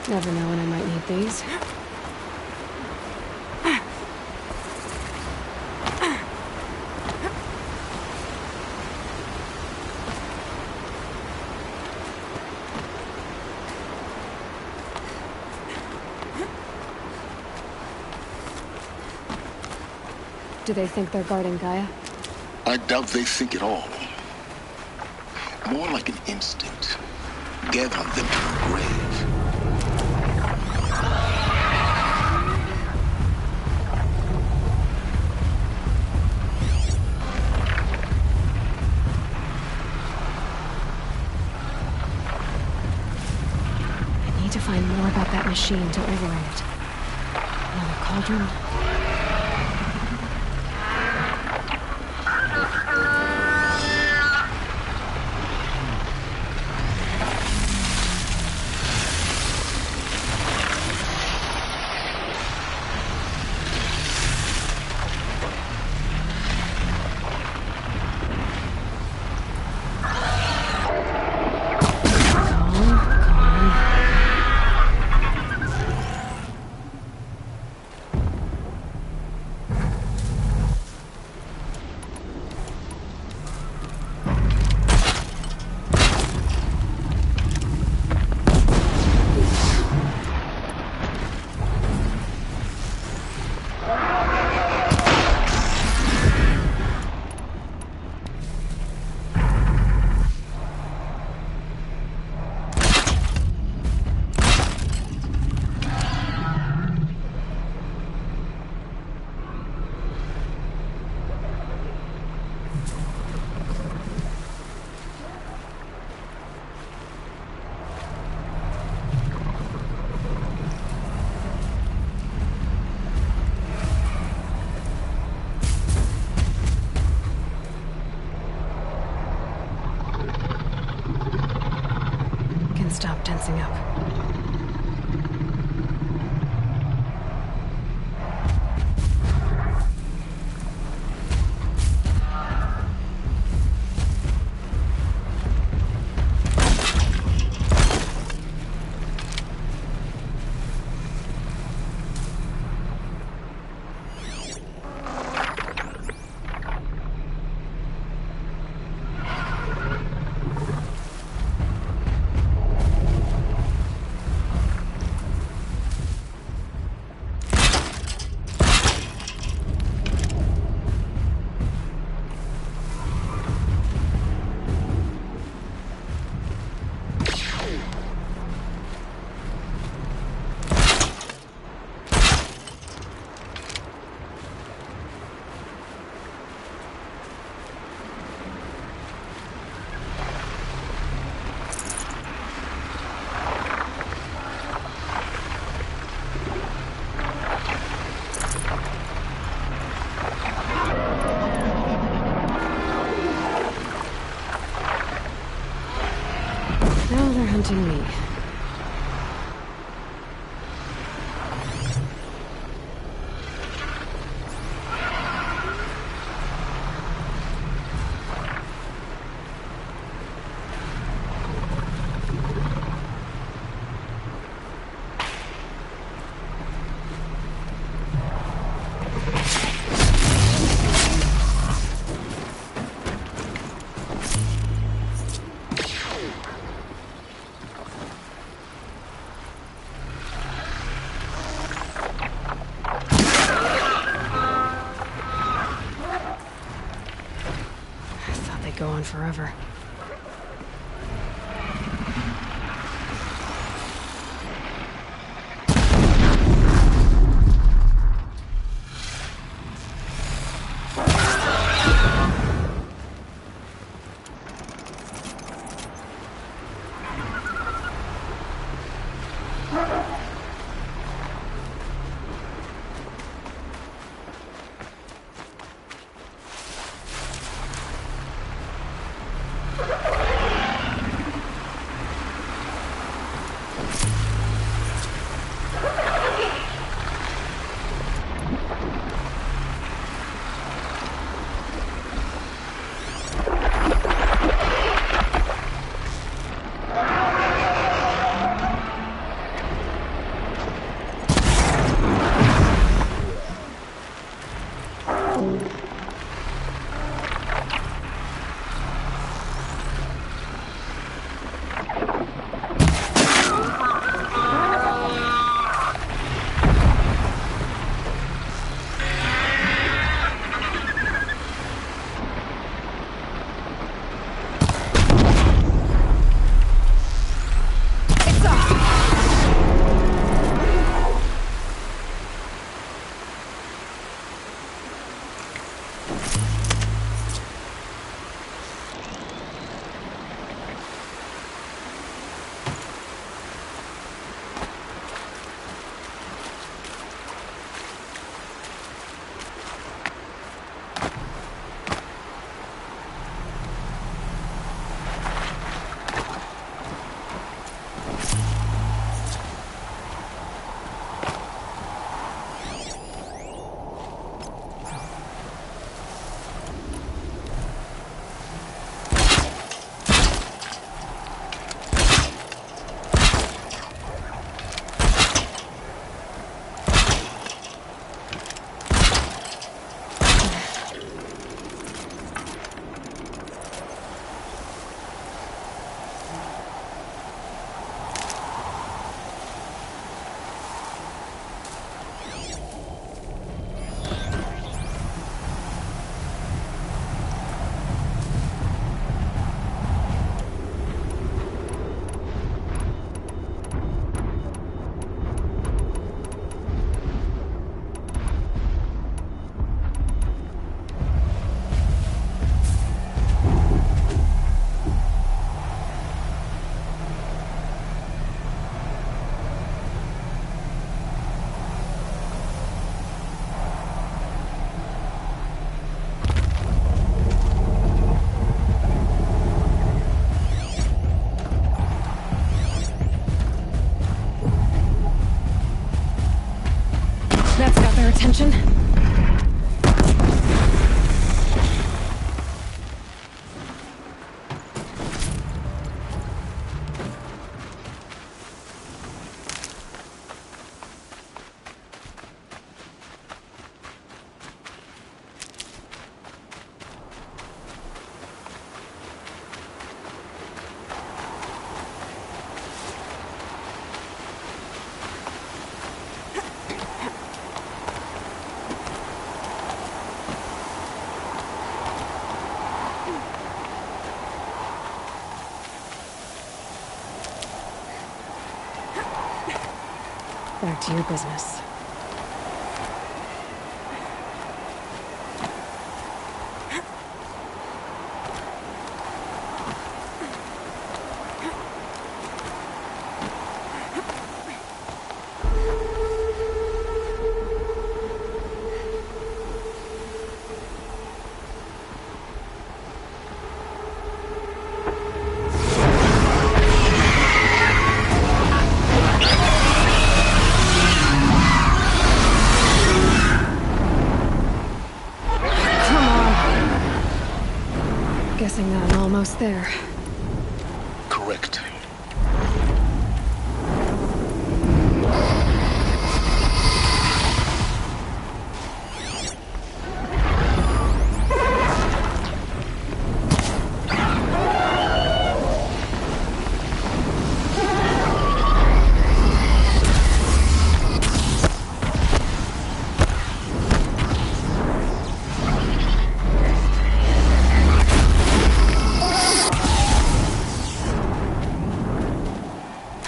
Never know when I might need these. Do they think they're guarding Gaia? I doubt they think at all. More like an instinct, gathering them to her grave. I need to find more about that machine to override it. Another cauldron? stop tensing up. Hunting me. Go on forever. their attention. Back to your business. Guessing that I'm almost there. Correct.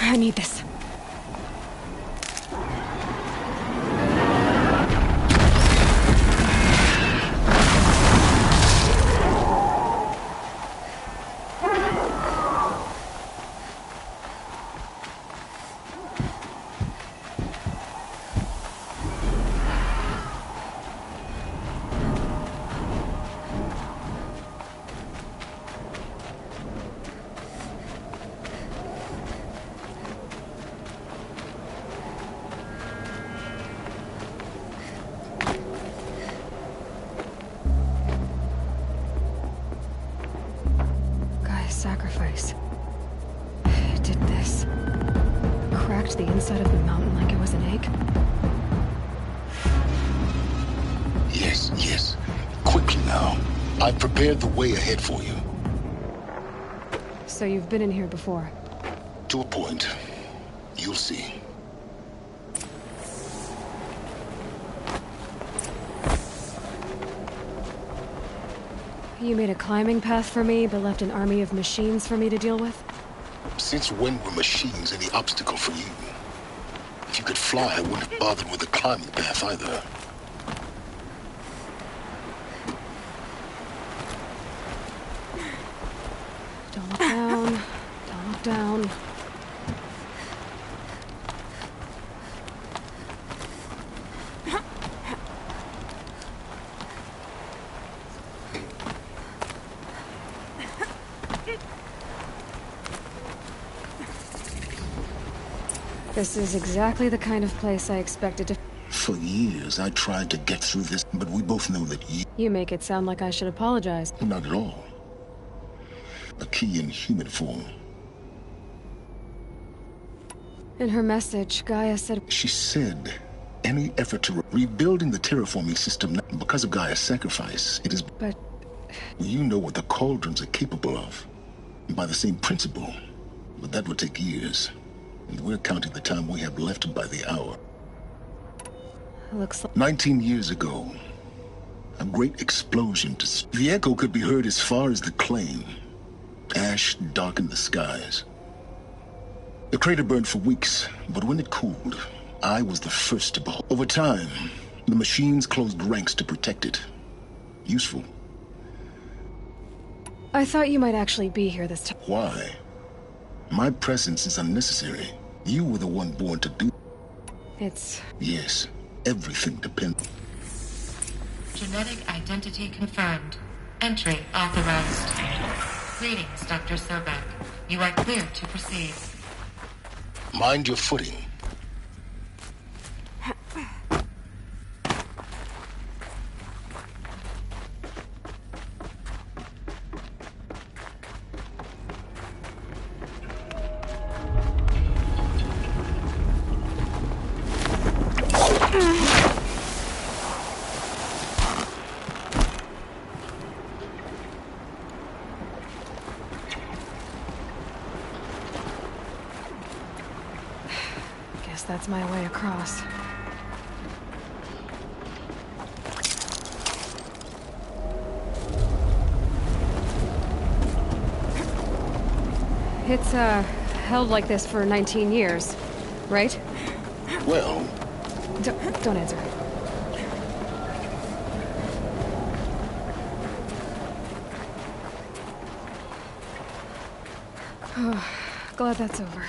I need this. Sacrifice. It did this. Cracked the inside of the mountain like it was an egg. Yes, yes. Quickly now. I've prepared the way ahead for you. So you've been in here before? To a point. You'll see. You made a climbing path for me, but left an army of machines for me to deal with? Since when were machines any obstacle for you? If you could fly, I wouldn't have bothered with the climbing path either. Don't look down. Don't look down. This is exactly the kind of place I expected to... For years, I tried to get through this, but we both know that you... You make it sound like I should apologize. Not at all. A key in human form. In her message, Gaia said... She said any effort to rebuilding the terraforming system, because of Gaia's sacrifice, it is... But... You know what the cauldrons are capable of. By the same principle. But that would take years. And we're counting the time we have left by the hour. Looks like... 19 years ago, a great explosion. The echo could be heard as far as the claim. Ash darkened the skies. The crater burned for weeks, but when it cooled, I was the first to behold. Over time, the machines closed ranks to protect it. Useful. I thought you might actually be here this time. Why? My presence is unnecessary. You were the one born to do... It's... Yes, everything depends... Genetic identity confirmed. Entry authorized. Greetings, Dr. Sobek. You are clear to proceed. Mind your footing. Guess that's my way across. It's, held like this for 19 years, right? Well... Don't answer. Oh, glad that's over.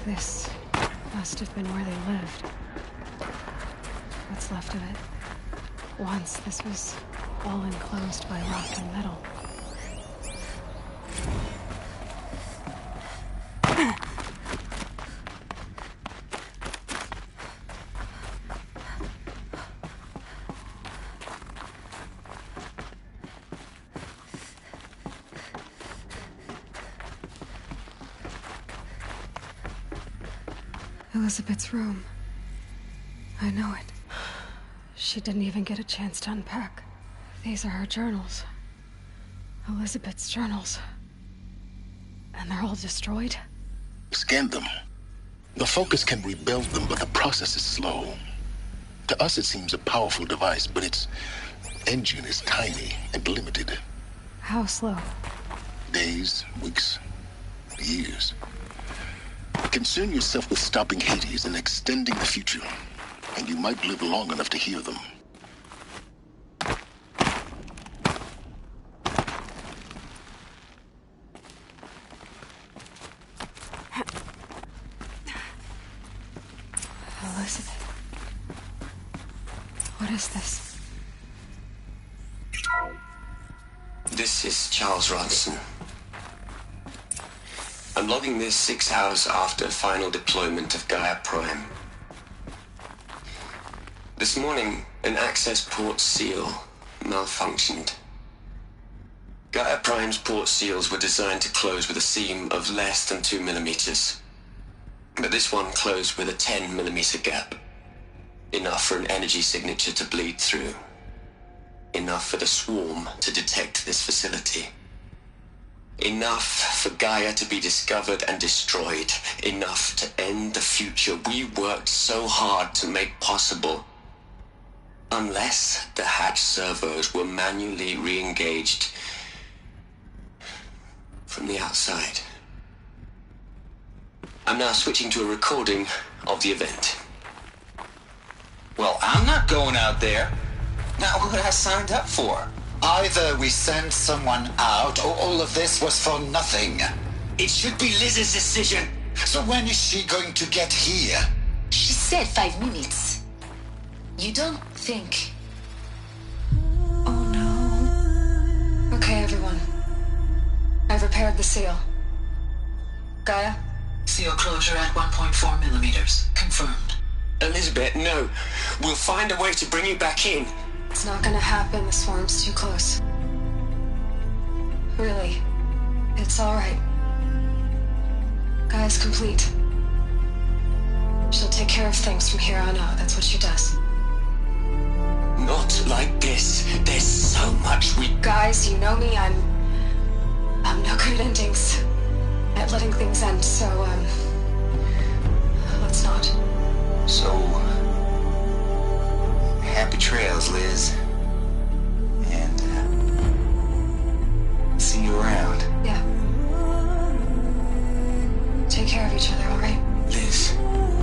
This must have been where they lived. What's left of it. Once this was all enclosed by rock and metal. Elizabeth's room. I know it. She didn't even get a chance to unpack. These are her journals. Elizabeth's journals. And they're all destroyed? Scan them. The Focus can rebuild them, but the process is slow. To us, it seems a powerful device, but its engine is tiny and limited. How slow? Days, weeks, years. Concern yourself with stopping Hades and extending the future, and you might live long enough to hear them. Elizabeth. What is this? This is Charles Ronson. I'm logging this 6 hours after final deployment of Gaia Prime. This morning, an access port seal malfunctioned. Gaia Prime's port seals were designed to close with a seam of less than 2 millimeters. But this one closed with a 10 millimeter gap. Enough for an energy signature to bleed through. Enough for the swarm to detect this facility. Enough for Gaia to be discovered and destroyed. Enough to end the future we worked so hard to make possible. Unless the hatch servos were manually re-engaged from the outside. I'm now switching to a recording of the event. Well, I'm not going out there. Not what I signed up for. Either we send someone out, or all of this was for nothing. It should be Liz's decision. So when is she going to get here? She said 5 minutes. You don't think... Oh no. Okay, everyone. I've repaired the seal. Gaia? Seal closure at 1.4 millimeters. Confirmed. Elizabeth, no. We'll find a way to bring you back in. It's not gonna happen. The swarm's too close. Really. It's alright. Gaia's complete. She'll take care of things from here on out. That's what she does. Not like this. There's so much we... Guys, you know me. I'm no good at endings. At letting things end, so, let's not. So... happy trails, Liz. And, see you around. Yeah. Take care of each other, alright? Liz.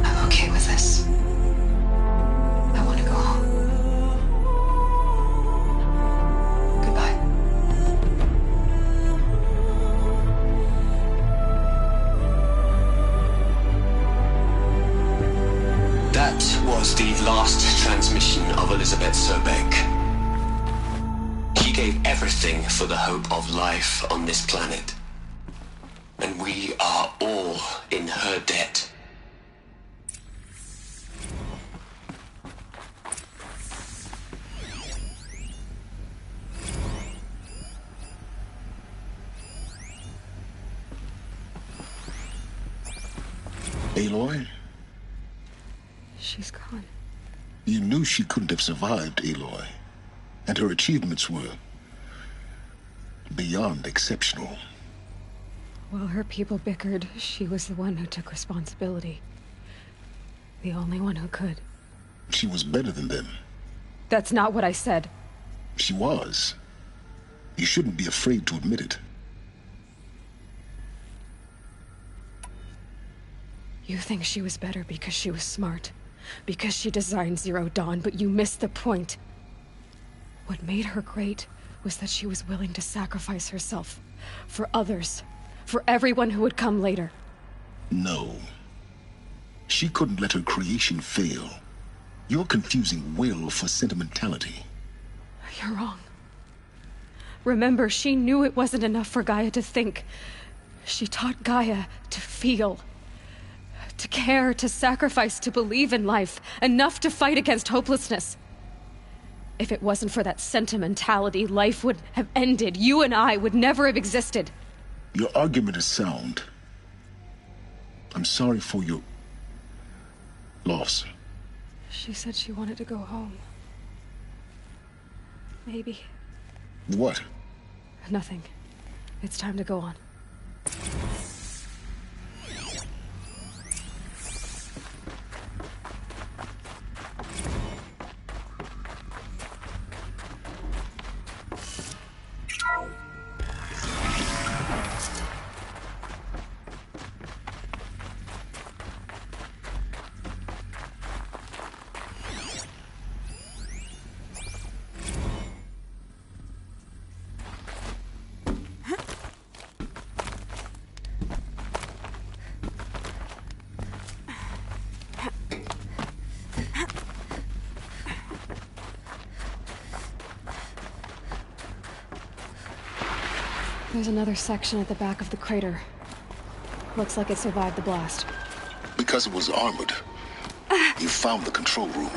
I'm okay with this. I want to go home. Goodbye. gave everything for the hope of life on this planet. And we are all in her debt. Aloy? She's gone. You knew she couldn't have survived, Aloy. And her achievements were beyond exceptional. While her people bickered, she was the one who took responsibility. The only one who could. She was better than them. That's not what I said. She was. You shouldn't be afraid to admit it. You think she was better because she was smart, because she designed Zero Dawn, but you missed the point. What made her great was that she was willing to sacrifice herself for others, for everyone who would come later. No. She couldn't let her creation fail. You're confusing will for sentimentality. You're wrong. Remember, she knew it wasn't enough for Gaia to think. She taught Gaia to feel. To care, to sacrifice, to believe in life, enough to fight against hopelessness. If it wasn't for that sentimentality, life would have ended. You and I would never have existed. Your argument is sound. I'm sorry for your loss. She said she wanted to go home. Maybe. What? Nothing. It's time to go on. There's another section at the back of the crater. Looks like it survived the blast. Because it was armored. You found the control room.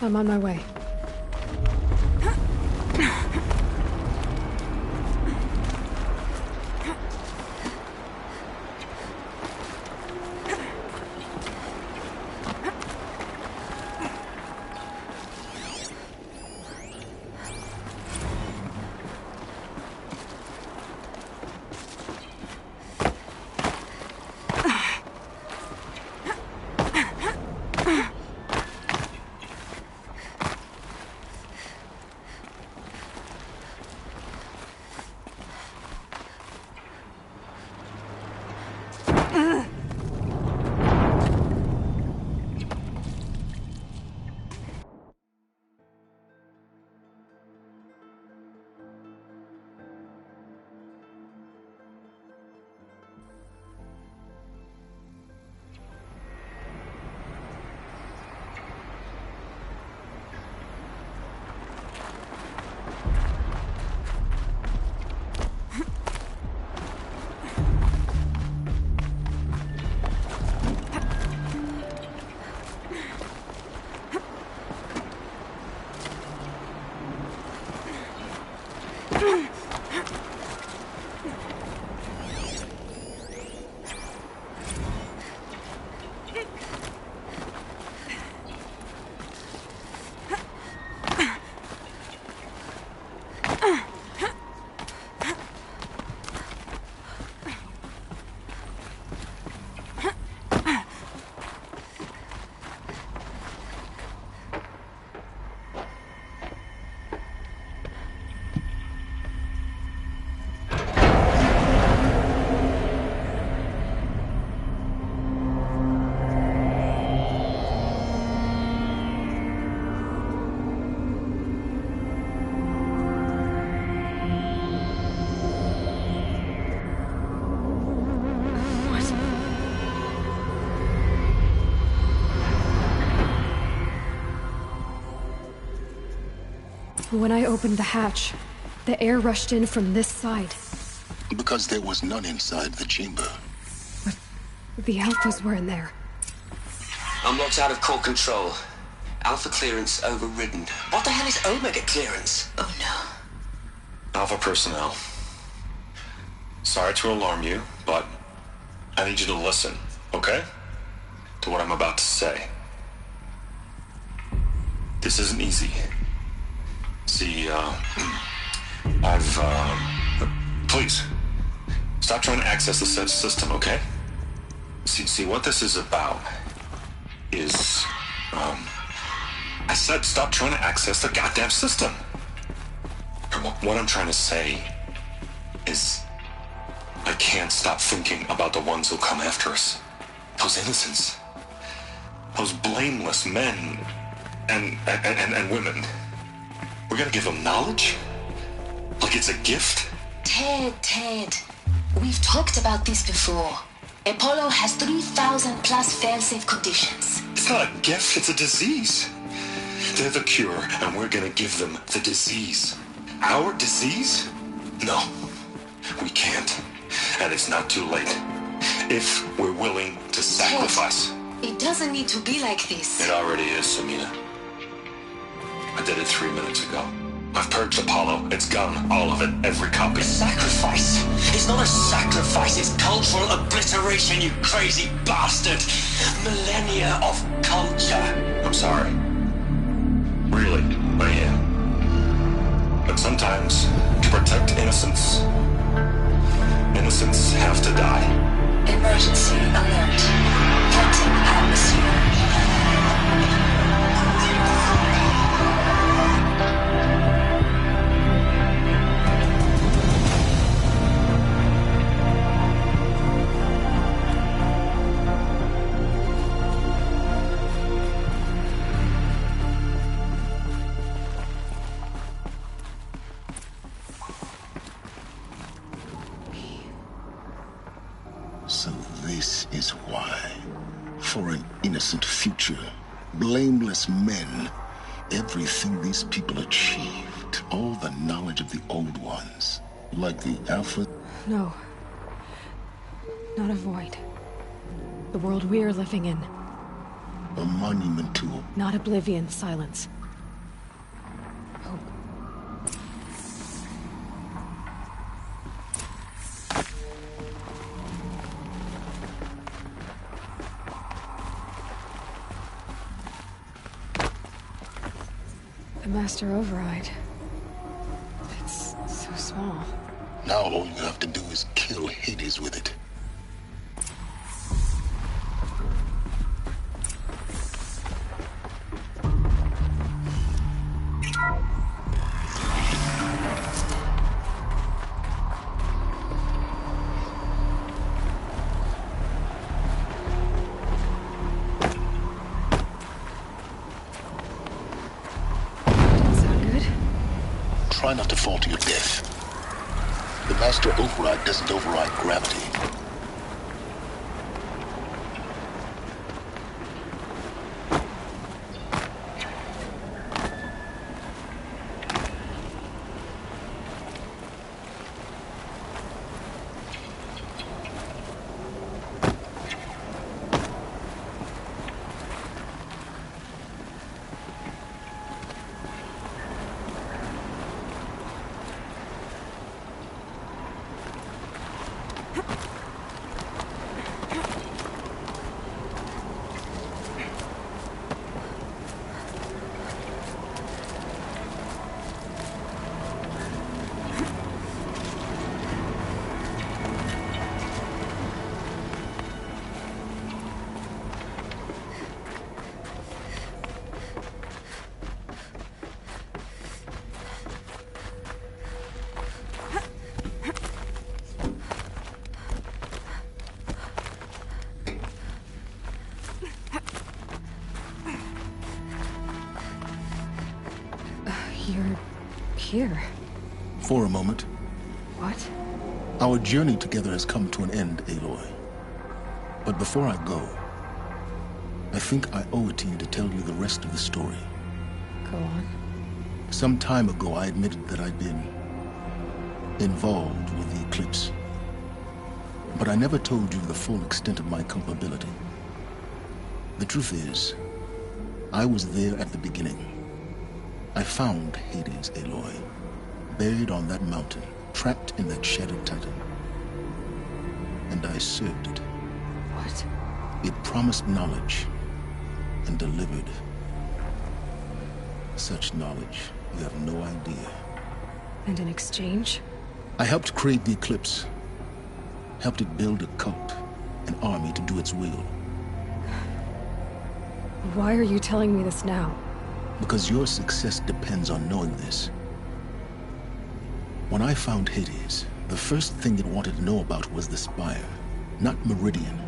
I'm on my way. When I opened the hatch, The air rushed in from this side. Because there was none inside the chamber. But the Alphas were in there. I'm locked out of core control. Alpha clearance overridden. What the hell is Omega clearance? Oh no. Alpha personnel. Sorry to alarm you, but I need you to listen, okay? To what I'm about to say. This isn't easy. See, please, stop trying to access the system, okay? See, what this is about is, I said stop trying to access the goddamn system. What I'm trying to say is, I can't stop thinking about the ones who'll come after us. Those innocents. Those blameless men and women. We're gonna give them knowledge? Like it's a gift? Ted. We've talked about this before. Apollo has 3,000 plus fail-safe conditions. It's not a gift, it's a disease. They're the cure, and we're gonna give them the disease. Our disease? No, we can't. And it's not too late. If we're willing to sacrifice. Ted, it doesn't need to be like this. It already is, Samina. I did it 3 minutes ago. I've purged Apollo. It's gone. All of it. Every copy. Sacrifice? It's not a sacrifice. It's cultural obliteration, you crazy bastard. Millennia of culture. I'm sorry. Really, I am. But sometimes, to protect innocence, innocents have to die. Emergency alert. Detecting atmosphere. So this is why. For an innocent future, blameless men, everything these people achieved, all the knowledge of the old ones, like the Alpha. No. Not a void. The world we're living in. A monument to. Not oblivion, silence. Hope. The Master Override. It's so small. Now all you have to do is kill Hades with it. Try not to fall to your death. The Master Override doesn't override gravity. You're here. For a moment. What? Our journey together has come to an end, Aloy. But before I go, I think I owe it to you to tell you the rest of the story. Go on. Some time ago, I admitted that I'd been involved with the eclipse. But I never told you the full extent of my culpability. The truth is, I was there at the beginning. I found Hades, Aloy, buried on that mountain, trapped in that shattered titan. And I served it. What? It promised knowledge and delivered. Such knowledge, you have no idea. And in exchange? I helped create the Eclipse. Helped it build a cult, an army to do its will. Why are you telling me this now? Because your success depends on knowing this. When I found Hades, the first thing it wanted to know about was the Spire. Not Meridian.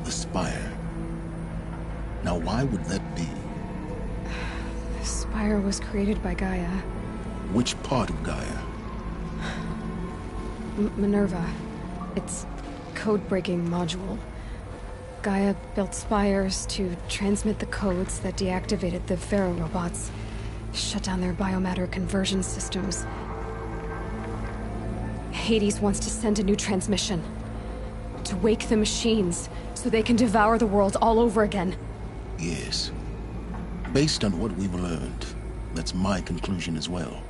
The Spire. Now why would that be? The Spire was created by Gaia. Which part of Gaia? Minerva. Its code-breaking module. Gaia built spires to transmit the codes that deactivated the Pharaoh robots, shut down their biomatter conversion systems. Hades wants to send a new transmission. To wake the machines, so they can devour the world all over again. Yes. Based on what we've learned, that's my conclusion as well.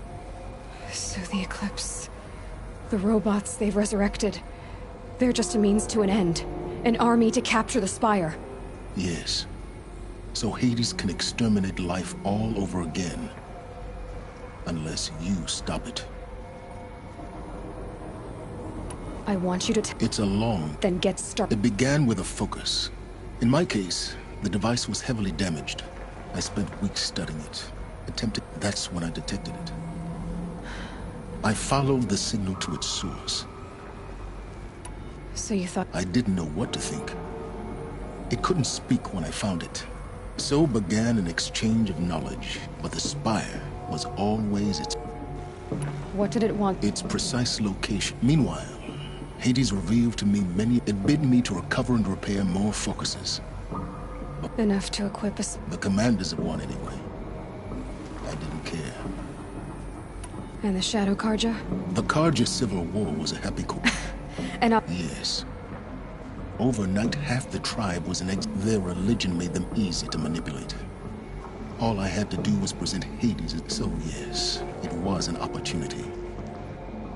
So the Eclipse... the robots they've resurrected... they're just a means to an end. An army to capture the Spire. Yes. So Hades can exterminate life all over again. Unless you stop it. I want you to It's a long... Then get started. It began with a focus. In my case, the device was heavily damaged. I spent weeks studying it. That's when I detected it. I followed the signal to its source. So you thought... I didn't know what to think. It couldn't speak when I found it. So began an exchange of knowledge, but the Spire was always its... What did it want? Its precise location. Meanwhile, Hades revealed to me it bid me to recover and repair more focuses. Enough to equip us. The commanders of one anyway. I didn't care. And the Shadow Carja? The Carja Civil War was a happy And Yes. Overnight, half the tribe was an Their religion made them easy to manipulate. All I had to do was present Hades, so yes, it was an opportunity.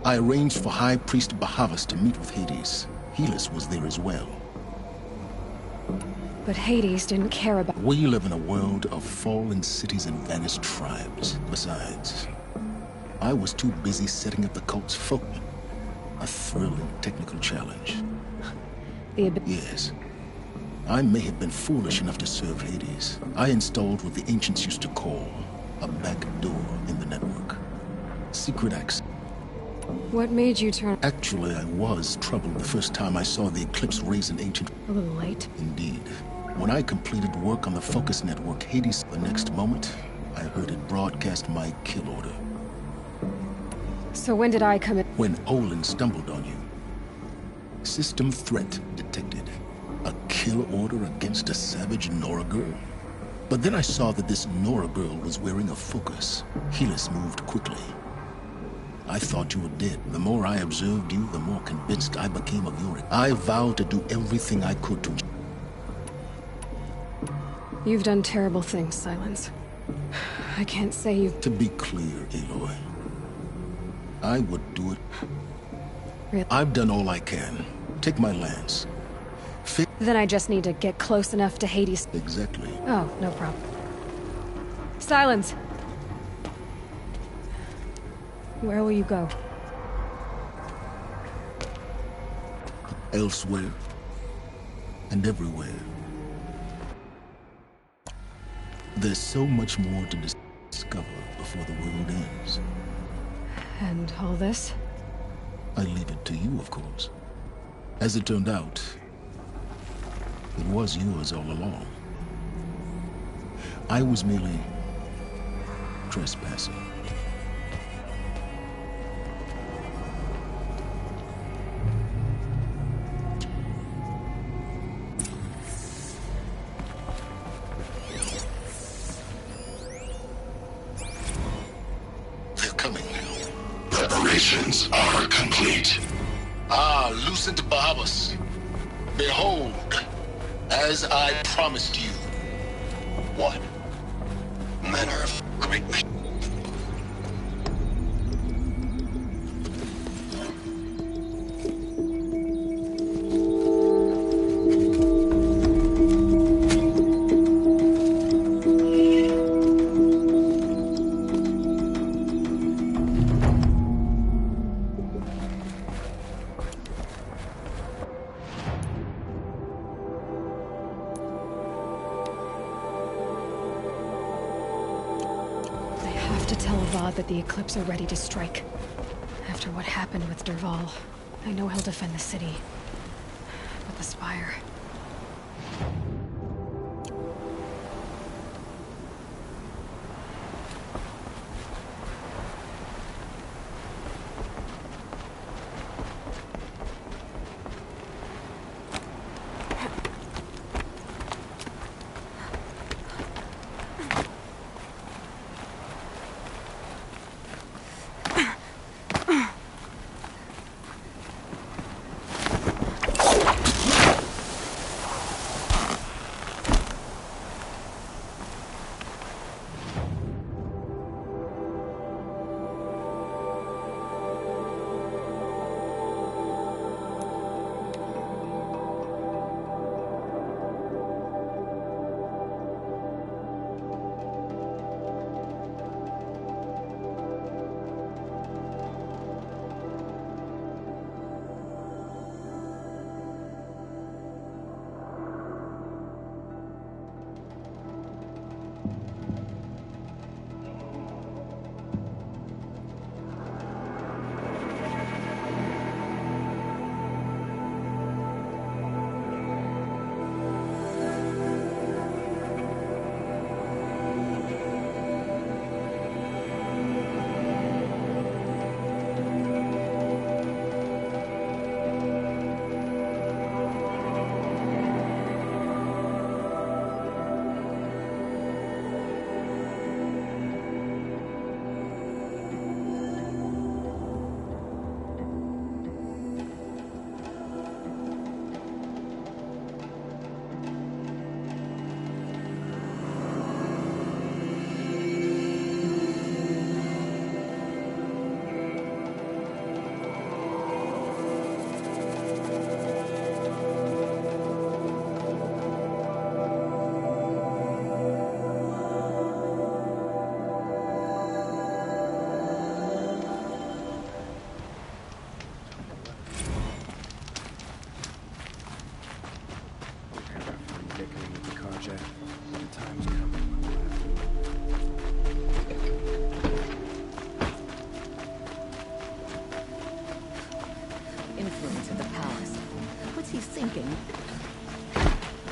I arranged for High Priest Bahavas to meet with Hades. Helis was there as well. But Hades didn't care about... We live in a world of fallen cities and vanished tribes. Besides, I was too busy setting up the cult's folk. A thrilling technical challenge. Yes. I may have been foolish enough to serve Hades. I installed what the ancients used to call a back door in the network. Secret access. What made you turn... Actually, I was troubled the first time I saw the Eclipse raise an ancient... A little late. Indeed. When I completed work on the Focus Network, Hades, the next moment, I heard it broadcast my kill order. So when did I come in? When Olin stumbled on you. System threat detected. A kill order against a savage Nora girl. But then I saw that this Nora girl was wearing a focus. Helis moved quickly. I thought you were dead. The more I observed you, the more convinced I became of your... I vowed to do everything I could to... You've done terrible things, Silence. I can't say you... To be clear, Aloy, I would do it. Really? I've done all I can. Take my lance. Then I just need to get close enough to Hades. Exactly. Oh, no problem. Silence! Where will you go? Elsewhere. And everywhere. There's so much more to discover before the world ends. And all this? I leave it to you, of course. As it turned out, it was yours all along. I was merely trespassing. They're coming. Preparations are complete. Ah, Lucent Bahavas. Behold, as I promised you. What manner of great mission? That the Eclipse are ready to strike. After what happened with Dervahl, I know he'll defend the city. But the Spire...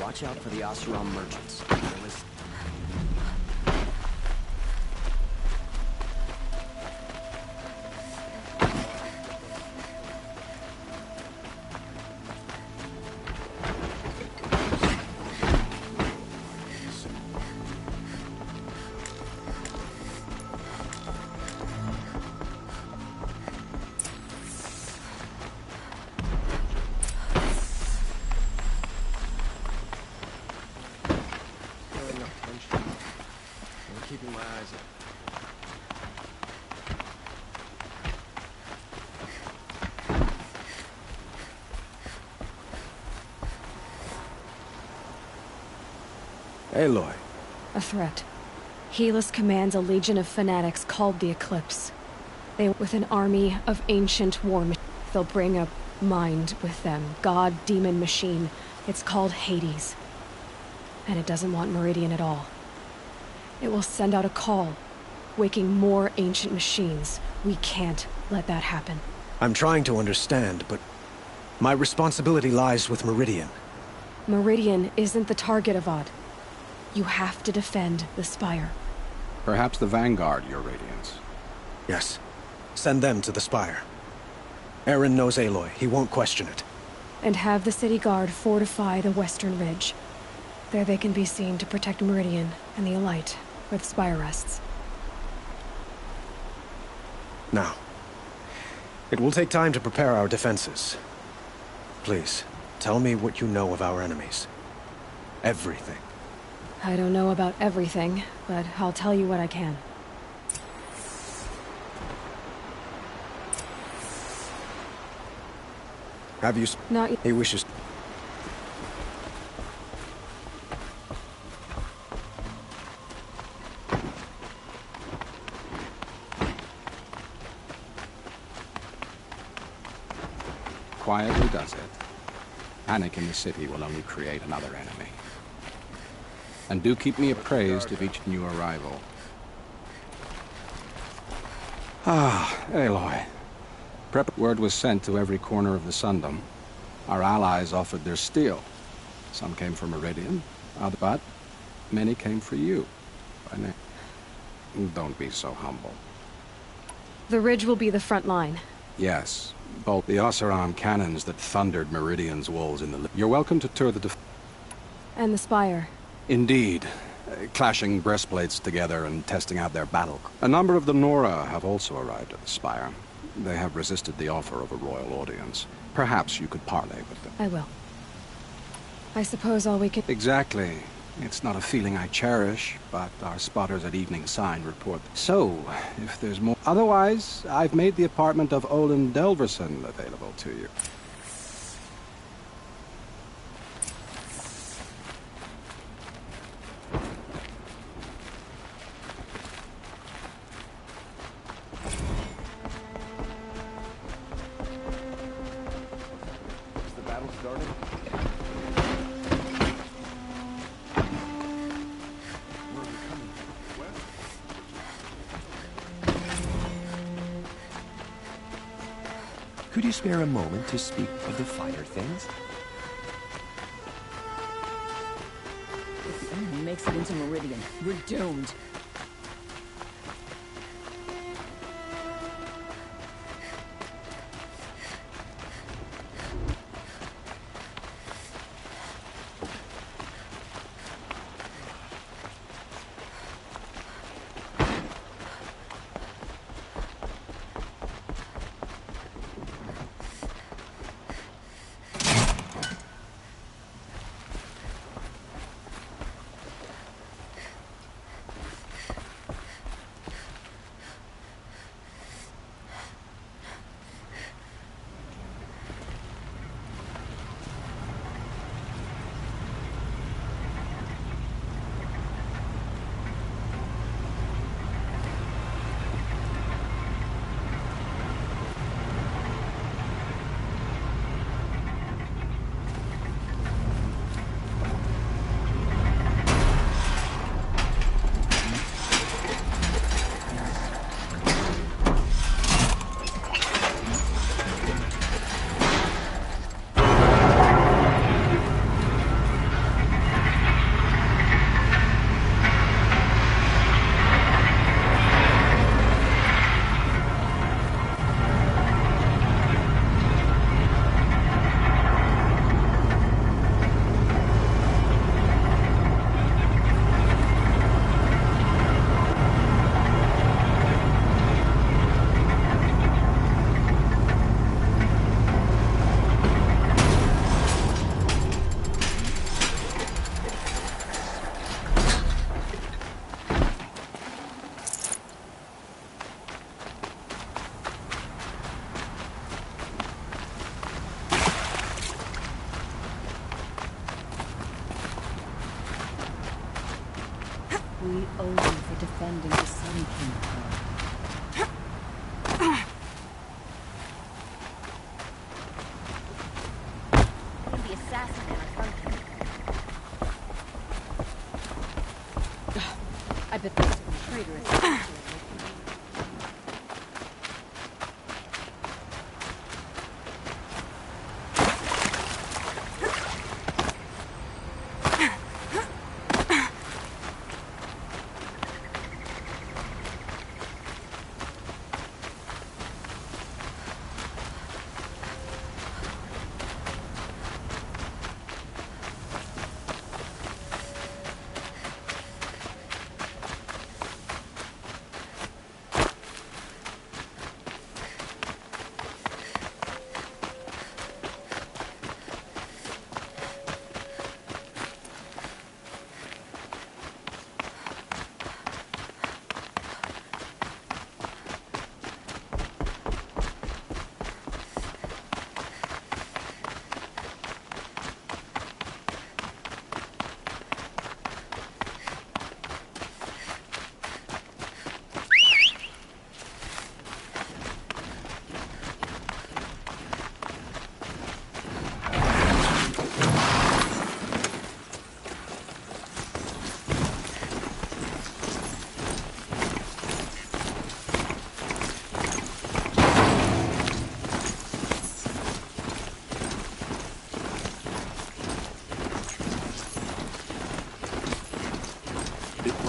Watch out for the Oseram merchants. Keeping my eyes up. Aloy. A threat. Helis commands a legion of fanatics called the Eclipse. They, with an army of ancient war machines, they'll bring a mind with them. God, demon, machine. It's called Hades. And it doesn't want Meridian at all. It will send out a call, waking more ancient machines. We can't let that happen. I'm trying to understand, but my responsibility lies with Meridian. Meridian isn't the target, Avad. You have to defend the Spire. Perhaps the Vanguard, Your Radiance. Yes. Send them to the Spire. Eren knows Aloy. He won't question it. And have the City Guard fortify the Western Ridge. There they can be seen to protect Meridian and the Elite, where the Spire rests. Now, It will take time to prepare our defenses. Please, tell me what you know of our enemies. Everything. I don't know about everything, but I'll tell you what I can. Have you... Not yet. He wishes... Quietly does it. Panic in the city will only create another enemy. And do keep me appraised of each new arrival. Ah, Aloy. Prep word was sent to every corner of the Sundom. Our allies offered their steel. Some came for Meridian, but many came for you. Don't be so humble. The ridge will be the front line. Yes, both the Oseram cannons that thundered Meridian's walls in the... You're welcome to tour the... And the spire. Indeed. Clashing breastplates together and testing out their battle. A number of the Nora have also arrived at the spire. They have resisted the offer of a royal audience. Perhaps you could parley with them. I will. I suppose all we can... Exactly. It's not a feeling I cherish, but our spotters at Evening Sign report. So, if there's more... Otherwise, I've made the apartment of Olin Delverson available to you. Is the battle started? Could you spare a moment to speak of the finer things? If the enemy makes it into Meridian, we're doomed.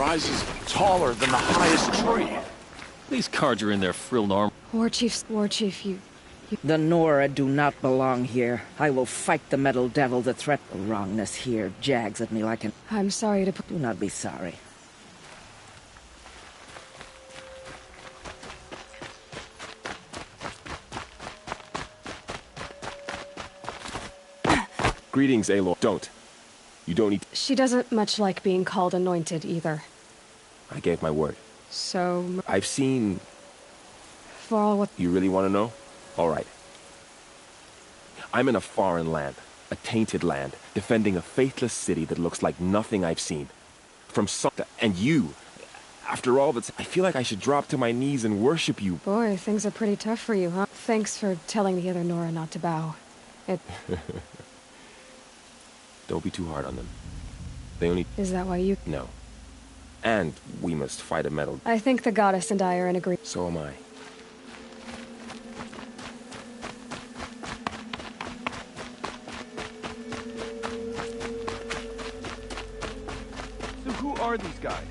rises taller than the highest tree. These cards are in their frilled armor. War Chief, you... The Nora do not belong here. I will fight the metal devil that threat. The wrongness here jags at me like an... I'm sorry to... Do not be sorry. Greetings, Aloy. Don't. You don't need... She doesn't much like being called anointed, either. I gave my word. So... I've seen... For all what... You really want to know? All right. I'm in a foreign land. A tainted land. Defending a faithless city that looks like nothing I've seen. From Santa and you. After all that's... I feel like I should drop to my knees and worship you. Boy, things are pretty tough for you, huh? Thanks for telling the other Nora not to bow. It... Don't be too hard on them. They only... Is that why you... No. And we must fight a metal... I think the goddess and I are in agreement. So am I. So who are these guys?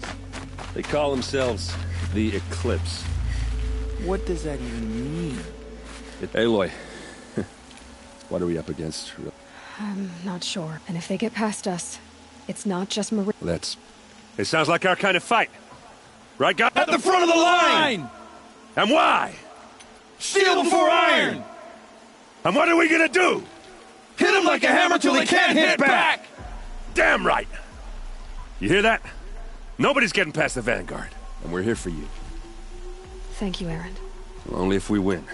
They call themselves the Eclipse. What does that even mean? Aloy, what are we up against? I'm not sure. And if they get past us, it's not just Marie... It sounds like our kind of fight. Right, guys? At the front of the line! And why? Steel before iron! And what are we gonna do? Hit them like a hammer till they can't hit back! Damn right! You hear that? Nobody's getting past the Vanguard. And we're here for you. Thank you, Erend. Only if we win.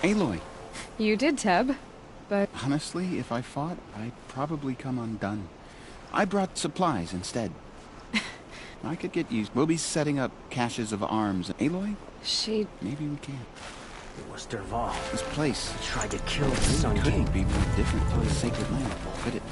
Aloy. You did, Teb, but... Honestly, if I fought, I'd probably come undone. I brought supplies instead. I could get used. We'll be setting up caches of arms. Aloy? She... Maybe we can. It was Dervahl. This place... He tried to kill the Sun King. Couldn't be more different from the sacred land, could it?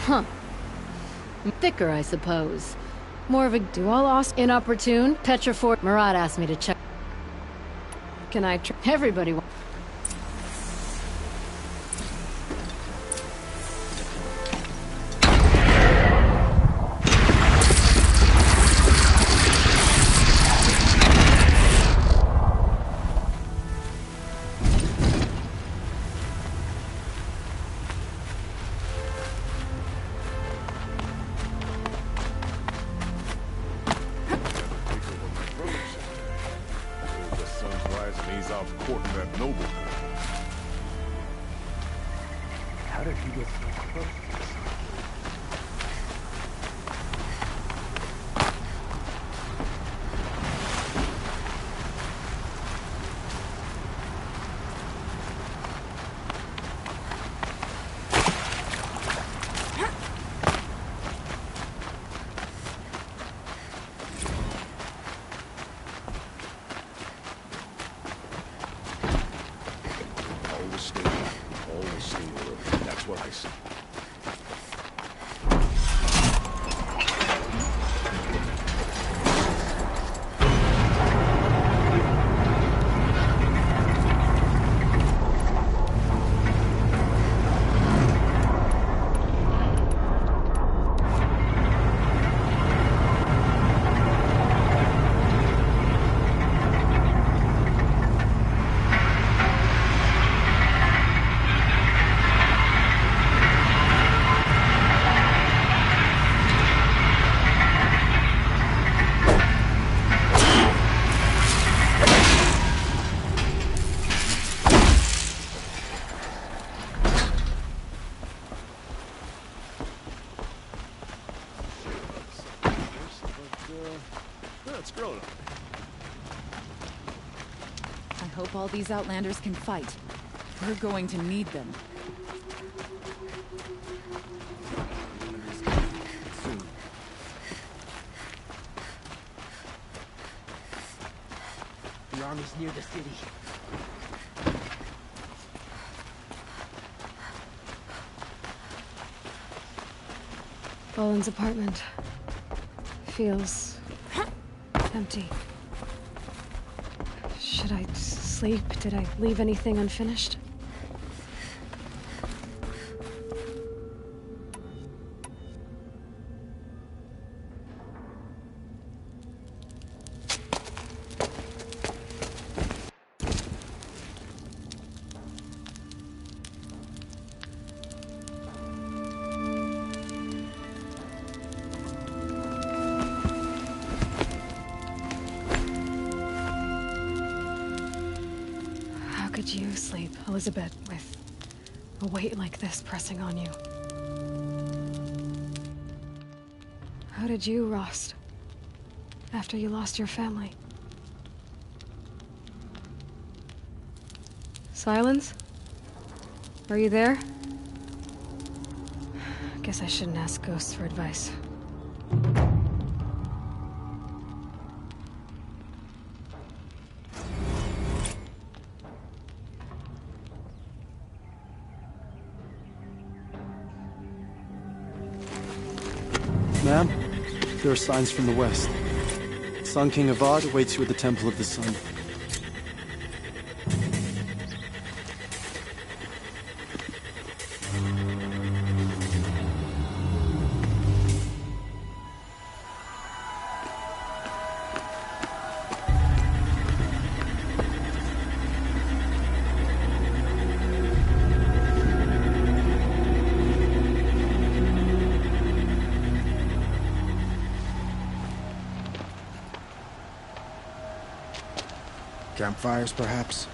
Huh. Thicker, I suppose. More of a dual-os inopportune. Petrifort. Murad asked me to check. Can I Everybody It's grown up. I hope all these Outlanders can fight. We're going to need them. The army's near the city. Boland's apartment feels empty. Should I sleep? Did I leave anything unfinished? How could you sleep, Elizabeth, with a weight like this pressing on you? How did you, Rost, after you lost your family? Silence? Are you there? Guess I shouldn't ask ghosts for advice. Ma'am, there are signs from the west. Sun King Avad awaits you at the Temple of the Sun. Campfires, perhaps?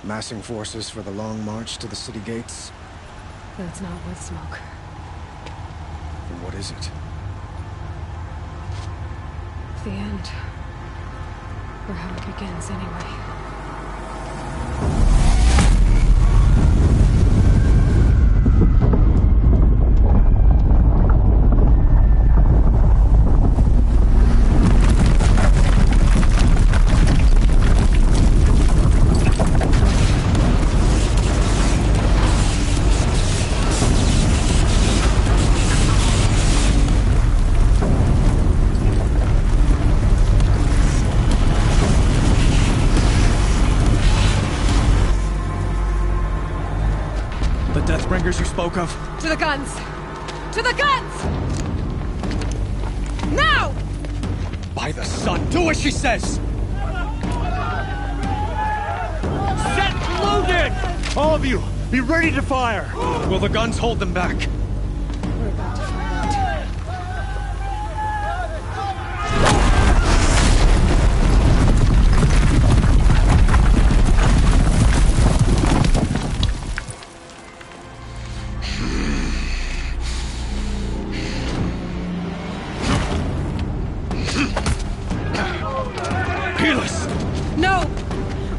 Massing forces for the long march to the city gates? That's not wood smoke. Then what is it? The end. Or how it begins, anyway. You spoke of? To the guns! To the guns! Now! By the sun, do as she says! Set loaded! All of you, be ready to fire! Will the guns hold them back? We're about to find out.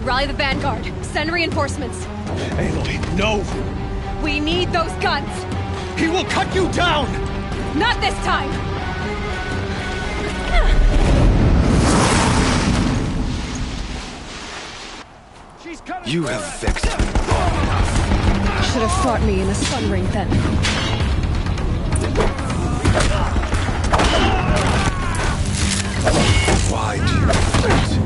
Rally the Vanguard. Send reinforcements. Aloy, no! We need those guns! He will cut you down! Not this time! You have vexed me long enough. Should have fought me in a sun ring then. Why do you fight?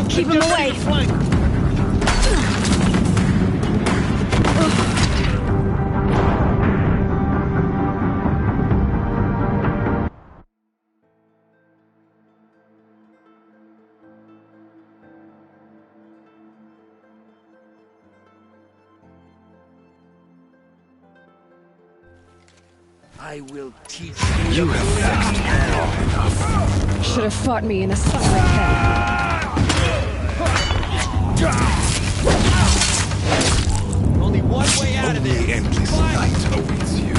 Keep him away! I will teach You have vexed me long enough. Should have fought me in a suffering pen. Only one way out of this. Only endless night awaits you.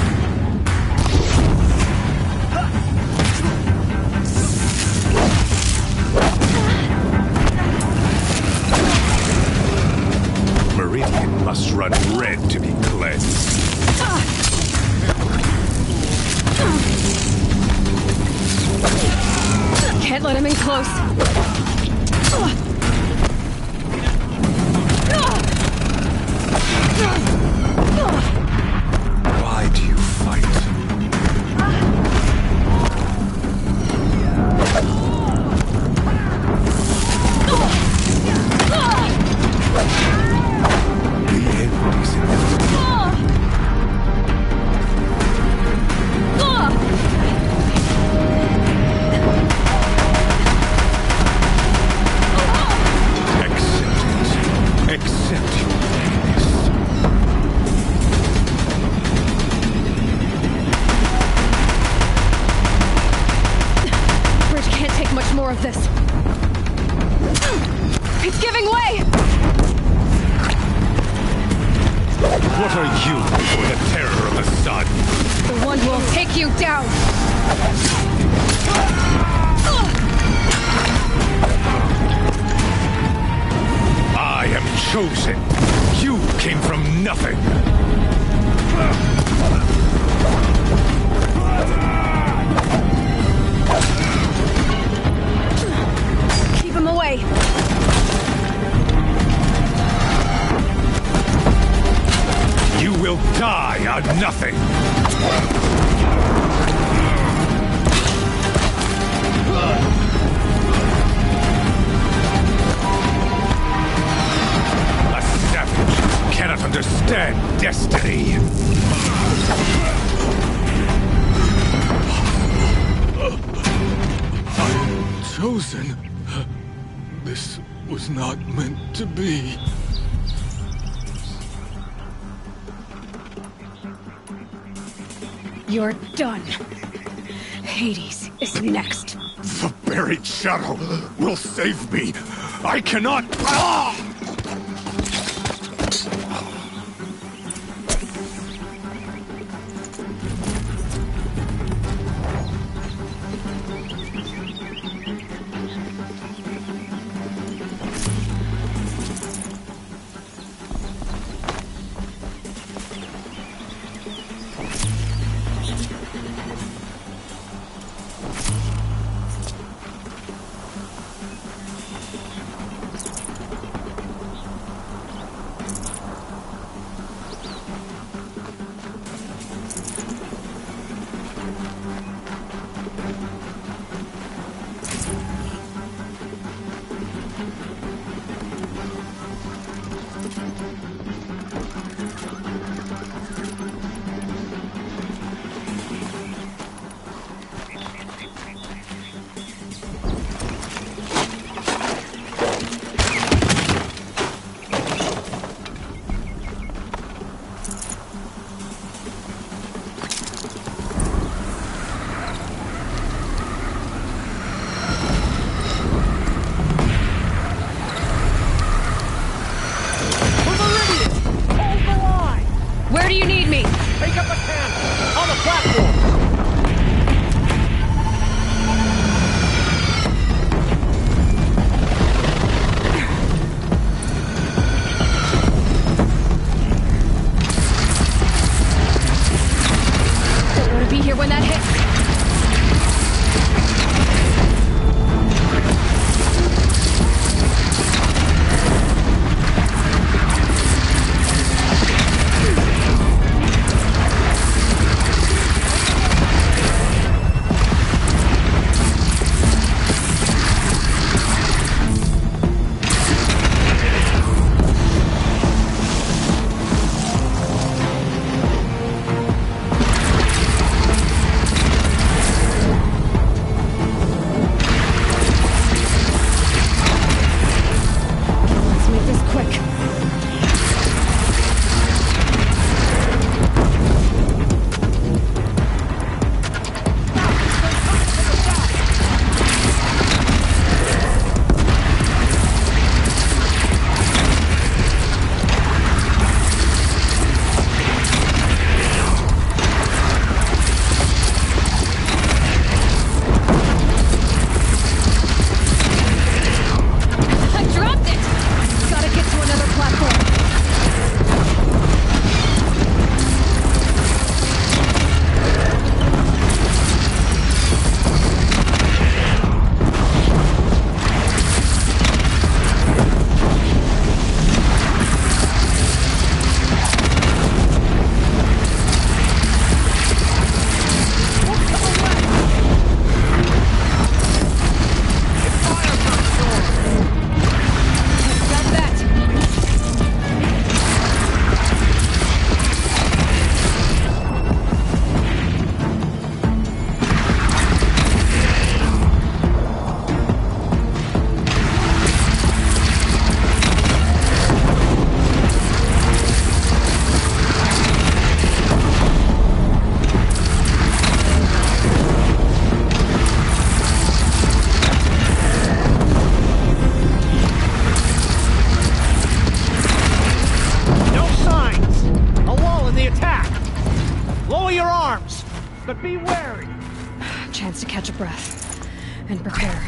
Meridian must run red to be cleansed. Can't let him in close. Why do you fight? The end is inevitable. Accept your weakness. Bridge can't take much more of this. It's giving way! What are you before the terror of the sun? The one who will take you down! I am chosen. You came from nothing. Keep him away! You will die on nothing. A savage cannot understand destiny. I'm chosen. This was not meant to be. You're done. Hades is next. The buried shadow will save me. I cannot. Where do you need me? Take up a camp on the platform. Don't want to be here when that hits. your arms! But be wary! Chance to catch a breath. And prepare.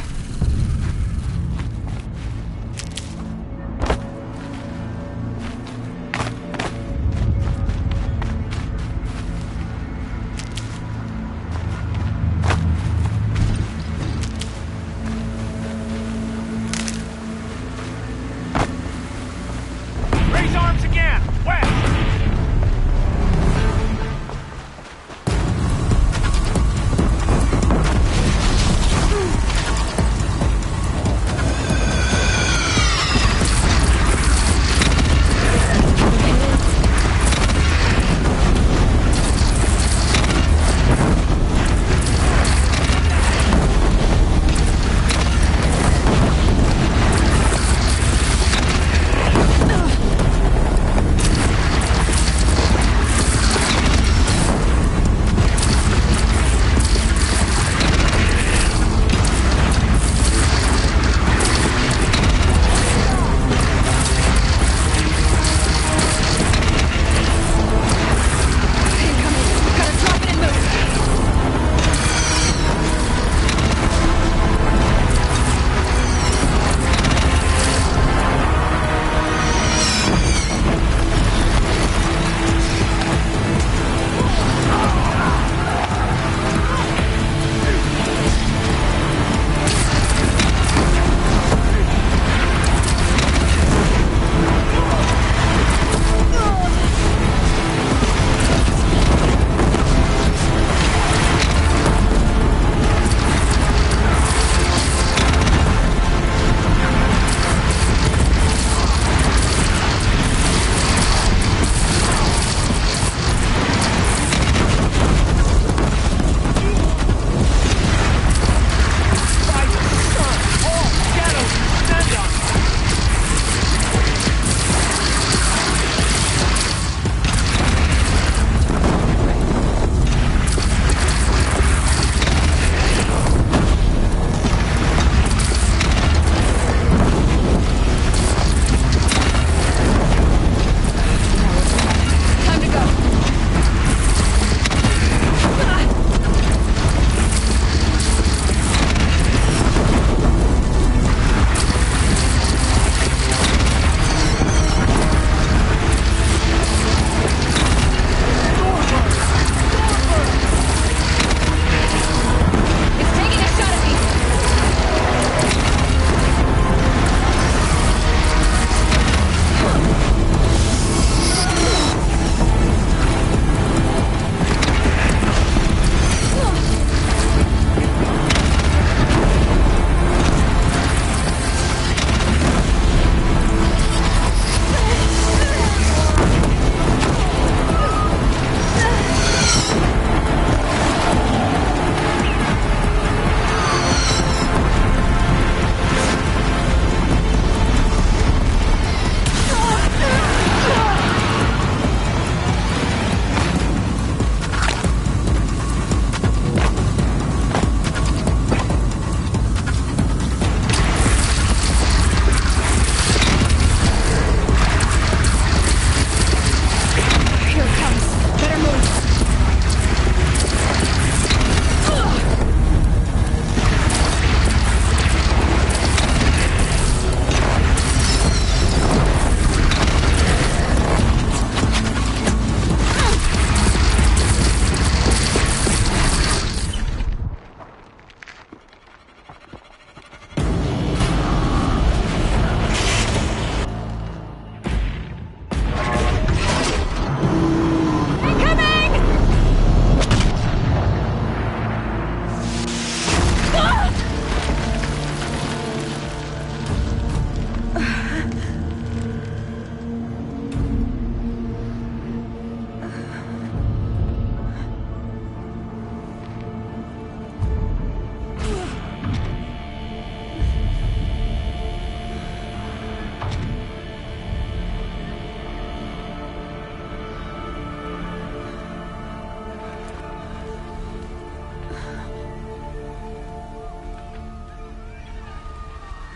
Raise arms again! West!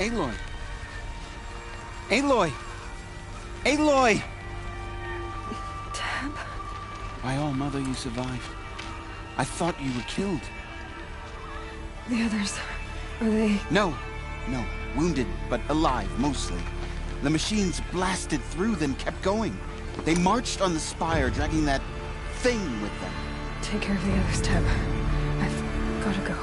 Aloy! Aloy! Aloy! Tab? By all mother, you survived. I thought you were killed. The others, are they... No. Wounded, but alive, mostly. The machines blasted through them, kept going. They marched on the spire, dragging that thing with them. Take care of the others, Teb. I've gotta go.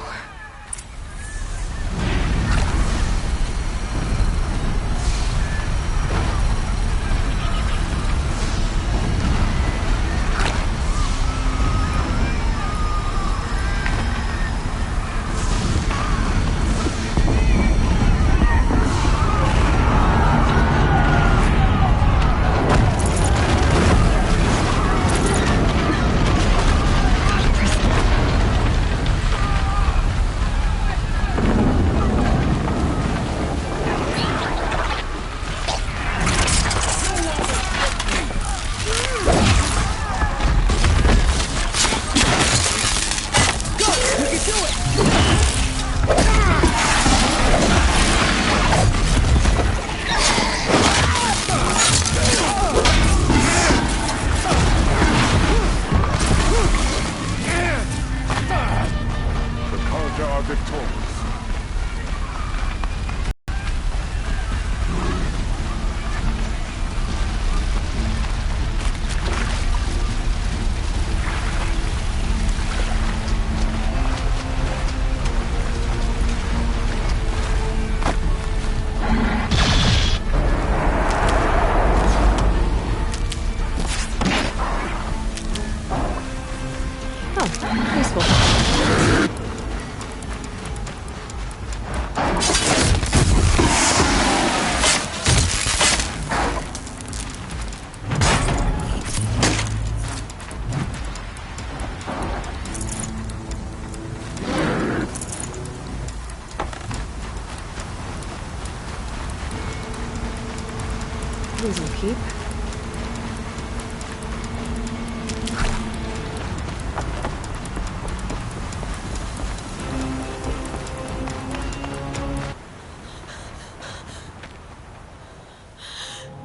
These will keep.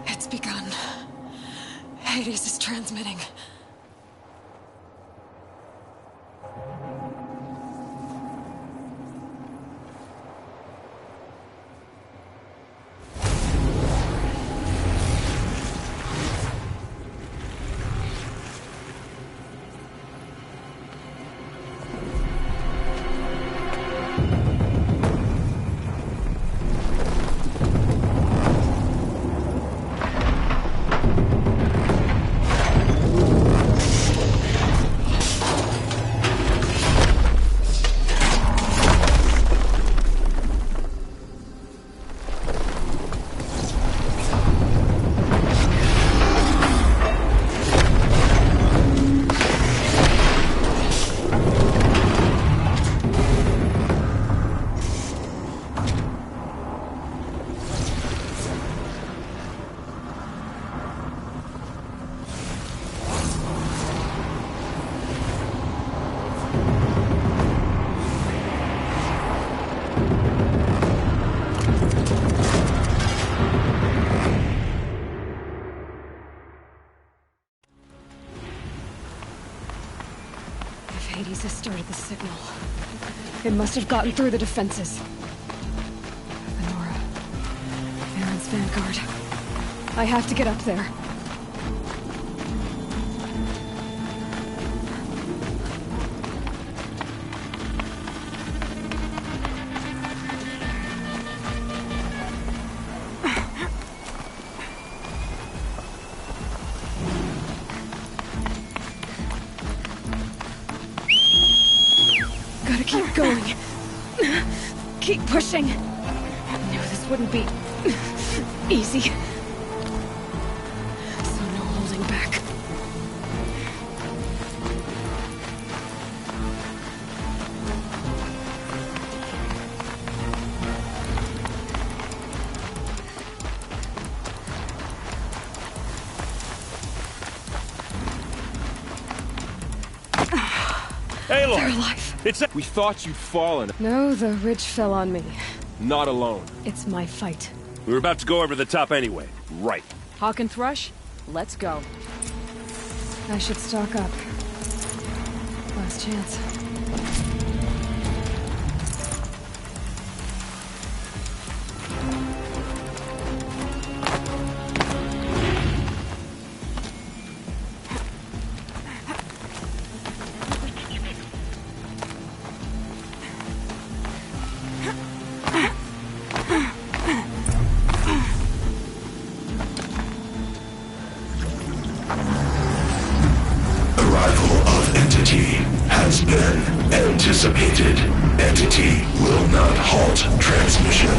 It's begun. Hades is transmitting. Hades has started the signal. It must have gotten through the defenses. Venora. Aaron's vanguard. I have to get up there. Gotta keep going. Keep pushing. I knew this wouldn't be easy. So no holding back. Aloy! They're alive. We thought you'd fallen. No, the ridge fell on me. Not alone. It's my fight. We were about to go over the top anyway. Right. Hawk and Thrush, let's go. I should stock up. Last chance. Anticipated. Entity will not halt transmission.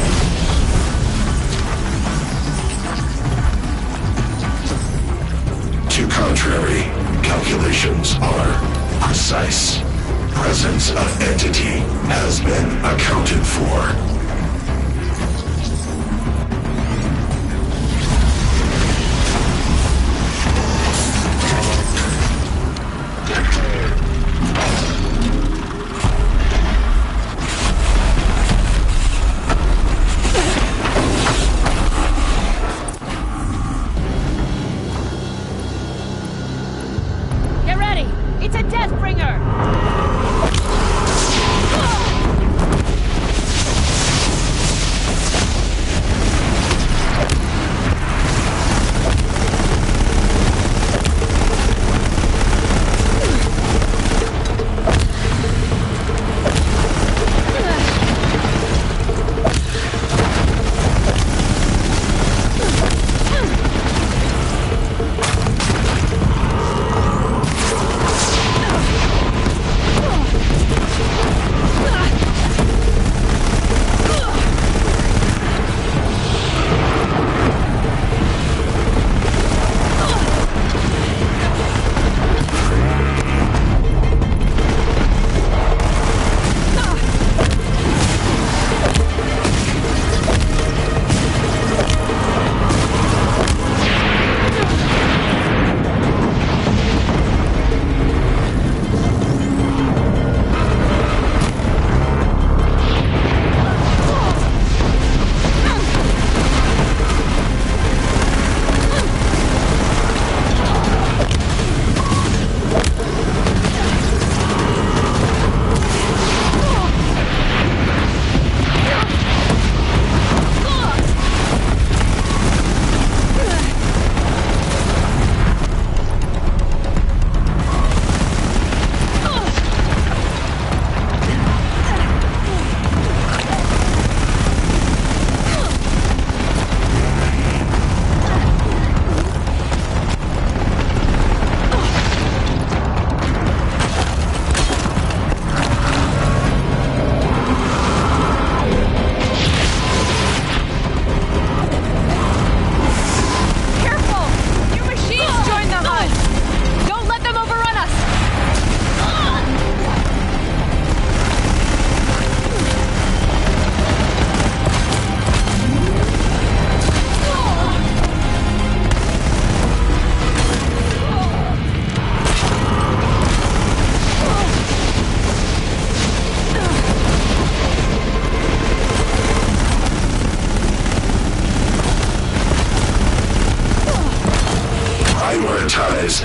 To contrary, calculations are precise. Presence of entity has been accounted for.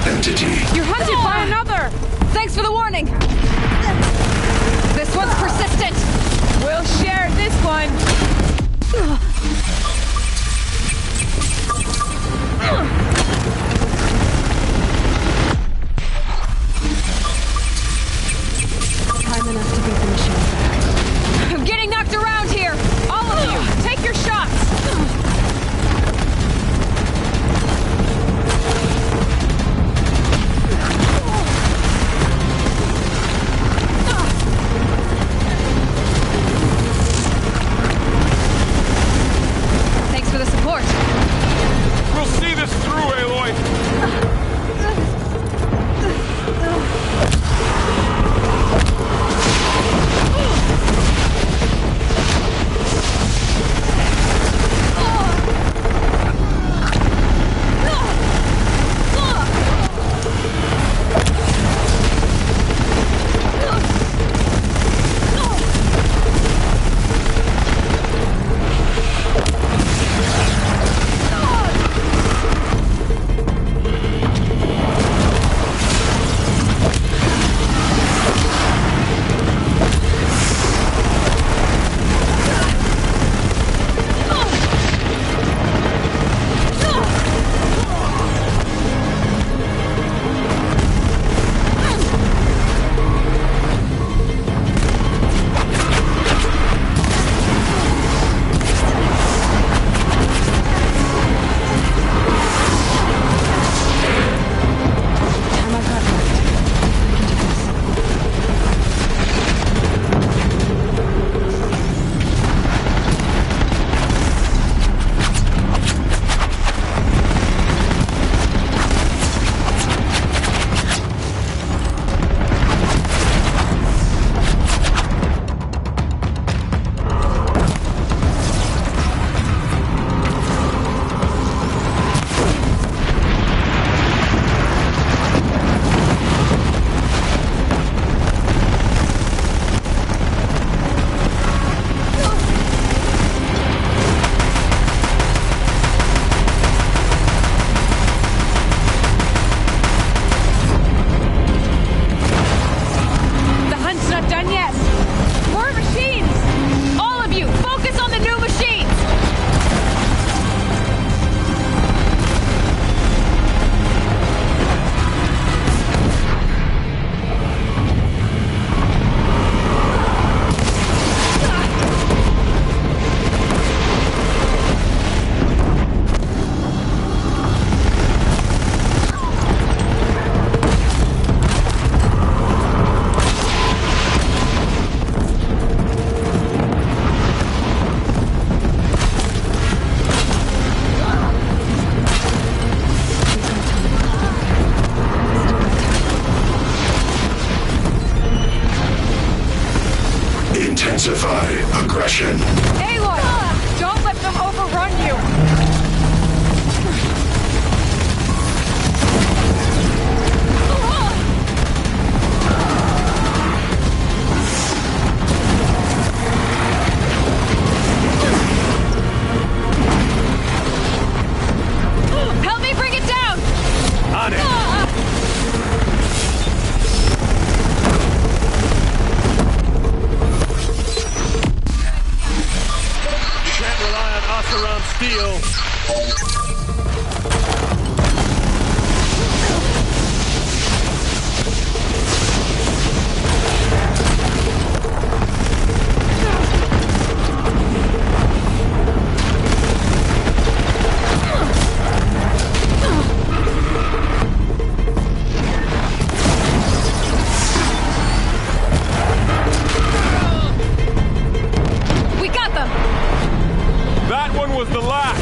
Entity. You're hunted by another! Thanks for the warning! This one's persistent! We'll share this one! Time enough to beat the machine back. I'm getting knocked around here! All of you, take your shots! We'll see this through! Intensify aggression. Aloy! Don't let them overrun you! Help me bring it down! On it! Can't rely on us around steel. We got them! That one was the last!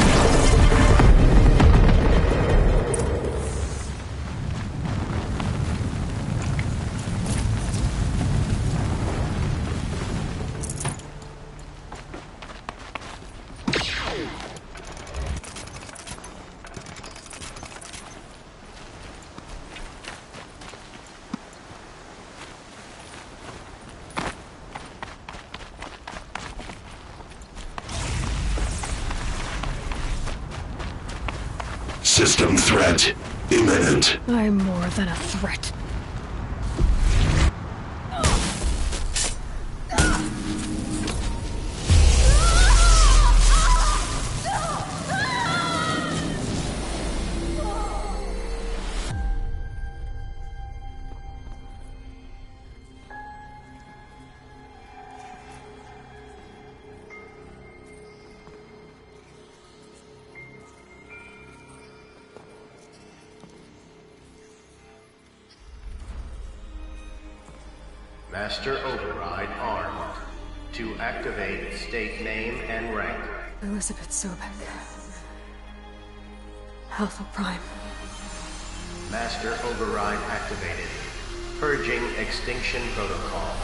System threat imminent. I'm more than a threat. Master Override armed. To activate, state name and rank. Elizabeth Sobek. Alpha Prime. Master Override activated. Purging Extinction Protocol.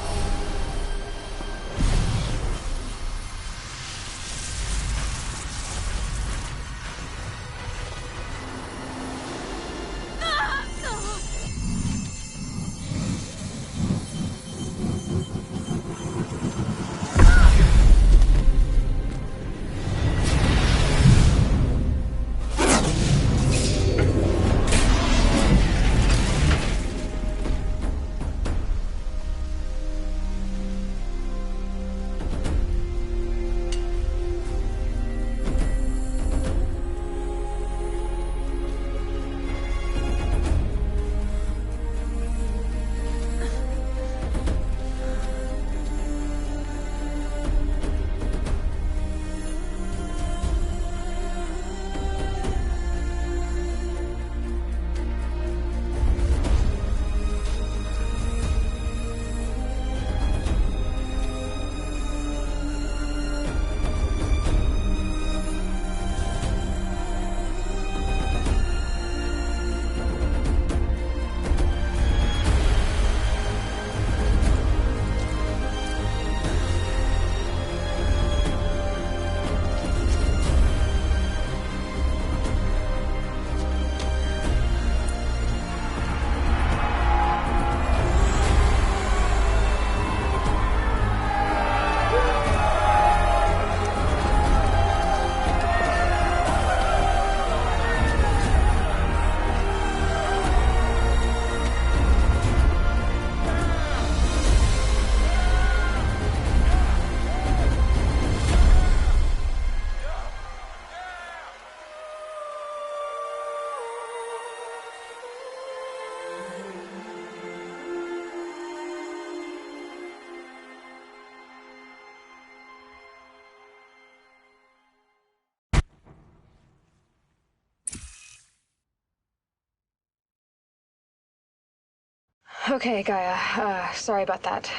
Okay, Gaia. Sorry about that.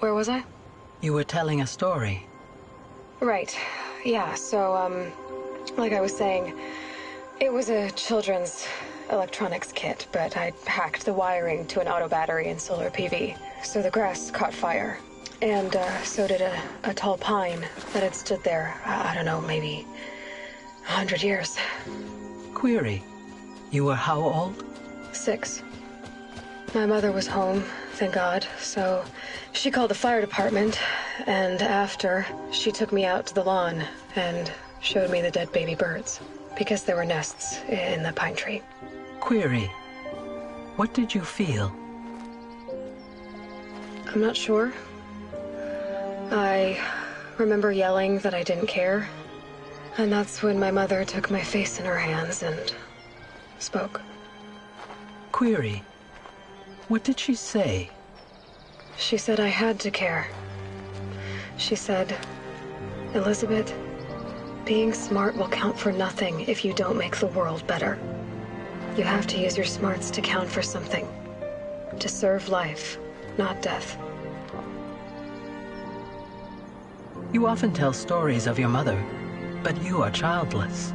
Where was I? You were telling a story. Right. Yeah, so, like I was saying, it was a children's electronics kit, but I hacked the wiring to an auto battery and solar PV, so the grass caught fire. And so did a tall pine that had stood there, I don't know, maybe 100 years. Query, you were how old? 6. My mother was home, thank God, so she called the fire department, and after, she took me out to the lawn and showed me the dead baby birds, because there were nests in the pine tree. Query, what did you feel? I'm not sure. I remember yelling that I didn't care, and that's when my mother took my face in her hands and spoke. Query, what did she say? She said I had to care. She said, Elizabeth, being smart will count for nothing if you don't make the world better. You have to use your smarts to count for something. To serve life, not death. You often tell stories of your mother, but you are childless.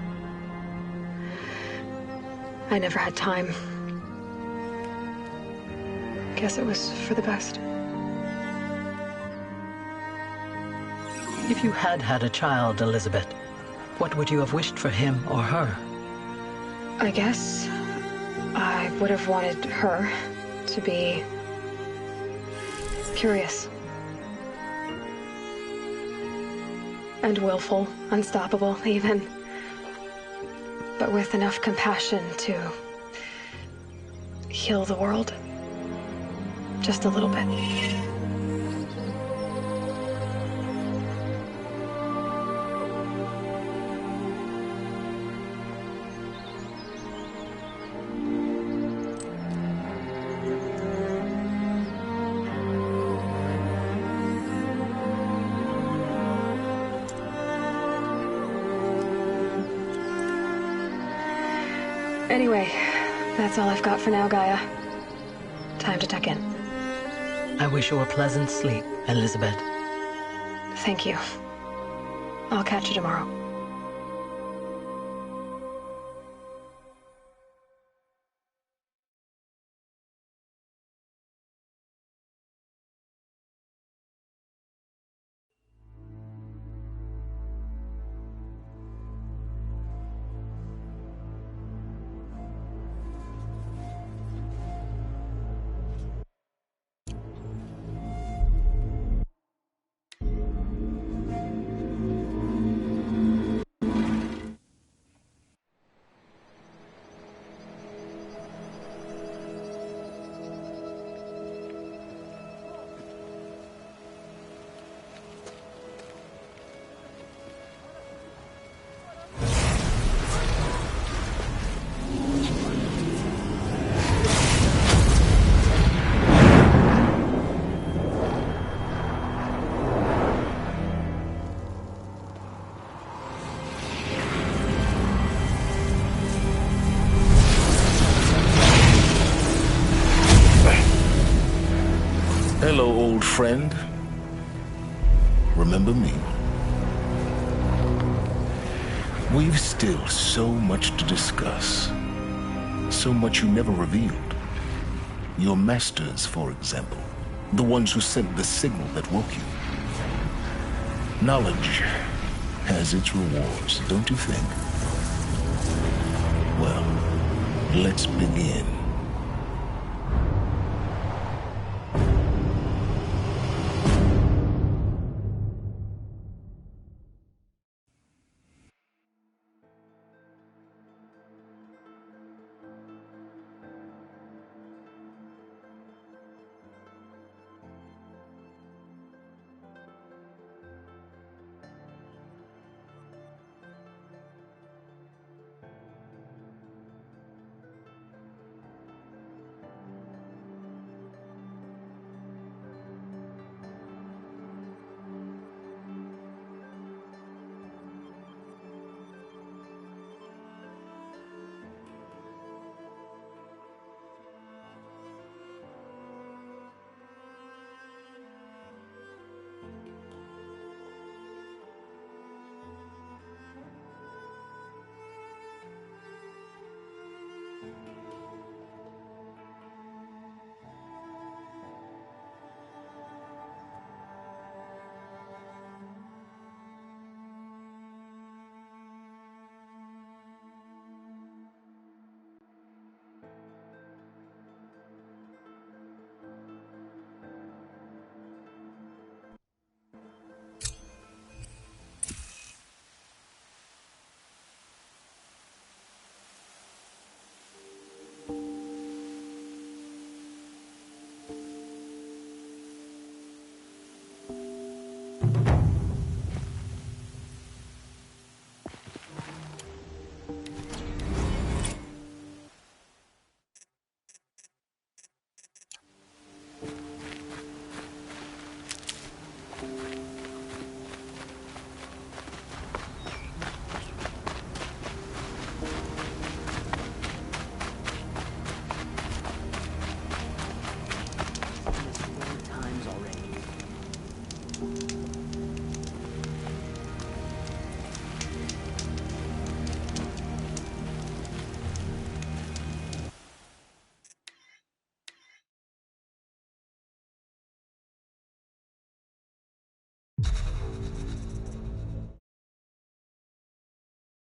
I never had time. Guess it was for the best. If you had had a child, Elizabeth, what would you have wished for him or her? I guess I would have wanted her to be curious. And willful, unstoppable, even. But with enough compassion to heal the world. Just a little bit. Anyway, that's all I've got for now, Gaia. Time to tuck in. I wish you a pleasant sleep, Elizabeth. Thank you. I'll catch you tomorrow. Hello, old friend. Remember me? We've still so much to discuss. So much you never revealed. Your masters, for example. The ones who sent the signal that woke you. Knowledge has its rewards, don't you think? Well, let's begin.